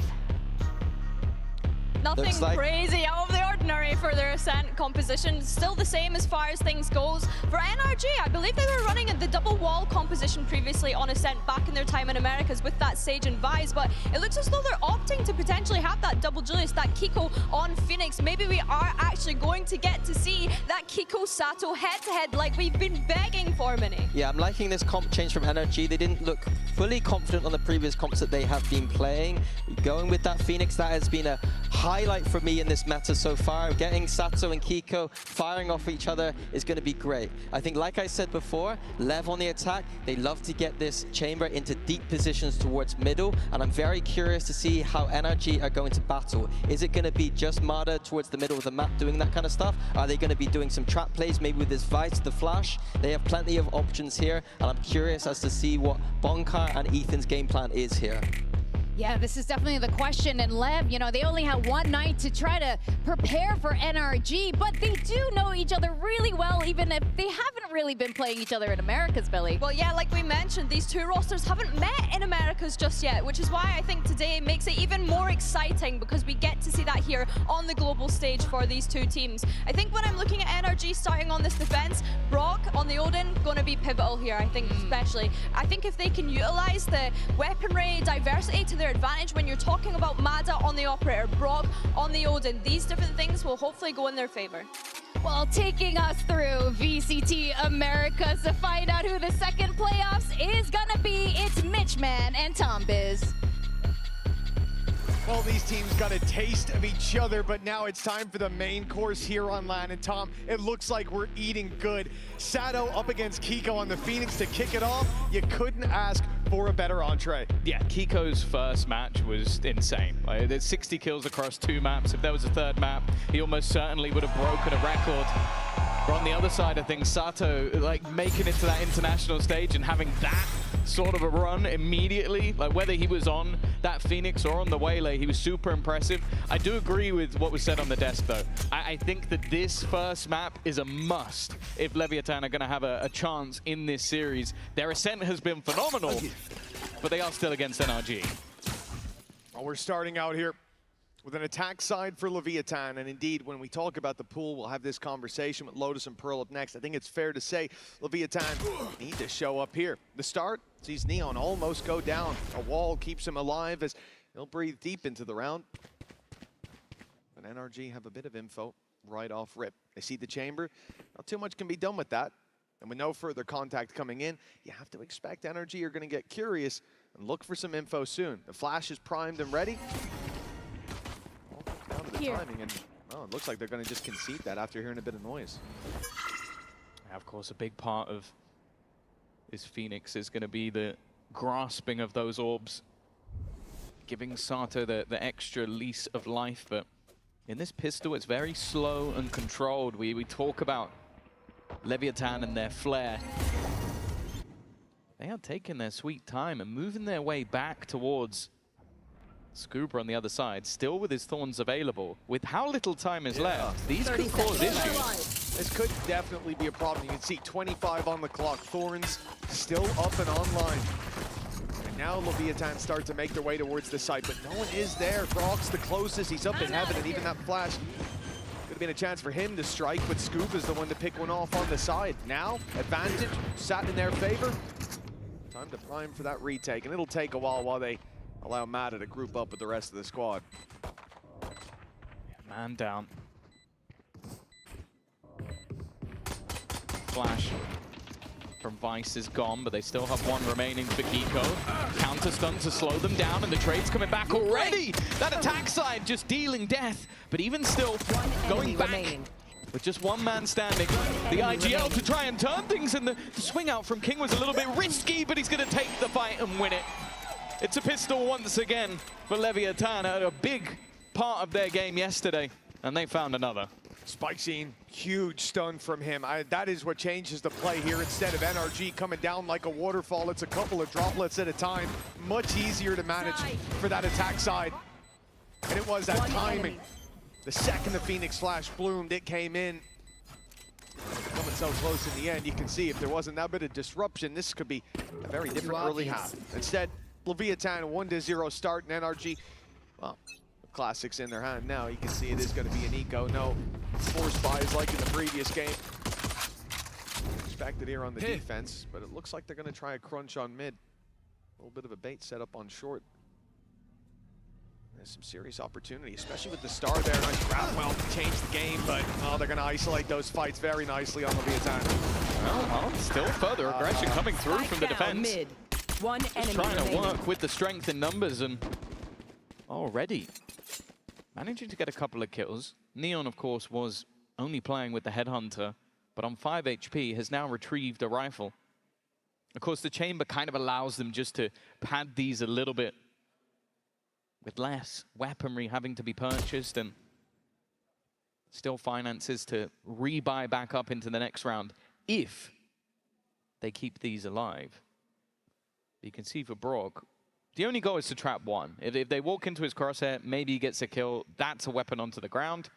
Nothing crazy out of the ordinary for their Ascent composition. Still the same as far as things goes. For NRG, I believe they were running the double wall composition previously on Ascent back in their time in Americas with that Sage and Vise, but it looks as though they're opting to potentially have that double Julius, that Kiko on Phoenix. Maybe we are actually going to get to see that Kiko Sato head-to-head like we've been begging for, Mini. Yeah, I'm liking this comp change from NRG. They didn't look fully confident on the previous comps that they have been playing. Going with that Phoenix, that has been a highlight for me in this meta so far. Getting Sato and Kiko firing off each other is going to be great. I think, like I said before, Lev on the attack, they love to get this chamber into deep positions towards middle, and I'm very curious to see how NRG are going to battle. Is it going to be just Mada towards the middle of the map doing that kind of stuff? Are they going to be doing some trap plays, maybe with this Vice, the Flash? They have plenty of options here, and I'm curious as to see what Bonkar and Ethan's game plan is here. Yeah, this is definitely the question. And Lev, you know, they only have one night to try to prepare for NRG, but they do know each other really well, even if they haven't really been playing each other in Americas, Billy. Well, yeah, like we mentioned, these 2 rosters haven't met in Americas just yet, which is why I think today makes it even more exciting because we get to see that here on the global stage for these 2 teams. I think when I'm looking at NRG starting on this defense, Brock on the Odin going to be pivotal here, I think, especially. I think if they can utilize the weaponry diversity to their advantage when you're talking about Mada on the Operator, Brock on the Odin, these different things will hopefully go in their favor. Well, taking us through VCT Americas to find out who the second playoffs is gonna be, it's Mitchman and Tom Biz. Well, these teams got a taste of each other, but now it's time for the main course here on LAN. And Tom, it looks like we're eating good. Sato up against Kiko on the Phoenix to kick it off. You couldn't ask for a better entree. Yeah, Kiko's first match was insane. Like, there's 60 kills across 2 maps. If there was a 3rd map, he almost certainly would have broken a record. But on the other side of things, Sato, like, making it to that international stage and having that sort of a run immediately, like whether he was on that Phoenix or on the Waylay, he was super impressive. I do agree with what was said on the desk, though. I think that this first map is a must if Leviathan are going to have a chance in this series. Their Ascent has been phenomenal, but they are still against NRG. Well, we're starting out here with an attack side for Leviathan, and indeed, when we talk about the pool, we'll have this conversation with Lotus and Pearl up next. I think it's fair to say Leviathan need to show up here. The start sees Neon almost go down. A wall keeps him alive as he'll breathe deep into the round. But NRG have a bit of info right off rip. They see the chamber. Not too much can be done with that. And with no further contact coming in, you have to expect NRG are going to get curious and look for some info soon. The flash is primed and ready. Down to the timing, and oh, it looks like they're going to just concede that after hearing a bit of noise. Yeah, of course, a big part of this Phoenix is going to be the grasping of those orbs, giving Sato the extra lease of life. But in this pistol, it's very slow and controlled. We talk about Leviathan and their flair. They are taking their sweet time and moving their way back towards Scuba on the other side, still with his thorns available. With how little time is left, these could cause issues. This could definitely be a problem. You can see 25 on the clock. Thorns still up and online. And now Leviathan start to make their way towards the site, but no one is there. Brock's the closest. He's up in heaven, and even that flash could have been a chance for him to strike, but Scoop is the one to pick one off on the side. Now, advantage sat in their favor. Time to prime for that retake, and it'll take a while they allow Mata to group up with the rest of the squad. Man down. Flash from Vice is gone, but they still have one remaining for Kiko. Counter stun to slow them down, and the trade's coming back already. That attack side just dealing death, but even still going back with just one man standing. The IGL to try and turn things, and the swing out from King was a little bit risky, but he's going to take the fight and win it. It's a pistol once again for Leviathan, a big part of their game yesterday, and they found another. Spike scene, huge stun from him. That is what changes the play here. Instead of NRG coming down like a waterfall, it's a couple of droplets at a time. Much easier to manage for that attack side. And it was that timing. The second the Phoenix Flash bloomed, it came in. Coming so close in the end, you can see if there wasn't that bit of disruption, this could be a very different early half. Instead, Leviathan 1-0 start, and NRG, well, the classics in their hand now. You can see it is going to be an eco. No force buys like in the previous game. Expected here on the defense, but it looks like they're going to try a crunch on mid. A little bit of a bait set up on short. There's some serious opportunity, especially with the star there. Nice grab, well, change the game, but they're going to isolate those fights very nicely on Leviathan. Well, still further aggression coming through from the defense. Mid. One enemy trying to remaining. work with the strength in numbers, and already managing to get a couple of kills. Neon, of course, was only playing with the Headhunter, but on 5 HP has now retrieved a rifle. Of course, the chamber kind of allows them just to pad these a little bit with less weaponry having to be purchased, and still finances to rebuy back up into the next round if they keep these alive. You can see for Brock, the only goal is to trap one. If they walk into his crosshair, maybe he gets a kill. That's a weapon onto the ground.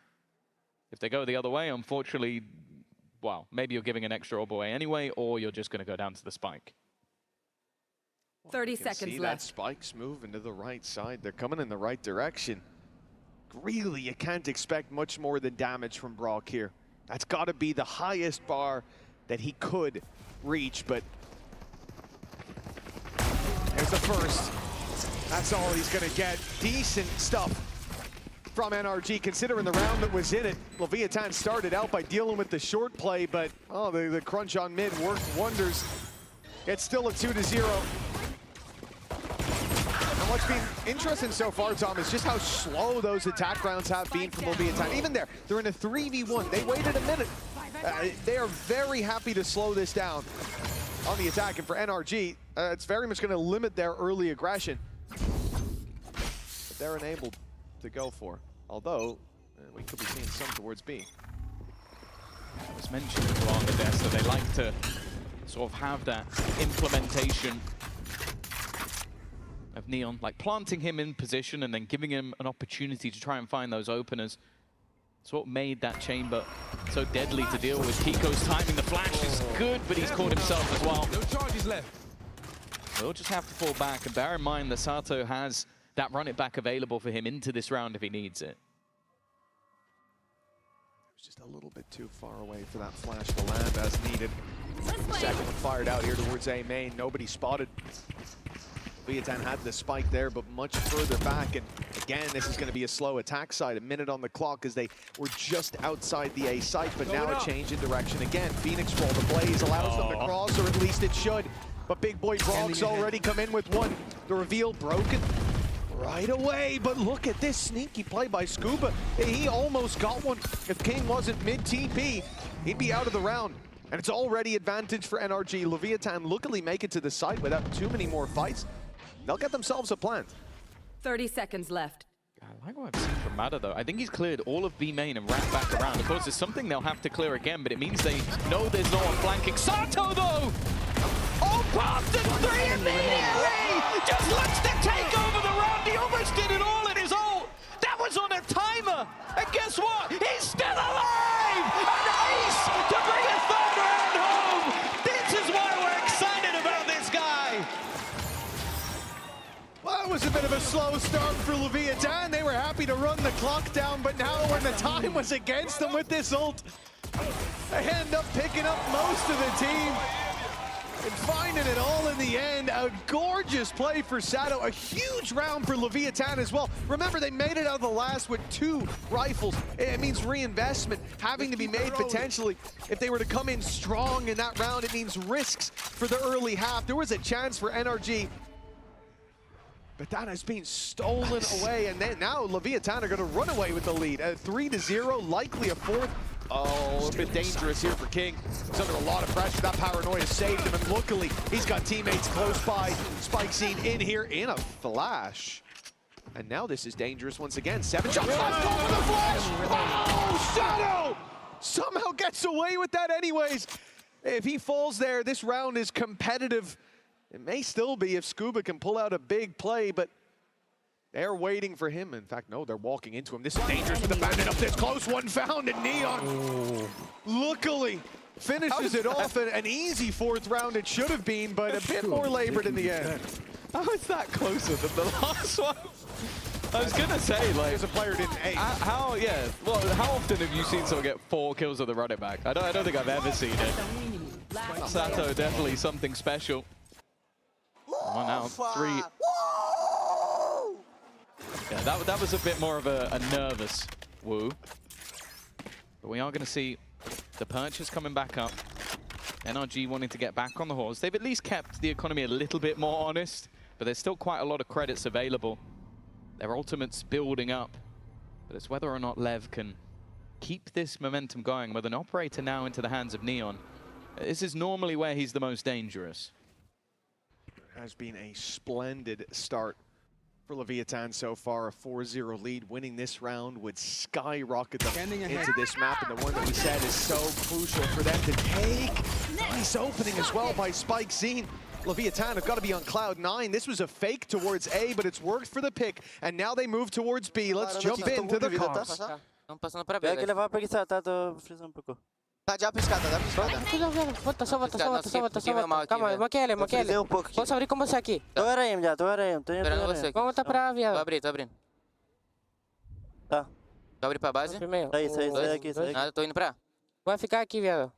If they go the other way, unfortunately, well, maybe you're giving an extra orb away anyway, or you're just going to go down to the spike. 30 seconds see left. That spike's moving to the right side. They're coming in the right direction. Really, you can't expect much more than damage from Brock here. That's got to be the highest bar that he could reach, but there's the first. That's all he's going to get. Decent stuff from NRG, considering the round that was in it. Leviathan started out by dealing with the short play, but the crunch on mid worked wonders. It's still a 2-0. And what's been interesting so far, Tom, is just how slow those attack rounds have been from Leviathan. Even there, they're in a 3v1. They waited a minute. They are very happy to slow this down on the attack, and for NRG, it's very much going to limit their early aggression. But they're enabled to go for. Although, we could be seeing some towards B. It was mentioned along the desk that they like to sort of have that implementation of Neon, like planting him in position and then giving him an opportunity to try and find those openers. It's what made that chamber so deadly to deal with. Kiko's timing the flash is good, but he's caught himself as well. No charges left. We'll just have to fall back, and bear in mind that Sato has that run it back available for him into this round if he needs it. It's just a little bit too far away for that flash to land as needed. Second one fired out here towards A main. Nobody spotted. Leviathan had the spike there, but much further back. And again, this is going to be a slow attack side. A minute on the clock as they were just outside the A site, but now a change in direction again. Phoenix Roll, the blaze allows them to cross, or at least it should. But big boy Brock's already come in with one. The reveal broken right away, but look at this sneaky play by Scuba. He almost got one. If King wasn't mid-TP, he'd be out of the round. And it's already advantage for NRG. Leviathan luckily make it to the site without too many more fights. They'll get themselves a plant. 30 seconds left. I like what I've seen from Mata, though. I think he's cleared all of B main and ran back around. Of course, it's something they'll have to clear again, but it means they know there's no one flanking. Sato, though! Oh, past the 3 immediately! Just looks to take over the round. He almost did it all in his ult. That was on a timer. And guess what? He's still alive! An ace bit of a slow start for Leviathan. They were happy to run the clock down, but now when the time was against them with this ult, they end up picking up most of the team and finding it all in the end. A gorgeous play for Sato. A huge round for Leviathan as well. Remember, they made it out of the last with 2 rifles. It means reinvestment having to be made potentially. If they were to come in strong in that round, it means risks for the early half. There was a chance for NRG, but that has been stolen away. And then now Leviathan are going to run away with the lead. 3-0, likely a 4th. Oh, a bit dangerous here for King. He's under a lot of pressure. That paranoia saved him, and luckily, he's got teammates close by. Spike seen in here in a flash. And now this is dangerous once again. 7 shots left over the flash! Oh, Shadow! Somehow gets away with that anyways. If he falls there, this round is competitive. It may still be if Scuba can pull out a big play, but they're waiting for him. In fact, no, they're walking into him. This is dangerous with the bandit up this close. One found in Neon. Oh. Luckily, finishes it off. An easy 4th round it should have been, but a bit more labored in the end. How is that closer than the last one? I was gonna say, like, as a player didn't aim. How often have you seen someone get 4 kills with a running back? I don't think I've ever seen it. Sato definitely something special. 1 out, 3. Yeah, that was a bit more of a nervous woo. But we are going to see the purchase coming back up. NRG wanting to get back on the horse. They've at least kept the economy a little bit more honest, but there's still quite a lot of credits available. Their ultimate's building up, but it's whether or not Lev can keep this momentum going with an operator now into the hands of Neon. This is normally where he's the most dangerous. It has been a splendid start for Leviathan so far. A 4-0 lead. Winning this round would skyrocket them into this map, and the one that we said is so crucial for them to take. Nice opening as well by Spike Zine. Leviathan have got to be on cloud 9. This was a fake towards A, but it's worked for the pick, and now they move towards B. Let's jump into the comms. Tá, já piscada, dá piscada. Volta, só volta. Calma, Maquele. Posso abrir com você aqui? Tô areia, já, tô areia. Vamos voltar pra A, viado. Tô abrindo. Tá. Tô abrindo pra base? Primeiro. Sai aqui. Nada, tô indo pra. Vai ficar aqui, viado.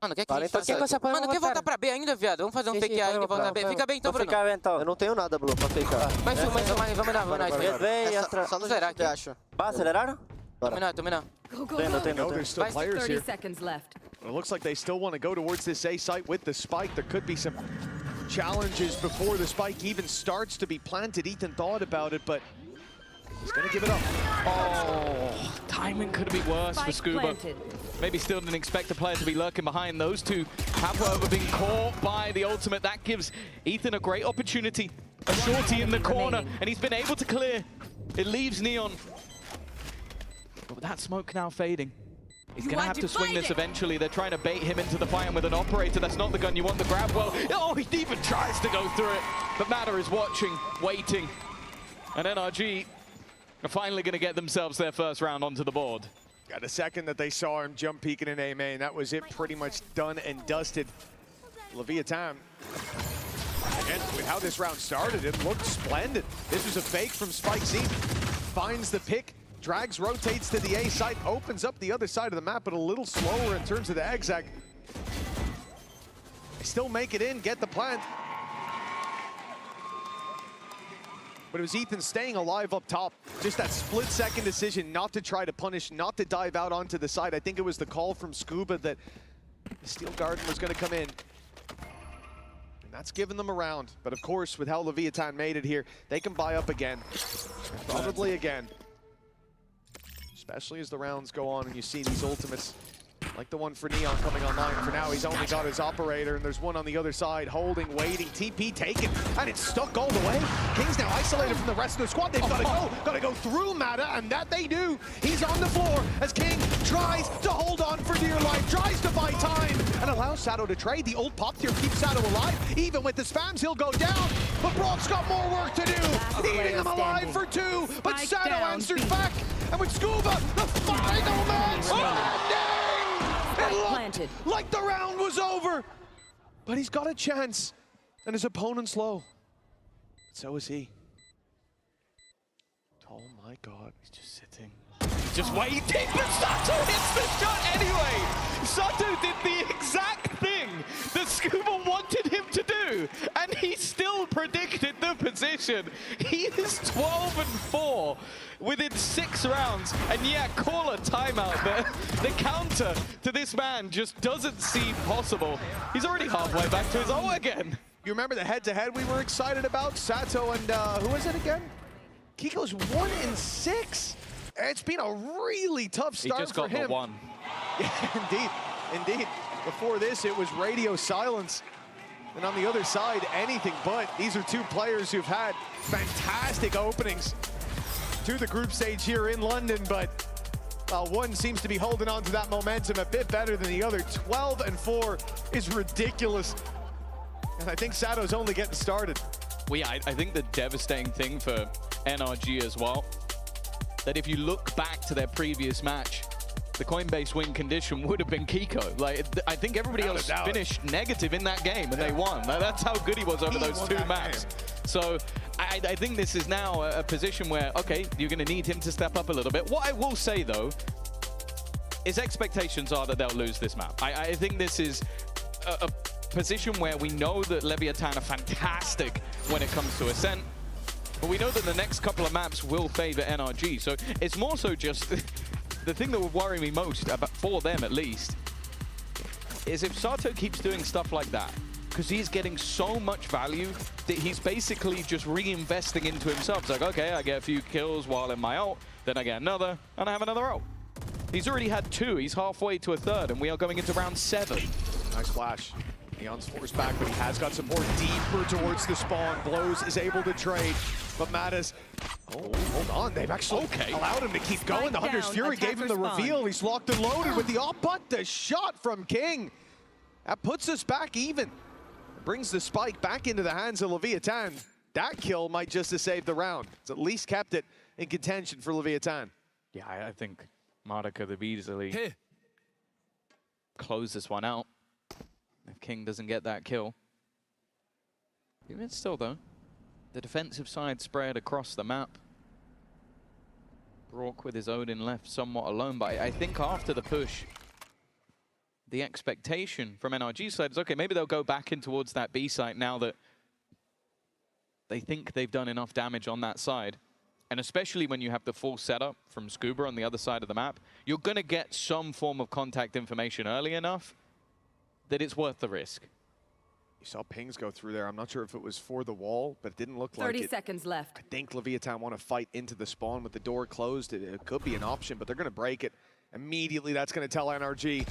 Mano, quer que a gente faça? Mano, quer voltar pra B ainda, viado? Vamos fazer um fake A e voltar pra B. Fica bem então, Bruno. Fica bem então. Eu não tenho nada, Bruno, pra fakear. Mais um, vamos dar. Só no geral aqui. Vai, aceleraram? Terminar. No, there's still players 30 here. seconds left. It looks like they still want to go towards this A site with the spike. There could be some challenges before the spike even starts to be planted. Ethan thought about it, but he's going to give it up. Oh, timing could be worse for Scuba. Maybe still didn't expect the player to be lurking behind. Those two have, however, been caught by the ultimate. That gives Ethan a great opportunity. A shorty in the corner, and he's been able to clear. It leaves Neon. But with that smoke now fading, he's going to have to swing this eventually. They're trying to bait him into the fight, and with an operator, that's not the gun you want to grab. Well, oh, he even tries to go through it. But Matter is watching, waiting. And NRG are finally going to get themselves their first round onto the board. Got a second that they saw him jump peeking in A main. That was it, pretty much done and dusted. Leviathan, again, with how this round started, it looked splendid. This was a fake from Spike Z. Finds the pick. Drags, rotates to the A site, opens up the other side of the map, but a little slower in terms of the exec. They still make it in, get the plant. But it was Ethan staying alive up top. Just that split-second decision not to try to punish, not to dive out onto the side. I think it was the call from Scuba that the Steel Garden was going to come in. And that's given them a round. But of course, with how Leviathan made it here, they can buy up again. Probably again. Especially as the rounds go on and you see these ultimates, like the one for Neon coming online. For now, he's only got his operator, and there's one on the other side, holding, waiting, TP taken, and it's stuck all the way. King's now isolated from the rest of the squad. They've got to go through Mata, and that they do. He's on the floor as King tries to hold on for dear life, tries to buy time, and allows Sato to trade. The ult popped here keeps Sato alive. Even with the spams, he'll go down, but Brock's got more work to do. Eating him alive for 2, but Sato answers back. And with Scuba, the final match ending! It looked like the round was over, but he's got a chance, and his opponent's low. So is he. Oh my god. He's just sitting. Just waiting, but Sato hits the shot anyway! Sato did the exact thing that Scuba wanted him to do, and he still predicted the position. He is 12-4 within 6 rounds, and yeah, call a timeout. The counter to this man just doesn't seem possible. He's already halfway back to his O again. You remember the head-to-head we were excited about? Sato and who was it again? Kiko's 1-6. It's been a really tough start he just for got him. The one. Yeah, indeed. Before this, it was radio silence. And on the other side, anything but. These are two players who've had fantastic openings to the group stage here in London, but one seems to be holding on to that momentum a bit better than the other. 12-4 is ridiculous. And I think Sato's only getting started. Well, yeah, I think the devastating thing for NRG as well, that if you look back to their previous match, the Coinbase win condition would have been Kiko. Like, I think everybody else finished negative in that game, and they won. That's how good he was over those 2 maps. So I think this is now a position where, okay, you're going to need him to step up a little bit. What I will say, though, is expectations are that they'll lose this map. I think this is a position where we know that Leviathan are fantastic when it comes to Ascent, but we know that the next couple of maps will favor NRG. So it's more so just the thing that would worry me most, about, for them at least, is if Sato keeps doing stuff like that, because he's getting so much value that he's basically just reinvesting into himself. It's like, okay, I get a few kills while in my ult, then I get another, and I have another ult. He's already had 2, he's halfway to a 3rd, and we are going into round 7. Nice flash. Neon's forced back, but he has got support deeper towards the spawn. Blows is able to trade, but Matas, hold on, they've actually allowed him to keep going. The Hunter's Fury gave him the reveal. He's locked and loaded with the op, but the shot from King. That puts us back even. It brings the spike back into the hands of Leviathan. That kill might just have saved the round. It's at least kept it in contention for Leviathan. Yeah, I think Mada could have easily closed this one out if King doesn't get that kill. Even still, though, the defensive side spread across the map. Brock with his Odin left somewhat alone, but I think after the push, the expectation from NRG side is, okay, maybe they'll go back in towards that B site now that they think they've done enough damage on that side. And especially when you have the full setup from Scuba on the other side of the map, you're going to get some form of contact information early enough that it's worth the risk. You saw pings go through there. I'm not sure if it was for the wall, but it didn't look like it. 30 seconds left. I think Leviathan want to fight into the spawn with the door closed. It could be an option, but they're going to break it. Immediately, that's going to tell NRG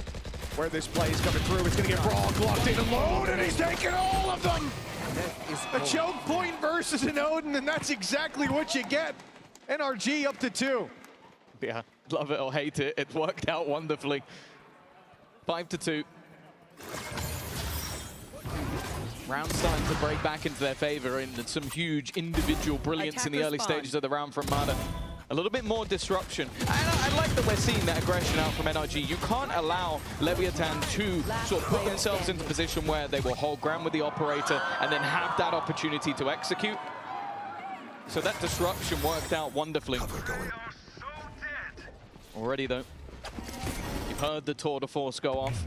where this play is coming through. It's going to get Brock locked in and loaded, and he's taking all of them! A choke point versus an Odin, and that's exactly what you get. NRG up to 2. Yeah, love it or hate it. It worked out wonderfully. 5-2. Round starting to break back into their favor, and some huge individual brilliance in the early stages of the round from Mada. A little bit more disruption. And I like that we're seeing that aggression out from NRG. You can't allow Leviathan to sort of put themselves into a position where they will hold ground with the operator and then have that opportunity to execute. So that disruption worked out wonderfully. Already, though, you've heard the tour de force go off.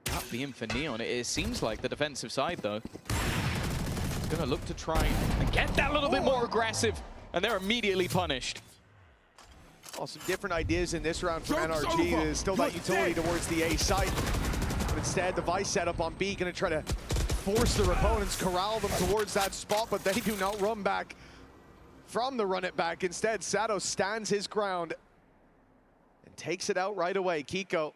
That being for Neon, it seems like the defensive side, though, is going to look to try and get that little bit more aggressive, and they're immediately punished. Well, some different ideas in this round from NRG. There's still that utility towards the A site. But instead, the Vice setup on B going to try to force their opponents, corral them towards that spot, but they do not run back from the run it back. Instead, Sato stands his ground and takes it out right away. Kiko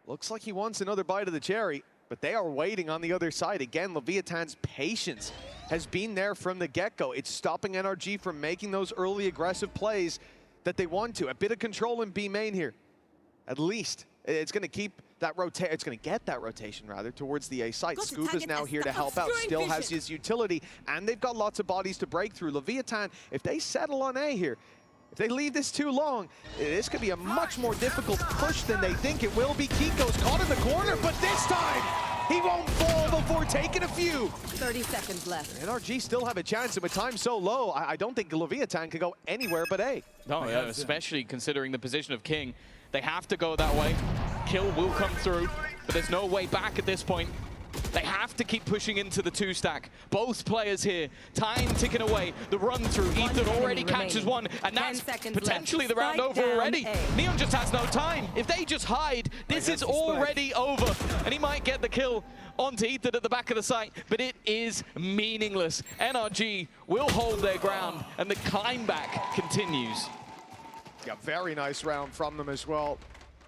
looks like he wants another bite of the cherry, but they are waiting on the other side. Again, Leviathan's patience has been there from the get-go. It's stopping NRG from making those early aggressive plays that they want to. A bit of control in B main here. At least it's going to keep that rotation. It's going to get that rotation rather towards the A site. Scuba's now here to help out. Still has his utility, and they've got lots of bodies to break through. Leviathan, if they settle on A here, if they leave this too long, this could be a much more difficult push than they think it will be. Kiko's caught in the corner, but this time He won't fall before taking a few. 30 seconds left. NRG still have a chance, and with time so low, I don't think Leviathan could go anywhere but A. No, yeah, especially considering the position of King. They have to go that way. Kill will come through, but there's no way back at this point. They have to keep pushing into the 2-stack. Both players here, time ticking away. The run through, Ethan already catches one, and that's potentially the round over already. Neon just has no time. If they just hide, this is already over. And he might get the kill onto Ethan at the back of the site, but it is meaningless. NRG will hold their ground, and the climb back continues. Yeah, very nice round from them as well.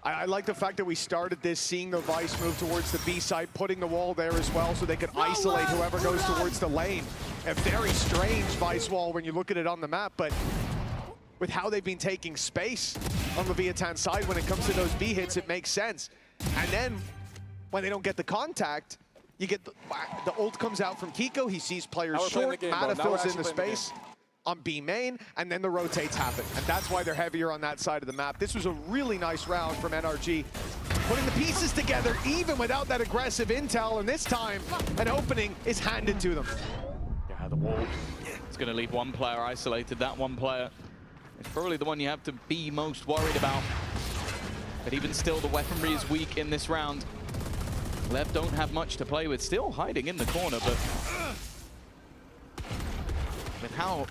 I like the fact that we started this seeing the Vice move towards the B site, putting the wall there as well so they could isolate whoever goes towards the lane. A very strange Vice wall when you look at it on the map, but with how they've been taking space on the Leviathan side when it comes to those B hits, it makes sense. And then when they don't get the contact, you get the ult comes out from Kiko, he sees players short, Mata fills in the space on B main, and then the rotates happen. And that's why they're heavier on that side of the map. This was a really nice round from NRG, putting the pieces together even without that aggressive intel, and this time an opening is handed to them. Yeah, the wall. It's going to leave one player isolated. That one player is probably the one you have to be most worried about. But even still, the weaponry is weak in this round. Lev don't have much to play with, still hiding in the corner, but with how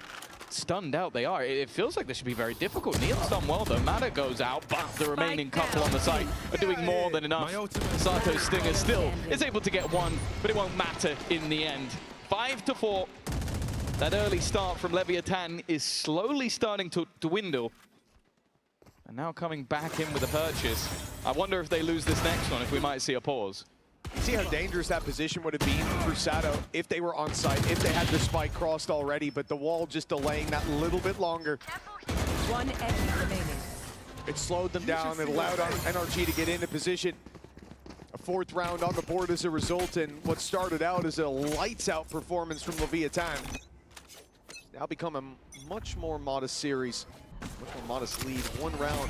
stunned out they are, it feels like this should be very difficult. Neil's done well though. Mata goes out, but the remaining couple on the site are doing more than enough. Sato's Stinger still is able to get one, but it won't matter in the end. 5-4. That early start from Leviathan is slowly starting to dwindle. And now coming back in with a purchase. I wonder if they lose this next one, if we might see a pause. See how dangerous that position would have been for Sato if they were on site, if they had the spike crossed already, but the wall just delaying that little bit longer. One enemy remaining. It slowed them down. It allowed NRG to get into position. A 4th round on the board as a result, and what started out as a lights-out performance from Leviathan now become a much more modest series, much more modest lead. 1 round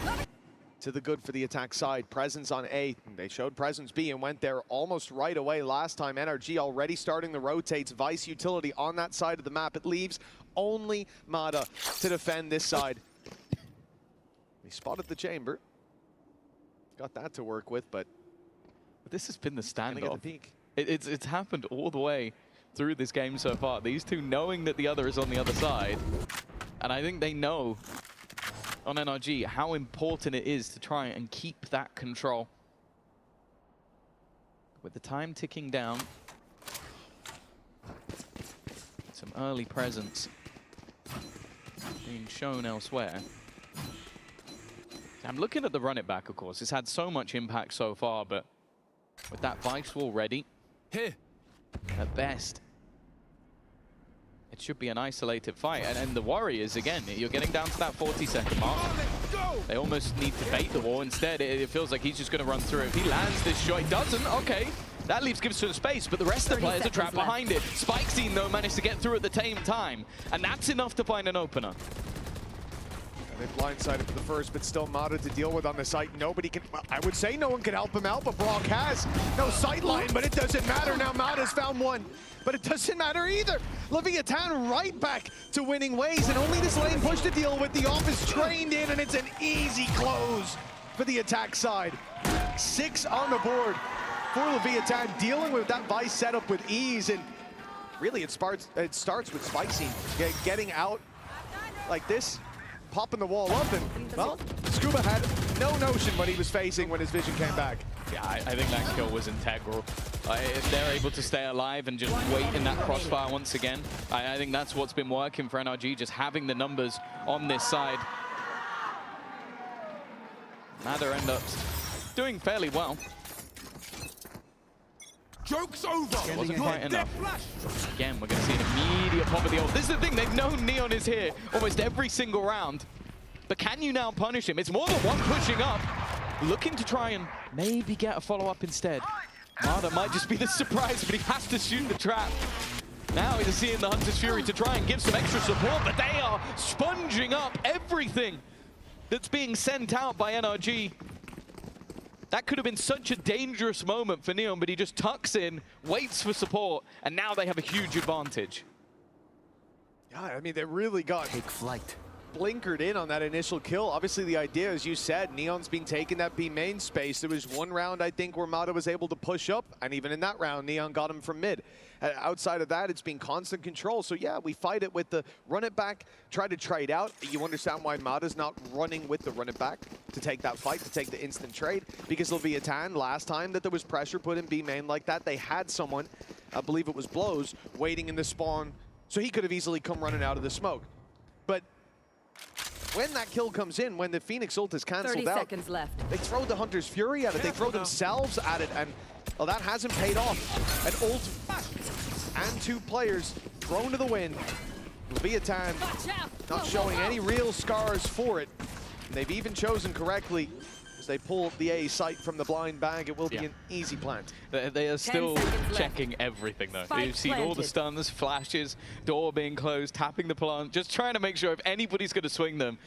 to the good for the attack side. Presence on A. They showed presence B and went there almost right away last time. NRG already starting the rotates. Vice utility on that side of the map. It leaves only Mata to defend this side. He spotted the chamber. Got that to work with, but this has been the standoff. It's happened all the way through this game so far. These two knowing that the other is on the other side. And I think they know on NRG how important it is to try and keep that control. With the time ticking down, some early presence being shown elsewhere. I'm looking at the run it back, of course. It's had so much impact so far, but with that Vice wall ready, at best, it should be an isolated fight. And the Warriors, again, you're getting down to that 40-second mark. They almost need to bait the wall. Instead, it feels like he's just going to run through. If he lands this shot, he doesn't. Okay, that leaves Gibson space, but the rest of the players are trapped behind it. Spike's team, though, managed to get through at the same time, and that's enough to find an opener. They blindsided for the first, but still Mata to deal with on the site. Nobody can, well, I would say no one can help him out, but Brock has no sight line, but it doesn't matter. Now Mata's found one, but it doesn't matter either. Leviathan right back to winning ways, and only this lane push to deal with. The off is trained in, and it's an easy close for the attack side. 6 on the board for Leviathan, dealing with that Vice setup with ease, and really it starts with Spicy getting out like this, popping the wall up, and well, Scuba had no notion what he was facing when his vision came back. Yeah, I think that kill was integral. If they're able to stay alive and just wait in that crossfire once again, I think that's what's been working for NRG, just having the numbers on this side. Mata end up doing fairly well. Joke's over! Wasn't quite enough. Again, we're going to see an immediate pop of the ult. This is the thing, they've known Neon is here almost every single round. But can you now punish him? It's more than one pushing up, looking to try and maybe get a follow-up instead. Mata might just be the surprise, but he has to shoot the trap. Now he's seeing the Hunter's Fury to try and give some extra support, but they are sponging up everything that's being sent out by NRG. That could have been such a dangerous moment for Neon, but he just tucks in, waits for support, and now they have a huge advantage. Yeah, I mean, they really got blinkered in on that initial kill. Obviously, the idea, as you said, Neon's been taking that B main space. There was one round, I think, where Mata was able to push up, and even in that round, Neon got him from mid. Outside of that, it's been constant control. So yeah, we fight it with the run it back, try to trade out. You understand why Mata's not running with the run it back to take that fight, to take the instant trade, because Leviathan, last time that there was pressure put in B main like that, they had someone, I believe it was Blows, waiting in the spawn, so he could have easily come running out of the smoke. But when that kill comes in, when the Phoenix ult is cancelled 30 out, seconds left. they throw the Hunter's Fury at it, they throw themselves at it, and well, that hasn't paid off. An ult and 2 players thrown to the wind. Leviathan not showing any real scars for it. And they've even chosen correctly as they pull the A site from the blind bag. It will be an easy plant. They are still checking everything, though. You've seen all the stuns, flashes, door being closed, tapping the plant, just trying to make sure if anybody's going to swing them,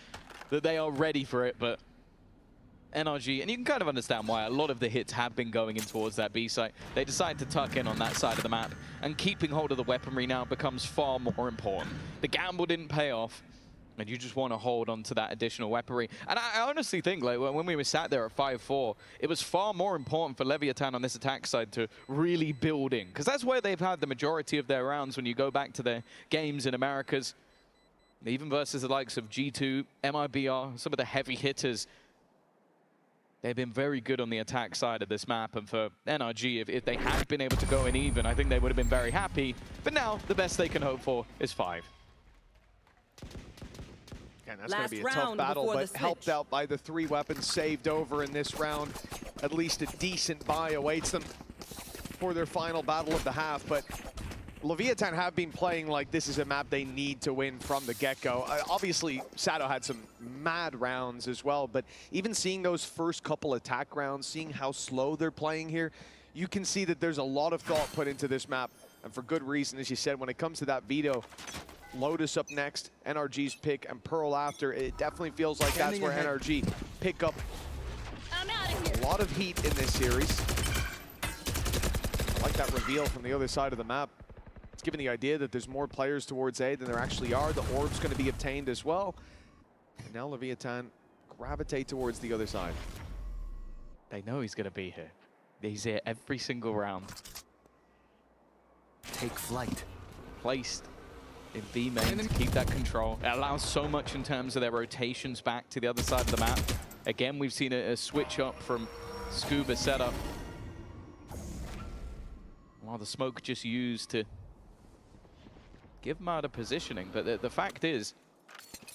that they are ready for it. But NRG, and you can kind of understand why a lot of the hits have been going in towards that B site. They decide to tuck in on that side of the map, and keeping hold of the weaponry now becomes far more important. The gamble didn't pay off, and you just want to hold on to that additional weaponry. And I honestly think, like, when we were sat there at 5-4, it was far more important for Leviathan on this attack side to really build in, because that's where they've had the majority of their rounds when you go back to their games in Americas. Even versus the likes of G2, MIBR, some of the heavy hitters, they've been very good on the attack side of this map, and for NRG, if they had been able to go in even, I think they would have been very happy. But now, the best they can hope for is 5. And that's going to be a tough battle, but helped out by the 3 weapons saved over in this round. At least a decent buy awaits them for their final battle of the half, but Leviathan have been playing like this is a map they need to win from the get-go. Obviously, Sato had some mad rounds as well, but even seeing those first couple attack rounds, seeing how slow they're playing here, you can see that there's a lot of thought put into this map, and for good reason, as you said, when it comes to that veto. Lotus up next, NRG's pick, and Pearl after. It definitely feels like that's where NRG pick up a lot of heat in this series. I like that reveal from the other side of the map. It's giving the idea that there's more players towards A than there actually are. The orb's going to be obtained as well. And now Leviathan gravitate towards the other side. They know he's going to be here. He's here every single round. Take flight. Placed in B main to keep that control. It allows so much in terms of their rotations back to the other side of the map. Again, we've seen a switch up from Scuba setup. While the smoke just used to give Mata positioning, but the fact is,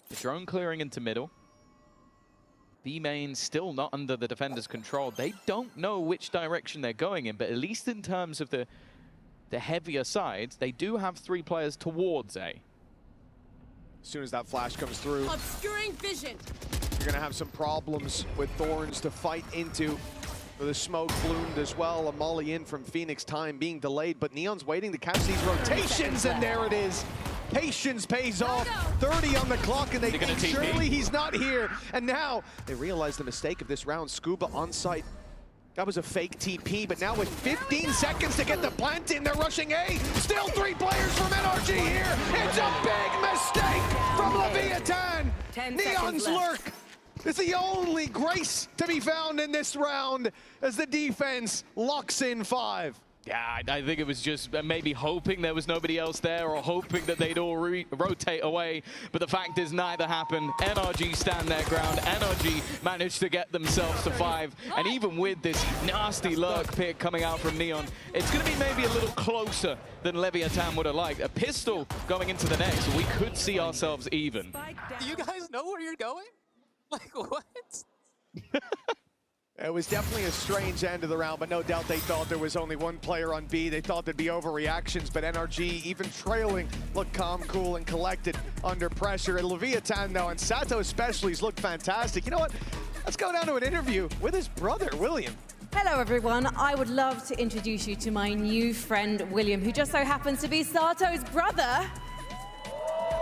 the drone clearing into middle, B main still not under the defender's control. They don't know which direction they're going in, but at least in terms of the heavier sides, they do have 3 players towards A. As soon as that flash comes through, Obscuring vision. you're going to have some problems with Thorns to fight into. The smoke bloomed as well. A molly in from Phoenix, time being delayed, but Neon's waiting to catch these rotations, and there it is. Patience pays off. 30 on the clock, and they think surely he's not here. And now they realize the mistake of this round. Scuba on site. That was a fake TP, but now with 15 seconds to get the plant in, they're rushing A. Still 3 players from NRG here. It's a big mistake from Leviathan. Neon's lurk is the only grace to be found in this round as the defense locks in 5. Yeah, I think it was just maybe hoping there was nobody else there, or hoping that they'd all rotate away. But the fact is neither happened. NRG stand their ground. NRG managed to get themselves to 5. And even with this nasty lurk pick coming out from Neon, it's going to be maybe a little closer than Leviathan would have liked. A pistol going into the next. We could see ourselves even. Do you guys know where you're going? Like, what? It was definitely a strange end of the round, but no doubt they thought there was only 1 player on B. They thought there'd be overreactions, but NRG, even trailing, looked calm, cool, and collected under pressure. And Leviathan, though, and Sato especially, has looked fantastic. You know what? Let's go down to an interview with his brother, William. Hello, everyone. I would love to introduce you to my new friend, William, who just so happens to be Sato's brother.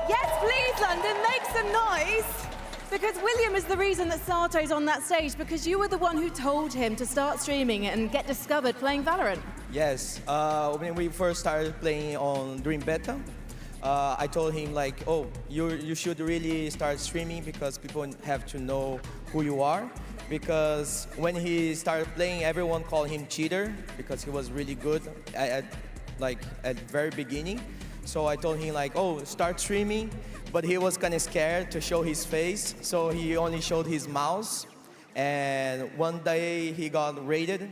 Yes, please, London, make some noise. Because William is the reason that Sato's on that stage, because you were the one who told him to start streaming and get discovered playing Valorant. Yes, when we first started playing on Dream Beta, I told him like, oh, you should really start streaming because people have to know who you are. Because when he started playing, everyone called him cheater because he was really good at very beginning. So I told him like, oh, start streaming. But he was kind of scared to show his face, so he only showed his mouse. And one day he got raided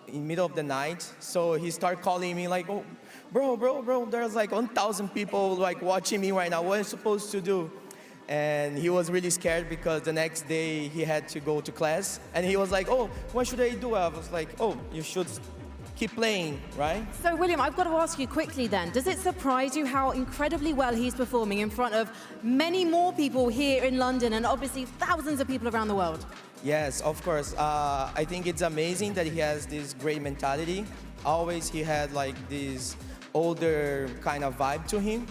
in middle of the night. So he started calling me like, oh, bro, there's like 1,000 people like watching me right now. What am I supposed to do? And he was really scared because the next day he had to go to class. And he was like, oh, what should I do? I was like, oh, you should keep playing, right? So, William, I've got to ask you quickly then, does it surprise you how incredibly well he's performing in front of many more people here in London and obviously thousands of people around the world? Yes, of course. I think it's amazing that he has this great mentality. Always he had like this older kind of vibe to him.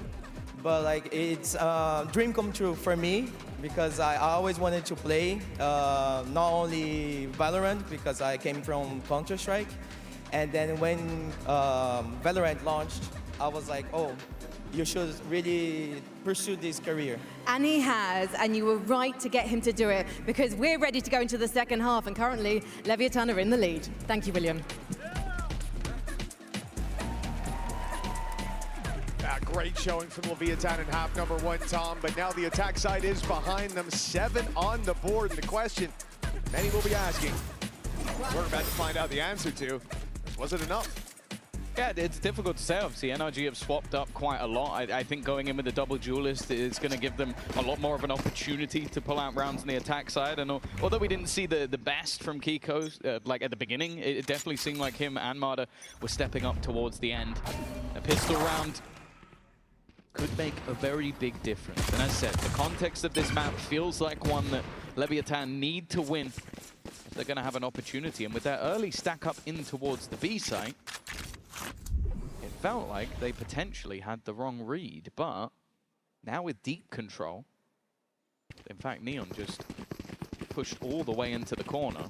But like it's a dream come true for me because I always wanted to play not only Valorant because I came from Counter-Strike. And then when Valorant launched, I was like, oh, you should really pursue this career. And he has, and you were right to get him to do it because we're ready to go into the second half and currently Leviathan are in the lead. Thank you, William. Great showing from Leviathan in half number 1, Tom, but now the attack side is behind them. 7 on the board. And the question many will be asking, we're about to find out the answer to, was it enough? Yeah, it's difficult to say. Obviously, NRG have swapped up quite a lot. I think going in with the double duelist is going to give them a lot more of an opportunity to pull out rounds on the attack side. And although we didn't see the best from Kiko, like at the beginning, it definitely seemed like him and Marta were stepping up towards the end. A pistol round could make a very big difference. And as I said, the context of this map feels like one that Leviathan need to win if they're going to have an opportunity. And with their early stack up in towards the B site, it felt like they potentially had the wrong read. But now with deep control, in fact, Neon just pushed all the way into the corner.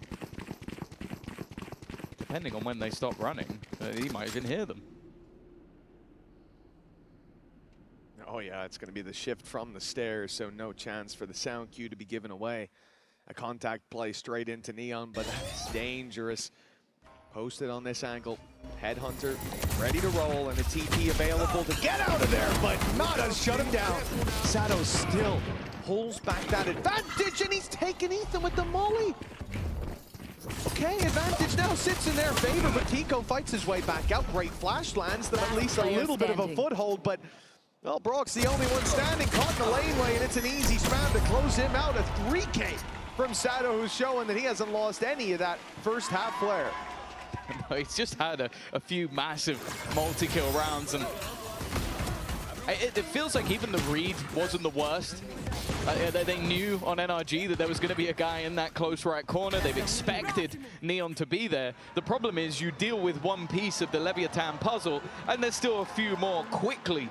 Depending on when they stop running, he might even hear them. Oh yeah, it's going to be the shift from the stairs, so no chance for the sound cue to be given away. A contact play straight into Neon, but that's dangerous. Posted on this angle. Headhunter ready to roll, and a TP available to get out of there, but Nada shut him down. Sato still pulls back that advantage, and he's taken Ethan with the molly. Okay, advantage now sits in their favor, but Kiko fights his way back out. Great flash lands them at least a little bit of a foothold, but well, Brock's the only one standing, caught in the laneway, and it's an easy spam to close him out. A 3K from Sato, who's showing that he hasn't lost any of that first half flare. No, he's just had a few massive multi-kill rounds, and it feels like even the read wasn't the worst. They knew on NRG that there was going to be a guy in that close right corner. They've expected Neon to be there. The problem is you deal with one piece of the Leviathan puzzle, and there's still a few more quickly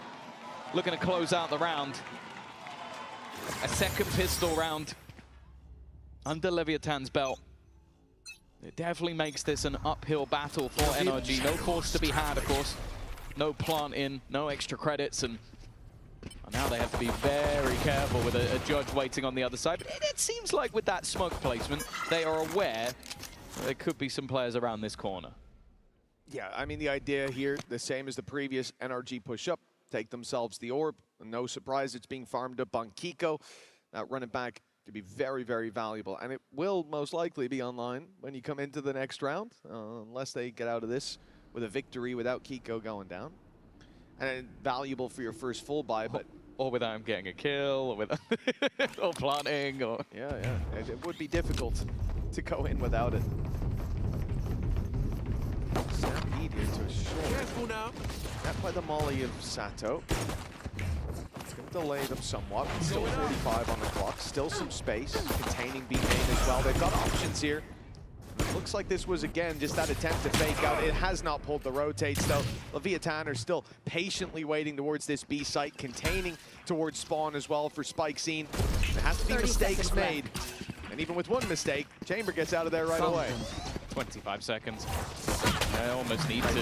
looking to close out the round. A second pistol round under Leviathan's belt. It definitely makes this an uphill battle for NRG. No force to be had, of course. No plant in, no extra credits, and now they have to be very careful with a judge waiting on the other side. But it seems like with that smoke placement, they are aware there could be some players around this corner. Yeah, I mean, the idea here, the same as the previous NRG push-up. Take themselves the orb. No surprise it's being farmed up on Kiko. That running back to be very, very valuable. And it will most likely be online when you come into the next round, unless they get out of this with a victory without Kiko going down. And valuable for your first full buy, but... Or without him getting a kill, or without or planting, or... Yeah. It would be difficult to go in without it. Stampede here to a short. Careful now. Met by the molly of Sato. It's going to delay them somewhat. Still 45 on the clock. Still some space. Containing B main as well. They've got options here. Looks like this was, again, just that attempt to fake out. It has not pulled the rotates, though. Leviathan are still patiently waiting towards this B site, containing towards spawn as well for Spike Scene. There has to be mistakes made. And even with one mistake, Chamber gets out of there right away. 25 seconds. They almost need to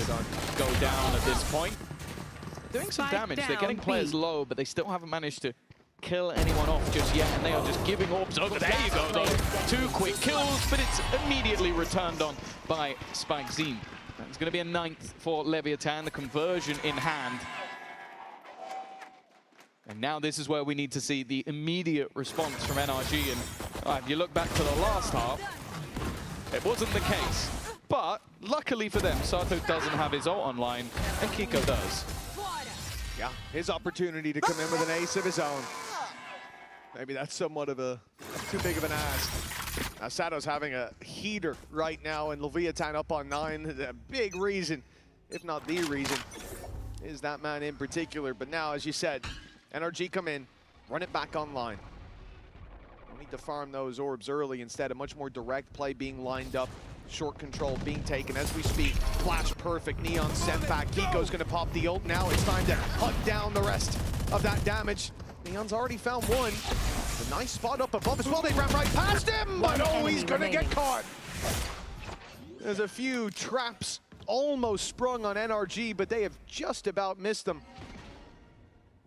go down at this point. Doing some damage. They're getting players low, but they still haven't managed to kill anyone off just yet, and they are just giving orbs over. There you go, though. 2 quick kills, but it's immediately returned on by Spike Zine. It's going to be a 9th for Leviathan, the conversion in hand. And now this is where we need to see the immediate response from NRG. And if you look back to the last half, it wasn't the case. But luckily for them, Sato doesn't have his ult online, and Kiko does. Yeah, his opportunity to come in with an ace of his own. Maybe that's somewhat of a too big of an ask. Now Sato's having a heater right now, and Leviathan up on 9. A big reason, if not the reason, is that man in particular. But now, as you said, NRG come in, run it back online. We need to farm those orbs early instead. A much more direct play being lined up. Short control being taken as we speak. Flash perfect, Neon sent back. Kiko's gonna pop the ult now. It's time to hunt down the rest of that damage. Neon's already found one. A nice spot up above as well. They ran right past him, but oh, he's gonna get caught. There's a few traps almost sprung on NRG, but they have just about missed them.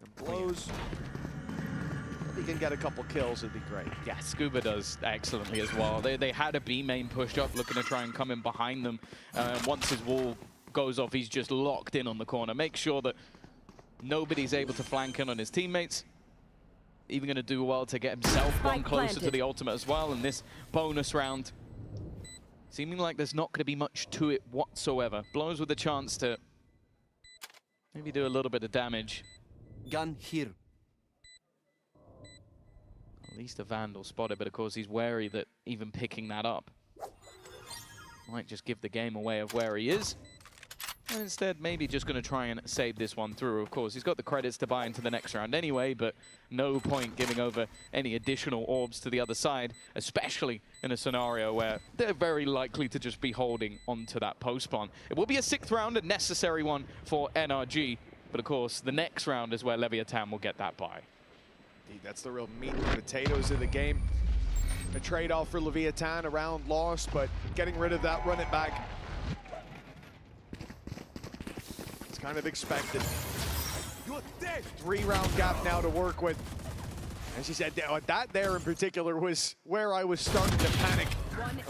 And blows. If he can get a couple kills, it'd be great. Yeah, Scuba does excellently as well. They had a B main pushed up, looking to try and come in behind them. Once his wall goes off, he's just locked in on the corner. Make sure that nobody's able to flank in on his teammates. Even going to do well to get himself one closer to the ultimate as well in this bonus round. Seeming like there's not going to be much to it whatsoever. Blows with a chance to maybe do a little bit of damage. Gun here. At least a Vandal spotted, but of course he's wary that even picking that up might just give the game away of where he is. And instead, maybe just going to try and save this one through. Of course, he's got the credits to buy into the next round anyway, but no point giving over any additional orbs to the other side, especially in a scenario where they're very likely to just be holding onto that post-spawn. It will be a 6th round, a necessary one for NRG, but of course, the next round is where Leviathan will get that buy. Indeed, that's the real meat and potatoes of the game. A trade-off for Leviathan, a round lost, but getting rid of that, run it back. Kind of expected. 3-round gap now to work with. As you said, that there in particular was where I was starting to panic.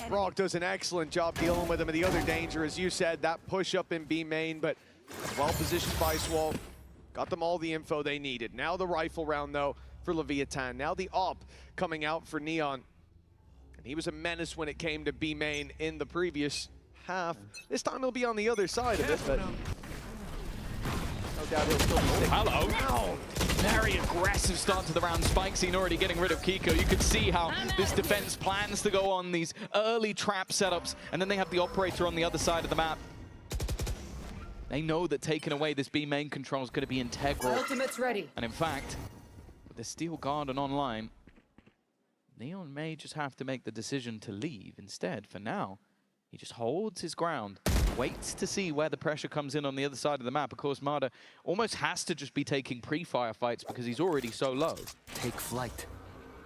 Brock does an excellent job dealing with him. And the other danger, as you said, that push up in B main, but well-positioned by Swall. Got them all the info they needed. Now the rifle round, though, for Leviathan. Now the op coming out for Neon. And he was a menace when it came to B main in the previous half. This time he'll be on the other side of it, but no doubt he'll still be sticking. Hello. Wow. Very aggressive start to the round. Spike Scene already getting rid of Kiko. You can see how this defense plans to go on these early trap setups, and then they have the operator on the other side of the map. They know that taking away this B main control is going to be integral. Ultimate's ready. And in fact, with the Steel Garden online, Neon may just have to make the decision to leave instead. For now, he just holds his ground, waits to see where the pressure comes in on the other side of the map. Of course, Marder almost has to just be taking pre-fire fights because he's already so low. Take flight.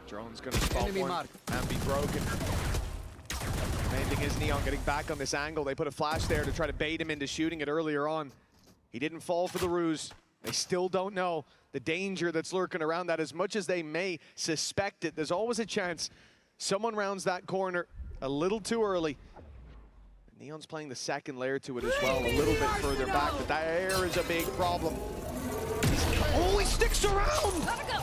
Drone's gonna spot one and be broken. Main thing is Neon getting back on this angle. They put a flash there to try to bait him into shooting it earlier on. He didn't fall for the ruse. They still don't know the danger that's lurking around that. As much as they may suspect it, there's always a chance someone rounds that corner a little too early. Neon's playing the second layer to it as well, a little bit further back, but there is a big problem. Oh, he sticks around!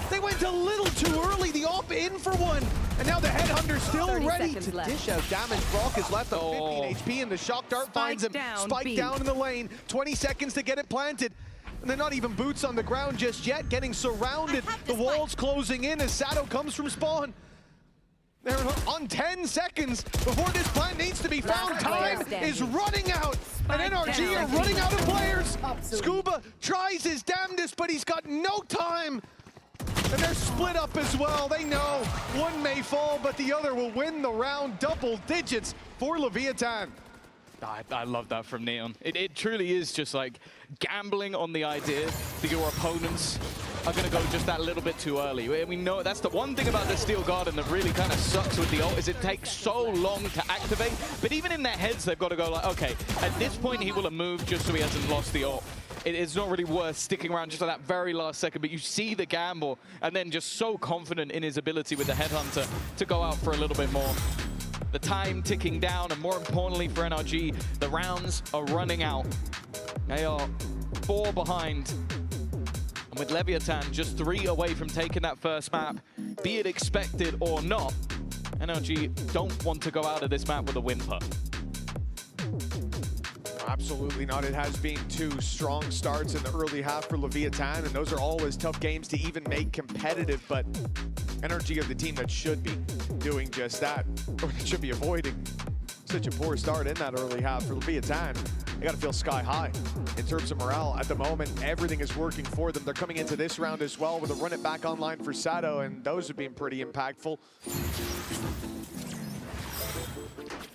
They went a little too early, the op in for one, and now the headhunter's still ready to dish out damage. Brock is left on 15 HP, and the shock dart finds him. Spike down in the lane, 20 seconds to get it planted. And they're not even boots on the ground just yet, getting surrounded. The wall's closing in as Sato comes from spawn. They're on 10 seconds before this plant needs to be found. Time is running out, and NRG are running out of players. Scuba tries his damnedest, but he's got no time. And they're split up as well. They know one may fall, but the other will win the round. Double digits for Leviathan. I love that from Neon. It truly is just like gambling on the idea that your opponents are going to go just that little bit too early. We know that's the one thing about the Steel Garden that really kind of sucks with the ult is it takes so long to activate. But even in their heads, they've got to go like, okay, at this point he will have moved just so he hasn't lost the ult. It's not really worth sticking around just at that very last second, but you see the gamble and then just so confident in his ability with the Headhunter to go out for a little bit more. The time ticking down, and more importantly for NRG, the rounds are running out. They are 4 behind. And with Leviathan just 3 away from taking that first map, be it expected or not, NRG don't want to go out of this map with a whimper. Absolutely not. It has been 2 strong starts in the early half for Leviathan, and those are always tough games to even make competitive, but NRG are the team that should be doing just that, or they should be avoiding such a poor start in that early half for Leviathan. They got to feel sky high in terms of morale. At the moment, everything is working for them. They're coming into this round as well with a run it back online for Sato, and those have been pretty impactful.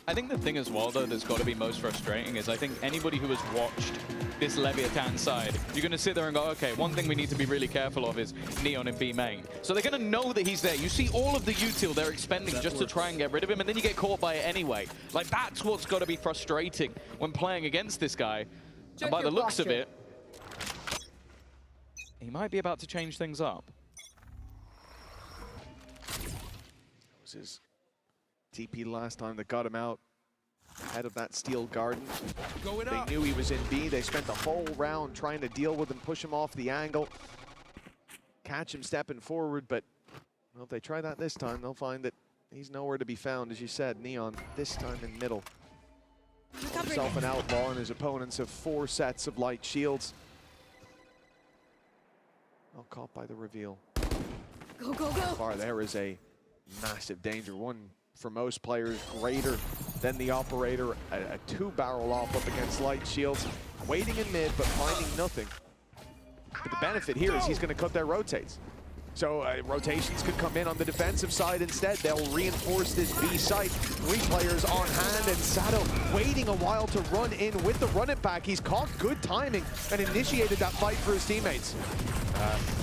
I think the thing as well, though, that's got to be most frustrating is I think anybody who has watched this Leviathan side, you're going to sit there and go, okay, one thing we need to be really careful of is Neon in B main. So they're going to know that he's there. You see all of the util they're expending just to try and get rid of him, and then you get caught by it anyway. Like, that's what's got to be frustrating when playing against this guy. And by the looks of it, he might be about to change things up. This is TP last time that got him out ahead of that Steel Garden. They knew he was in B. They spent the whole round trying to deal with him, push him off the angle, catch him stepping forward, but well, if they try that this time, they'll find that he's nowhere to be found, as you said. Neon, this time in middle. Himself an outlaw, and his opponents have 4 sets of light shields. Well, caught by the reveal. Go, go, go. Far there is a massive danger. One for most players greater than the operator. A 2-barrel off up against light shields. Waiting in mid, but finding nothing. But the benefit here is he's going to cut their rotates. So rotations could come in on the defensive side instead. They'll reinforce this B site. 3 players on hand, and Sato waiting a while to run in with the run it back. He's caught good timing and initiated that fight for his teammates.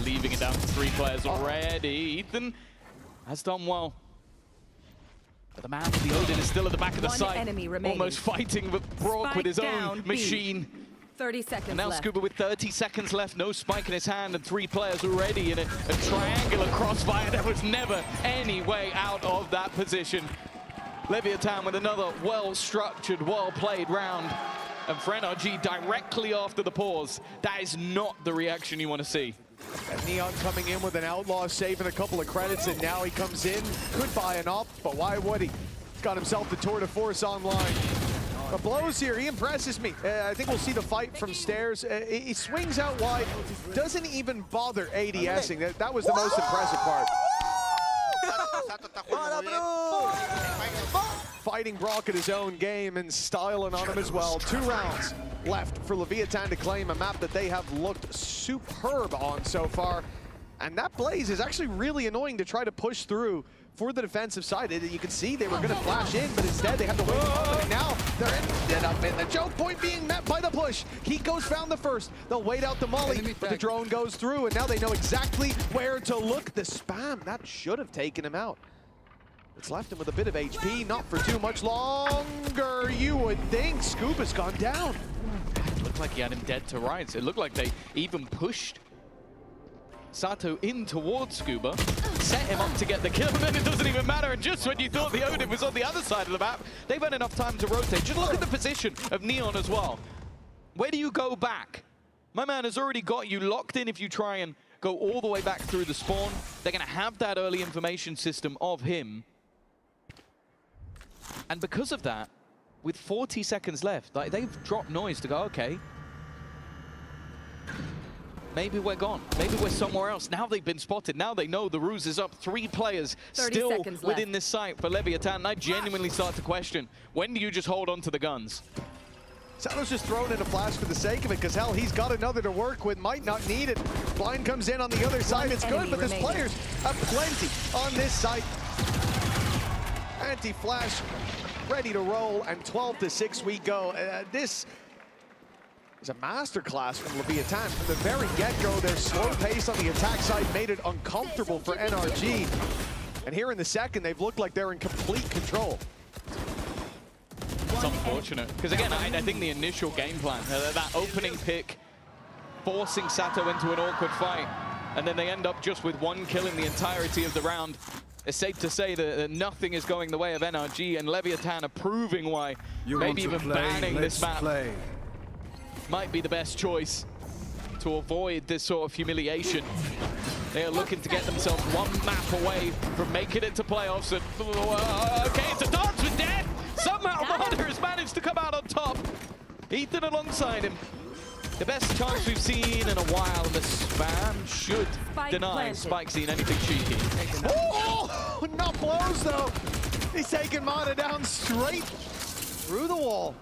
Leaving it down to 3 players already. Ethan has done well. But the man with the Odin is still at the back of the site, almost fighting with Brock with his own machine. 30 seconds and now left. Scuba with 30 seconds left, no spike in his hand, and 3 players already in a triangular crossfire. There was never any way out of that position. Leviathan with another well-structured, well-played round. And for NRG, directly after the pause, that is not the reaction you want to see. And Neon coming in with an outlaw, saving a couple of credits, and now he comes in. Could buy an op, but why would he? He's got himself the Tour de Force online. The blows here, he impresses me. I think we'll see the fight from stairs. He swings out wide, doesn't even bother ADSing. That was the most impressive part. Fighting Brock at his own game and styling on him as well. 2 rounds left for Leviathan to claim a map that they have looked superb on so far. And that Blaze is actually really annoying to try to push through for the defensive side. You can see they were going to flash in, but instead they have to wait a moment, and now they're ended up in the choke point being met by the push. Kiko's found the first. They'll wait out the molly, but the drone goes through, and now they know exactly where to look. The spam, that should have taken him out. It's left him with a bit of HP, not for too much longer, you would think. Scuba's gone down. It looked like he had him dead to rights. It looked like they even pushed Sato in towards Scuba, set him up to get the kill, and then it doesn't even matter. And just when you thought the Odin was on the other side of the map, they've had enough time to rotate. Just look at the position of Neon as well. Where do you go back? My man has already got you locked in if you try and go all the way back through the spawn. They're going to have that early information system of him. And because of that, with 40 seconds left, like, they've dropped noise to go, okay, maybe we're gone. Maybe we're somewhere else. Now they've been spotted. Now they know the ruse is up. 3 players still within this site for Leviathan. And I genuinely start to question, when do you just hold on to the guns? Sato's just throwing in a flash for the sake of it, because hell, he's got another to work with, might not need it. Blind comes in on the other side, it's good, but there's players have plenty on this site. Anti-flash ready to roll, and 12-6 we go. This is a masterclass from Leviathan. From the very get-go, their slow pace on the attack side made it uncomfortable for NRG. And here in the second, they've looked like they're in complete control. It's unfortunate, because again, I think the initial game plan, that opening pick, forcing Sato into an awkward fight, and then they end up just with one kill in the entirety of the round. It's safe to say that nothing is going the way of NRG, and Leviathan are proving why maybe even banning this map might be the best choice to avoid this sort of humiliation. They are looking to get themselves one map away from making it to playoffs. And, okay, it's a dance with death. Somehow Marder has managed to come out on top. Ethan alongside him. The best chance we've seen in a while. The spam should deny Spike seeing anything cheeky. Oh, not blows though. He's taking Marder down straight through the wall.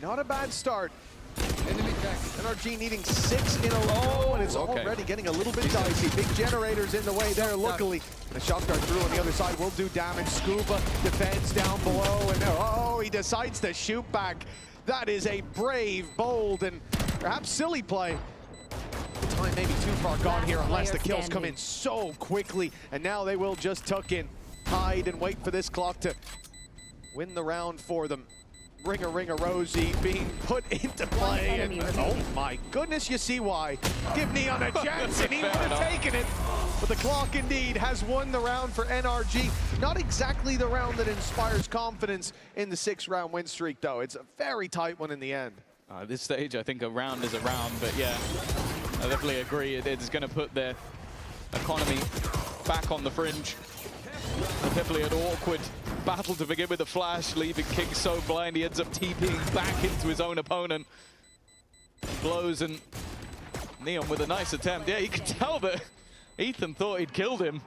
Not a bad start. NRG needing 6 in a row, and it's already getting a little bit dicey. Big generators in the way there, luckily. The shot dart through on the other side will do damage. Scuba defends down below, and oh, he decides to shoot back. That is a brave, bold, and perhaps silly play. The time may be too far gone here unless the kills come in so quickly, and now they will just tuck in, hide, and wait for this clock to win the round for them. Ring a Rosie being put into play, and oh my goodness, you see why. Give Neon a chance and he would have taken it. But the clock indeed has won the round for NRG. Not exactly the round that inspires confidence in the 6-round win streak though. It's a very tight one in the end. At this stage, I think a round is a round, but yeah, I definitely agree. It's going to put their economy back on the fringe. Definitely an awkward battle to begin with the flash, leaving King so blind he ends up TPing back into his own opponent. Blows, and Neon with a nice attempt. Yeah, you can tell that Ethan thought he'd killed him.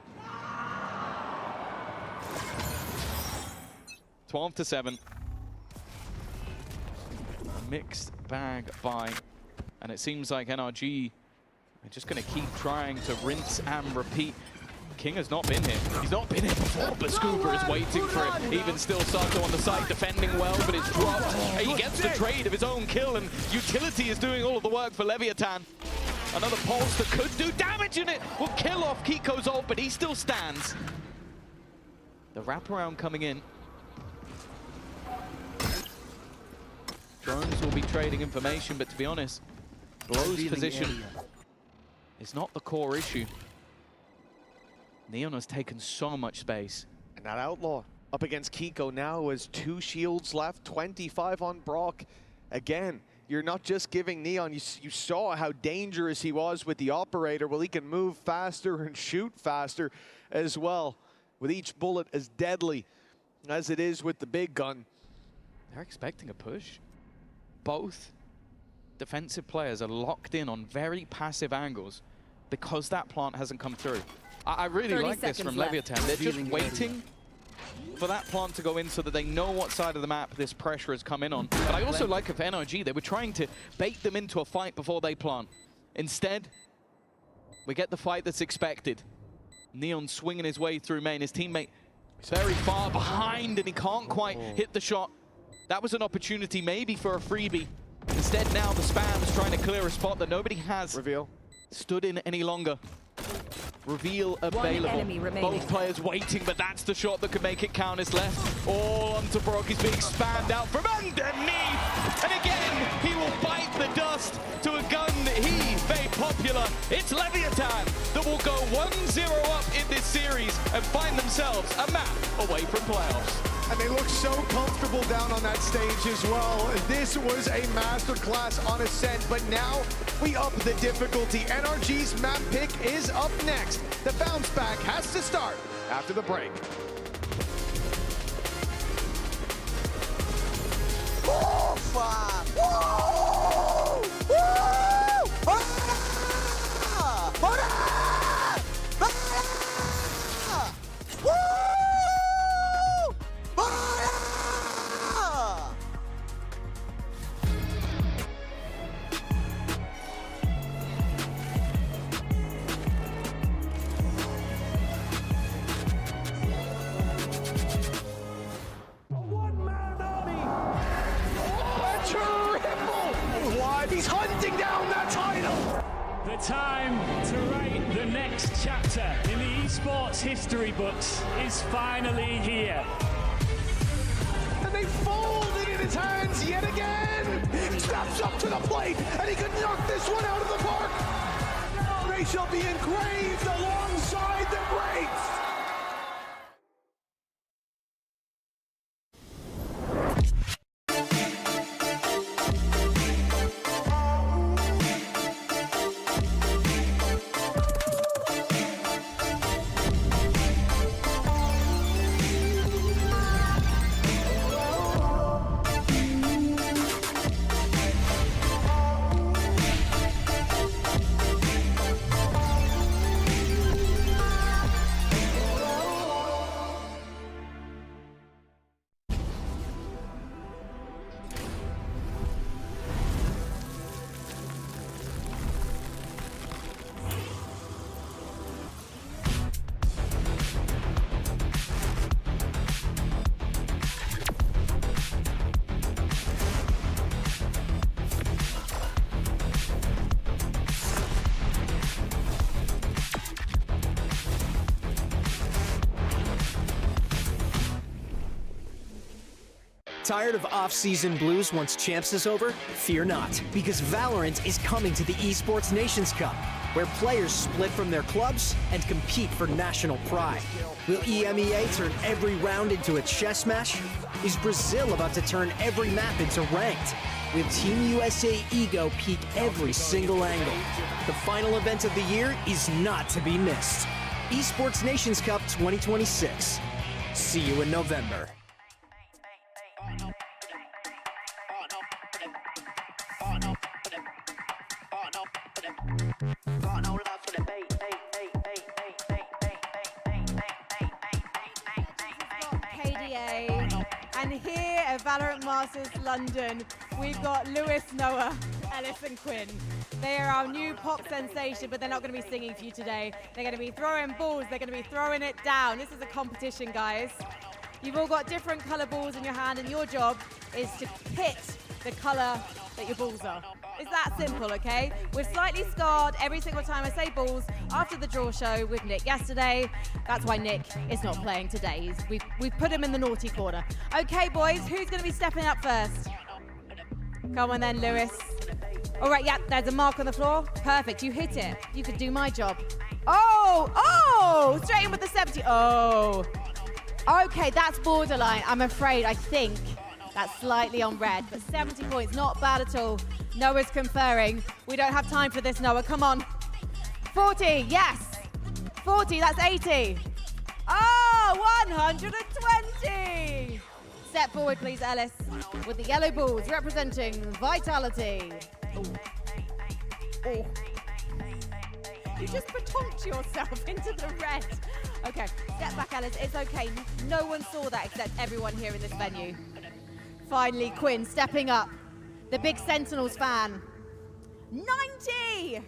12-7. Mixed bag buy, and it seems like NRG are just going to keep trying to rinse and repeat. King has not been here. He's not been here before, but Scuba is waiting for it. Even still, Sato on the side defending well, but it's dropped. He gets the trade of his own kill, and Utility is doing all of the work for Leviathan. Another pulse that could do damage in it will kill off Kiko's ult, but he still stands. The wraparound coming in. Drones will be trading information, but to be honest, Glow's position is not the core issue. Neon has taken so much space. And that Outlaw up against Kiko now has 2 shields left, 25 on Brock. Again, you're not just giving Neon, you saw how dangerous he was with the operator. Well, he can move faster and shoot faster as well, with each bullet as deadly as it is with the big gun. They're expecting a push. Both defensive players are locked in on very passive angles because that plant hasn't come through. I really like this from Leviathan. They're just waiting for that plant to go in so that they know what side of the map this pressure has come in on. But I also like it for NRG. They were trying to bait them into a fight before they plant. Instead, we get the fight that's expected. Neon swinging his way through main. His teammate is very far behind and he can't quite hit the shot. That was an opportunity maybe for a freebie. Instead now the spam's trying to clear a spot that nobody has stood in any longer. Reveal available. Both players waiting, but that's the shot that could make it count. It's left all onto Brock. He's being spammed out from underneath. And again, he will bite the dust to a gun that he made popular. It's Leviathan that will go 1-0 up in this series and find themselves a map away from playoffs. And they look so comfortable down on that stage as well. This was a masterclass on Ascent, but now we up the difficulty. NRG's map pick is up next. The bounce back has to start after the break. He's hunting down that title. The time to write the next chapter in the esports history books is finally here. And they fold it in his hands yet again. Steps up to the plate, and he could knock this one out of the park. Now they shall be engraved alongside the greats. Tired of off-season blues once Champs is over? Fear not, because Valorant is coming to the Esports Nations Cup, where players split from their clubs and compete for national pride. Will EMEA turn every round into a chess match? Is Brazil about to turn every map into ranked? Will Team USA ego peak every single angle? The final event of the year is not to be missed. Esports Nations Cup 2026. See you in November. KDA, and here at Valorant Masters London, we've got Lewis, Noah, Ellis and Quinn. They are our new pop sensation, but they're not going to be singing for you today. They're going to be throwing balls, they're going to be throwing it down. This is a competition, guys. You've all got different color balls in your hand, and your job is to hit the color that your balls are. It's that simple, okay? We're slightly scarred every single time I say balls after the draw show with Nick yesterday. That's why Nick is not playing today. We've put him in the naughty corner. Okay, boys, who's going to be stepping up first? Come on then, Lewis. All right, yeah, there's a mark on the floor. Perfect, you hit it. You could do my job. Oh, straight in with the 70. Oh. Okay, that's borderline. I'm afraid, I think that's slightly on red, but 70 points, not bad at all. Noah's conferring. We don't have time for this, Noah, come on. 40, yes. 40, that's 80. Oh, 120. Step forward, please, Ellis, with the yellow balls representing Vitality. Ooh. Oh. You just patonked yourself into the red. Okay, step back, Ellis. It's okay. No one saw that except everyone here in this venue. Finally, Quinn stepping up. The big Sentinels fan. 90!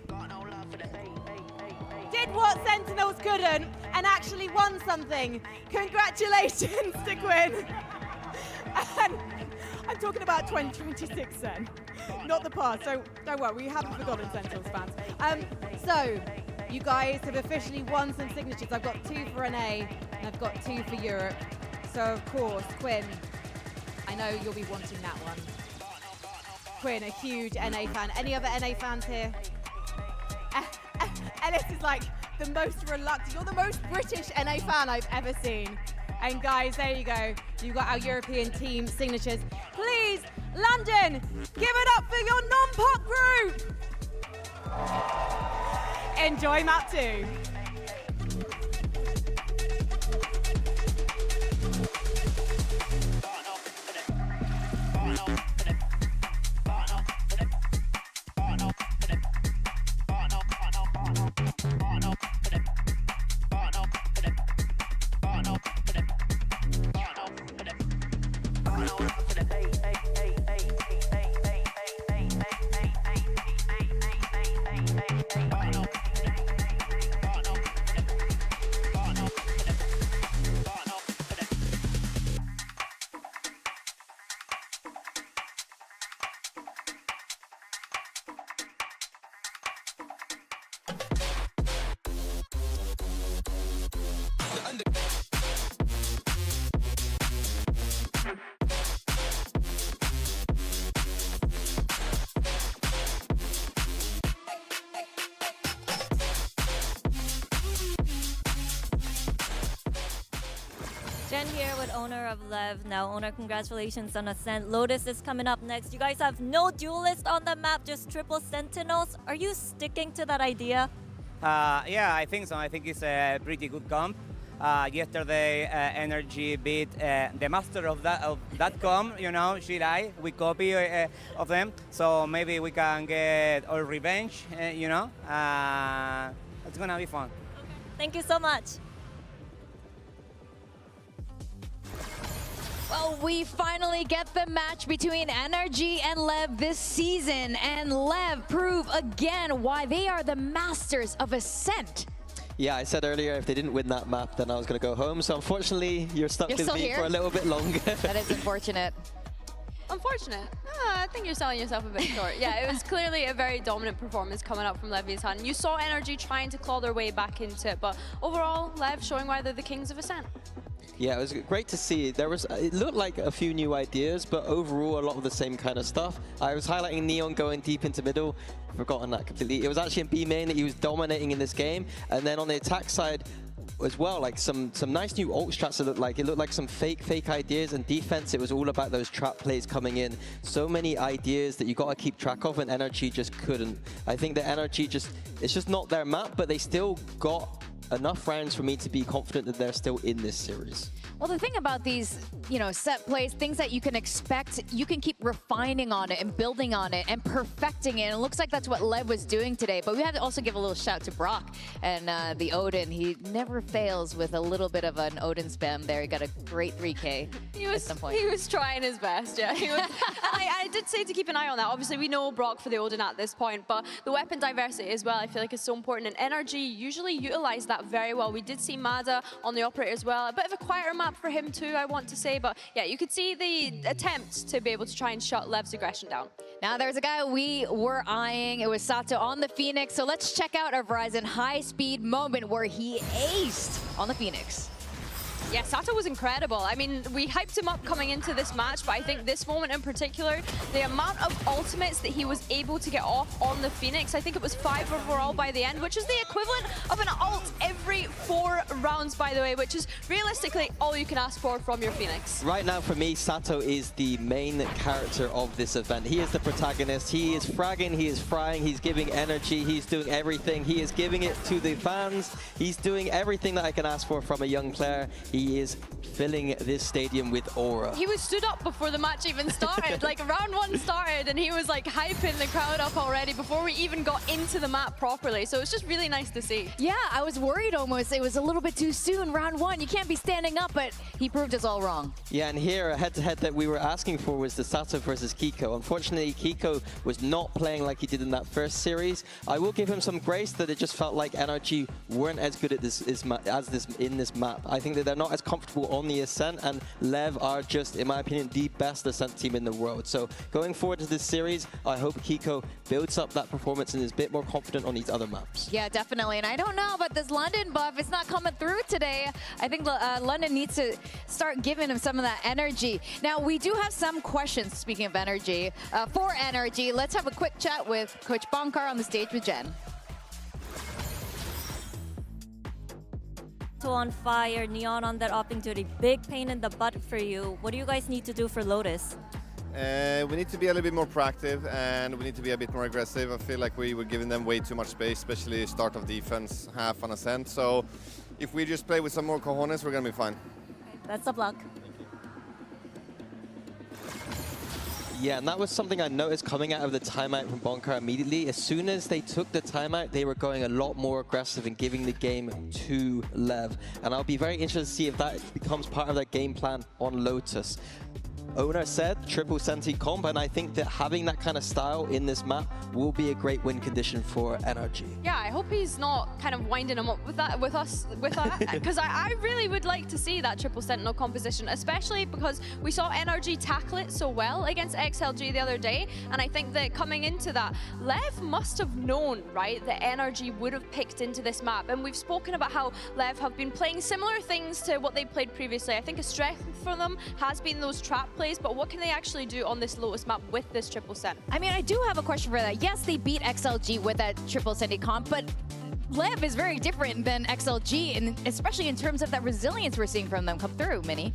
Did what Sentinels couldn't and actually won something. Congratulations to Quinn. And I'm talking about 2026 then, not the past. So don't worry, we haven't forgotten Sentinels fans. So you guys have officially won some signatures. I've got 2 for NA and I've got 2 for Europe. So of course, Quinn, I know you'll be wanting that one. Quinn, a huge NA fan. Any other NA fans here? Ellis is like the most reluctant. You're the most British NA fan I've ever seen. And guys, there you go. You've got our European team signatures. Please, London, give it up for your non-pop group. Enjoy map 2. Jen here with owner of Lev. Now, owner, congratulations on Ascent. Lotus is coming up next. You guys have no duelist on the map, just triple sentinels. Are you sticking to that idea? Yeah, I think so. I think it's a pretty good comp. Yesterday, Energy beat the master of that comp, you know, Shirai. We copy of them, so maybe we can get our revenge, you know. It's gonna be fun. Thank you so much. Well, we finally get the match between Energy and Lev this season, and Lev prove again why they are the masters of Ascent. Yeah, I said earlier if they didn't win that map, then I was going to go home. So unfortunately, you're stuck with me for a little bit longer. That is unfortunate. Unfortunate. I think you're selling yourself a bit short. Yeah, it was clearly a very dominant performance coming up from Leviathan. You saw Energy trying to claw their way back into it, but overall, Lev showing why they're the kings of Ascent. Yeah, it was great to see. It looked like a few new ideas, but overall a lot of the same kind of stuff. I was highlighting Neon going deep into middle. Forgotten that completely. It was actually in B main that he was dominating in this game, and then on the attack side as well, like some nice new ult strats. It looked like some fake ideas. And defense, it was all about those trap plays coming in. So many ideas that you got to keep track of, and Energy just couldn't. I think the Energy it's just not their map, but they still got enough rounds for me to be confident that they're still in this series. Well, the thing about these, set plays, things that you can expect, you can keep refining on it and building on it and perfecting it. And it looks like that's what Lev was doing today. But we have to also give a little shout to Brock and the Odin. He never fails with a little bit of an Odin spam there. He got a great 3K at some point. He was trying his best, yeah. I did say to keep an eye on that. Obviously, we know Brock for the Odin at this point, but the weapon diversity as well, I feel like is so important. And Energy usually utilize that very well. We did see Mada on the operator as well. A bit of a quieter map for him too, I want to say, but yeah, you could see the attempt to be able to try and shut Lev's aggression down. Now there's a guy we were eyeing. It was Sato on the Phoenix. So let's check out our Verizon high-speed moment where he aced on the Phoenix. Yeah, Sato was incredible. I mean, we hyped him up coming into this match, but I think this moment in particular, the amount of ultimates that he was able to get off on the Phoenix, I think it was 5 overall by the end, which is the equivalent of an ult every 4 rounds, by the way, which is realistically all you can ask for from your Phoenix. Right now, for me, Sato is the main character of this event. He is the protagonist. He is fragging, he is frying, he's giving energy, he's doing everything. He is giving it to the fans. He's doing everything that I can ask for from a young player. He is filling this stadium with aura. He was stood up before the match even started. Like round 1 started and he was like hyping the crowd up already before we even got into the map properly. So it's just really nice to see. Yeah, I was worried almost. It was a little bit too soon, round 1. You can't be standing up, but he proved us all wrong. Yeah, and here a head-to-head that we were asking for was the Sato versus Kiko. Unfortunately, Kiko was not playing like he did in that first series. I will give him some grace that it just felt like NRG weren't as good at this in this map. I think that they're not as comfortable on the Ascent, and Lev are just, in my opinion, the best Ascent team in the world. So going forward to this series, I hope Kiko builds up that performance and is a bit more confident on these other maps. Yeah, definitely. And I don't know about this London buff. It's not coming through today. I think London needs to start giving him some of that energy. Now, we do have some questions, speaking of energy, for energy. Let's have a quick chat with Coach Bonkar on the stage with Jen. On fire, Neon on that opping duty. Big pain in the butt for you. What do you guys need to do for Lotus? We need to be a little bit more proactive and we need to be a bit more aggressive. I feel like we were giving them way too much space, especially start of defense, half on Ascent. So if we just play with some more cojones, we're going to be fine. Best of luck. Yeah, and that was something I noticed coming out of the timeout from Bonkar immediately. As soon as they took the timeout, they were going a lot more aggressive and giving the game to Lev. And I'll be very interested to see if that becomes part of their game plan on Lotus. Owner said triple senti comp, and I think that having that kind of style in this map will be a great win condition for NRG. Yeah, I hope he's not kind of winding him up with that, because I really would like to see that triple sentinel composition, especially because we saw NRG tackle it so well against XLG the other day, and I think that coming into that, Lev must have known, right, that NRG would have picked into this map, and we've spoken about how Lev have been playing similar things to what they played previously. I think a strength for them has been those trap plays, but what can they actually do on this Lotus map with this triple sent? I mean, I do have a question for that. Yes, they beat XLG with that triple senti comp, but Lev is very different than XLG, and especially in terms of that resilience we're seeing from them come through, Minnie.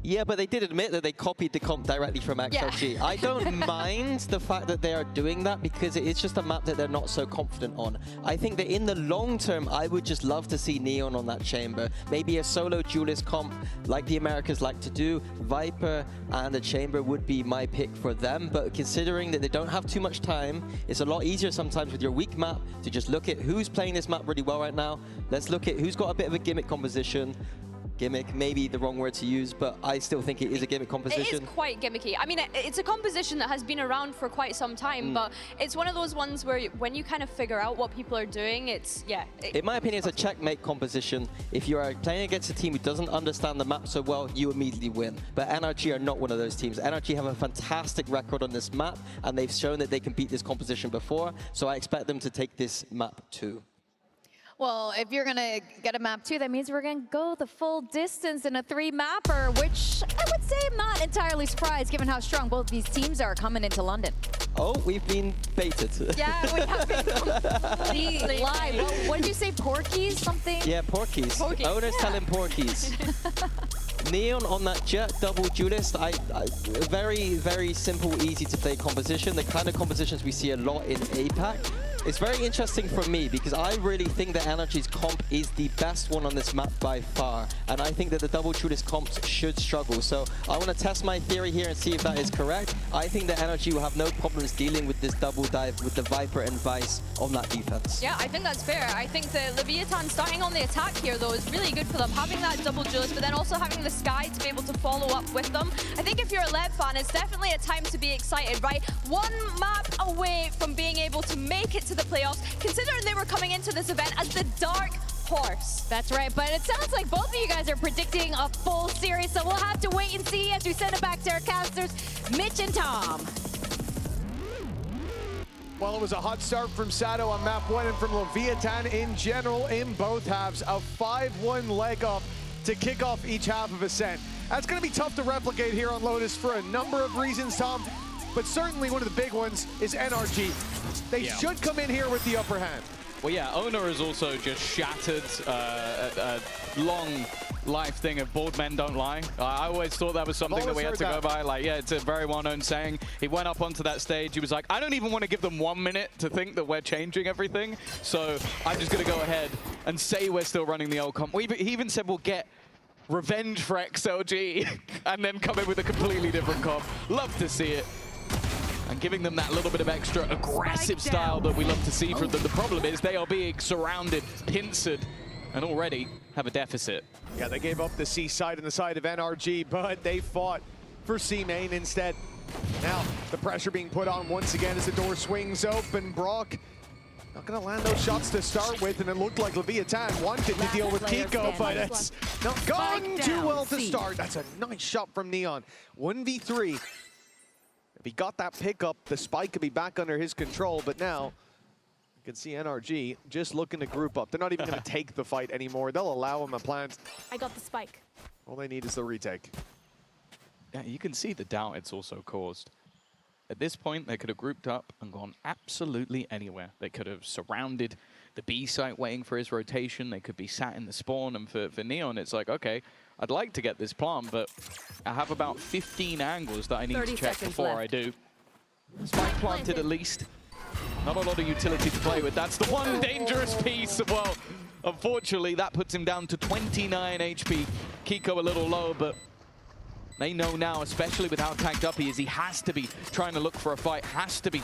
Yeah, but they did admit that they copied the comp directly from XLG. Yeah. I don't mind the fact that they are doing that because it is just a map that they're not so confident on. I think that in the long term, I would just love to see Neon on that chamber. Maybe a solo duelist comp like the Americas like to do. Viper and the chamber would be my pick for them. But considering that they don't have too much time, it's a lot easier sometimes with your weak map to just look at who's playing this map really well right now. Let's look at who's got a bit of a gimmick composition. Gimmick, maybe the wrong word to use, but I still think it is a gimmick composition. It is quite gimmicky. I mean, it's a composition that has been around for quite some time, but it's one of those ones where when you kind of figure out what people are doing, it's, yeah. In my opinion, it's a checkmate composition. If you are playing against a team who doesn't understand the map so well, you immediately win. But NRG are not one of those teams. NRG have a fantastic record on this map, and they've shown that they can beat this composition before, so I expect them to take this map too. Well, if you're going to get a map too, that means we're going to go the full distance in a 3-mapper, which I would say I'm not entirely surprised given how strong both these teams are coming into London. Oh, we've been baited. Yeah, we have been completely live. What did you say, Porkies? Something? Yeah, Porkies. Owners telling Porkies. Neon on that Jet double duelist, very, very simple, easy to play composition. The kind of compositions we see a lot in APAC. It's very interesting for me because I really think that Energy's comp is the best one on this map by far. And I think that the double duelist comps should struggle. So I want to test my theory here and see if that is correct. I think that Energy will have no problems dealing with this double dive with the Viper and Vice on that defense. Yeah, I think that's fair. I think the Leviathan starting on the attack here, though, is really good for them. Having that double duelist, but then also having the Sky to be able to follow up with them. I think if you're a Lev fan, it's definitely a time to be excited, right? One map away from being able to make it to the playoffs, considering they were coming into this event as the dark horse. That's right, but it sounds like both of you guys are predicting a full series, so we'll have to wait and see as we send it back to our casters, Mitch and Tom. Well, it was a hot start from Sato on map 1 and from Leviathan in general in both halves. A 5-1 leg up to kick off each half of Ascent. That's going to be tough to replicate here on Lotus for a number of reasons, Tom. But certainly one of the big ones is NRG. They should come in here with the upper hand. Well, yeah, Owner has also just shattered a long life thing of board men don't lie. I always thought that was something that we had to go by. Like, yeah, it's a very well-known saying. He went up onto that stage. He was like, I don't even want to give them 1 minute to think that we're changing everything. So I'm just going to go ahead and say we're still running the old comp. He even said we'll get revenge for XLG and then come in with a completely different comp. Love to see it. And giving them that little bit of extra aggressive style that we love to see from them. The problem is they are being surrounded, pincered, and already have a deficit. Yeah, they gave up the C side and the side of NRG, but they fought for C main instead. Now, the pressure being put on once again as the door swings open. Brock not going to land those shots to start with, and it looked like Leviathan wanted to deal with Kiko, but it's not gone too well to start. That's a nice shot from Neon. 1v3. If he got that pickup, the spike could be back under his control, but now you can see NRG just looking to group up. They're not even going to take the fight anymore. They'll allow him a plant. I got the spike. All they need is the retake. Yeah, you can see the doubt it's also caused. At this point, they could have grouped up and gone absolutely anywhere. They could have surrounded the B site waiting for his rotation. They could be sat in the spawn, and for Neon, it's like, okay, I'd like to get this plant, but I have about 15 angles that I need to check before I do. Spike planted at least. Not a lot of utility to play with. That's the one dangerous piece. Well, unfortunately, that puts him down to 29 HP. Kiko a little low, but they know now, especially with how tagged up he is, he has to be trying to look for a fight, has to be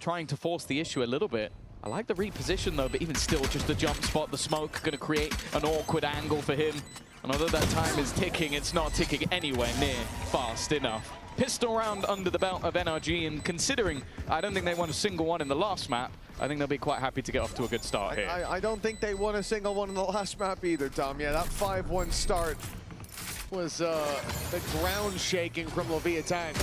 trying to force the issue a little bit. I like the reposition though, but even still, just the jump spot, the smoke, going to create an awkward angle for him. And although that time is ticking, it's not ticking anywhere near fast enough. Pistol round under the belt of NRG, and considering I don't think they won a single one in the last map, I think they'll be quite happy to get off to a good start here. I don't think they won a single one in the last map either, Tom. Yeah, that 5-1 start was the ground shaking from Leviathan.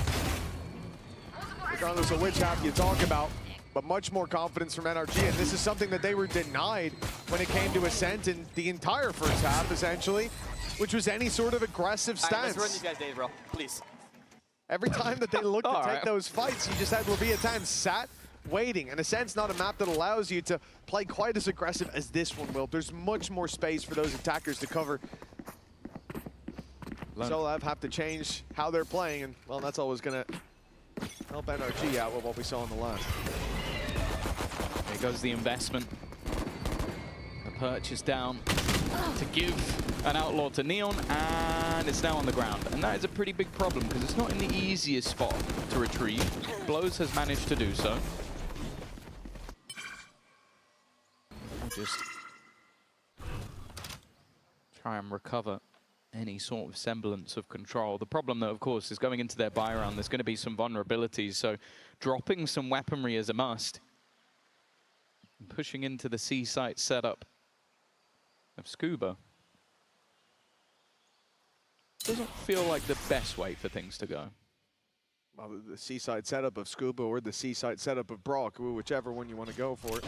Regardless of which half you talk about, but much more confidence from NRG, and this is something that they were denied when it came to Ascent in the entire first half, essentially, which was any sort of aggressive stance. Let's run these guys, Dave, bro. Please. Every time that they looked to take those fights, you just had Leviathan sat, waiting. In a sense, not a map that allows you to play quite as aggressive as this one will. There's much more space for those attackers to cover. So they'll have to change how they're playing, and well, that's always gonna help NRG out with what we saw in the last. There goes the investment. The purchase down to give an outlaw to Neon, and it's now on the ground. And that is a pretty big problem because it's not in the easiest spot to retrieve. Blows has managed to do so. We'll just try and recover any sort of semblance of control. The problem, though, of course, is going into their buy round, there's going to be some vulnerabilities, so dropping some weaponry is a must. Pushing into the C site setup of Scuba doesn't feel like the best way for things to go. Well, the C-side setup of Scuba or the C-side setup of Brock, whichever one you want to go for.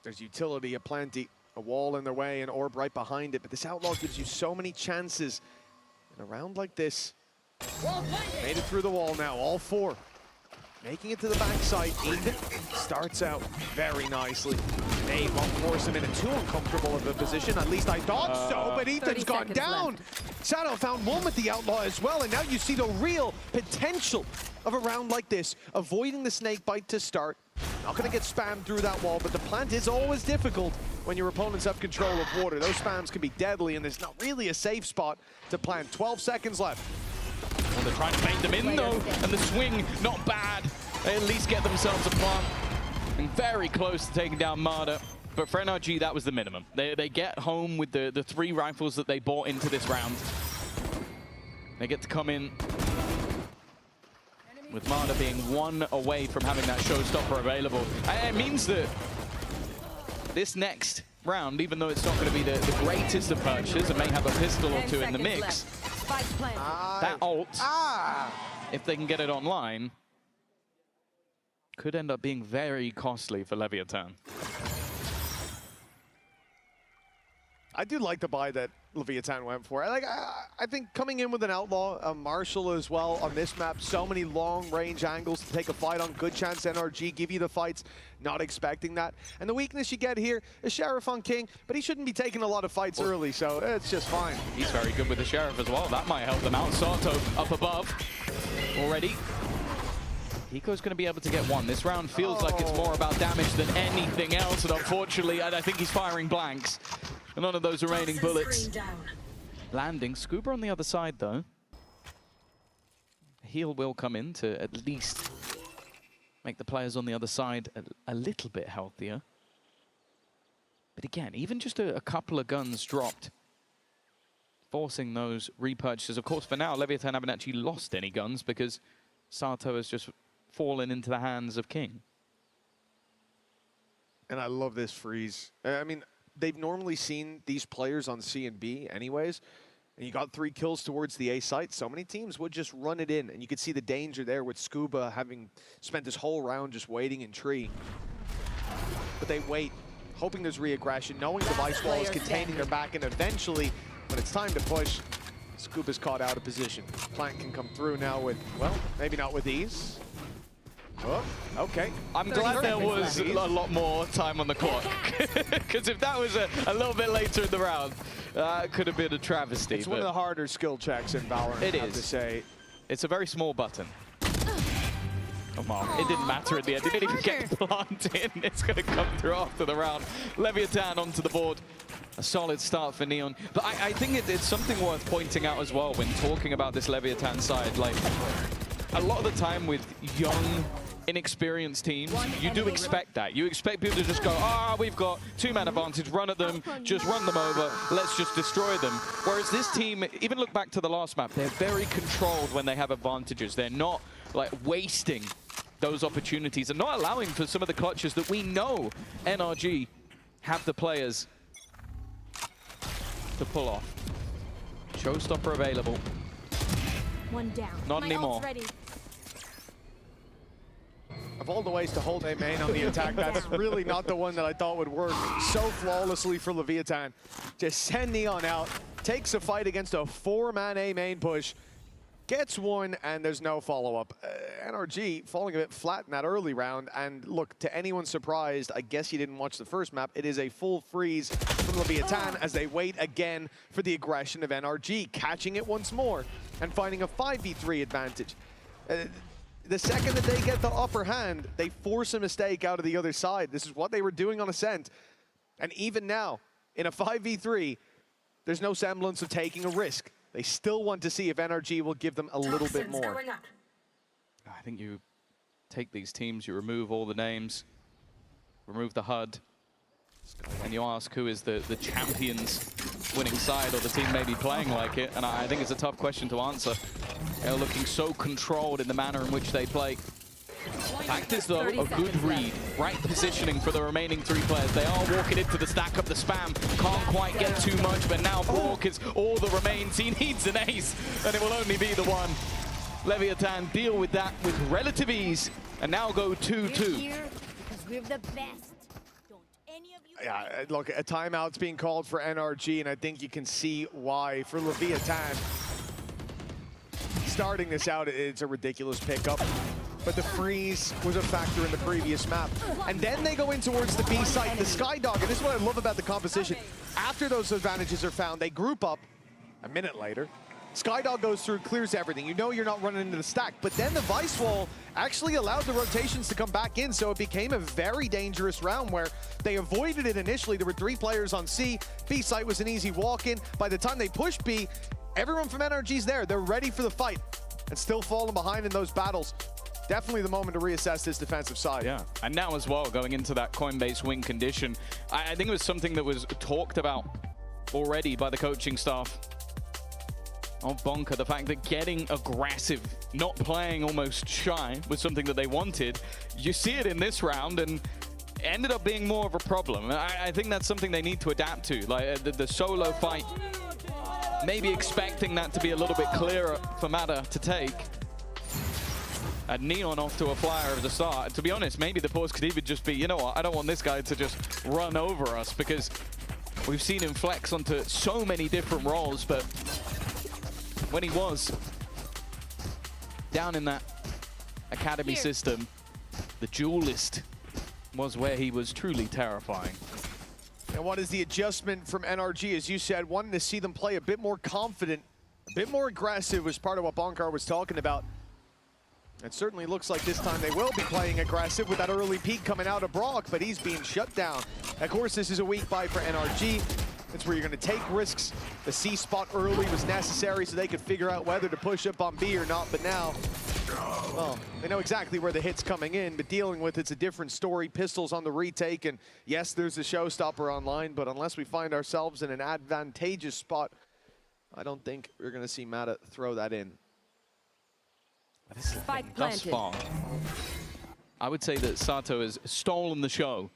There's utility aplenty, a wall in their way, an orb right behind it, but this outlaw gives you so many chances. In a round like this, made it through the wall now, all four. Making it to the backside. Ethan starts out very nicely. They won't force him into too uncomfortable of a position. At least I thought so, but Ethan's gone down. Sato found one with the outlaw as well, and now you see the real potential of a round like this. Avoiding the snake bite to start. Not going to get spammed through that wall, but the plant is always difficult when your opponents have control of water. Those spams can be deadly, and there's not really a safe spot to plant. 12 seconds left. Well, they're trying to bait them in, though, and the swing, not bad. They at least get themselves a plant. And very close to taking down Marder. But for NRG, that was the minimum. They get home with the 3 rifles that they bought into this round. They get to come in with Marder being 1 away from having that showstopper available. And it means that this next round, even though it's not going to be the greatest of purchases and may have a pistol or 2 in the mix, that ult, if they can get it online, could end up being very costly for Leviathan. I do like the buy that Leviathan went for. I think coming in with an outlaw, a Marshall as well on this map, so many long-range angles to take a fight on. Good chance NRG give you the fights, not expecting that. And the weakness you get here is Sheriff on King, but he shouldn't be taking a lot of fights early, so it's just fine. He's very good with the Sheriff as well. That might help them out. Sato up above already. Hiko's going to be able to get 1. This round feels like it's more about damage than anything else, and unfortunately, I think he's firing blanks. And none of those remaining bullets landing. Scuba on the other side, though. Heal will come in to at least make the players on the other side a little bit healthier. But again, even just a couple of guns dropped, forcing those repurchases. Of course, for now, Leviathan haven't actually lost any guns because Sato has just fallen into the hands of King. And I love this freeze. I mean, they've normally seen these players on C and B anyways, and you got 3 kills towards the A site. So many teams would just run it in, and you could see the danger there with Scuba having spent this whole round just waiting in tree. But they wait, hoping there's re-aggression, knowing the ice wall is containing their back, and eventually, when it's time to push, Scuba's caught out of position. Plant can come through now with, well, maybe not with ease. Oh, okay. I'm glad there was a lot more time on the clock. Because if that was a little bit later in the round, it could have been a travesty. It's one of the harder skill checks in VALORANT, it I have is. to say. It's a very small button. Oh, Mom. It didn't matter at the end. It didn't even get planted in. It's going to come through after the round. Leviathan onto the board. A solid start for Neon. But I think it's something worth pointing out as well when talking about this Leviathan side. Like, a lot of the time with young, inexperienced teams, you do expect that. You expect people to just go, we've got 2-man advantage, run at them, just run them over, let's just destroy them. Whereas this team, even look back to the last map, they're very controlled when they have advantages. They're not like wasting those opportunities and not allowing for some of the clutches that we know NRG have the players to pull off. Showstopper available. 1 down. Not anymore. Of all the ways to hold a main on the attack, that's really not the one that I thought would work so flawlessly for Leviathan. Just send Neon out, takes a fight against a 4-man A main push, gets one, and there's no follow-up. NRG falling a bit flat in that early round, and look, to anyone surprised, I guess you didn't watch the first map, it is a full freeze from Leviathan as they wait again for the aggression of NRG, catching it once more and finding a 5v3 advantage. The second that they get the upper hand, they force a mistake out of the other side. This is what they were doing on Ascent, and even now, in a 5v3, there's no semblance of taking a risk. They still want to see if NRG will give them a little bit more. I think you take these teams, you remove all the names, remove the HUD, and you ask who is the champions winning side or the team maybe playing like it, and I think it's a tough question to answer. They're looking so controlled in the manner in which they play. The fact is, though, a good read, right positioning for the remaining 3 players. They are walking into the stack of the spam, can't quite get too much, but now Bork is all that remains. He needs an ace, and it will only be the one. Leviathan deal with that with relative ease, and now go 2-2. We're the best. Yeah, look, a timeout's being called for NRG, and I think you can see why. For Leviathan, starting this out, it's a ridiculous pickup. But the freeze was a factor in the previous map. And then they go in towards the B site, the Skydog, and this is what I love about the composition. After those advantages are found, they group up a minute later. Skydog goes through, clears everything. You know you're not running into the stack, but then the Vice Wall actually allowed the rotations to come back in, so it became a very dangerous round where they avoided it initially. There were 3 players on C. B site was an easy walk-in. By the time they pushed B, everyone from NRG's there. They're ready for the fight and still falling behind in those battles. Definitely the moment to reassess this defensive side. Yeah, and now as well, going into that Coinbase win condition, I think it was something that was talked about already by the coaching staff of Bonka. The fact that getting aggressive, not playing almost shy, was something that they wanted. You see it in this round, and it ended up being more of a problem. I think that's something they need to adapt to. Like the solo fight, maybe expecting that to be a little bit clearer for Mata to take. And Neon off to a flyer at the start. To be honest, maybe the pause could even just be, you know what, I don't want this guy to just run over us, because we've seen him flex onto so many different roles, but when he was down in that academy system, the duelist was where he was truly terrifying. And what is the adjustment from NRG? As you said, wanting to see them play a bit more confident, a bit more aggressive was part of what Bonkar was talking about. It certainly looks like this time they will be playing aggressive with that early peak coming out of Brock, but he's being shut down. Of course, this is a weak buy for NRG. It's where you're going to take risks. The C spot early was necessary so they could figure out whether to push up on B or not, but now, well, they know exactly where the hit's coming in, but dealing with it's a different story. Pistols on the retake, and yes, there's a showstopper online, but unless we find ourselves in an advantageous spot, I don't think we're going to see Mata throw that in. This is the thing, thus far, I would say that Sato has stolen the show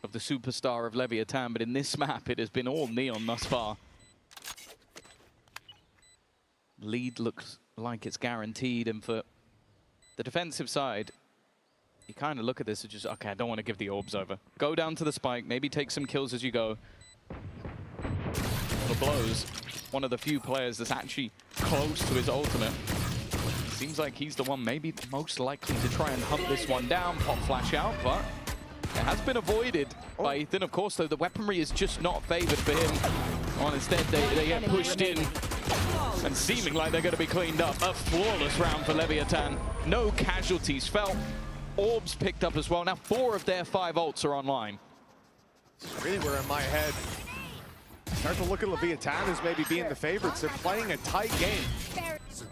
of the superstar of Leviathan, but in this map, it has been all Neon thus far. Lead looks like it's guaranteed, and for the defensive side, you kind of look at this and just, okay, I don't want to give the orbs over. Go down to the spike, maybe take some kills as you go. For Blows, one of the few players that's actually close to his ultimate. Seems like he's the one maybe most likely to try and hunt this one down. Pop flash out, but it has been avoided by Ethan. Of course, though, the weaponry is just not favored for him. Instead, they get pushed in and seeming like they're going to be cleaned up. A flawless round for Leviathan. No casualties felt. Orbs picked up as well. Now 4 of their 5 ults are online. Really were in my head. Start to look at Leviathan as maybe being the favorites. They're playing a tight game.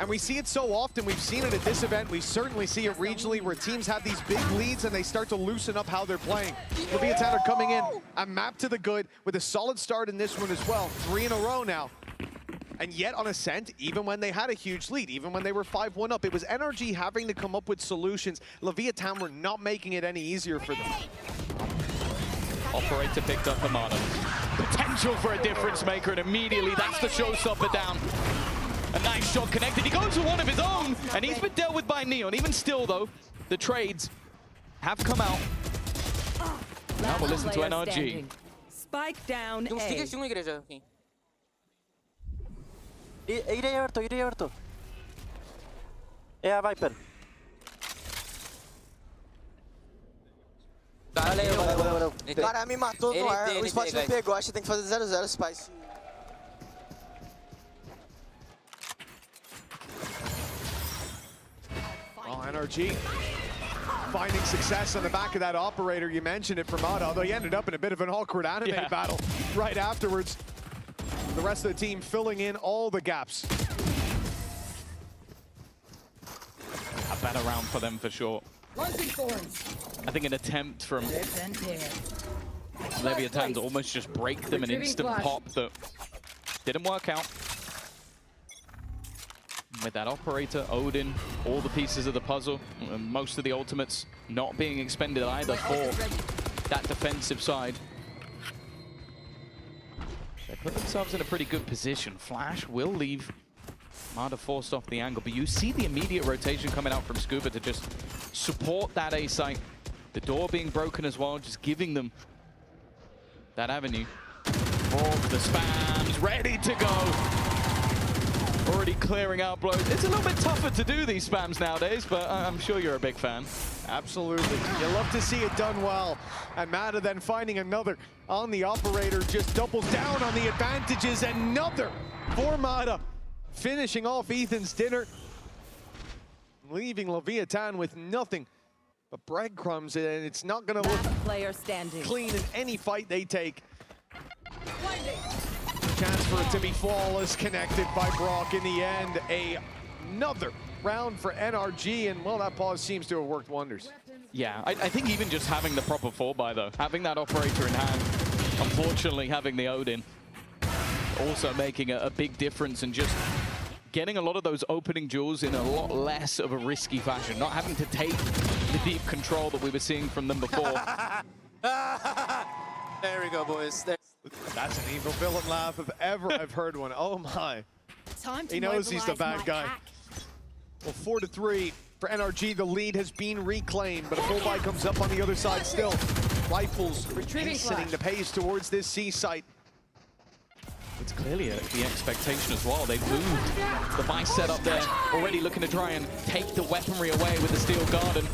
And we see it so often. We've seen it at this event. We certainly see it regionally where teams have these big leads and they start to loosen up how they're playing. Leviathan are coming in, a map to the good with a solid start in this one as well. 3 in a row now. And yet on Ascent, even when they had a huge lead, even when they were 5-1 up, it was NRG having to come up with solutions. Leviathan were not making it any easier for them. Operator picked up Amano. Potential for a difference maker, and immediately that's the showstopper down. A nice shot connected. He goes for one of his own, and he's been dealt with by Neon. Even still, though, the trades have come out. Now we'll listen to NRG. Spike down A. Igreja. Irei aberto. É a Viper. Valeu. O cara me matou no ar, o Spot me pegou, acho que tem que fazer 0-0 Spice. Well, NRG finding success on the back of that operator. You mentioned it for Mata, although he ended up in a bit of an awkward anime battle right afterwards. The rest of the team filling in all the gaps. A better round for them for sure. I think an attempt from Leviathan to almost just break them, an instant pop that didn't work out. With that operator, Odin, all the pieces of the puzzle, and most of the ultimates not being expended either for that defensive side. They put themselves in a pretty good position. Flash will leave Mada forced off the angle, but you see the immediate rotation coming out from Scuba to just support that A site. The door being broken as well, just giving them that avenue. The spams ready to go. Already clearing out blows. It's a little bit tougher to do these spams nowadays, but I'm sure you're a big fan. Absolutely. You love to see it done well. And Mata then finding another on the operator, just doubles down on the advantages. Another for Mata. Finishing off Ethan's dinner, leaving Leviathan with nothing but breadcrumbs, and it's not going to look clean in any fight they take. Chance for it to be flawless, connected by Brock in the end. Another round for NRG, and well, that pause seems to have worked wonders. Yeah, I think even just having the proper 4-buy though, having that operator in hand, unfortunately having the Odin, also making a big difference and just getting a lot of those opening duels in a lot less of a risky fashion, not having to take the deep control that we were seeing from them before. There we go, boys. That's an evil villain laugh if ever I've heard one. Oh my. He knows he's the bad guy. Well, 4-3 for NRG. The lead has been reclaimed, but a full buy comes up on the other side still. Rifles hastening the pace towards this C site. It's clearly the expectation as well. They've moved the buy setup there, already looking to try and take the weaponry away with the Steel Garden.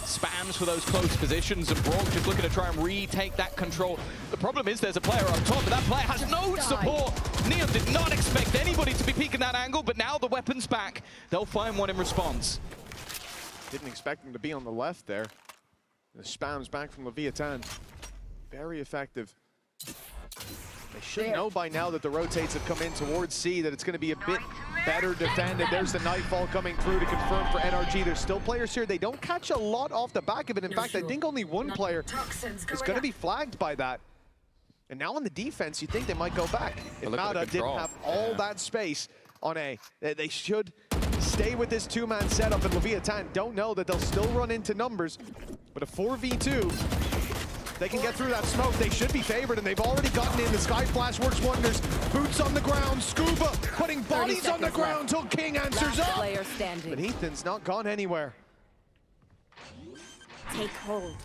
Spams for those close positions, and Brock just looking to try and retake that control. The problem is there's a player up top, but that player has no support. Neon did not expect anybody to be peeking that angle, but now the weapon's back. They'll find one in response. Didn't expect him to be on the left there. The spams back from Leviathan. Very effective. They should know by now that the rotates have come in towards C, that it's going to be a bit better defended. There's the Nightfall coming through to confirm for NRG. There's still players here. They don't catch a lot off the back of it. In fact, I think only one player is going to be flagged by that. And now on the defense, you think they might go back. If Mata didn't have all that space on A, they should stay with this two-man setup, and Leviathan don't know that they'll still run into numbers. But a 4v2, they can get through that smoke. They should be favored, and they've already gotten in. The Sky Flash works wonders. Boots on the ground. Scuba putting bodies on the ground till King answers up. But Ethan's not gone anywhere. Take hold.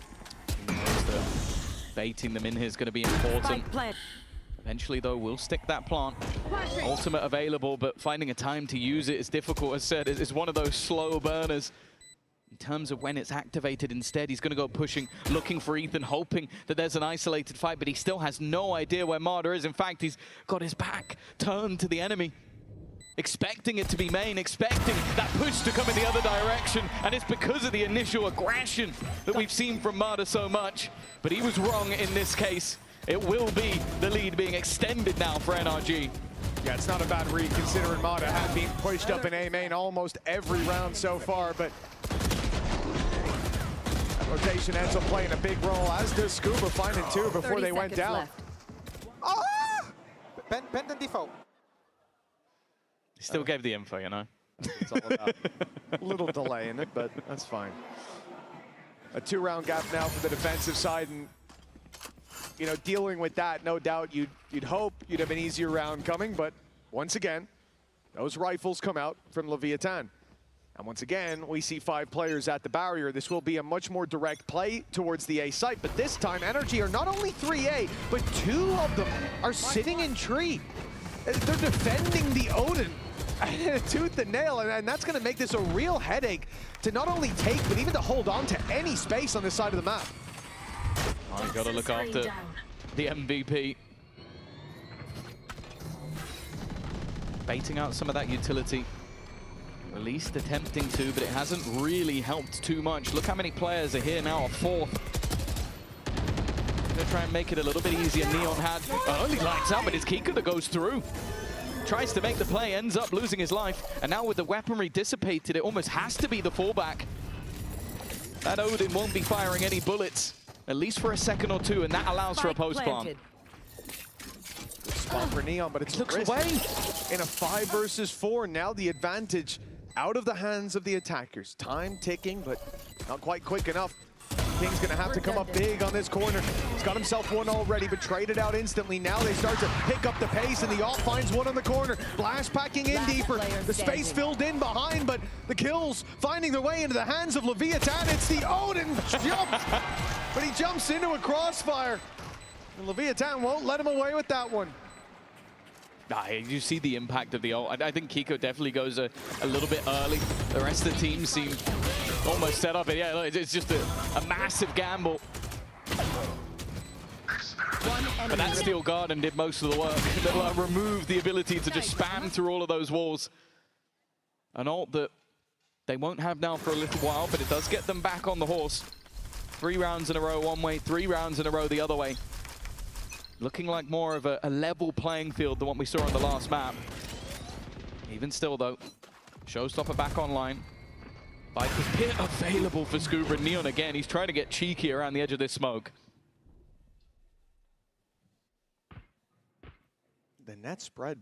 Baiting them in here is going to be important. Eventually, though, we'll stick that plant. Ultimate available, but finding a time to use it is difficult. As said, it's one of those slow burners. In terms of when it's activated, instead, he's going to go pushing, looking for Ethan, hoping that there's an isolated fight, but he still has no idea where Mada is. In fact, he's got his back turned to the enemy, expecting it to be main, expecting that push to come in the other direction, and it's because of the initial aggression that we've seen from Mada so much. But he was wrong in this case. It will be the lead being extended now for NRG. Yeah, it's not a bad read considering Mada had been pushed up in A main almost every round so far, but rotation ends up playing a big role, as does Scuba finding two before they went down. Ah! Bend and default. He still gave the info, you know. It's all about a little delay in it, but that's fine. A two-round gap now for the defensive side, and you know, dealing with that, no doubt you'd hope you'd have an easier round coming, but once again, those rifles come out from Leviathan. And once again, we see 5 players at the barrier. This will be a much more direct play towards the A site, but this time NRG are not only 3A, but 2 of them are sitting in tree. They're defending the Odin. tooth and nail, and that's going to make this a real headache to not only take, but even to hold on to any space on this side of the map. Oh, you got to look after the MVP. Baiting out some of that utility. At least attempting to, but it hasn't really helped too much. Look how many players are here now, a fourth. Gonna try and make it a little bit easier. Neon had only lights out, but it's Kiko that goes through. Tries to make the play, ends up losing his life. And now with the weaponry dissipated, it almost has to be the fallback. That Odin won't be firing any bullets, at least for a second or two, and that allows for a post-plant. Good spot for Neon, but it's looks risk. away. In a 5 versus 4, now the advantage out of the hands of the attackers. Time ticking, but not quite quick enough. King's gonna have to come up big on this corner. He's got himself one already, but traded out instantly. Now they start to pick up the pace, and the off finds one on the corner. Blast packing in deeper. The space filled in behind, but the kills finding their way into the hands of Leviathan. It's the Odin jump, but he jumps into a crossfire. And Leviathan won't let him away with that one. You see the impact of the ult. I think Kiko definitely goes a little bit early. The rest of the team seem almost set up. And yeah, look, it's just a massive gamble. But that Steel Garden did most of the work. They'll remove the ability to just spam through all of those walls. An ult that they won't have now for a little while, but it does get them back on the horse. 3 rounds in a row one way, 3 rounds in a row the other way. Looking like more of a level playing field than what we saw on the last map. Even still, though, Showstopper back online. Viper's Pit available for Scuba. Neon again, he's trying to get cheeky around the edge of this smoke. The net spread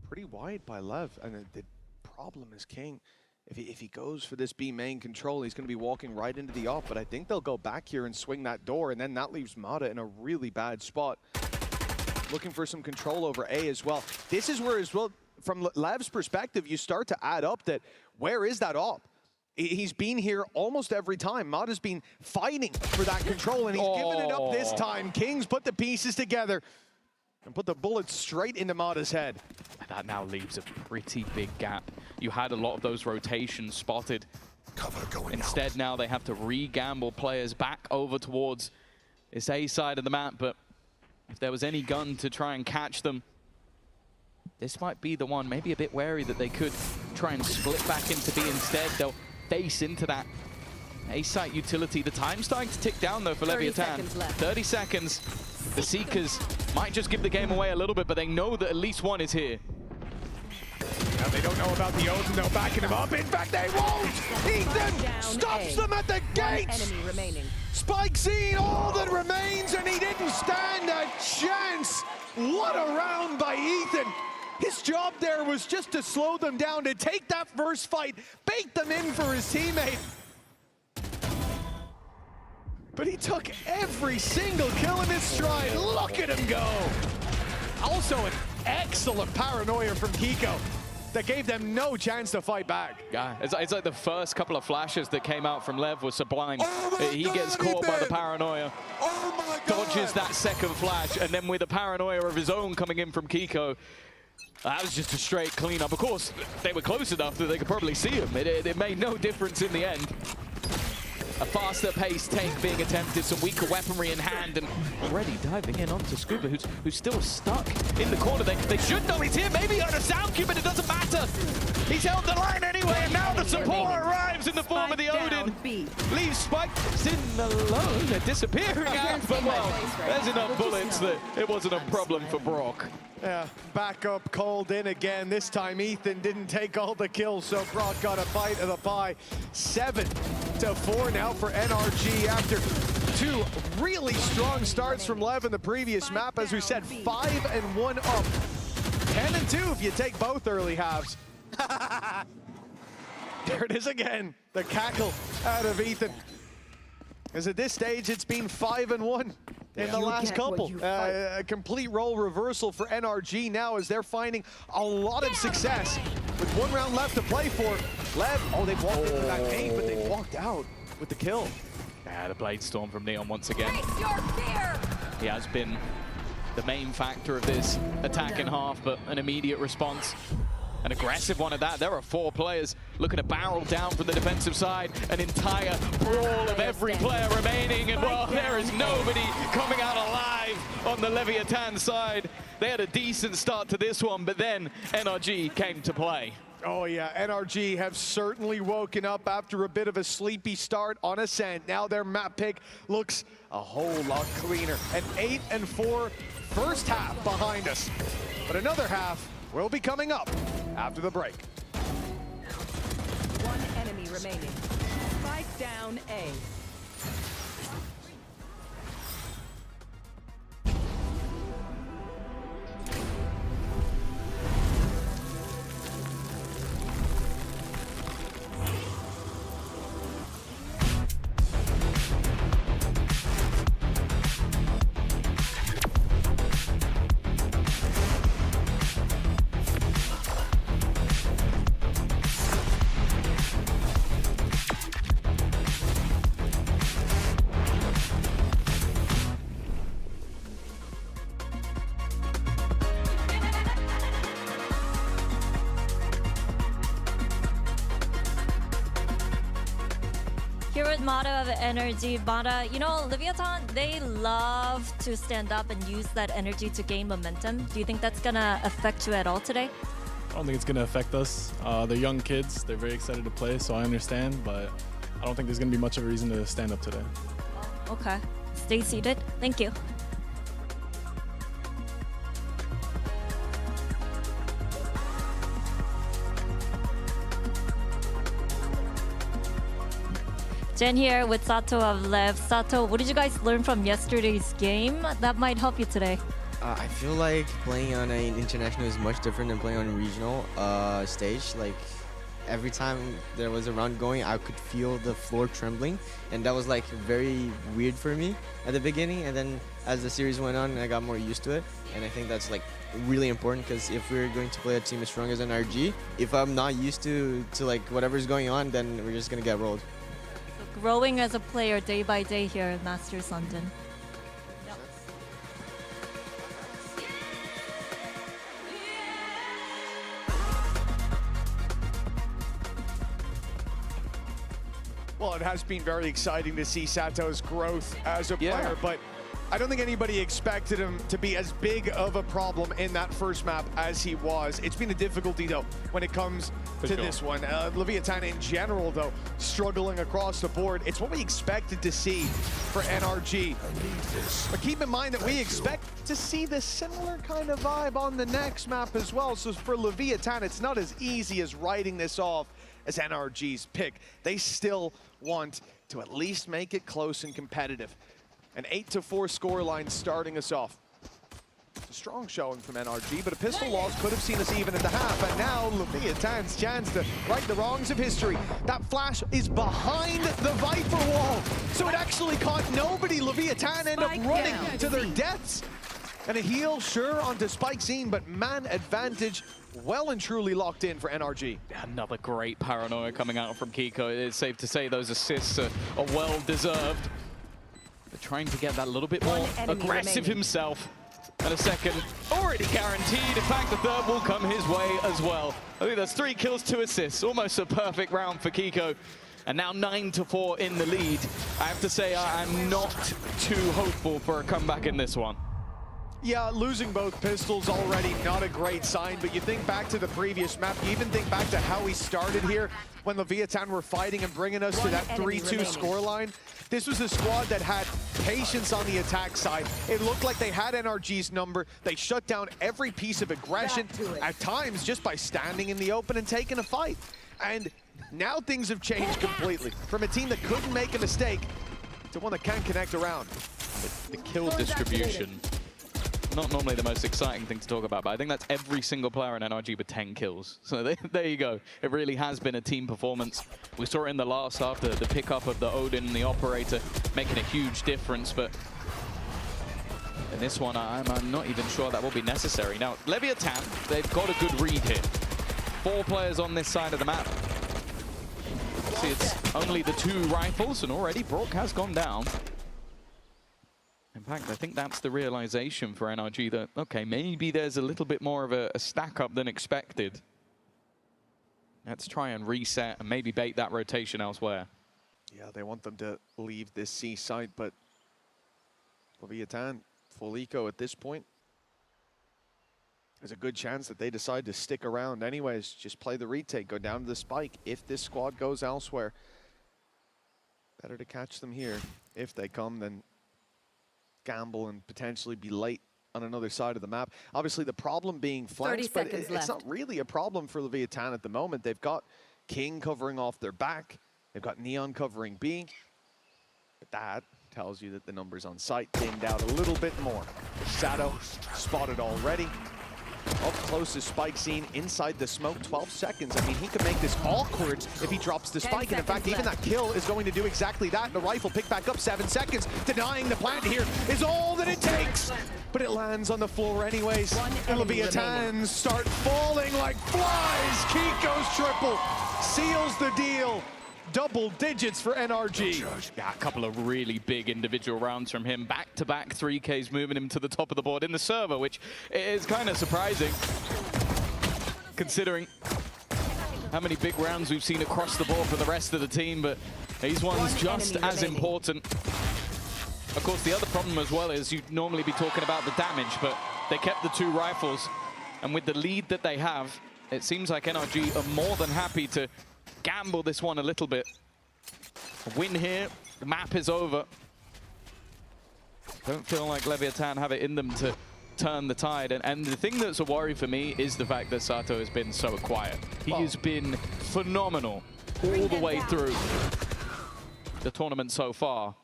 pretty wide by Lev, and the problem is King. If he goes for this B main control, he's going to be walking right into the op, but I think they'll go back here and swing that door, and then that leaves Mata in a really bad spot. Looking for some control over A as well. This is where, as well, from Lev's perspective, you start to add up that where is that op? He's been here almost every time. Mata's been fighting for that control, and he's given it up this time. King's put the pieces together and put the bullets straight into Mata's head. That now leaves a pretty big gap. You had a lot of those rotations spotted. Cover going Instead, out. now they have to re-gamble players back over towards this A side of the map, but if there was any gun to try and catch them, this might be the one. Maybe a bit wary that they could try and split back into B instead. They'll face into that A-site utility. The time's starting to tick down, though, for Leviathan. 30 seconds. The Seekers might just give the game away a little bit, but they know that at least one is here. Now they don't know about the Odin, they're backing him up. In fact, they won't! Ethan stops them at the gates! Enemy remaining. Spike seen all that remains, and he didn't stand a chance. What a round by Ethan. His job there was just to slow them down, to take that first fight, bait them in for his teammate. But he took every single kill in his stride. Look at him go. Also an excellent paranoia from Kiko that gave them no chance to fight back. Yeah, it's like the first couple of flashes that came out from Lev was sublime. He gets caught by the paranoia, dodges that second flash, and then with a paranoia of his own coming in from Kiko, that was just a straight cleanup. Of course, they were close enough that they could probably see him. It made no difference in the end. A faster pace take being attempted, some weaker weaponry in hand, and already diving in onto Scuba, who's still stuck in the corner. They should know he's here, maybe on a sound cube, but it doesn't matter. He's held the line anyway, and now the support arrives in the form of the Odin. Leaves Spike sitting alone. They're disappearing out, but well, there's enough bullets that it wasn't a problem for Brock. Yeah, backup called in again. This time Ethan didn't take all the kills, so Brock got a bite of the pie. 7-4 now for NRG after 2 really strong starts from Lev in the previous map. As we said, 5-1 up. 10-2 if you take both early halves. There it is again, the cackle out of Ethan. As at this stage, it's been 5-1 in the last couple. A complete role reversal for NRG now as they're finding a lot of success. With 1 round left to play for, Lev, they've walked into that gate, but they've walked out with the kill. Yeah, the Blade Storm from Neon once again. He has been the main factor of this attack in half, but an immediate response An aggressive one at that. There are 4 players looking to barrel down from the defensive side. An entire brawl of every player remaining. And well, there is nobody coming out alive on the Leviathan side. They had a decent start to this one, but then NRG came to play. Oh yeah, NRG have certainly woken up after a bit of a sleepy start on Ascent. Now their map pick looks a whole lot cleaner. An 8-4 first half behind us. But another half will be coming up after the break. One enemy remaining. Spike down A. Here with Mata of Energy. Mata, you know, Leviathan, they love to stand up and use that energy to gain momentum. Do you think that's gonna affect you at all today? I don't think it's gonna affect us. They're young kids, they're very excited to play, so I understand, but I don't think there's gonna be much of a reason to stand up today. Okay, stay seated. Thank you. Jen here with Sato of Lev. Sato, what did you guys learn from yesterday's game that might help you today? I feel like playing on an international is much different than playing on a regional stage. Like every time there was a round going, I could feel the floor trembling, and that was like very weird for me at the beginning. And then as the series went on, I got more used to it, and I think that's like really important, because if we're going to play a team as strong as NRG, if I'm not used to like whatever's going on, then we're just gonna get rolled. Growing as a player day by day here at Masters London. Well, it has been very exciting to see Sato's growth as a player, but I don't think anybody expected him to be as big of a problem in that first map as he was. It's been a difficulty, though, when it comes to this one. Leviathan in general, though, struggling across the board. It's what we expected to see for NRG. But keep in mind that we expect to see the similar kind of vibe on the next map as well. So for Leviathan, it's not as easy as writing this off as NRG's pick. They still want to at least make it close and competitive. An 8-4 scoreline starting us off. It's a strong showing from NRG, but a pistol loss could have seen us even at the half. And now Leviathan's chance to right the wrongs of history. That flash is behind the Viper wall, so it actually caught nobody. Leviathan end up running to their deaths. And a heal, sure, onto Spike Scene, but man advantage well and truly locked in for NRG. Another great paranoia coming out from Kiko. It's safe to say those assists are well deserved. But trying to get that a little bit more aggressive himself. And a second already guaranteed. In fact, the third will come his way as well. I think that's 3 kills, 2 assists. Almost a perfect round for Kiko. And now 9-4 in the lead. I have to say, I'm not too hopeful for a comeback in this one. Yeah, losing both pistols already not a great sign, but you think back to the previous map, you even think back to how we started here when Leviathan were fighting and bringing us to that 3-2 scoreline. This was a squad that had patience on the attack side. It looked like they had NRG's number. They shut down every piece of aggression, at times just by standing in the open and taking a fight. And now things have changed completely. From a team that couldn't make a mistake to one that can connect around. The kill distribution. Not normally the most exciting thing to talk about, but I think that's every single player in NRG with 10 kills. So there you go. It really has been a team performance. We saw it in the last half, the pickup of the Odin and the Operator making a huge difference, but in this one, I'm not even sure that will be necessary. Now, Leviathan, they've got a good read here. 4 players on this side of the map. See, it's only the 2 rifles, and already Brock has gone down. In fact, I think that's the realization for NRG that, okay, maybe there's a little bit more of a stack up than expected. Let's try and reset and maybe bait that rotation elsewhere. Yeah, they want them to leave this C site, but Leviathan, full eco at this point. There's a good chance that they decide to stick around anyways. Just play the retake, go down to the spike. If this squad goes elsewhere, better to catch them here. If they come, then gamble and potentially be late on another side of the map. Obviously, the problem being flanks, but it's not really a problem for Leviathan at the moment. They've got King covering off their back. They've got Neon covering B. But that tells you that the numbers on site thinned out a little bit more. Sato spotted already. Up close to Spike scene, inside the smoke, 12 seconds. I mean, he could make this awkward if he drops the spike. And in fact, even that kill is going to do exactly that. The rifle picked back up, 7 seconds. Denying the plant here is all that it takes. But it lands on the floor anyways. And Leviathans start falling like flies. Kiko's triple seals the deal. Double digits for NRG. Yeah, a couple of really big individual rounds from him. Back-to-back 3Ks moving him to the top of the board in the server, which is kind of surprising, considering how many big rounds we've seen across the board for the rest of the team, but these ones just as important. Of course, the other problem as well is you'd normally be talking about the damage, but they kept the 2 rifles, and with the lead that they have, it seems like NRG are more than happy to gamble this one a little bit. A win here, the map is over. Don't feel like Leviathan have it in them to turn the tide. And the thing that's a worry for me is the fact that Sato has been so quiet. He has been phenomenal all the way through the tournament so far.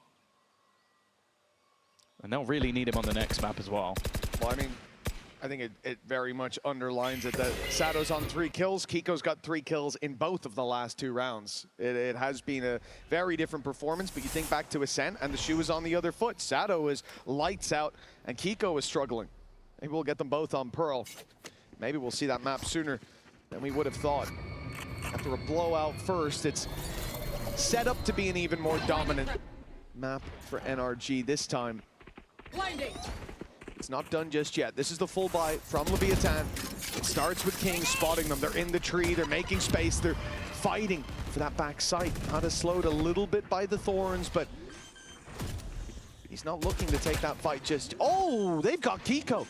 And they'll really need him on the next map as well. Well, I mean, I think it very much underlines it that Sato's on 3 kills. Kiko's got 3 kills in both of the last 2 rounds. It has been a very different performance, but you think back to Ascent and the shoe is on the other foot. Sato is lights out and Kiko is struggling. Maybe we'll get them both on Pearl. Maybe we'll see that map sooner than we would have thought. After a blowout first, it's set up to be an even more dominant map for NRG this time. Blinding. It's not done just yet. This is the full buy from Leviathan. It starts with King spotting them. They're in the tree, they're making space, they're fighting for that back sight. Kind of slowed a little bit by the thorns, but he's not looking to take that fight just... Oh, they've got Kiko.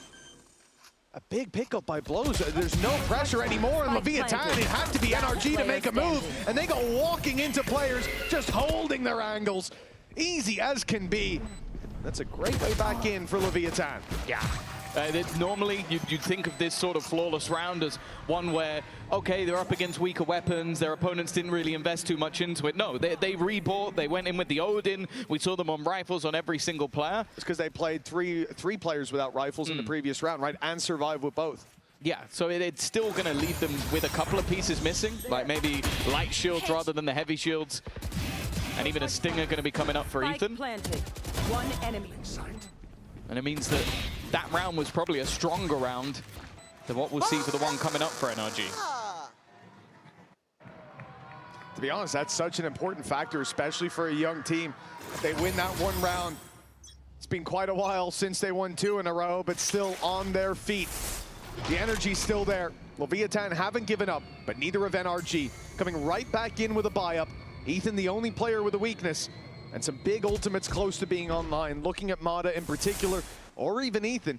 A big pickup by Blows. There's no pressure anymore in Leviathan. It had to be NRG to make a move, and they go walking into players, just holding their angles. Easy as can be. That's a great way back in for Leviathan. Yeah. Normally, you'd think of this sort of flawless round as one where, okay, they're up against weaker weapons, their opponents didn't really invest too much into it. No, they rebought, they went in with the Odin, we saw them on rifles on every single player. It's because they played three players without rifles in the previous round, right? And survived with both. Yeah, so it's still going to leave them with a couple of pieces missing, like maybe light shields rather than the heavy shields. And even a Stinger going to be coming up for Ethan. Planted. 1 enemy. And it means that that round was probably a stronger round than what we'll see for the one coming up for NRG. To be honest, that's such an important factor, especially for a young team. If they win that 1 round, it's been quite a while since they won 2 in a row, but still on their feet. The energy's still there. Leviathan haven't given up, but neither have NRG. Coming right back in with a buy-up. Ethan, the only player with a weakness, and some big ultimates close to being online. Looking at Mada in particular, or even Ethan.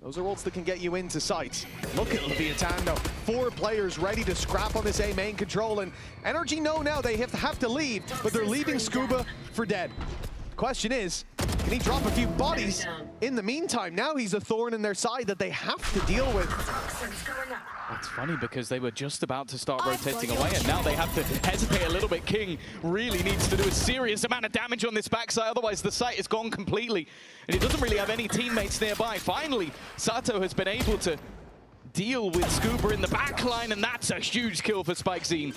Those are ults that can get you into sights. Look at Leviathan though. 4 players ready to scrap on this A main control, and NRG know now they have to leave, but they're leaving Scuba for dead. Question is, can he drop a few bodies in the meantime? Now he's a thorn in their side that they have to deal with. It's funny because they were just about to start rotating away and now they have to hesitate a little bit. King really needs to do a serious amount of damage on this backside, otherwise the site is gone completely. And he doesn't really have any teammates nearby. Finally, Sato has been able to deal with Scuba in the backline, and that's a huge kill for SpikeZine.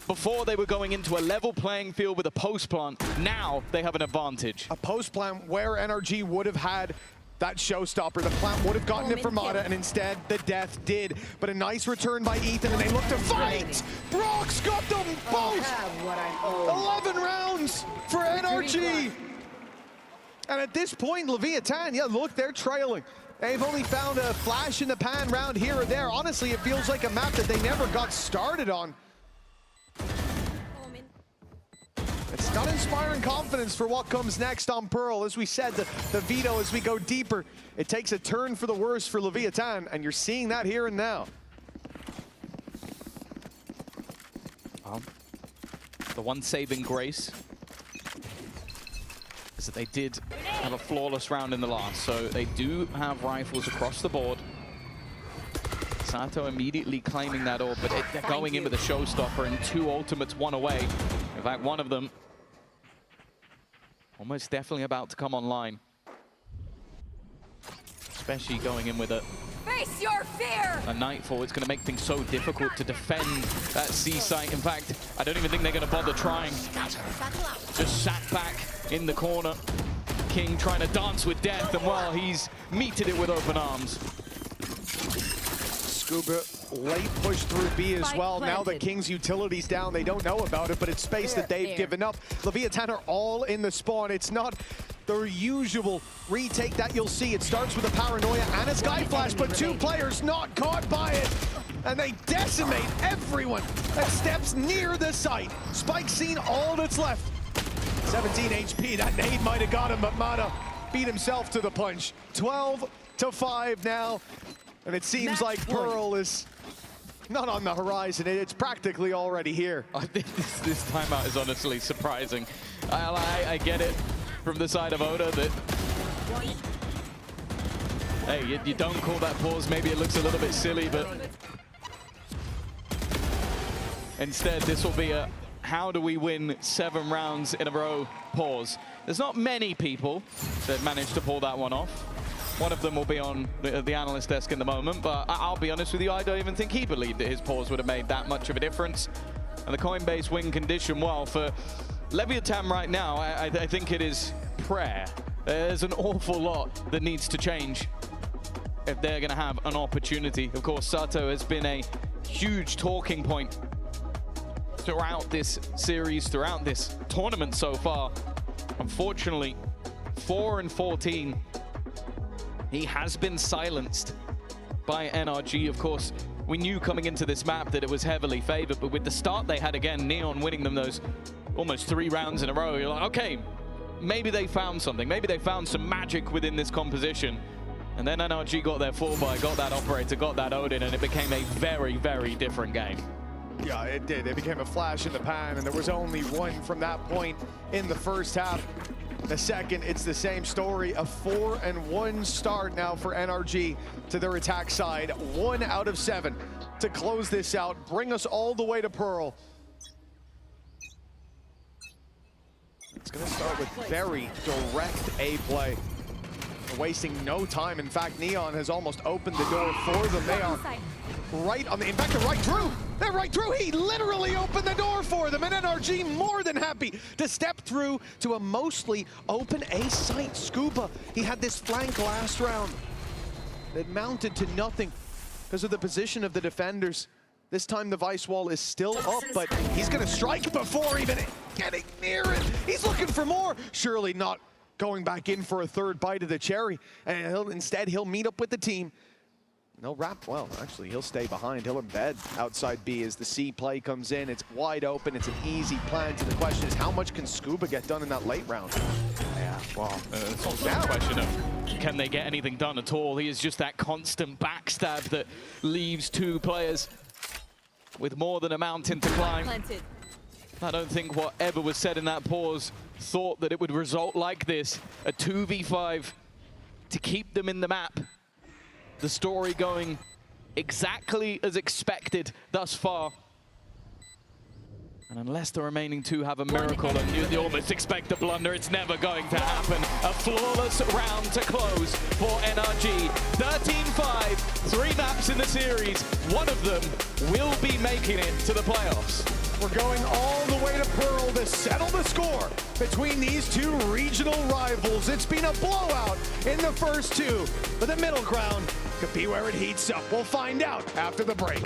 Before they were going into a level playing field with a post plant, now they have an advantage. A post plant where NRG would have had that showstopper. The plant would have gotten it for Mada, and instead the death did. But a nice return by Ethan, and they look to fight! Brock's got them both! 11 rounds for NRG! And at this point, Leviathan, yeah, look, they're trailing. They've only found a flash in the pan round here or there. Honestly, it feels like a map that they never got started on. It's not inspiring confidence for what comes next on Pearl. As we said, the veto as we go deeper, it takes a turn for the worse for Leviathan, and you're seeing that here and now. The one saving grace is that they did have a flawless round in the last, so they do have rifles across the board. Sato immediately claiming that orb, but they're going in with a showstopper and 2 ultimates, 1 away. In fact, one of them almost definitely about to come online. Especially going in with a Face your fear! Nightfall. It's going to make things so difficult to defend that C site. In fact, I don't even think they're going to bother trying. Just sat back in the corner. King trying to dance with death, and well, he's meted it with open arms. Scuba late push through B as well. Now that King's utility's down, they don't know about it, but it's space that they've given up. Leviathan are all in the spawn. It's not the usual retake that you'll see. It starts with a paranoia and a sky flash, but 2 players not caught by it. And they decimate everyone that steps near the site. Spike seen all that's left. 17 HP, that nade might have got him, but Mata beat himself to the punch. 12-5 now. And it seems like Pearl is not on the horizon. It's practically already here. I think this timeout is honestly surprising. I get it from the side of Oda that, hey, you don't call that pause. Maybe it looks a little bit silly, but instead this will be a how do we win 7 rounds in a row pause. There's not many people that manage to pull that one off. One of them will be on the analyst desk in the moment, but I'll be honest with you, I don't even think he believed that his pause would have made that much of a difference. And the Coinbase win condition, well, for Leviathan right now, I think it is prayer. There's an awful lot that needs to change if they're going to have an opportunity. Of course, Sato has been a huge talking point throughout this series, throughout this tournament so far. Unfortunately, 4-14. He has been silenced by NRG. Of course, we knew coming into this map that it was heavily favored, but with the start they had again, Neon winning them those almost 3 rounds in a row, you're like, okay, maybe they found something. Maybe they found some magic within this composition. And then NRG got their full buy, got that operator, got that Odin, and it became a very, very different game. Yeah, it did. It became a flash in the pan, and there was only one from that point in the first half. The second, it's the same story. A 4-1 start now for NRG to their attack side. 1 out of 7 to close this out, bring us all the way to Pearl. It's going to start with very direct A play. They're wasting no time. In fact, Neon has almost opened the door for them. They are right on the, in fact, they're right through. They're right through. He literally opened the door for them, and NRG more than happy to step through to a mostly open A site. Scuba, he had this flank last round that mounted to nothing because of the position of the defenders. This time the Vice Wall is still up, but he's gonna strike before even getting near it. He's looking for more. Surely not going back in for a 3rd bite of the cherry. And instead he'll meet up with the team. No wrap, well, actually he'll stay behind. He'll embed outside B as the C play comes in. It's wide open, it's an easy plant. And the question is, how much can Scuba get done in that late round? Yeah, well, it's also a question of, can they get anything done at all? He is just that constant backstab that leaves 2 players with more than a mountain to climb. I don't think whatever was said in that pause thought that it would result like this. A 2v5 to keep them in the map. The story going exactly as expected thus far. And unless the remaining 2 have a miracle and you almost expect a blunder, it's never going to happen. A flawless round to close for NRG. 13-5, 3 maps in the series. One of them will be making it to the playoffs. We're going all the way to Pearl to settle the score between these 2 regional rivals. It's been a blowout in the first 2, but the middle ground could be where it heats up. We'll find out after the break.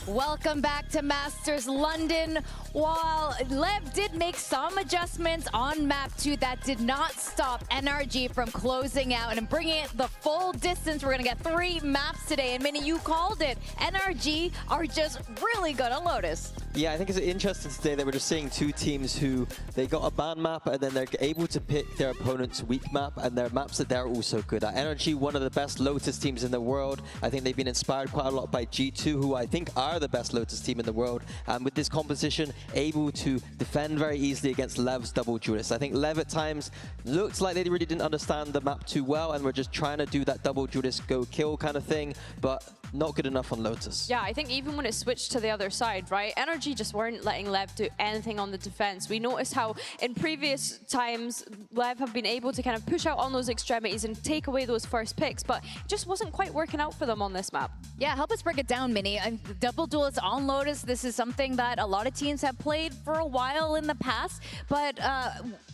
Welcome back to Masters London. While Lev did make some adjustments on map 2, that did not stop NRG from closing out and bringing it the full distance. We're going to get 3 maps today. And Minnie, you called it. NRG are just really good on Lotus. Yeah, I think it's interesting today that we're just seeing 2 teams who they got a ban map and then they're able to pick their opponent's weak map and their maps that they're also good at. NRG, one of the best Lotus teams in the world. I think they've been inspired quite a lot by G2, who I think are the best Lotus team in the world. And with this composition, able to defend very easily against Lev's double duelist. I think Lev at times looked like they really didn't understand the map too well and were just trying to do that double duelist go kill kind of thing, but not good enough on Lotus. Yeah, I think even when it switched to the other side, right, NRG just weren't letting Lev do anything on the defense. We noticed how in previous times, Lev have been able to kind of push out on those extremities and take away those first picks, but it just wasn't quite working out for them on this map. Yeah, help us break it down, Minnie. Double duelists on Lotus, this is something that a lot of teams have played for a while in the past, but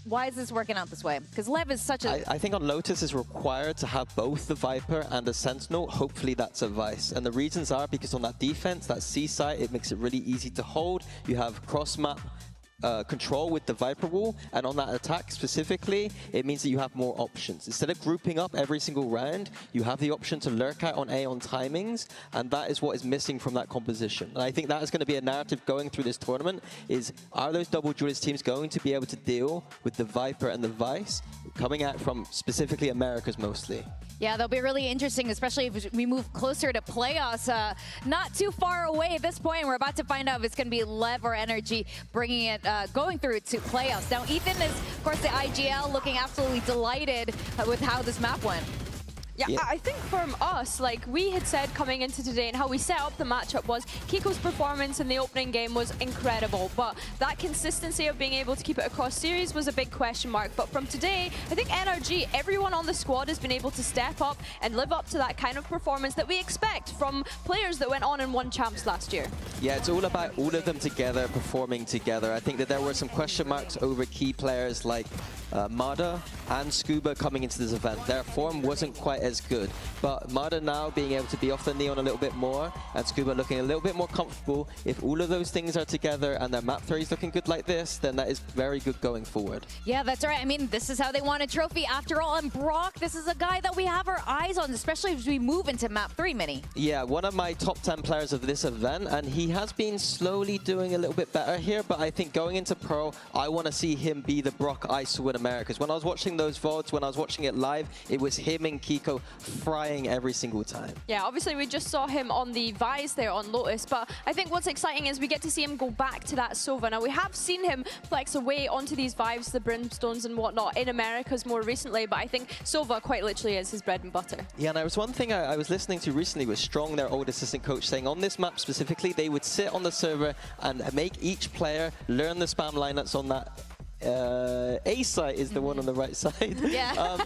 why is this working out this way? Because Lev is such a... I think on Lotus is required to have both the Viper and the Sentinel. Hopefully that's a Vice. And the reasons are because on that defense, that C site, it makes it really easy to hold. You have cross-map control with the Viper wall, and on that attack specifically, it means that you have more options. Instead of grouping up every single round, you have the option to lurk out on A on timings, and that is what is missing from that composition. And I think that is going to be a narrative going through this tournament, is are those double duelist teams going to be able to deal with the Viper and the Vice coming out from specifically Americas mostly? Yeah, they'll be really interesting, especially if we move closer to playoffs. Not too far away at this point. We're about to find out if it's going to be Lev or NRG bringing it, going through to playoffs. Now, Ethan is, of course, the IGL looking absolutely delighted with how this map went. Yeah, I think from us, like we had said coming into today and how we set up the matchup was Kiko's performance in the opening game was incredible, but that consistency of being able to keep it across series was a big question mark. But from today, I think NRG, everyone on the squad has been able to step up and live up to that kind of performance that we expect from players that went on and won champs last year. Yeah, it's all about all of them together, performing together. I think that there were some question marks over key players like Mada and Scuba coming into this event. Their form wasn't quite as good, but Mada now being able to be off the neon a little bit more and Scuba looking a little bit more comfortable, if all of those things are together and their map 3 is looking good like this, then that is very good going forward. Yeah, that's right. I mean, this is how they won a trophy after all. And Brock, this is a guy that we have our eyes on, especially as we move into map 3, Minnie. Yeah, one of my top 10 players of this event, and he has been slowly doing a little bit better here, but I think going into Pro, I want to see him be the Brock I saw in Americas. When I was watching those VODs, when I was watching it live, it was him and Kiko frying every single time. Yeah, obviously we just saw him on the Vice there on Lotus, but I think what's exciting is we get to see him go back to that Sova. Now we have seen him flex away onto these Vives, the Brimstones and whatnot in Americas more recently, but I think Sova quite literally is his bread and butter. Yeah, and there was one thing I was listening to recently with Strong, their old assistant coach, saying on this map specifically, they would sit on the server and make each player learn the spam lineups on that A site is the one on the right side. Yeah.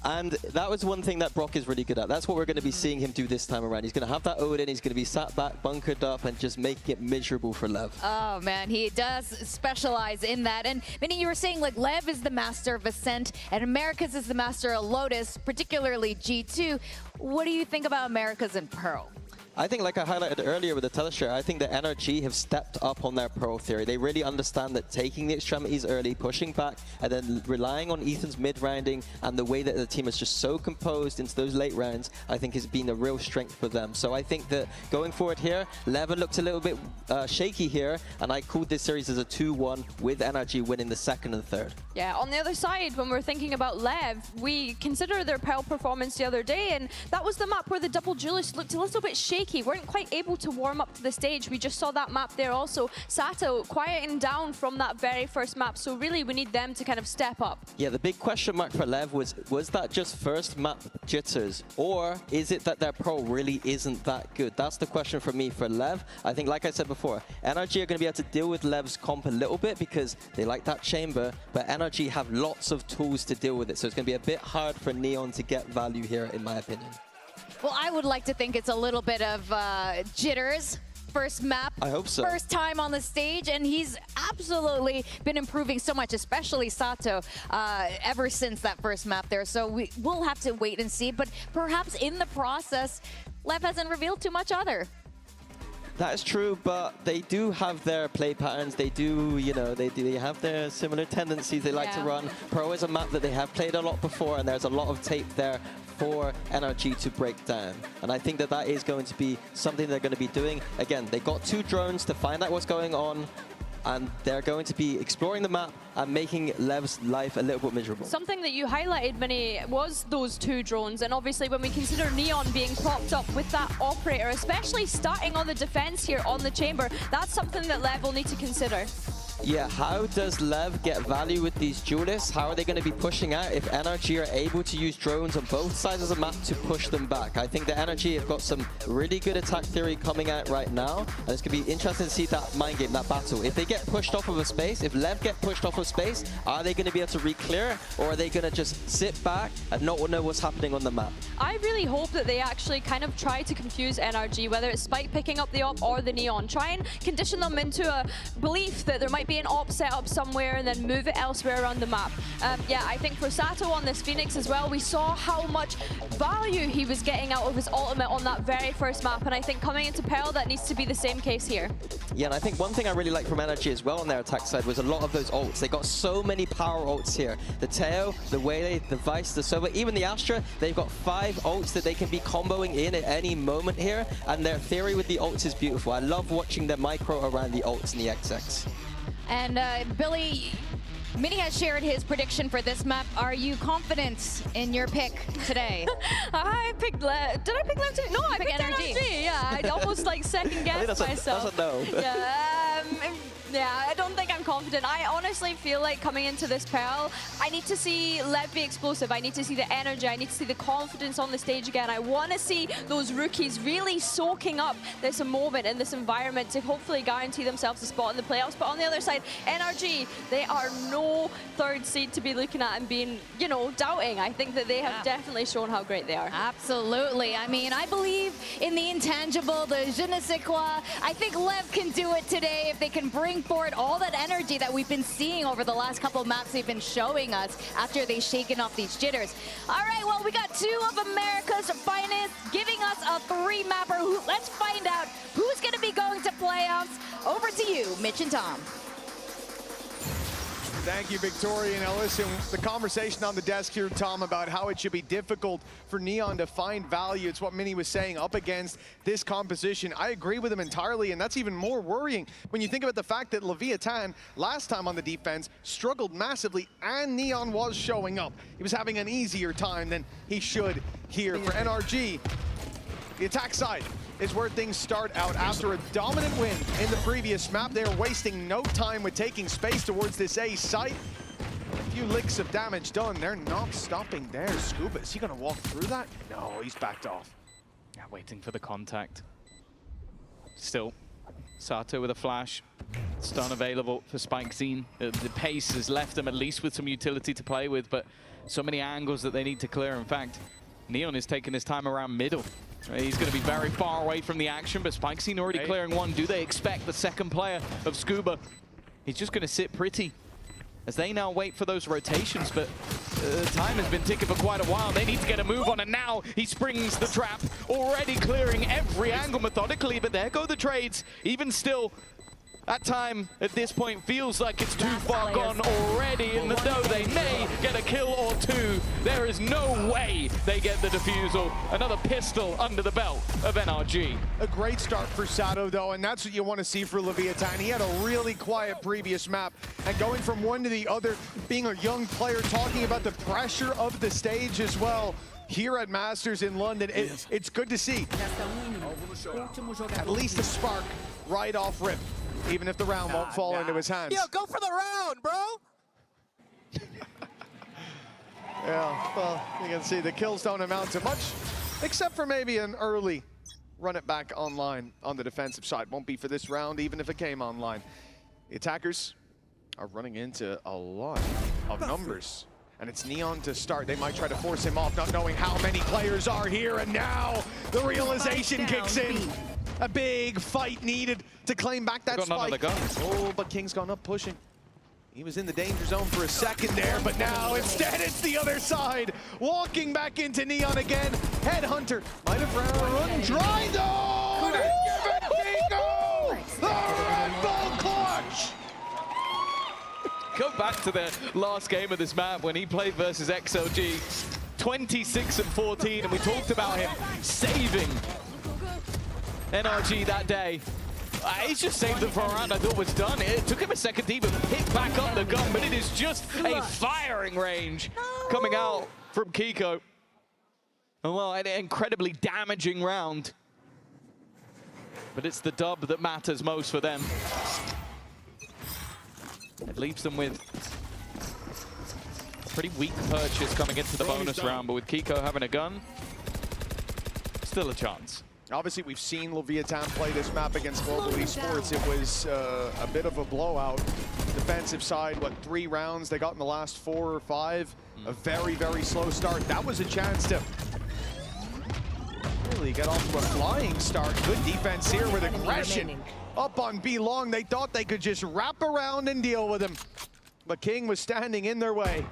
And that was one thing that Brock is really good at. That's what we're going to be seeing him do this time around. He's going to have that Odin, he's going to be sat back, bunkered up, and just make it miserable for Lev. Oh, man, he does specialize in that. And, Minnie, you were saying, like, Lev is the master of Ascent, and Americas is the master of Lotus, particularly G2. What do you think about Americas and Pearl? I think, like I highlighted earlier with the teleshare, I think that NRG have stepped up on their Pearl theory. They really understand that taking the extremities early, pushing back, and then relying on Ethan's mid-rounding and the way that the team is just so composed into those late rounds, I think has been a real strength for them. So I think that going forward here, Lever looked a little bit shaky here, and I called this series as a 2-1 with NRG winning the second and third. Yeah, on the other side, when we're thinking about Lev, we consider their Pearl performance the other day, and that was the map where the double duelists looked a little bit shaky, weren't quite able to warm up to the stage. We just saw that map there also. Sato quieting down from that very first map, so really we need them to kind of step up. Yeah, the big question mark for Lev was that just first map jitters, or is it that their Pro really isn't that good? That's the question for me for Lev. I think, like I said before, NRG are going to be able to deal with Lev's comp a little bit because they like that chamber, but NRG have lots of tools to deal with it, so it's going to be a bit hard for Neon to get value here, in my opinion. Well, I would like to think it's a little bit of jitters. First map, I hope so. First time on the stage, and he's absolutely been improving so much, especially Sato, ever since that first map there. So we'll have to wait and see, but perhaps in the process, Lev hasn't revealed too much other. That is true, but they do have their play patterns. They do, you know, they have their similar tendencies they like to run. Pro is a map that they have played a lot before, and there's a lot of tape there for NRG to break down. And I think that that is going to be something they're going to be doing. Again, they got 2 drones to find out what's going on, and they're going to be exploring the map and making Lev's life a little bit miserable. Something that you highlighted, Minnie, was those 2 drones. And obviously when we consider Neon being propped up with that operator, especially starting on the defense here on the chamber, that's something that Lev will need to consider. Yeah, how does Lev get value with these duelists? How are they going to be pushing out if NRG are able to use drones on both sides of the map to push them back? I think the NRG have got some really good attack theory coming out right now, and it's going to be interesting to see that mind game, that battle. If they get pushed off of a space, if Lev get pushed off of space, are they going to be able to re-clear, or are they going to just sit back and not know what's happening on the map? I really hope that they actually kind of try to confuse NRG, whether it's Spike picking up the op or the Neon. Try and condition them into a belief that there might be an op set up somewhere and then move it elsewhere around the map. Yeah, I think for Sato on this Phoenix as well, we saw how much value he was getting out of his ultimate on that very first map, and I think coming into Pearl, that needs to be the same case here. Yeah, and I think one thing I really like from NRG as well on their attack side was a lot of those ults. They got so many power ults here. The Teo, the Wele, the Vice, the Sova, even the Astra, they've got 5 ults that they can be comboing in at any moment here, and their theory with the ults is beautiful. I love watching the micro around the ults and the XX. And Billy, Minnie has shared his prediction for this map. Are you confident in your pick today? I picked Lev. Did I pick Lev today? No, I picked NRG. Yeah, I almost like second guessed myself. That's a no. Yeah, I don't think I'm confident. I honestly feel like coming into this Pearl, I need to see Lev be explosive. I need to see the energy. I need to see the confidence on the stage again. I want to see those rookies really soaking up this moment in this environment to hopefully guarantee themselves a spot in the playoffs. But on the other side, NRG, they are no 3rd seed to be looking at and being, you know, doubting. I think that they have definitely shown how great they are. Absolutely. I mean, I believe in the intangible, the je ne sais quoi. I think Lev can do it today if they can bring forward all that energy that we've been seeing over the last couple of maps they've been showing us after they've shaken off these jitters. All right, well, we got 2 of America's finest giving us a 3-mapper. Let's find out who's going to be going to playoffs. Over to you, Mitch and Tom. Thank you, Victoria. Now listen, the conversation on the desk here, Tom, about how it should be difficult for Neon to find value. It's what Minnie was saying up against this composition. I agree with him entirely, and that's even more worrying when you think about the fact that Leviathan, last time on the defense, struggled massively, and Neon was showing up. He was having an easier time than he should here. For NRG, the attack side is where things start out. After a dominant win in the previous map, they are wasting no time with taking space towards this A site. A few licks of damage done. They're not stopping there. Scuba, is he gonna walk through that? No, he's backed off. Yeah, waiting for the contact. Still, Sato with a flash. Stun available for Spike Zine. The pace has left them at least with some utility to play with, but so many angles that they need to clear. In fact, Neon is taking his time around middle. He's going to be very far away from the action, but Spike's seen already clearing one. Do they expect the second player of Scuba? He's just going to sit pretty as they now wait for those rotations, but time has been ticking for quite a while. They need to get a move on, and now he springs the trap, already clearing every angle methodically, but there go the trades. Even still, that time at this point feels like it's too far gone already, and though they may get a kill or 2, there is no way they get the defusal. Another pistol under the belt of NRG. A great start for Sato, though, and that's what you want to see for Leviathan. He had a really quiet previous map, and going from one to the other, being a young player, talking about the pressure of the stage as well. Here at Masters in London, it's good to see at least a spark right off rip, even if the round won't fall into his hands. Yo, go for the round, bro! Yeah, well, you can see the kills don't amount to much, except for maybe an early run it back online on the defensive side. Won't be for this round, even if it came online. The attackers are running into a lot of numbers. And it's Neon to start. They might try to force him off, not knowing how many players are here. And now the realization kicks in. A big fight needed to claim back that spike. Oh, but King's gone up pushing. He was in the danger zone for a second there, but now instead it's the other side. Walking back into Neon again. Headhunter might have run dry though. back to the last game of this map when he played versus XLG. 26-14, and we talked about him saving NRG that day. He's just saved them for a round I thought was done. It took him a second to even pick back up the gun, but it is just a firing range coming out from Kiko. And well, an incredibly damaging round. But it's the dub that matters most for them. It leaves them with a pretty weak purchase coming into the bonus round, but with Kiko having a gun, still a chance. Obviously, we've seen Leviathan play this map against Global Esports. It was a bit of a blowout. Defensive side, what, 3 rounds they got in the last 4 or 5? A very, very slow start. That was a chance to really get off to a flying start. Good defense here with aggression. Up on B long, they thought they could just wrap around and deal with him. But King was standing in their way.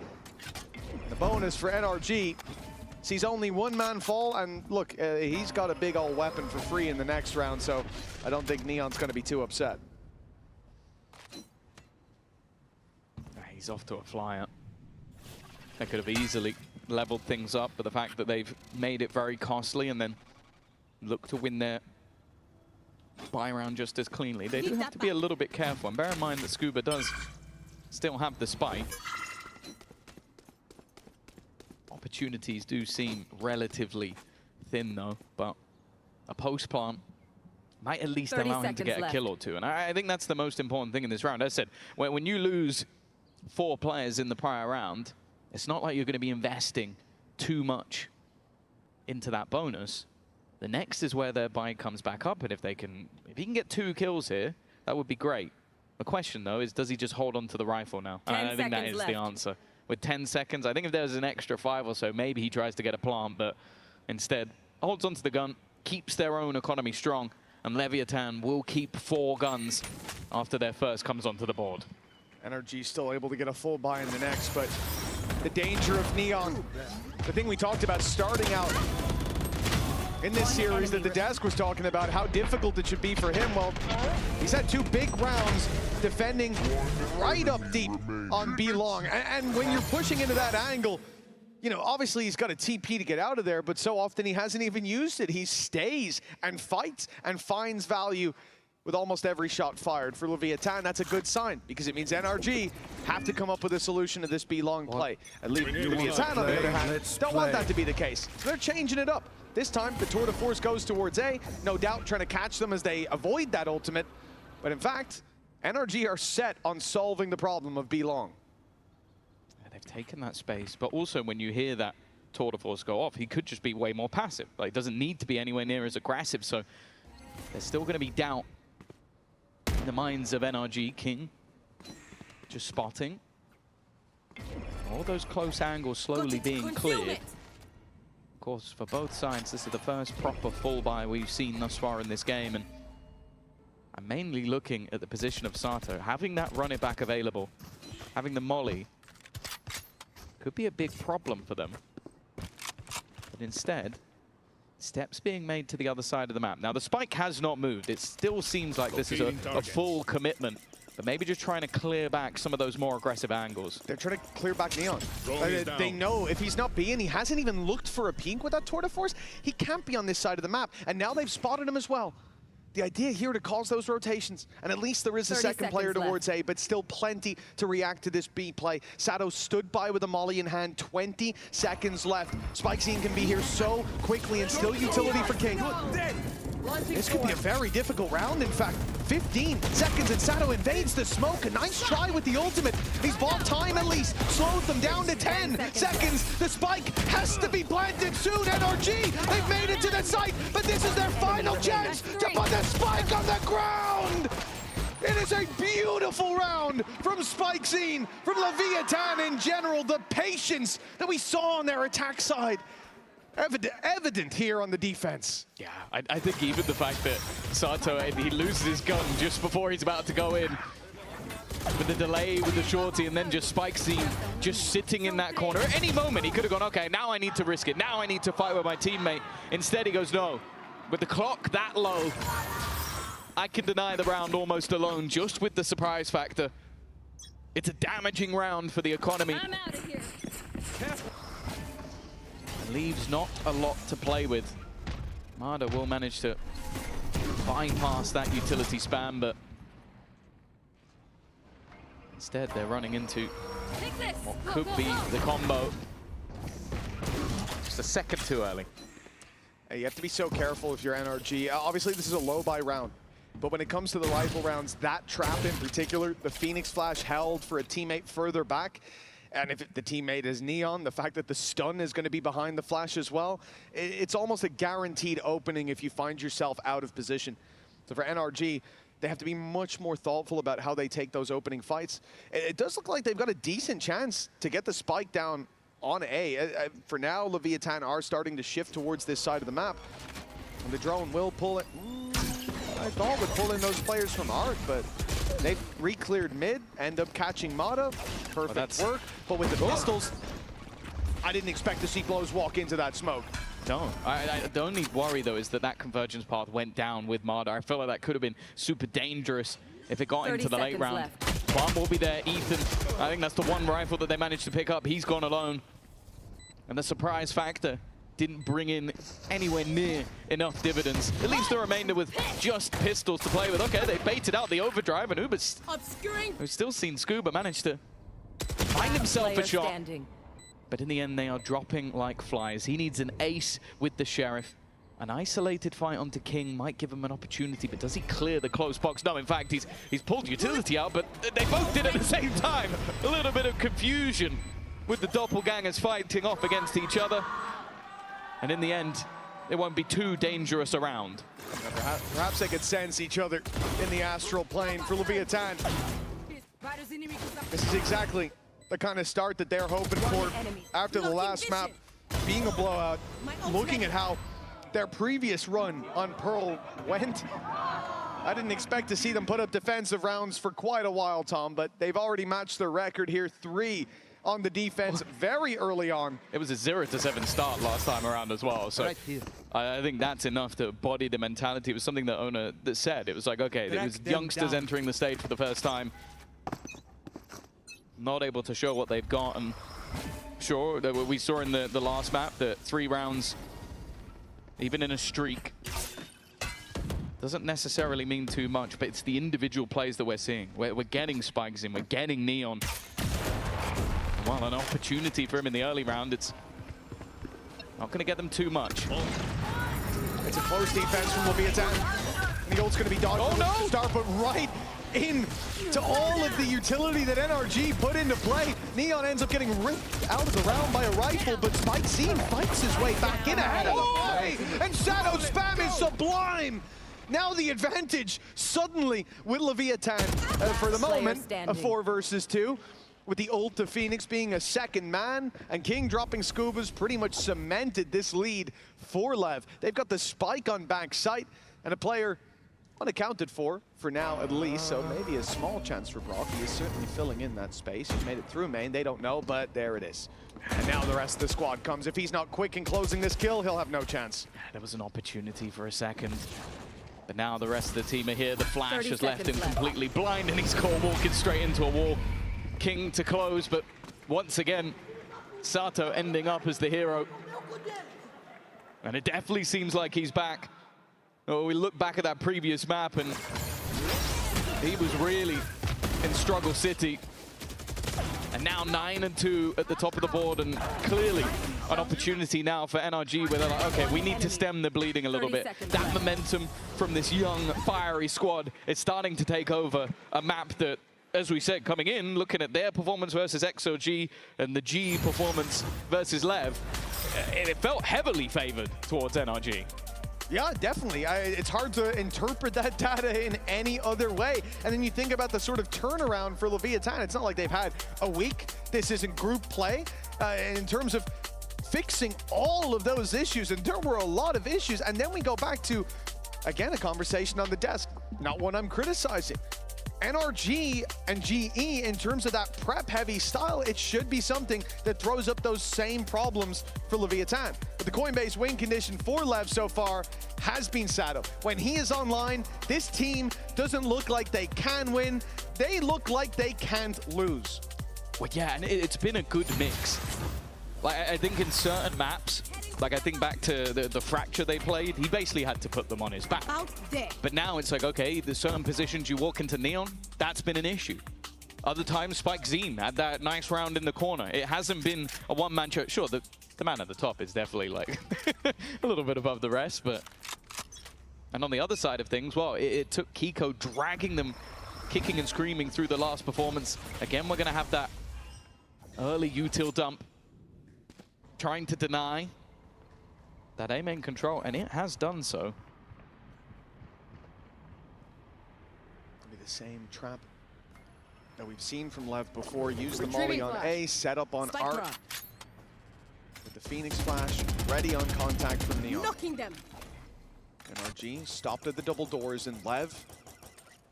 The bonus for NRG. Sees only 1 man fall, and look, he's got a big old weapon for free in the next round, so I don't think Neon's going to be too upset. He's off to a flyer. They could have easily leveled things up, but the fact that they've made it very costly and then look to win their buy round just as cleanly, they do have to be a little bit careful. And bear in mind that Scuba does still have the spike. Opportunities do seem relatively thin though, but a post plant might at least allow him to get a kill or 2. And I think that's the most important thing in this round. As I said, when you lose 4 players in the prior round, it's not like you're going to be investing too much into that bonus. The next is where their buy comes back up, and if he can get 2 kills here, that would be great. The question though is, does he just hold on to the rifle now? And I think that is the answer. With 10 seconds, I think if there's an extra 5 or so, maybe he tries to get a plant, but instead holds onto the gun, keeps their own economy strong, and Leviathan will keep 4 guns after their first comes onto the board. NRG still able to get a full buy in the next, but the danger of Neon, the thing we talked about starting out in this series that the desk was talking about, how difficult it should be for him. Well, he's had 2 big rounds defending right up deep on B long. And when you're pushing into that angle, you know, obviously he's got a TP to get out of there, but so often he hasn't even used it. He stays and fights and finds value with almost every shot fired. For Leviathan, that's a good sign, because it means NRG have to come up with a solution to this B long play. And Leviathan, on the other hand, don't want that to be the case. They're changing it up. This time, the tour de force goes towards A, no doubt trying to catch them as they avoid that ultimate. But in fact, NRG are set on solving the problem of B long. Yeah, they've taken that space, but also when you hear that tour de force go off, he could just be way more passive. Like, doesn't need to be anywhere near as aggressive, so there's still going to be doubt in the minds of NRG. King just spotting all those close angles slowly being cleared. Of course, for both sides, this is the first proper full buy we've seen thus far in this game, and I'm mainly looking at the position of Sato. Having that run it back available, having the molly, could be a big problem for them. But instead, steps being made to the other side of the map. Now, the spike has not moved. It still seems like this is a full commitment, but maybe just trying to clear back some of those more aggressive angles. They're trying to clear back Neon. They know if he's not B and he hasn't even looked for a peek with that tour de force, he can't be on this side of the map. And now they've spotted him as well. The idea here to cause those rotations, and at least there is a second player towards A, but still plenty to react to this B play. Sato stood by with a molly in hand, 20 seconds left. Spikescene can be here so quickly, and still utility for King. This could be a very difficult round, in fact. 15 seconds and Sato invades the smoke. A nice try with the ultimate. He's bought time at least, slowed them down to 10 seconds. The spike has to be planted soon. NRG, they've made it to the site, but this is their final chance to put the spike on the ground. It is a beautiful round from Spikescene, from Leviathan in general. The patience that we saw on their attack side. Evident here on the defense. Yeah, I think even the fact that Sato, he loses his gun just before he's about to go in, with the delay with the shorty, and then just Spikescene just sitting in that corner. At any moment, he could have gone, okay, now I need to risk it. Now I need to fight with my teammate. Instead, he goes, no. With the clock that low, I can deny the round almost alone, just with the surprise factor. It's a damaging round for the economy. I'm out of here. Leaves not a lot to play with. Marder will manage to bypass that utility spam, but instead they're running into what could be the combo. Just a second too early. You have to be so careful if you're NRG. Obviously, this is a low-buy round. But when it comes to the rifle rounds, that trap in particular, the Phoenix Flash held for a teammate further back. And if the teammate is Neon, the fact that the stun is going to be behind the Flash as well, it's almost a guaranteed opening if you find yourself out of position. So for NRG, they have to be much more thoughtful about how they take those opening fights. It does look like they've got a decent chance to get the spike down on A. For now, Leviathan are starting to shift towards this side of the map. And the drone will pull it. I thought would pull in those players from Arc, but they've re-cleared mid, end up catching Mata. Perfect work. But with the pistols, I didn't expect to see Blows walk into that smoke. No. The only worry, though, is that that convergence path went down with Marder. I feel like that could have been super dangerous if it got into the late round. Bomb will be there. Ethan, I think that's the one rifle that they managed to pick up. He's gone alone. And the surprise factor didn't bring in anywhere near enough dividends. It leaves the remainder with just pistols to play with. Okay, they baited out the overdrive, and Uber's... We've still seen Scuba manage to find himself a shot. But in the end, they are dropping like flies. He needs an ace with the Sheriff. An isolated fight onto King might give him an opportunity, but does he clear the close box? No, in fact, he's pulled utility out, but they both did at the same time. A little bit of confusion with the doppelgangers fighting off against each other. And in the end, it won't be too dangerous around. Perhaps they could sense each other in the astral plane for Leviathan. This is exactly the kind of start that they're hoping for after the last map being a blowout. Looking at how their previous run on Pearl went, I didn't expect to see them put up defensive rounds for quite a while, Tom, but they've already matched their record here. 3 on the defense very early on. It was a 0-7 start last time around as well, so I think that's enough to body the mentality. It was something that Ona said. It was like, okay, it was youngsters entering the stage for the first time, not able to show what they've got. And sure, we saw in the last map that 3 rounds, even in a streak, doesn't necessarily mean too much, but it's the individual plays that we're seeing. We're getting spikes in, we're getting Neon. Well, an opportunity for him in the early round. It's not going to get them too much. It's a close defense from Leviathan. And the ult's going to be dodged to start, but right in to all of the utility that NRG put into play. Neon ends up getting ripped out of the round by a rifle, but Spike Scene fights his way back in ahead of the play. And Shadow's spam is sublime. Now the advantage suddenly with Leviathan for the moment, a 4 versus 2. With the ult to Phoenix being a second man, and King dropping Scubas pretty much cemented this lead for Lev. They've got the spike on backside, and a player unaccounted for now at least, so maybe a small chance for Brock. He is certainly filling in that space. He's made it through main, they don't know, but there it is. And now the rest of the squad comes. If he's not quick in closing this kill, he'll have no chance. There was an opportunity for a second, but now the rest of the team are here. The flash has left him completely blind, and he's caught walking straight into a wall. King to close, but once again, Sato ending up as the hero. And it definitely seems like he's back. Oh, we look back at that previous map, and he was really in struggle city. And now 9-2 at the top of the board, and clearly an opportunity now for NRG where they're like, okay, we need to stem the bleeding a little bit. That momentum from this young, fiery squad is starting to take over a map that, as we said, coming in, looking at their performance versus XOG and the G performance versus Lev, it felt heavily favored towards NRG. Yeah, definitely. It's hard to interpret that data in any other way. And then you think about the sort of turnaround for Leviathan. It's not like they've had a week. This isn't group play. In terms of fixing all of those issues, and there were a lot of issues. And then we go back to, again, a conversation on the desk. Not one I'm criticizing. NRG and GE, in terms of that prep-heavy style, it should be something that throws up those same problems for Leviathan. But the Coinbase win condition for Lev so far has been Sato. When he is online, this team doesn't look like they can win. They look like they can't lose. Well, yeah, and it's been a good mix. Like, I think in certain maps, like I think back to the Fracture they played, he basically had to put them on his back. But now it's like, okay, there's certain positions you walk into Neon, that's been an issue. Other times, Spike Zine had that nice round in the corner. It hasn't been a one-man show. Sure, the man at the top is definitely like a little bit above the rest, but... And on the other side of things, well, it took Kiko dragging them, kicking and screaming through the last performance. Again, we're going to have that early util dump, trying to deny that OMEN control, and it has done so. It'll be the same trap that we've seen from Lev before. Use the molly on A, set up on Art. With the Phoenix Flash, ready on contact from Neon. Knocking them. NRG stopped at the double doors, and Lev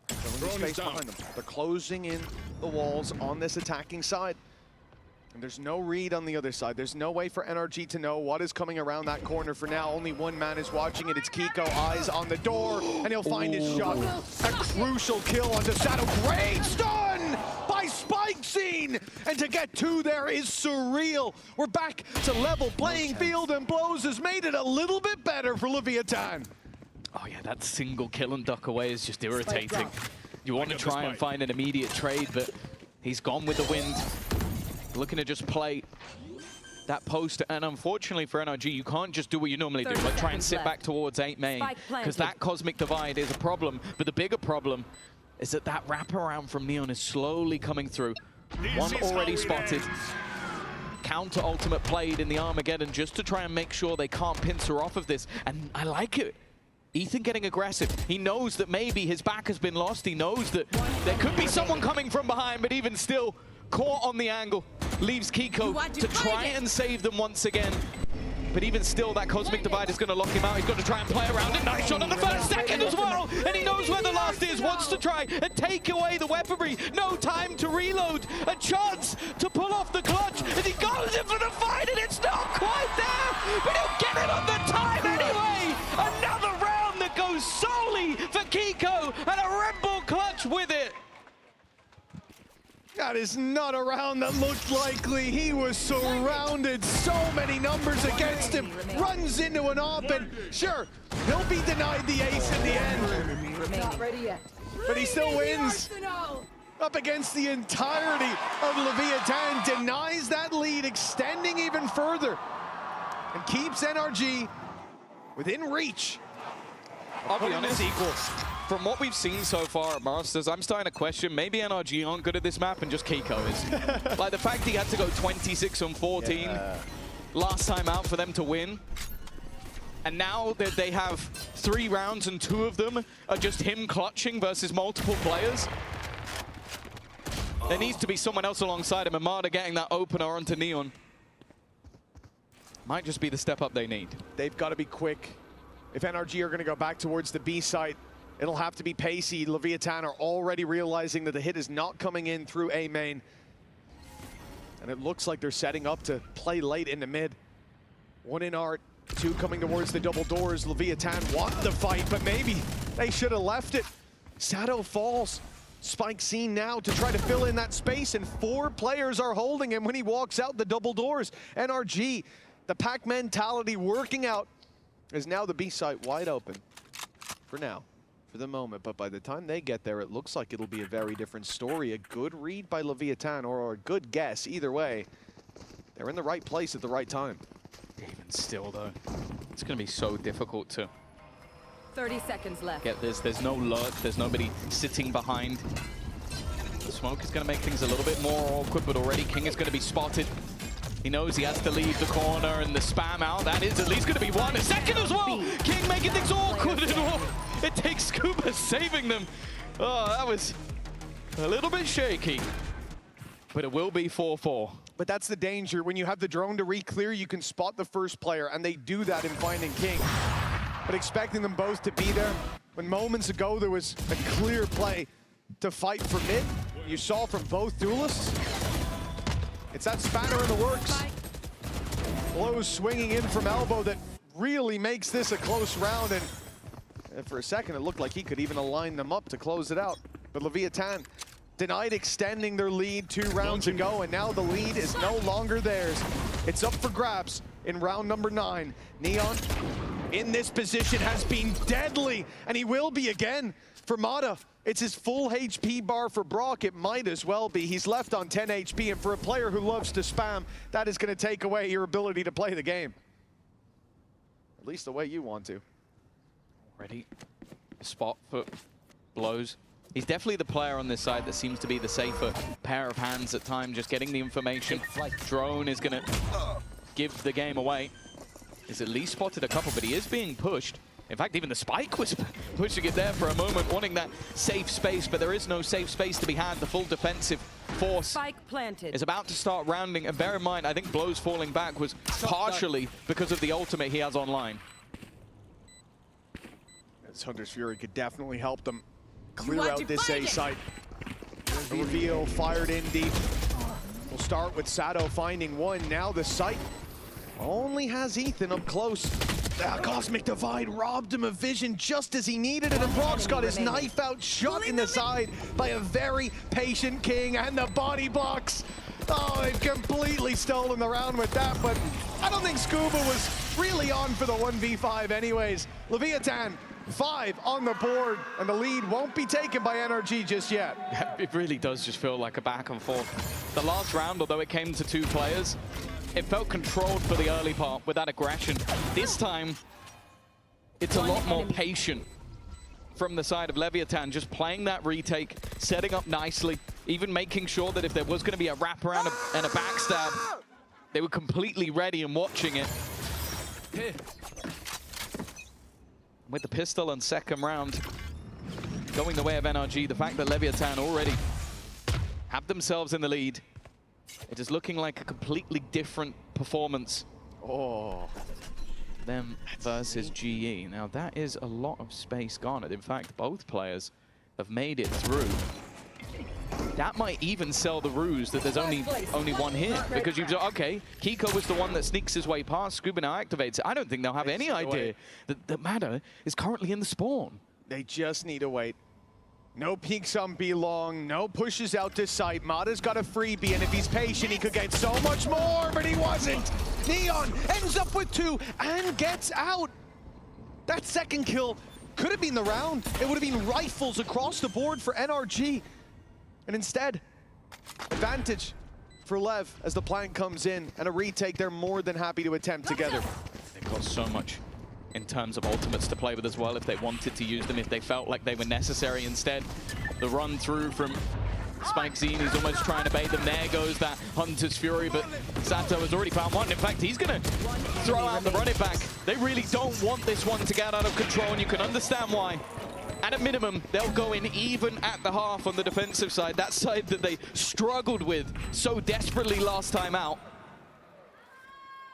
filling the space behind them. They're closing in the walls on this attacking side. And there's no read on the other side. There's no way for NRG to know what is coming around that corner for now. Only one man is watching it. It's Kiko, eyes on the door, and he'll find his shot. A crucial kill onto Sato. Great stun by Spike Scene! And to get two there is surreal. We're back to level playing field, and Blows has made it a little bit better for Leviathan. Oh yeah, that single kill and duck away is just irritating. You want to try and find an immediate trade, but he's gone with the wind. Looking to just play that post, and unfortunately for NRG, you can't just do what you normally do, like try and sit back towards 8 main, because that Cosmic Divide is a problem. But the bigger problem is that that wraparound from Neon is slowly coming through. One already spotted. Counter ultimate played in the Armageddon just to try and make sure they can't pincer off of this, and I like it. Ethan getting aggressive. He knows that maybe his back has been lost. He knows that there could be someone coming from behind, but even still, caught on the angle. Leaves Kiko to try and save them once again. But even still, that Cosmic Divide is going to lock him out. He's got to try and play around it. Nice shot on the first second as well. And he knows where the last is. Wants to try and take away the weaponry. No time to reload. A chance to pull off the clutch. And he goes in for the fight, and it's not quite there. But he'll get it on the time anyway. Another round that goes solely for Kiko. And a Red Bull clutch with it. That is not a round that looked likely. He was surrounded, so many numbers against him. Runs into an op, and sure, he'll be denied the ace in the end. Not ready yet. But he still wins. Up against the entirety of Leviathan, denies that lead, extending even further, and keeps NRG within reach. I'll be honest, from what we've seen so far at Masters, I'm starting to question maybe NRG aren't good at this map and just Kiko is. Like the fact he had to go 26 on 14 last time out for them to win. And now that they have 3 rounds and 2 of them are just him clutching versus multiple players. There needs to be someone else alongside him. Amada getting that opener onto Neon might just be the step up they need. They've got to be quick. If NRG are going to go back towards the B site, it'll have to be pacey. Leviathan are already realizing that the hit is not coming in through A main. And it looks like they're setting up to play late in the mid. 1 in Art, 2 coming towards the double doors. Leviathan want the fight, but maybe they should have left it. Sato falls. Spike Scene now to try to fill in that space, and 4 players are holding him when he walks out the double doors. NRG, the pack mentality working out, is now the B site wide open for now. For the moment, but by the time they get there, it looks like it'll be a very different story. A good read by Leviathan, or a good guess. Either way, they're in the right place at the right time. Even still, though, it's going to be so difficult to 30 seconds left. get this. There's no lurk. There's nobody sitting behind. The smoke is going to make things a little bit more awkward, but already King is going to be spotted. He knows he has to leave the corner, and the spam out. That is at least going to be 1. A second as well. King making things awkward, and it takes Scuba saving them. Oh, that was a little bit shaky. But it will be 4-4. But that's the danger. When you have the drone to re-clear, you can spot the first player, and they do that in finding King. But expecting them both to be there, when moments ago there was a clear play to fight for mid, you saw from both duelists, it's that spanner in the works. Blows swinging in from elbow that really makes this a close round, and for a second it looked like he could even align them up to close it out. But Leviathan denied extending their lead 2 rounds ago, and now the lead is no longer theirs. It's up for grabs in round number 9. Neon in this position has been deadly, and he will be again for Mata. It's his full HP bar for Brock. It might as well be. He's left on 10 HP, and for a player who loves to spam, that is going to take away your ability to play the game. At least the way you want to. Ready. Spot for blows. He's definitely the player on this side that seems to be the safer pair of hands at times, just getting the information. Drone is going to give the game away. He's at least spotted a couple, but he is being pushed. In fact, even the Spike was pushing it there for a moment, wanting that safe space, but there is no safe space to be had. The full defensive force is about to start rounding, and bear in mind, I think Blow's falling back was partially because of the ultimate he has online. This Hunter's Fury could definitely help them clear out this A site. Reveal fired in deep. We'll start with Sato finding one. Now the site only has Ethan up close. Cosmic Divide robbed him of vision just as he needed it, and Brock's got his knife out, shot in the side by a very patient King, and the body blocks. Oh, they've completely stolen the round with that, but I don't think Scuba was really on for the 1v5 anyways. Leviathan, 5 on the board, and the lead won't be taken by NRG just yet. It really does just feel like a back and forth. The last round, although it came to 2 players, it felt controlled for the early part with that aggression. This time, it's a lot more patient from the side of Leviathan, just playing that retake, setting up nicely, even making sure that if there was going to be a wraparound and a backstab, they were completely ready and watching it. With the pistol and second round going the way of NRG, the fact that Leviathan already have themselves in the lead, it is looking like a completely different performance. Oh, them versus GE. Now that is a lot of space garnered. In fact, both players have made it through. That might even sell the ruse that there's only one hit, because you've okay, Kiko was the one that sneaks his way past. Scuba now activates it. I don't think they'll have any idea that Mata is currently in the spawn. They just need to wait. No peeks on B long, no pushes out to sight. Mata's got a freebie, and if he's patient, he could get so much more, but he wasn't. Neon ends up with 2 and gets out. That second kill could have been the round. It would have been rifles across the board for NRG. And instead, advantage for Lev as the plank comes in, and a retake they're more than happy to attempt together. They've got so much in terms of ultimates to play with as well if they wanted to use them, if they felt like they were necessary. Instead, the run through from Spike Zine, he's almost trying to bait them. There goes that Hunter's Fury, but Sato has already found one. In fact, he's going to throw out the run it back. They really don't want this one to get out of control, and you can understand why. At a minimum, they'll go in even at the half on the defensive side, that side that they struggled with so desperately last time out.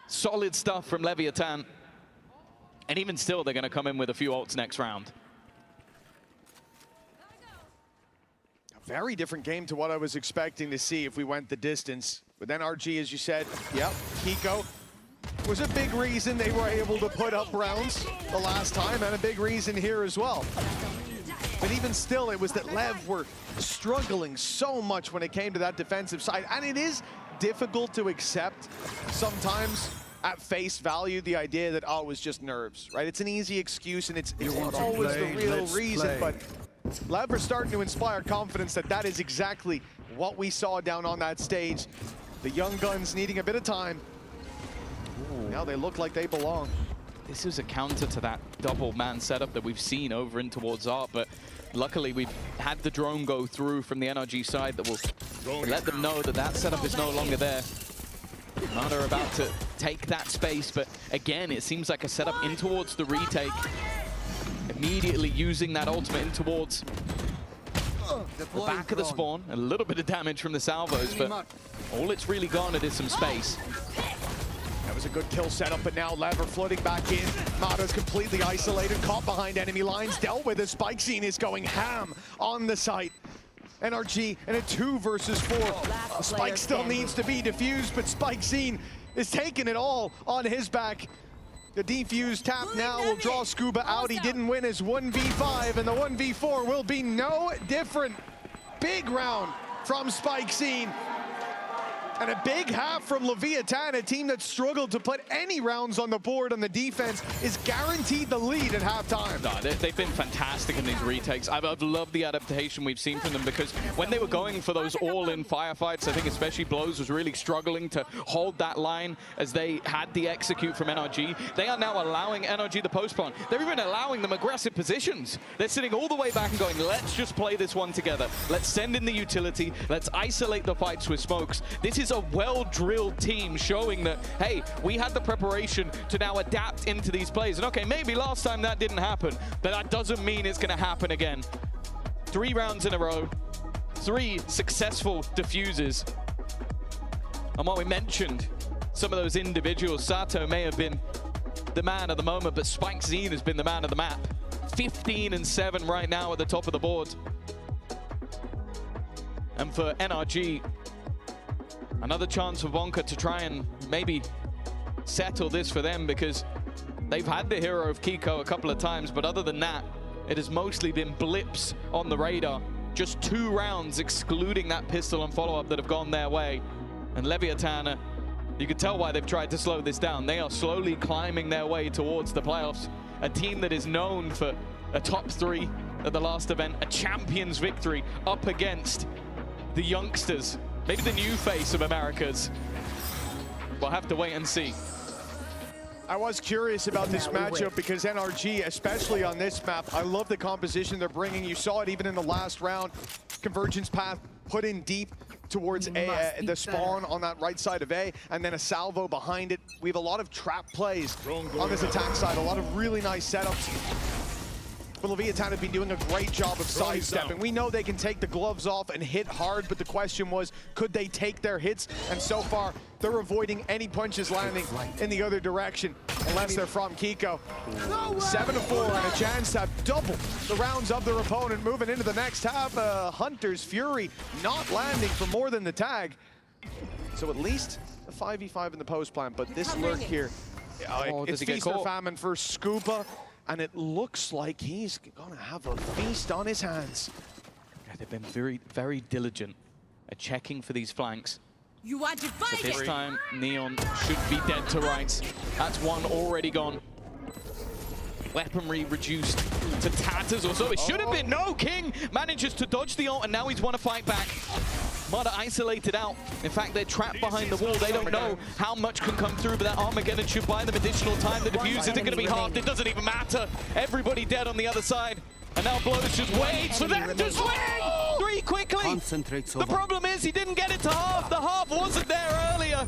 Solid stuff from Leviathan. And even still, they're going to come in with a few ults next round. A very different game to what I was expecting to see if we went the distance. With NRG, as you said, yep, Kiko was a big reason they were able to put up rounds the last time, and a big reason here as well. But even still, it was that Lev were struggling so much when it came to that defensive side, and it is difficult to accept sometimes at face value the idea that, oh, it was just nerves, right? It's an easy excuse, and it's always the real reason, but Lev are starting to inspire confidence that that is exactly what we saw down on that stage. The young guns needing a bit of time. Ooh. Now they look like they belong. This is a counter to that double man setup that we've seen over in towards Art, but luckily we've had the drone go through from the NRG side that will let them know that that setup is no longer there. Mata are about to take that space, but again, it seems like a setup in towards the retake. Immediately using that ultimate in towards the back of the spawn. A little bit of damage from the salvos, but all it's really garnered is some space. That was a good kill setup, but now Lever floating back in. Mata's completely isolated, caught behind enemy lines, dealt with as Spike Scene is going ham on the site. NRG in a 2 versus 4. Spike still needs to be defused, but Spike Scene is taking it all on his back. The defuse tap now will draw Scuba out. He didn't win his 1v5, and the 1v4 will be no different. Big round from Spike Scene. And a big half from Leviathan, a team that struggled to put any rounds on the board on the defense, is guaranteed the lead at halftime. No, they've been fantastic in these retakes. I've loved the adaptation we've seen from them, because when they were going for those all-in firefights, I think especially Blows was really struggling to hold that line as they had the execute from NRG. They are now allowing NRG the post-plant. They're even allowing them aggressive positions. They're sitting all the way back and going, let's just play this one together. Let's send in the utility. Let's isolate the fights with smokes. This is a well-drilled team showing that, hey, we had the preparation to now adapt into these plays. And okay, maybe last time that didn't happen, but that doesn't mean it's going to happen again. 3 rounds in a row, 3 successful defuses. And what we mentioned, some of those individuals, Sato may have been the man of the moment, but Spike Scene has been the man of the map. 15 and 7 right now at the top of the board. And for NRG, another chance for Bonka to try and maybe settle this for them, because they've had the hero of Kiko a couple of times, but other than that, it has mostly been blips on the radar. Just 2 rounds excluding that pistol and follow-up that have gone their way. And Leviathan, you can tell why they've tried to slow this down. They are slowly climbing their way towards the playoffs. A team that is known for a top 3 at the last event, a Champions victory up against the youngsters. Maybe the new face of Americas. We'll have to wait and see. I was curious about this matchup because NRG, especially on this map, I love the composition they're bringing. You saw it even in the last round. Convergence path put in deep towards the spawn on that right side of A, and then a salvo behind it. We have a lot of trap plays on this attack side, a lot of really nice setups. But Leviathan have been doing a great job of sidestepping. We know they can take the gloves off and hit hard, but the question was, could they take their hits? And so far, they're avoiding any punches landing in the other direction, unless they're from Kiko. 7-4 and a chance to have double the rounds of their opponent moving into the next half. Hunter's Fury not landing for more than the tag. So at least a 5v5 in the post plant, but this lurk here, it's feast or famine for Scuba. And it looks like he's gonna have a feast on his hands. Yeah, they've been very, very diligent at checking for these flanks. You are divided. But this time, Neon should be dead to rights. That's one already gone. Weaponry reduced to tatters or so. It should have been. No, King manages to dodge the ult, and now he's want to fight back. Mudder isolated out. In fact, they're trapped behind the wall. They don't know how much can come through, but that Armageddon should buy them additional time. The defuse isn't going to be halved. It doesn't even matter. Everybody dead on the other side. And now Blows just waits for them to swing! 3 quickly! The problem is he didn't get it to half. The half wasn't there earlier.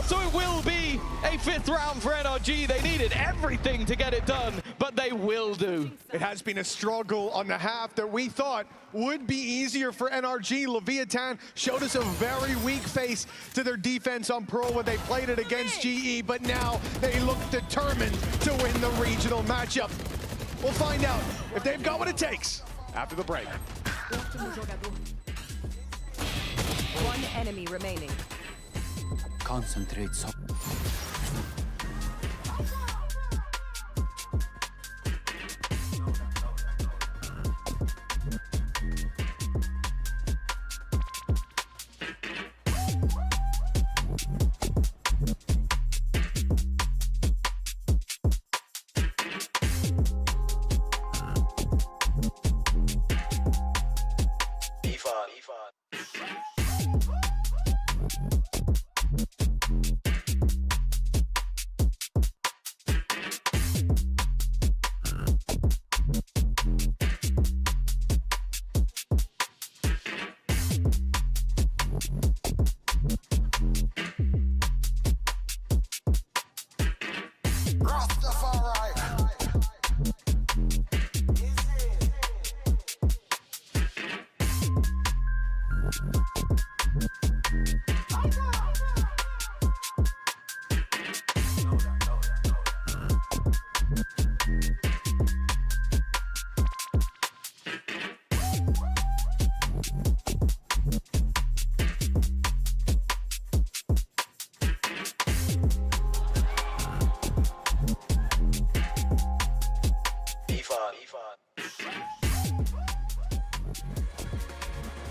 So it will be a 5th round for NRG. They needed everything to get it done, but they will do. It has been a struggle on the half that we thought would be easier for NRG. Leviathan showed us a very weak face to their defense on Pearl when they played it against GE, but now they look determined to win the regional matchup. We'll find out if they've got what it takes after the break. 1 enemy remaining. Concentrate.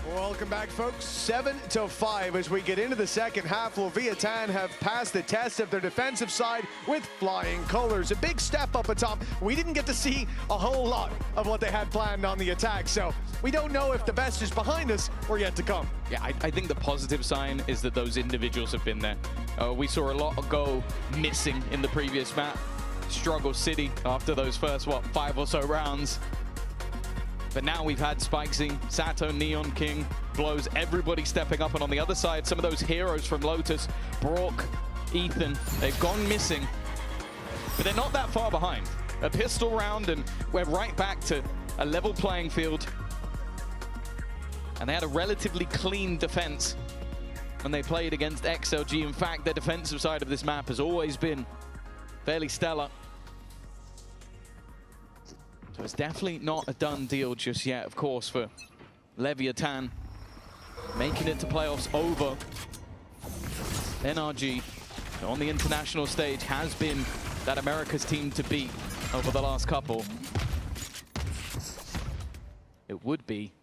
Welcome back, folks. 7-5 as we get into the second half. Leviathan have passed the test of their defensive side with flying colors. A big step up at top. We didn't get to see a whole lot of what they had planned on the attack, so we don't know if the best is behind us or yet to come. Yeah, I think the positive sign is that those individuals have been there. We saw a lot go missing in the previous map. Struggle City after those first, 5 or so rounds. But now we've had Spikesy, Sato, Neon King, Blows, everybody stepping up. And on the other side, some of those heroes from Lotus, Brock, Ethan, they've gone missing. But they're not that far behind. A pistol round and we're right back to a level playing field. And they had a relatively clean defense when they played against XLG. In fact, their defensive side of this map has always been fairly stellar. So it's definitely not a done deal just yet, of course, for Leviathan. Making it to playoffs over. NRG on the international stage has been that America's team to beat over the last couple. It would be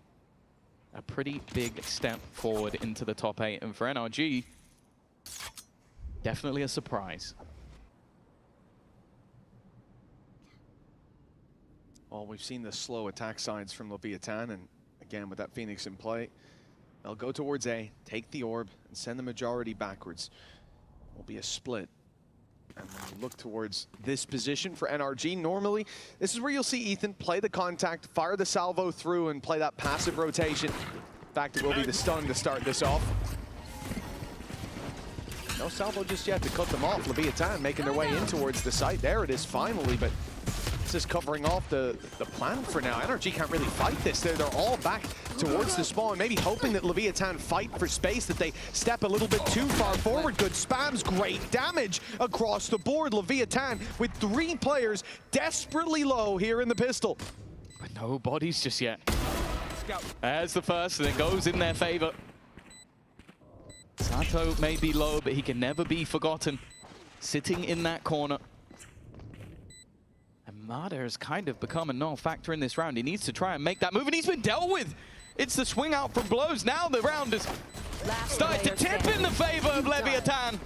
a pretty big step forward into the top 8. And for NRG, definitely a surprise. Well, we've seen the slow attack signs from Leviathan, and again, with that Phoenix in play, they'll go towards A, take the orb, and send the majority backwards. Will be a split. And when you look towards this position for NRG, normally, this is where you'll see Ethan play the contact, fire the salvo through, and play that passive rotation. In fact, it will be the stun to start this off. No salvo just yet to cut them off. Leviathan making their way in towards the site. There it is finally, but this is covering off the plan for now. NRG can't really fight this. They're all back towards the spawn, maybe hoping that Leviathan fight for space, that they step a little bit too far forward. Good spams, great damage across the board. Leviathan with 3 players desperately low here in the pistol. But no bodies just yet. There's the first, and it goes in their favor. Sato may be low, but he can never be forgotten. Sitting in that corner. And Mada has kind of become a non-factor in this round. He needs to try and make that move, and he's been dealt with. It's the swing out from Blows. Now the round is starting to tip in the favor of Leviathan.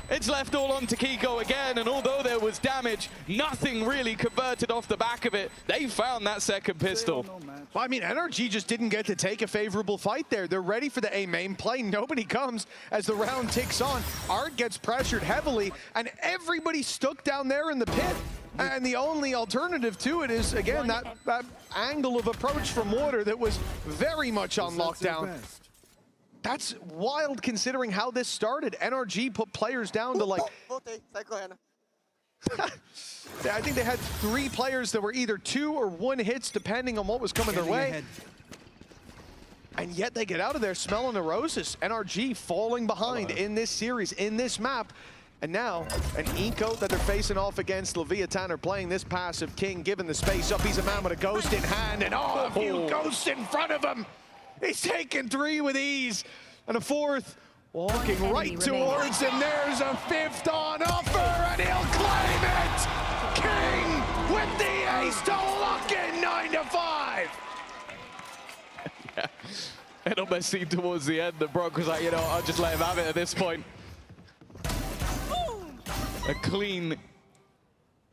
It's left all on to Kiko again, and although there was damage, nothing really converted off the back of it. They found that second pistol. Well, I mean, NRG just didn't get to take a favorable fight there. They're ready for the A main play. Nobody comes as the round ticks on. Art gets pressured heavily, and everybody stuck down there in the pit. And the only alternative to it is, again, that angle of approach from Water that was very much on lockdown. That's wild considering how this started. NRG put players down to like... I think they had 3 players that were either 2 or 1 hits depending on what was coming their way. And yet they get out of there smelling the roses. NRG falling behind in this series, in this map. And now, an eco that they're facing off against. Leviathan are playing this passive. King given the space up. He's a man with a ghost in hand, and a few ghosts in front of him. He's taking 3 with ease. And a 4th walking right towards him. There's a 5th on offer, and he'll claim it! King with the ace to lock in 9-5! Yeah, it almost seemed towards the end that Brock was like, you know, I'll just let him have it at this point. A clean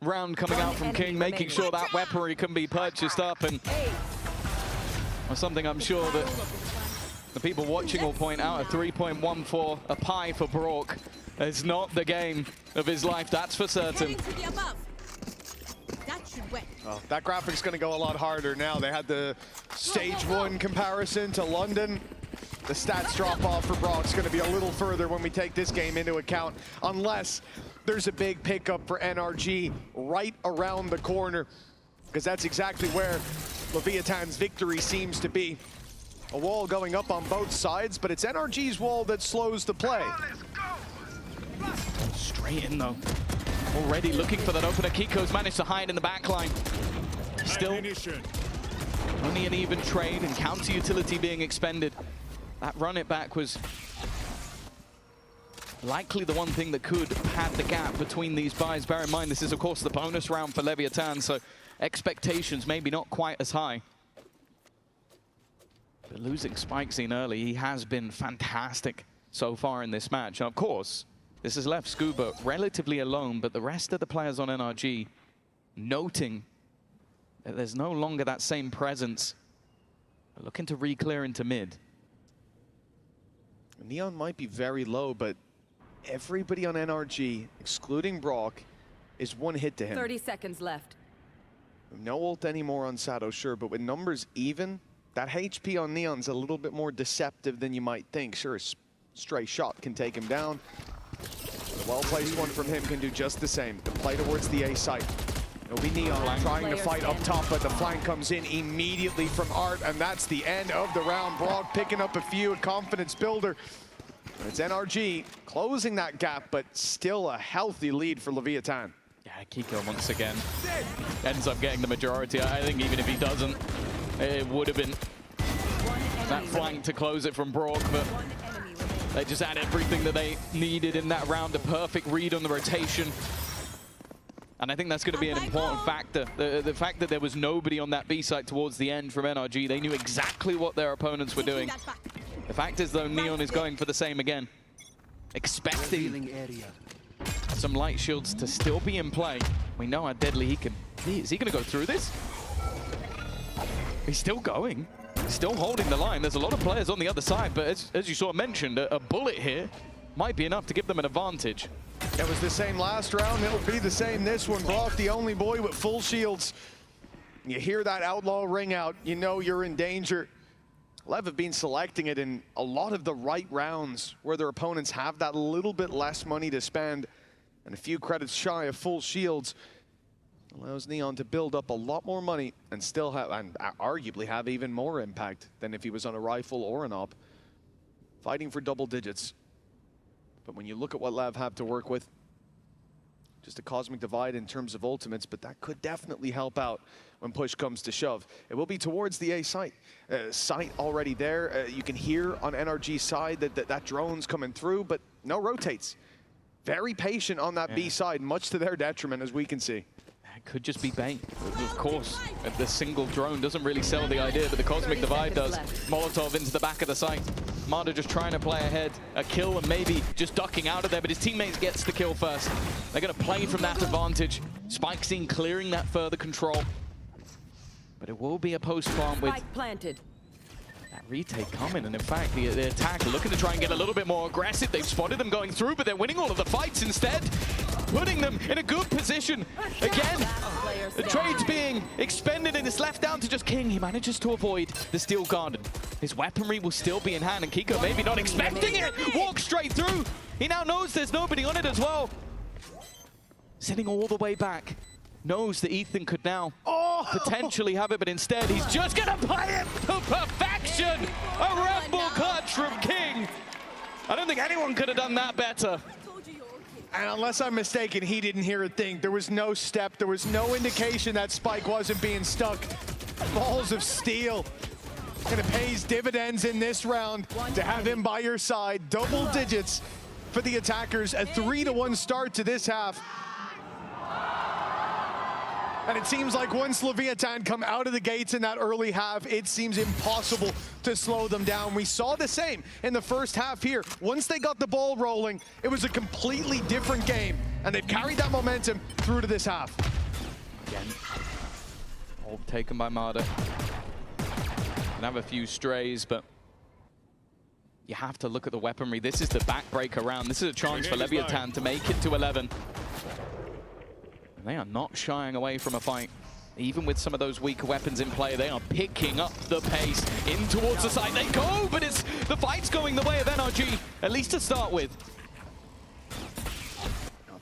round coming out from King, making sure that weaponry can be purchased up, and something I'm sure that the people watching will point out, a 3.14, a pie for Brock. It's not the game of his life, that's for certain. Well, that graphic's going to go a lot harder now. They had the stage 1 comparison to London. The stats drop off for Brock's going to be a little further when we take this game into account, unless there's a big pickup for NRG right around the corner, because that's exactly where Leviathan's victory seems to be. A wall going up on both sides, but it's NRG's wall that slows the play. Straight in though. Already looking for that opener. Kiko's managed to hide in the back line. Still only an even trade and counter utility being expended. That run it back was likely the one thing that could pad the gap between these buys. Bear in mind, this is of course the bonus round for Leviathan, so expectations maybe not quite as high. But losing Spike Scene early, he has been fantastic so far in this match. And of course, this has left Scuba relatively alone, but the rest of the players on NRG noting that there's no longer that same presence. They're looking to re-clear into mid. Neon might be very low, but everybody on NRG, excluding Brock, is one hit to him. 30 seconds left. No ult anymore on Sato, sure, but with numbers even, that HP on Neon's a little bit more deceptive than you might think. Sure, a stray shot can take him down. The well-placed one from him can do just the same. The play towards the A site. It'll be Neon trying to fight up top, but the flank comes in immediately from Art, and that's the end of the round. Brock picking up a few, a confidence builder. And it's NRG closing that gap, but still a healthy lead for Leviathan. Yeah, Kiko once again ends up getting the majority. I think even if he doesn't, it would have been that flank to close it from Brock, but they just had everything that they needed in that round, a perfect read on the rotation. And I think that's going to be an important factor. The fact that there was nobody on that B site towards the end from NRG, they knew exactly what their opponents were doing. The fact is, though, Neon is going for the same again. Expecting some light shields to still be in play. We know how deadly he can be. Is he going to go through this? He's still going. He's still holding the line. There's a lot of players on the other side, but as you saw mentioned, a bullet here might be enough to give them an advantage. It was the same last round. It'll be the same this one. Brock, the only boy with full shields. You hear that outlaw ring out, you know you're in danger. Lev have been selecting it in a lot of the right rounds where their opponents have that little bit less money to spend, and a few credits shy of full shields allows Neon to build up a lot more money and still have, and arguably have even more impact than if he was on a rifle or an op. Fighting for double digits. But when you look at what Lev have to work with, just a cosmic divide in terms of ultimates, but that could definitely help out when push comes to shove. It will be towards the A site. Site already there. You can hear on NRG's side that drone's coming through, but no rotates. Very patient on that B side, much to their detriment, as we can see. It could just be bait, of course. The single drone doesn't really sell the idea, but the cosmic divide does. Molotov into the back of the site. Marder just trying to play ahead, a kill, and maybe just ducking out of there, but his teammates gets the kill first. They're going to play from that advantage. Spike Scene clearing that further control. But it will be a post-plant with planted. that retake coming, and in fact, the attack looking to try and get a little bit more aggressive. They've spotted them going through, but they're winning all of the fights instead, putting them in a good position. Again, the trade's being expended, and it's left down to just King. He manages to avoid the Steel Garden. His weaponry will still be in hand, and Kiko maybe not expecting it. Walks straight through. He now knows there's nobody on it as well. Sitting all the way back. Knows that Ethan could now potentially have it, but instead he's just going to play it to perfection. A Red Bull clutch from King. I don't think anyone could have done that better. And unless I'm mistaken, he didn't hear a thing. There was no step. There was no indication that Spike wasn't being stuck. Balls of steel. And it pays dividends in this round to have him by your side. Double digits for the attackers. A 3-1 start to this half. And it seems like once Leviathan come out of the gates in that early half, it seems impossible to slow them down. We saw the same in the first half here. Once they got the ball rolling, it was a completely different game. And they've carried that momentum through to this half. Again, all taken by Marder. Can have a few strays, but you have to look at the weaponry. This is the backbreaker round. This is a chance for Leviathan to make it to 11. They are not shying away from a fight. Even with some of those weaker weapons in play, they are picking up the pace. In towards the side they go, but it's the fight's going the way of NRG, at least to start with.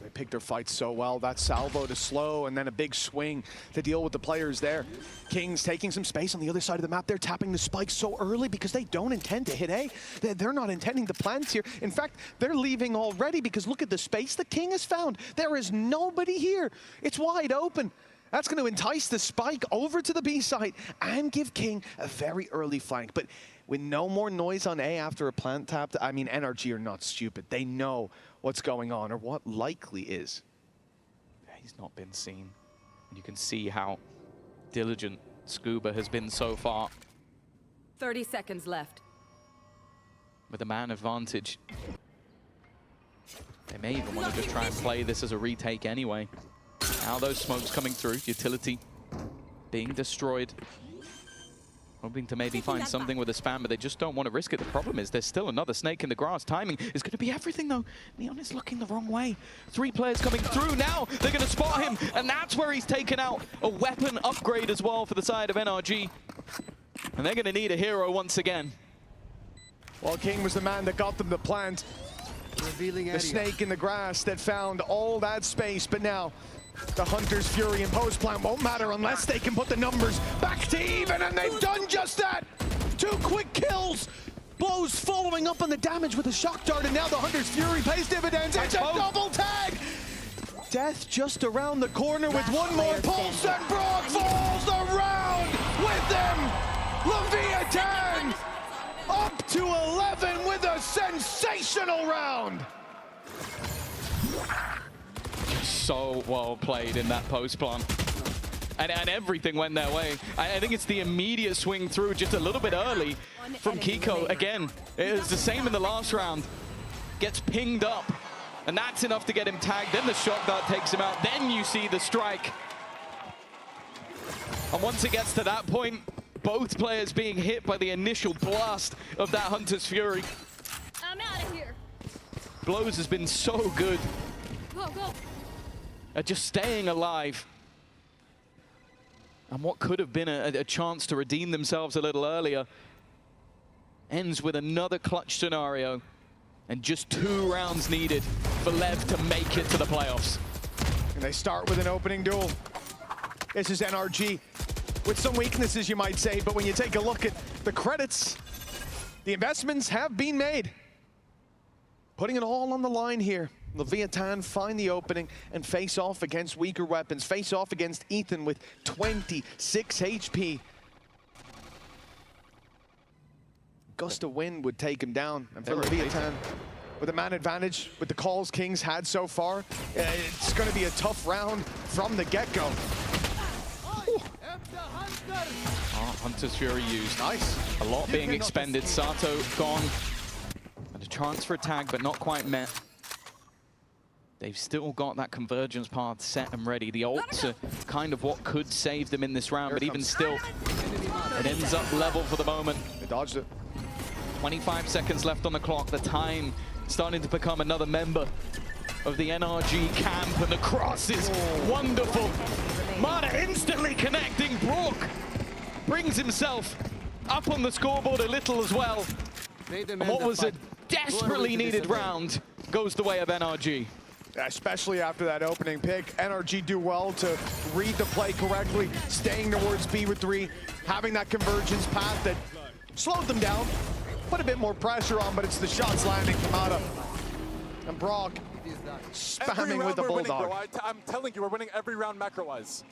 They picked their fight so well. That salvo to slow, and then a big swing to deal with the players there. Kings taking some space on the other side of the map. They're tapping the spikes so early because they don't intend to hit A. They're not intending to plant here. In fact, they're leaving already because look at the space the King has found. There is nobody here. It's wide open. That's going to entice the spike over to the B site and give King a very early flank. But with no more noise on A after a plant tap, I mean, NRG are not stupid. They know what's going on, or what likely is. He's not been seen. You can see how diligent Scuba has been so far. 30 seconds left. With a man advantage. They may even want to just try and play this as a retake anyway. Now those smokes coming through, utility being destroyed. Hoping to maybe find something with a spam, but they just don't want to risk it. The problem is there's still another snake in the grass. Timing is going to be everything, though. Neon is looking the wrong way. 3 players coming through now. They're going to spot him, and that's where he's taken out a weapon upgrade as well for the side of NRG. And they're going to need a hero once again. Well, King was the man that got them to plant the snake in the grass that found all that space, but now the Hunter's Fury and post plant won't matter unless they can put the numbers back to even, and they've done just that! 2 quick kills! Blows following up on the damage with a shock dart, and now the Hunter's Fury pays dividends. It's a double tag! Death just around the corner with one more pulse, and Brock falls around with them! Leviathan up to 11 with a sensational round! So well played in that post plant. And everything went their way. I think it's the immediate swing through just a little bit early from Kiko. Again, it was the same in the last round. Gets pinged up, and that's enough to get him tagged. Then the shock dart takes him out. Then you see the strike. And once it gets to that point, both players being hit by the initial blast of that Hunter's Fury. I'm out of here. Blows has been so good Go, go. at just staying alive. And what could have been a chance to redeem themselves a little earlier ends with another clutch scenario, and just 2 rounds needed for Lev to make it to the playoffs. And they start with an opening duel. This is NRG with some weaknesses, you might say, but when you take a look at the credits, the investments have been made. Putting it all on the line here. Leviathan find the opening and face off against weaker weapons. Face off against Ethan with 26 HP. Gust of wind would take him down. And for Leviathan, with a man advantage, with the calls Kings had so far, it's going to be a tough round from the get-go. Hunter's Fury used. Nice. A lot being expended. Sato gone. And a transfer tag, but not quite met. They've still got that convergence path set and ready. The ults are kind of what could save them in this round, but even still, it ends up level for the moment. They dodged it. 25 seconds left on the clock. The time starting to become another member of the NRG camp, and the cross is wonderful. Mana instantly connecting. Brook brings himself up on the scoreboard a little as well. And what was a desperately needed round goes the way of NRG. Especially after that opening pick, NRG do well to read the play correctly, staying towards B with 3, having that convergence path that slowed them down, put a bit more pressure on, but it's the shots landing from Ada. And Brock spamming with the Bulldog. I'm telling you, we're winning every round macro-wise.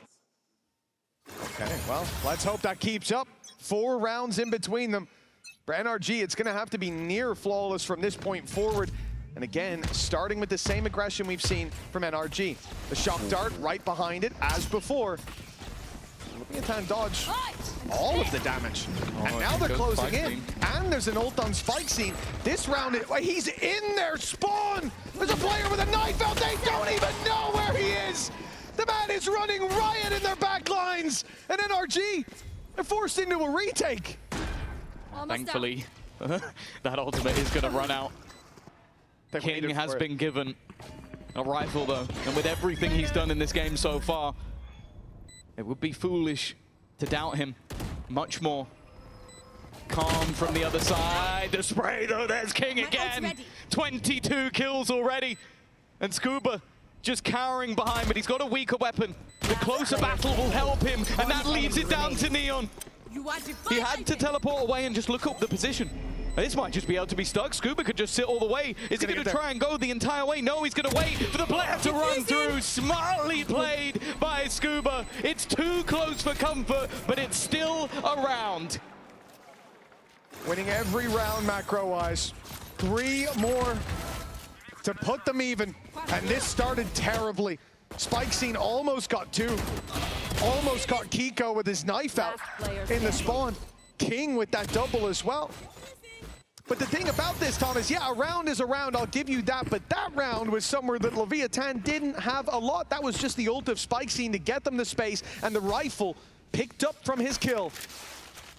Okay, well, let's hope that keeps up. 4 rounds in between them. For NRG, it's gonna have to be near flawless from this point forward. And again, starting with the same aggression we've seen from NRG. The shock dart right behind it, as before. Leviathan dodge all of the damage. And now they're closing in. And there's an ult on Spike Scene. This round, he's in their spawn! There's a player with a knife out, they don't even know where he is! The man is running riot in their back lines! And NRG, they're forced into a retake. Thankfully, that ultimate is gonna run out. King has been given a rifle though, and with everything he's done in this game so far, it would be foolish to doubt him much more. Calm from the other side, the spray though, there's King again. 22 kills already, and Scuba just cowering behind, but he's got a weaker weapon. The closer battle will help him, and that leaves it down to Neon. He had to teleport away and just look up the position. This might just be able to be stuck. Scuba could just sit all the way. Is he going to try and go the entire way? No, he's going to wait for the player to run through. Smartly played by Scuba. It's too close for comfort, but it's still a round. Winning every round macro-wise. 3 more to put them even. And this started terribly. Spike Scene almost got 2. almost caught Kiko with his knife out in the spawn. King with that double as well. But the thing about this, Tom, is yeah, a round is a round, I'll give you that, but that round was somewhere that Leviathan didn't have a lot. That was just the ult of Spikescene to get them the space, and the rifle picked up from his kill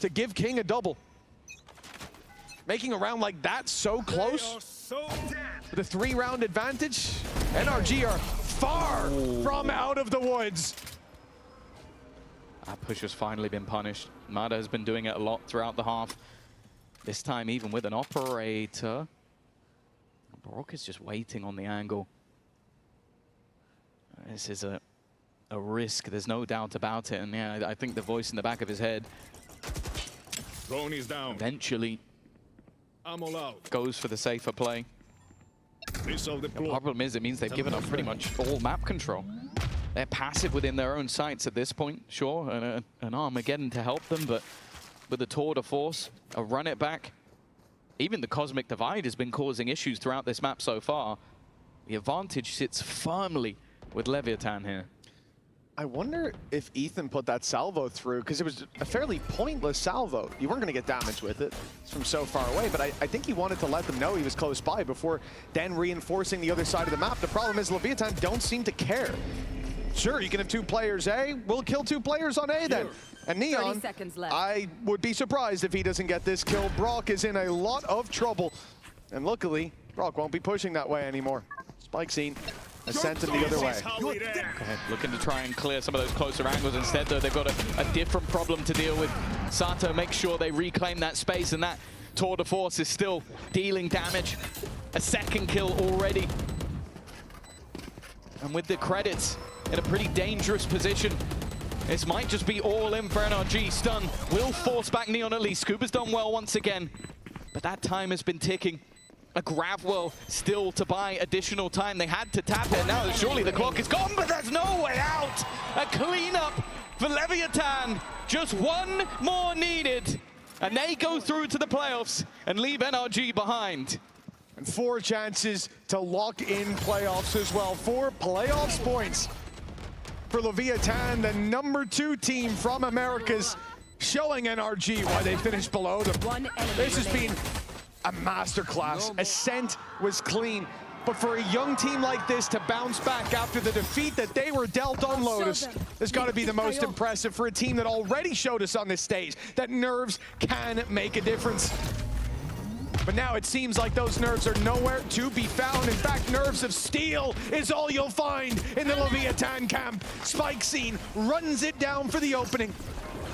to give King a double. Making a round like that so close, with a 3-round advantage, NRG are far from out of the woods. That push has finally been punished. Mada has been doing it a lot throughout the half. This time even with an operator. Brock is just waiting on the angle. This is a risk, there's no doubt about it. And yeah, I think the voice in the back of his head Drone is down. Eventually Ammo out. goes for the safer play. The problem is it means they've given up pretty much all map control. They're passive within their own sites at this point, sure, and an Armageddon to help them, but with a tour de force, a run it back. Even the Cosmic Divide has been causing issues throughout this map so far. The advantage sits firmly with Leviathan here. I wonder if Ethan put that salvo through, because it was a fairly pointless salvo. You weren't going to get damage with it. It's from so far away, but I think he wanted to let them know he was close by before then reinforcing the other side of the map. The problem is Leviathan don't seem to care. Sure, you can have 2 players A. We'll kill 2 players on A then. And Neon, 30 seconds left. I would be surprised if he doesn't get this kill. Brock is in a lot of trouble. And luckily, Brock won't be pushing that way anymore. Spikescene has sent him the other way. Go ahead, looking to try and clear some of those closer angles. Instead, though, they've got a different problem to deal with. Sato makes sure they reclaim that space, and that tour de force is still dealing damage. A second kill already. And with the credits in a pretty dangerous position, this might just be all in for NRG. Stun will force back Neon at least. Scuba's done well once again, but that time has been ticking. A Gravwell still to buy additional time. They had to tap it. Now surely the clock is gone, but there's no way out. A cleanup for Leviathan. Just one more needed, and they go through to the playoffs and leave NRG behind. And 4 chances to lock in playoffs as well. 4 playoffs points for Leviathan, the #2 team from Americas, showing NRG why they finished below them. This has been a masterclass. Ascent was clean, but for a young team like this to bounce back after the defeat that they were dealt on Lotus has got to be the most impressive for a team that already showed us on this stage that nerves can make a difference. But now it seems like those nerves are nowhere to be found. In fact, nerves of steel is all you'll find in the Leviathan camp. Spikescene runs it down for the opening.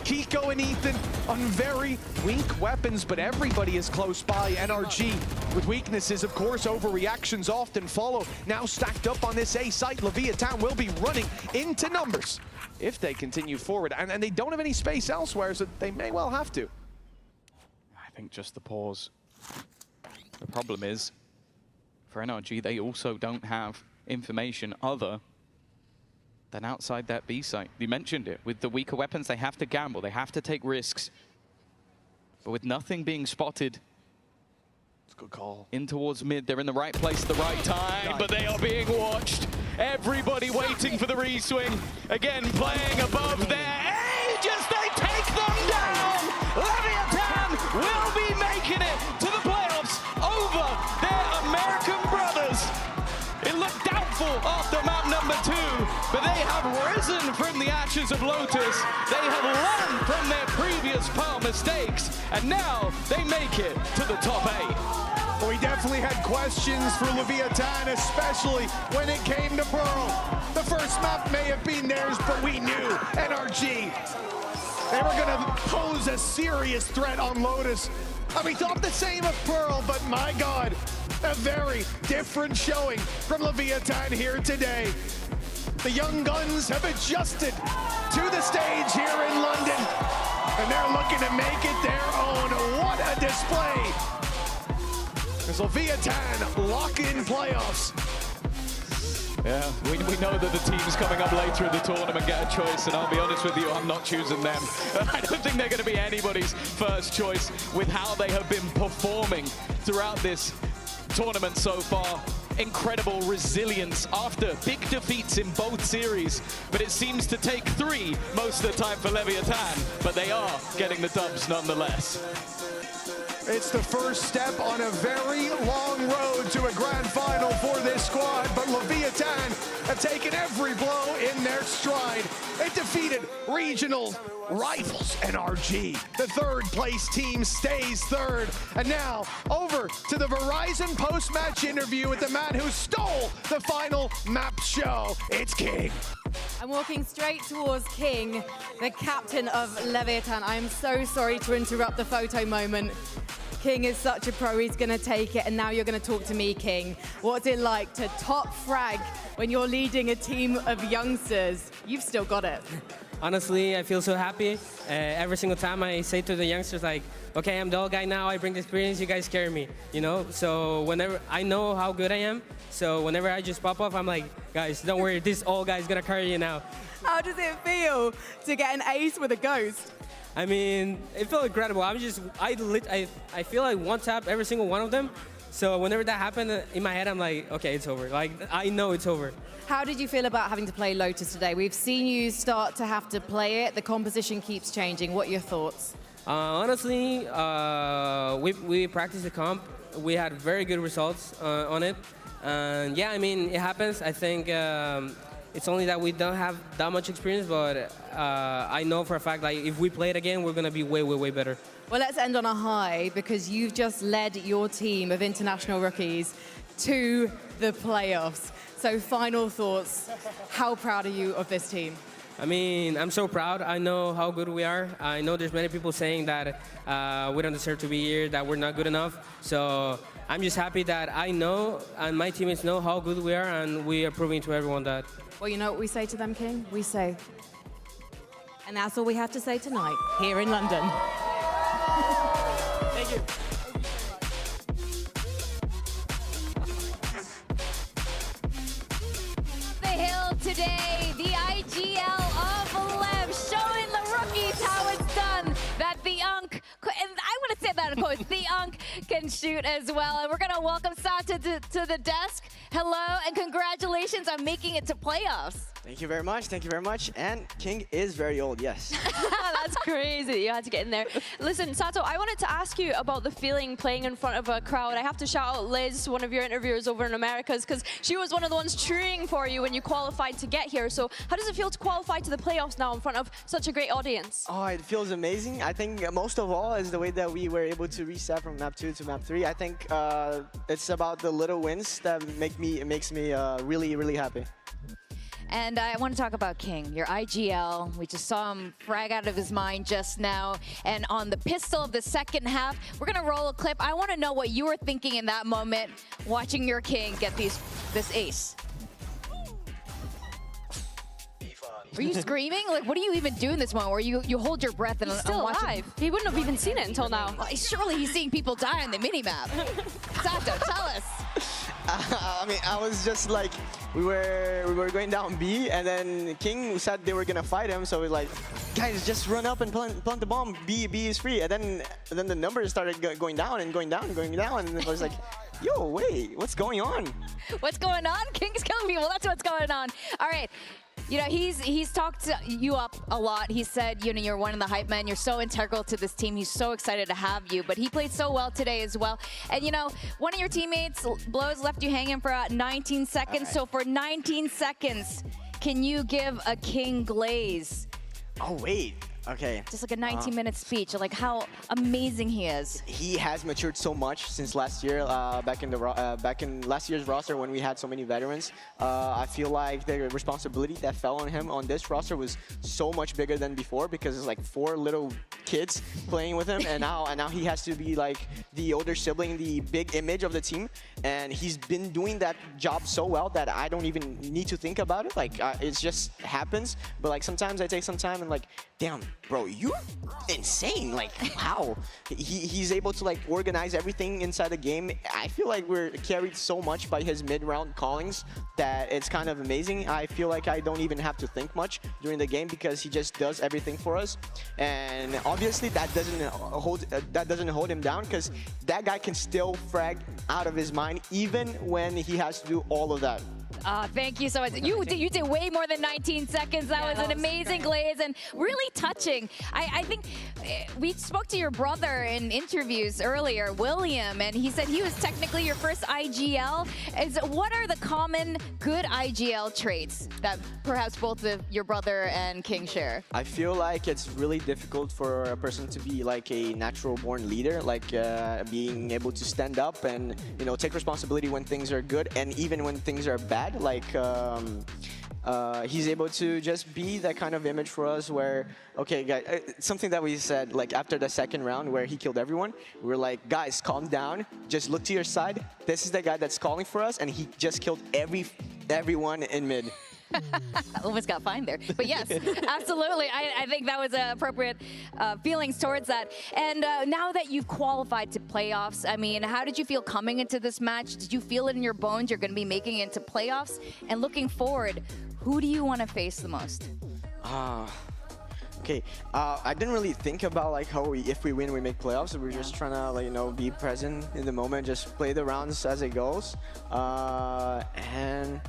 Kiko and Ethan on very weak weapons, but everybody is close by. NRG with weaknesses, of course, overreactions often follow. Now stacked up on this A site, Leviathan will be running into numbers if they continue forward. And they don't have any space elsewhere, so they may well have to. I think just the pause. The problem is, for NRG, they also don't have information other than outside that B site. You mentioned it. With the weaker weapons, they have to gamble. They have to take risks. But with nothing being spotted, it's a good call. In towards mid, they're in the right place at the right time, but they are being watched. Everybody waiting for the re-swing. Again, playing above their ages. They take them down. Leviathan will be making it to the playoffs over their American brothers. It looked doubtful after map #2, but they have risen from the ashes of Lotus. They have learned from their previous power mistakes, and now they make it to the top 8. We definitely had questions for Leviathan, especially when it came to Pearl. The first map may have been theirs, but we knew NRG, they were going to pose a serious threat on Lotus. And we thought the same of Pearl, but my God, a very different showing from Leviathan here today. The young guns have adjusted to the stage here in London, and they're looking to make it their own. What a display! As Leviathan lock in playoffs. Yeah, we know that the teams coming up later in the tournament get a choice, and I'll be honest with you, I'm not choosing them. I don't think they're going to be anybody's first choice with how they have been performing throughout this tournament so far. incredible resilience after big defeats in both series, but it seems to take 3 most of the time for Leviathan, but they are getting the dubs nonetheless. It's the first step on a very long road to a grand final for this squad, but Leviathan have taken every blow in their stride. They defeated regional rivals NRG. The third place team stays third. And now over to the Verizon post-match interview with the man who stole the final map show. It's King. I'm walking straight towards King, the captain of Leviathan. I am so sorry to interrupt the photo moment. King is such a pro, he's going to take it, and now you're going to talk to me, King. What's it like to top frag when you're leading a team of youngsters? You've still got it. Honestly, I feel so happy. Every single time I say to the youngsters, like, okay, I'm the old guy now, I bring the experience, you guys carry me, you know? So whenever, I know how good I am, so whenever I just pop off, I'm like, guys, don't worry, this old guy's going to carry you now. How does it feel to get an ace with a ghost? I mean, it felt incredible. I feel like one-tap every single one of them. So whenever that happened, in my head, I'm like, okay, it's over. Like, I know it's over. How did you feel about having to play Lotus today? We've seen you start to have to play it. The composition keeps changing. What are your thoughts? Honestly, we practiced the comp. We had very good results on it. And yeah, I mean, it happens. I think it's only that we don't have that much experience, but I know for a fact, like, if we play it again, we're going to be way, way, way better. Well, let's end on a high, because you've just led your team of international rookies to the playoffs. So final thoughts, how proud are you of this team? I mean, I'm so proud. I know how good we are. I know there's many people saying that we don't deserve to be here, that we're not good enough. So I'm just happy that I know and my teammates know how good we are, and we are proving to everyone that. Well, you know what we say to them, King? We say, and that's all we have to say tonight here in London. Thank you. The hill today, the IGL of Lev, showing the rookies how it's done. That the Unk, and I want to say that in quotes, the Unk can shoot as well. And we're going to welcome Sata to the desk. Hello, and congratulations on making it to playoffs. Thank you very much. Thank you very much. And King is very old, yes. That's crazy. You had to get in there. Listen, Sato, I wanted to ask you about the feeling playing in front of a crowd. I have to shout out Liz, one of your interviewers over in Americas, because she was one of the ones cheering for you when you qualified to get here. So how does it feel to qualify to the playoffs now in front of such a great audience? Oh, it feels amazing. I think most of all is the way that we were able to reset from map 2 to map 3. I think it's about the little wins that makes me really, really happy. And I want to talk about King, your IGL. We just saw him frag out of his mind just now. And on the pistol of the second half, we're going to roll a clip. I want to know what you were thinking in that moment, watching your King get this ace. Were you screaming? Like, what do you even do in this moment where you hold your breath and He's still watch alive. He wouldn't have even seen it until now. Well, surely he's seeing people die on the minimap. Sato, tell us. I mean, I was just like, we were going down B, and then King said they were gonna fight him, so we're like, guys, just run up and plant the bomb. B is free, and then the numbers started going down and going down and going down, and I was like, yo, wait, what's going on? What's going on? King's killing people. That's what's going on. All right. You know, he's talked you up a lot. He said, you know, you're one of the hype men. You're so integral to this team. He's so excited to have you. But he played so well today as well. And, you know, one of your teammates, Blows, left you hanging for 19 seconds. Right. So for 19 seconds, can you give a King glaze? Oh, wait. Okay. Just like a 19-minute speech, like how amazing he is. He has matured so much since last year. Back in last year's roster when we had so many veterans, I feel like the responsibility that fell on him on this roster was so much bigger than before, because it's like 4 little kids playing with him, and now he has to be like the older sibling, the big image of the team, and he's been doing that job so well that I don't even need to think about it. Like it just happens. But like sometimes I take some time and like, damn. bro, you're insane. Like, wow. He's able to like organize everything inside the game. I feel like we're carried so much by his mid-round callings that it's kind of amazing. I feel like I don't even have to think much during the game because he just does everything for us. And obviously that doesn't hold him down, because that guy can still frag out of his mind even when he has to do all of that. Thank you so much. You did way more than 19 seconds. That was an amazing glaze and really touching. I think we spoke to your brother in interviews earlier, William, and he said he was technically your first IGL. What are the common good IGL traits that perhaps both your brother and King share? I feel like it's really difficult for a person to be like a natural-born leader, like being able to stand up and take responsibility when things are good and even when things are bad. Like he's able to just be that kind of image for us where, okay, guys, something that we said like after the second round where he killed everyone, we're like, guys, calm down, just look to your side. This is the guy that's calling for us, and he just killed everyone in mid. Almost got fined there. But yes, absolutely. I think that was appropriate feelings towards that. And now that you've qualified to playoffs, I mean, how did you feel coming into this match? Did you feel it in your bones you're going to be making it into playoffs? And looking forward, who do you want to face the most? Okay, I didn't really think about like how if we win, we make playoffs. We're just trying to like, be present in the moment, just play the rounds as it goes. And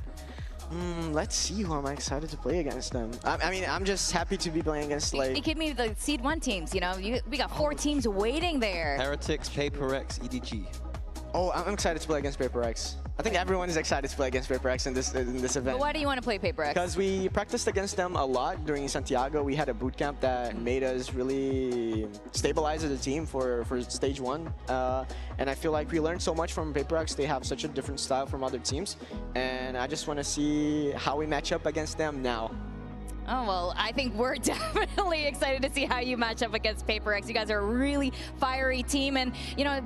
let's see who I'm excited to play against them. I mean, I'm just happy to be playing against like... Give me the Seed 1 teams, we got 4 teams waiting there. HyperX, HyperX, EDG. Oh, I'm excited to play against HyperX. I think everyone is excited to play against HyperX in this event. But why do you want to play HyperX? Because we practiced against them a lot during Santiago. We had a boot camp that made us really stabilize as a team for stage 1. And I feel like we learned so much from HyperX. They have such a different style from other teams. And I just want to see how we match up against them now. Oh, well, I think we're definitely excited to see how you match up against HyperX. You guys are a really fiery team. And,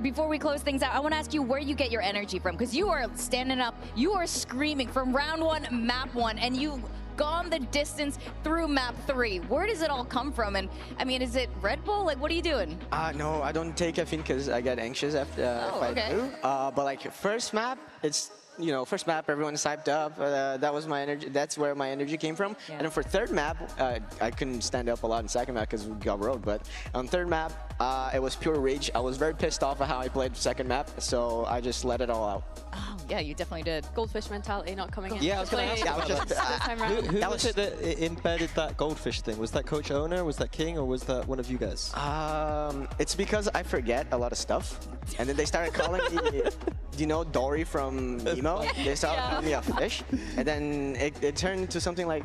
before we close things out, I want to ask you where you get your energy from. Because you are standing up, you are screaming from round 1, map 1, and you've gone the distance through map 3. Where does it all come from? And, I mean, is it Red Bull? Like, what are you doing? No, I don't take caffeine because I get anxious after if I do. But, like, first map, it's... first map, everyone's hyped up. That was my energy. That's where my energy came from. Yeah. And then for third map, I couldn't stand up a lot in second map because we got rolled. But on third map, it was pure rage. I was very pissed off at how I played second map, so I just let it all out. Oh, yeah, you definitely did. Goldfish mentality not coming in. Yeah, I was going to ask you about that. Who was it that embedded that goldfish thing? Was that Coach Owner, was that King, or was that one of you guys? It's because I forget a lot of stuff. And then they started calling me, Dory from Nemo. They started calling me a fish. And then it turned to something like,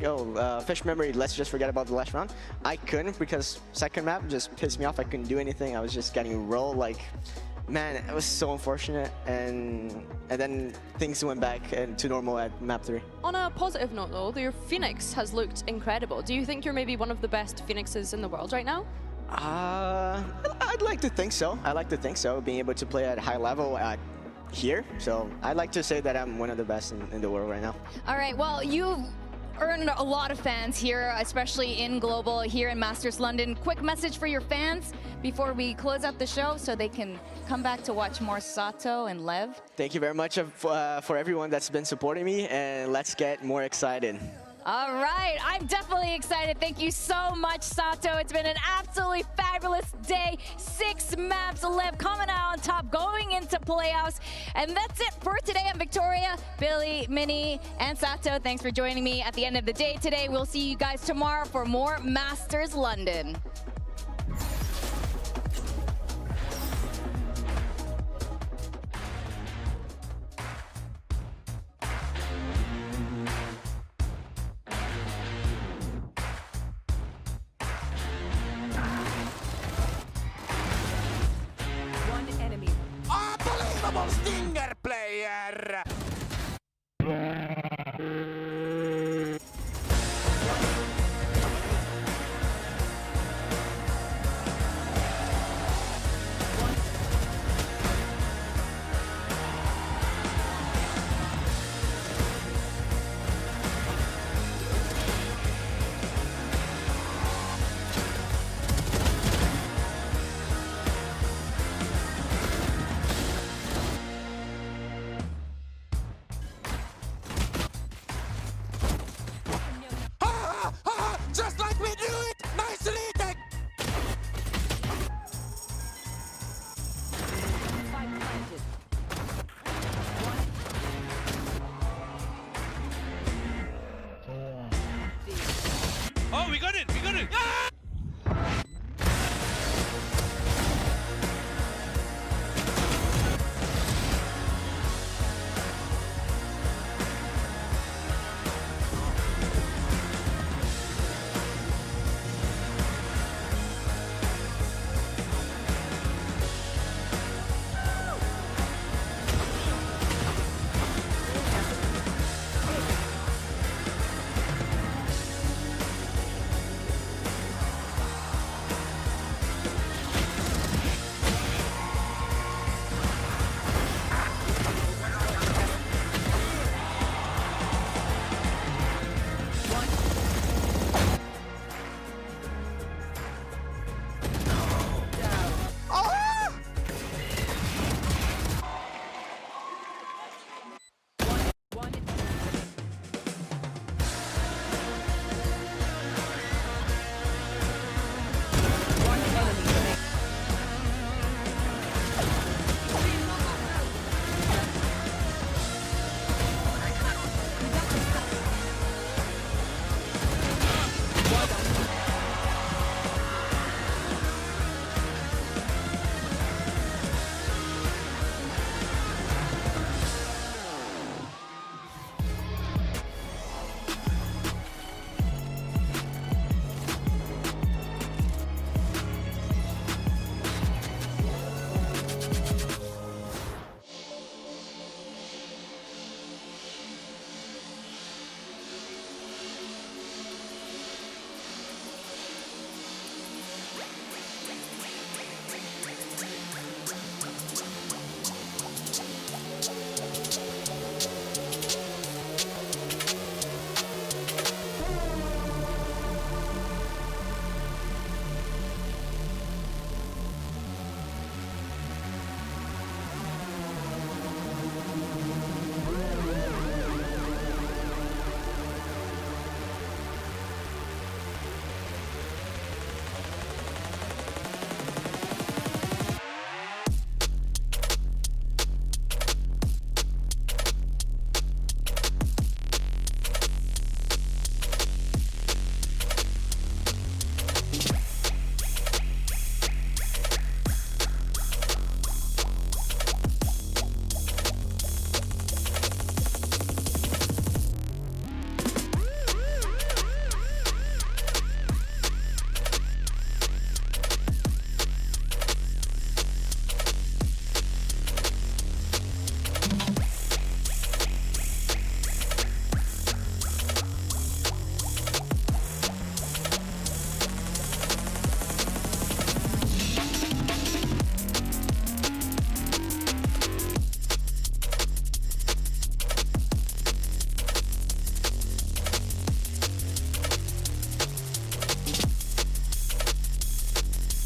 fish memory, let's just forget about the last round. I couldn't because second map just pissed me off. I couldn't do anything. I was just getting rolled like... Man, it was so unfortunate, and then things went back to normal at map 3. On a positive note, though, your Phoenix has looked incredible. Do you think you're maybe one of the best Phoenixes in the world right now? I'd like to think so. I like to think so, being able to play at high level here. So I'd like to say that I'm one of the best in the world right now. All right, well, you've earned a lot of fans here, especially in Global, here in Masters London. Quick message for your fans before we close out the show so they can come back to watch more Sato and Lev. Thank you very much for everyone that's been supporting me, and let's get more excited. All right, I'm definitely excited. Thank you so much, Sato. It's been an absolutely fabulous day. 6 maps, Lev coming out on top, going into playoffs. And that's it for today. I'm Victoria, Billy, Minnie, and Sato. Thanks for joining me at the end of the day today. We'll see you guys tomorrow for more Masters London. Unbelievable steal!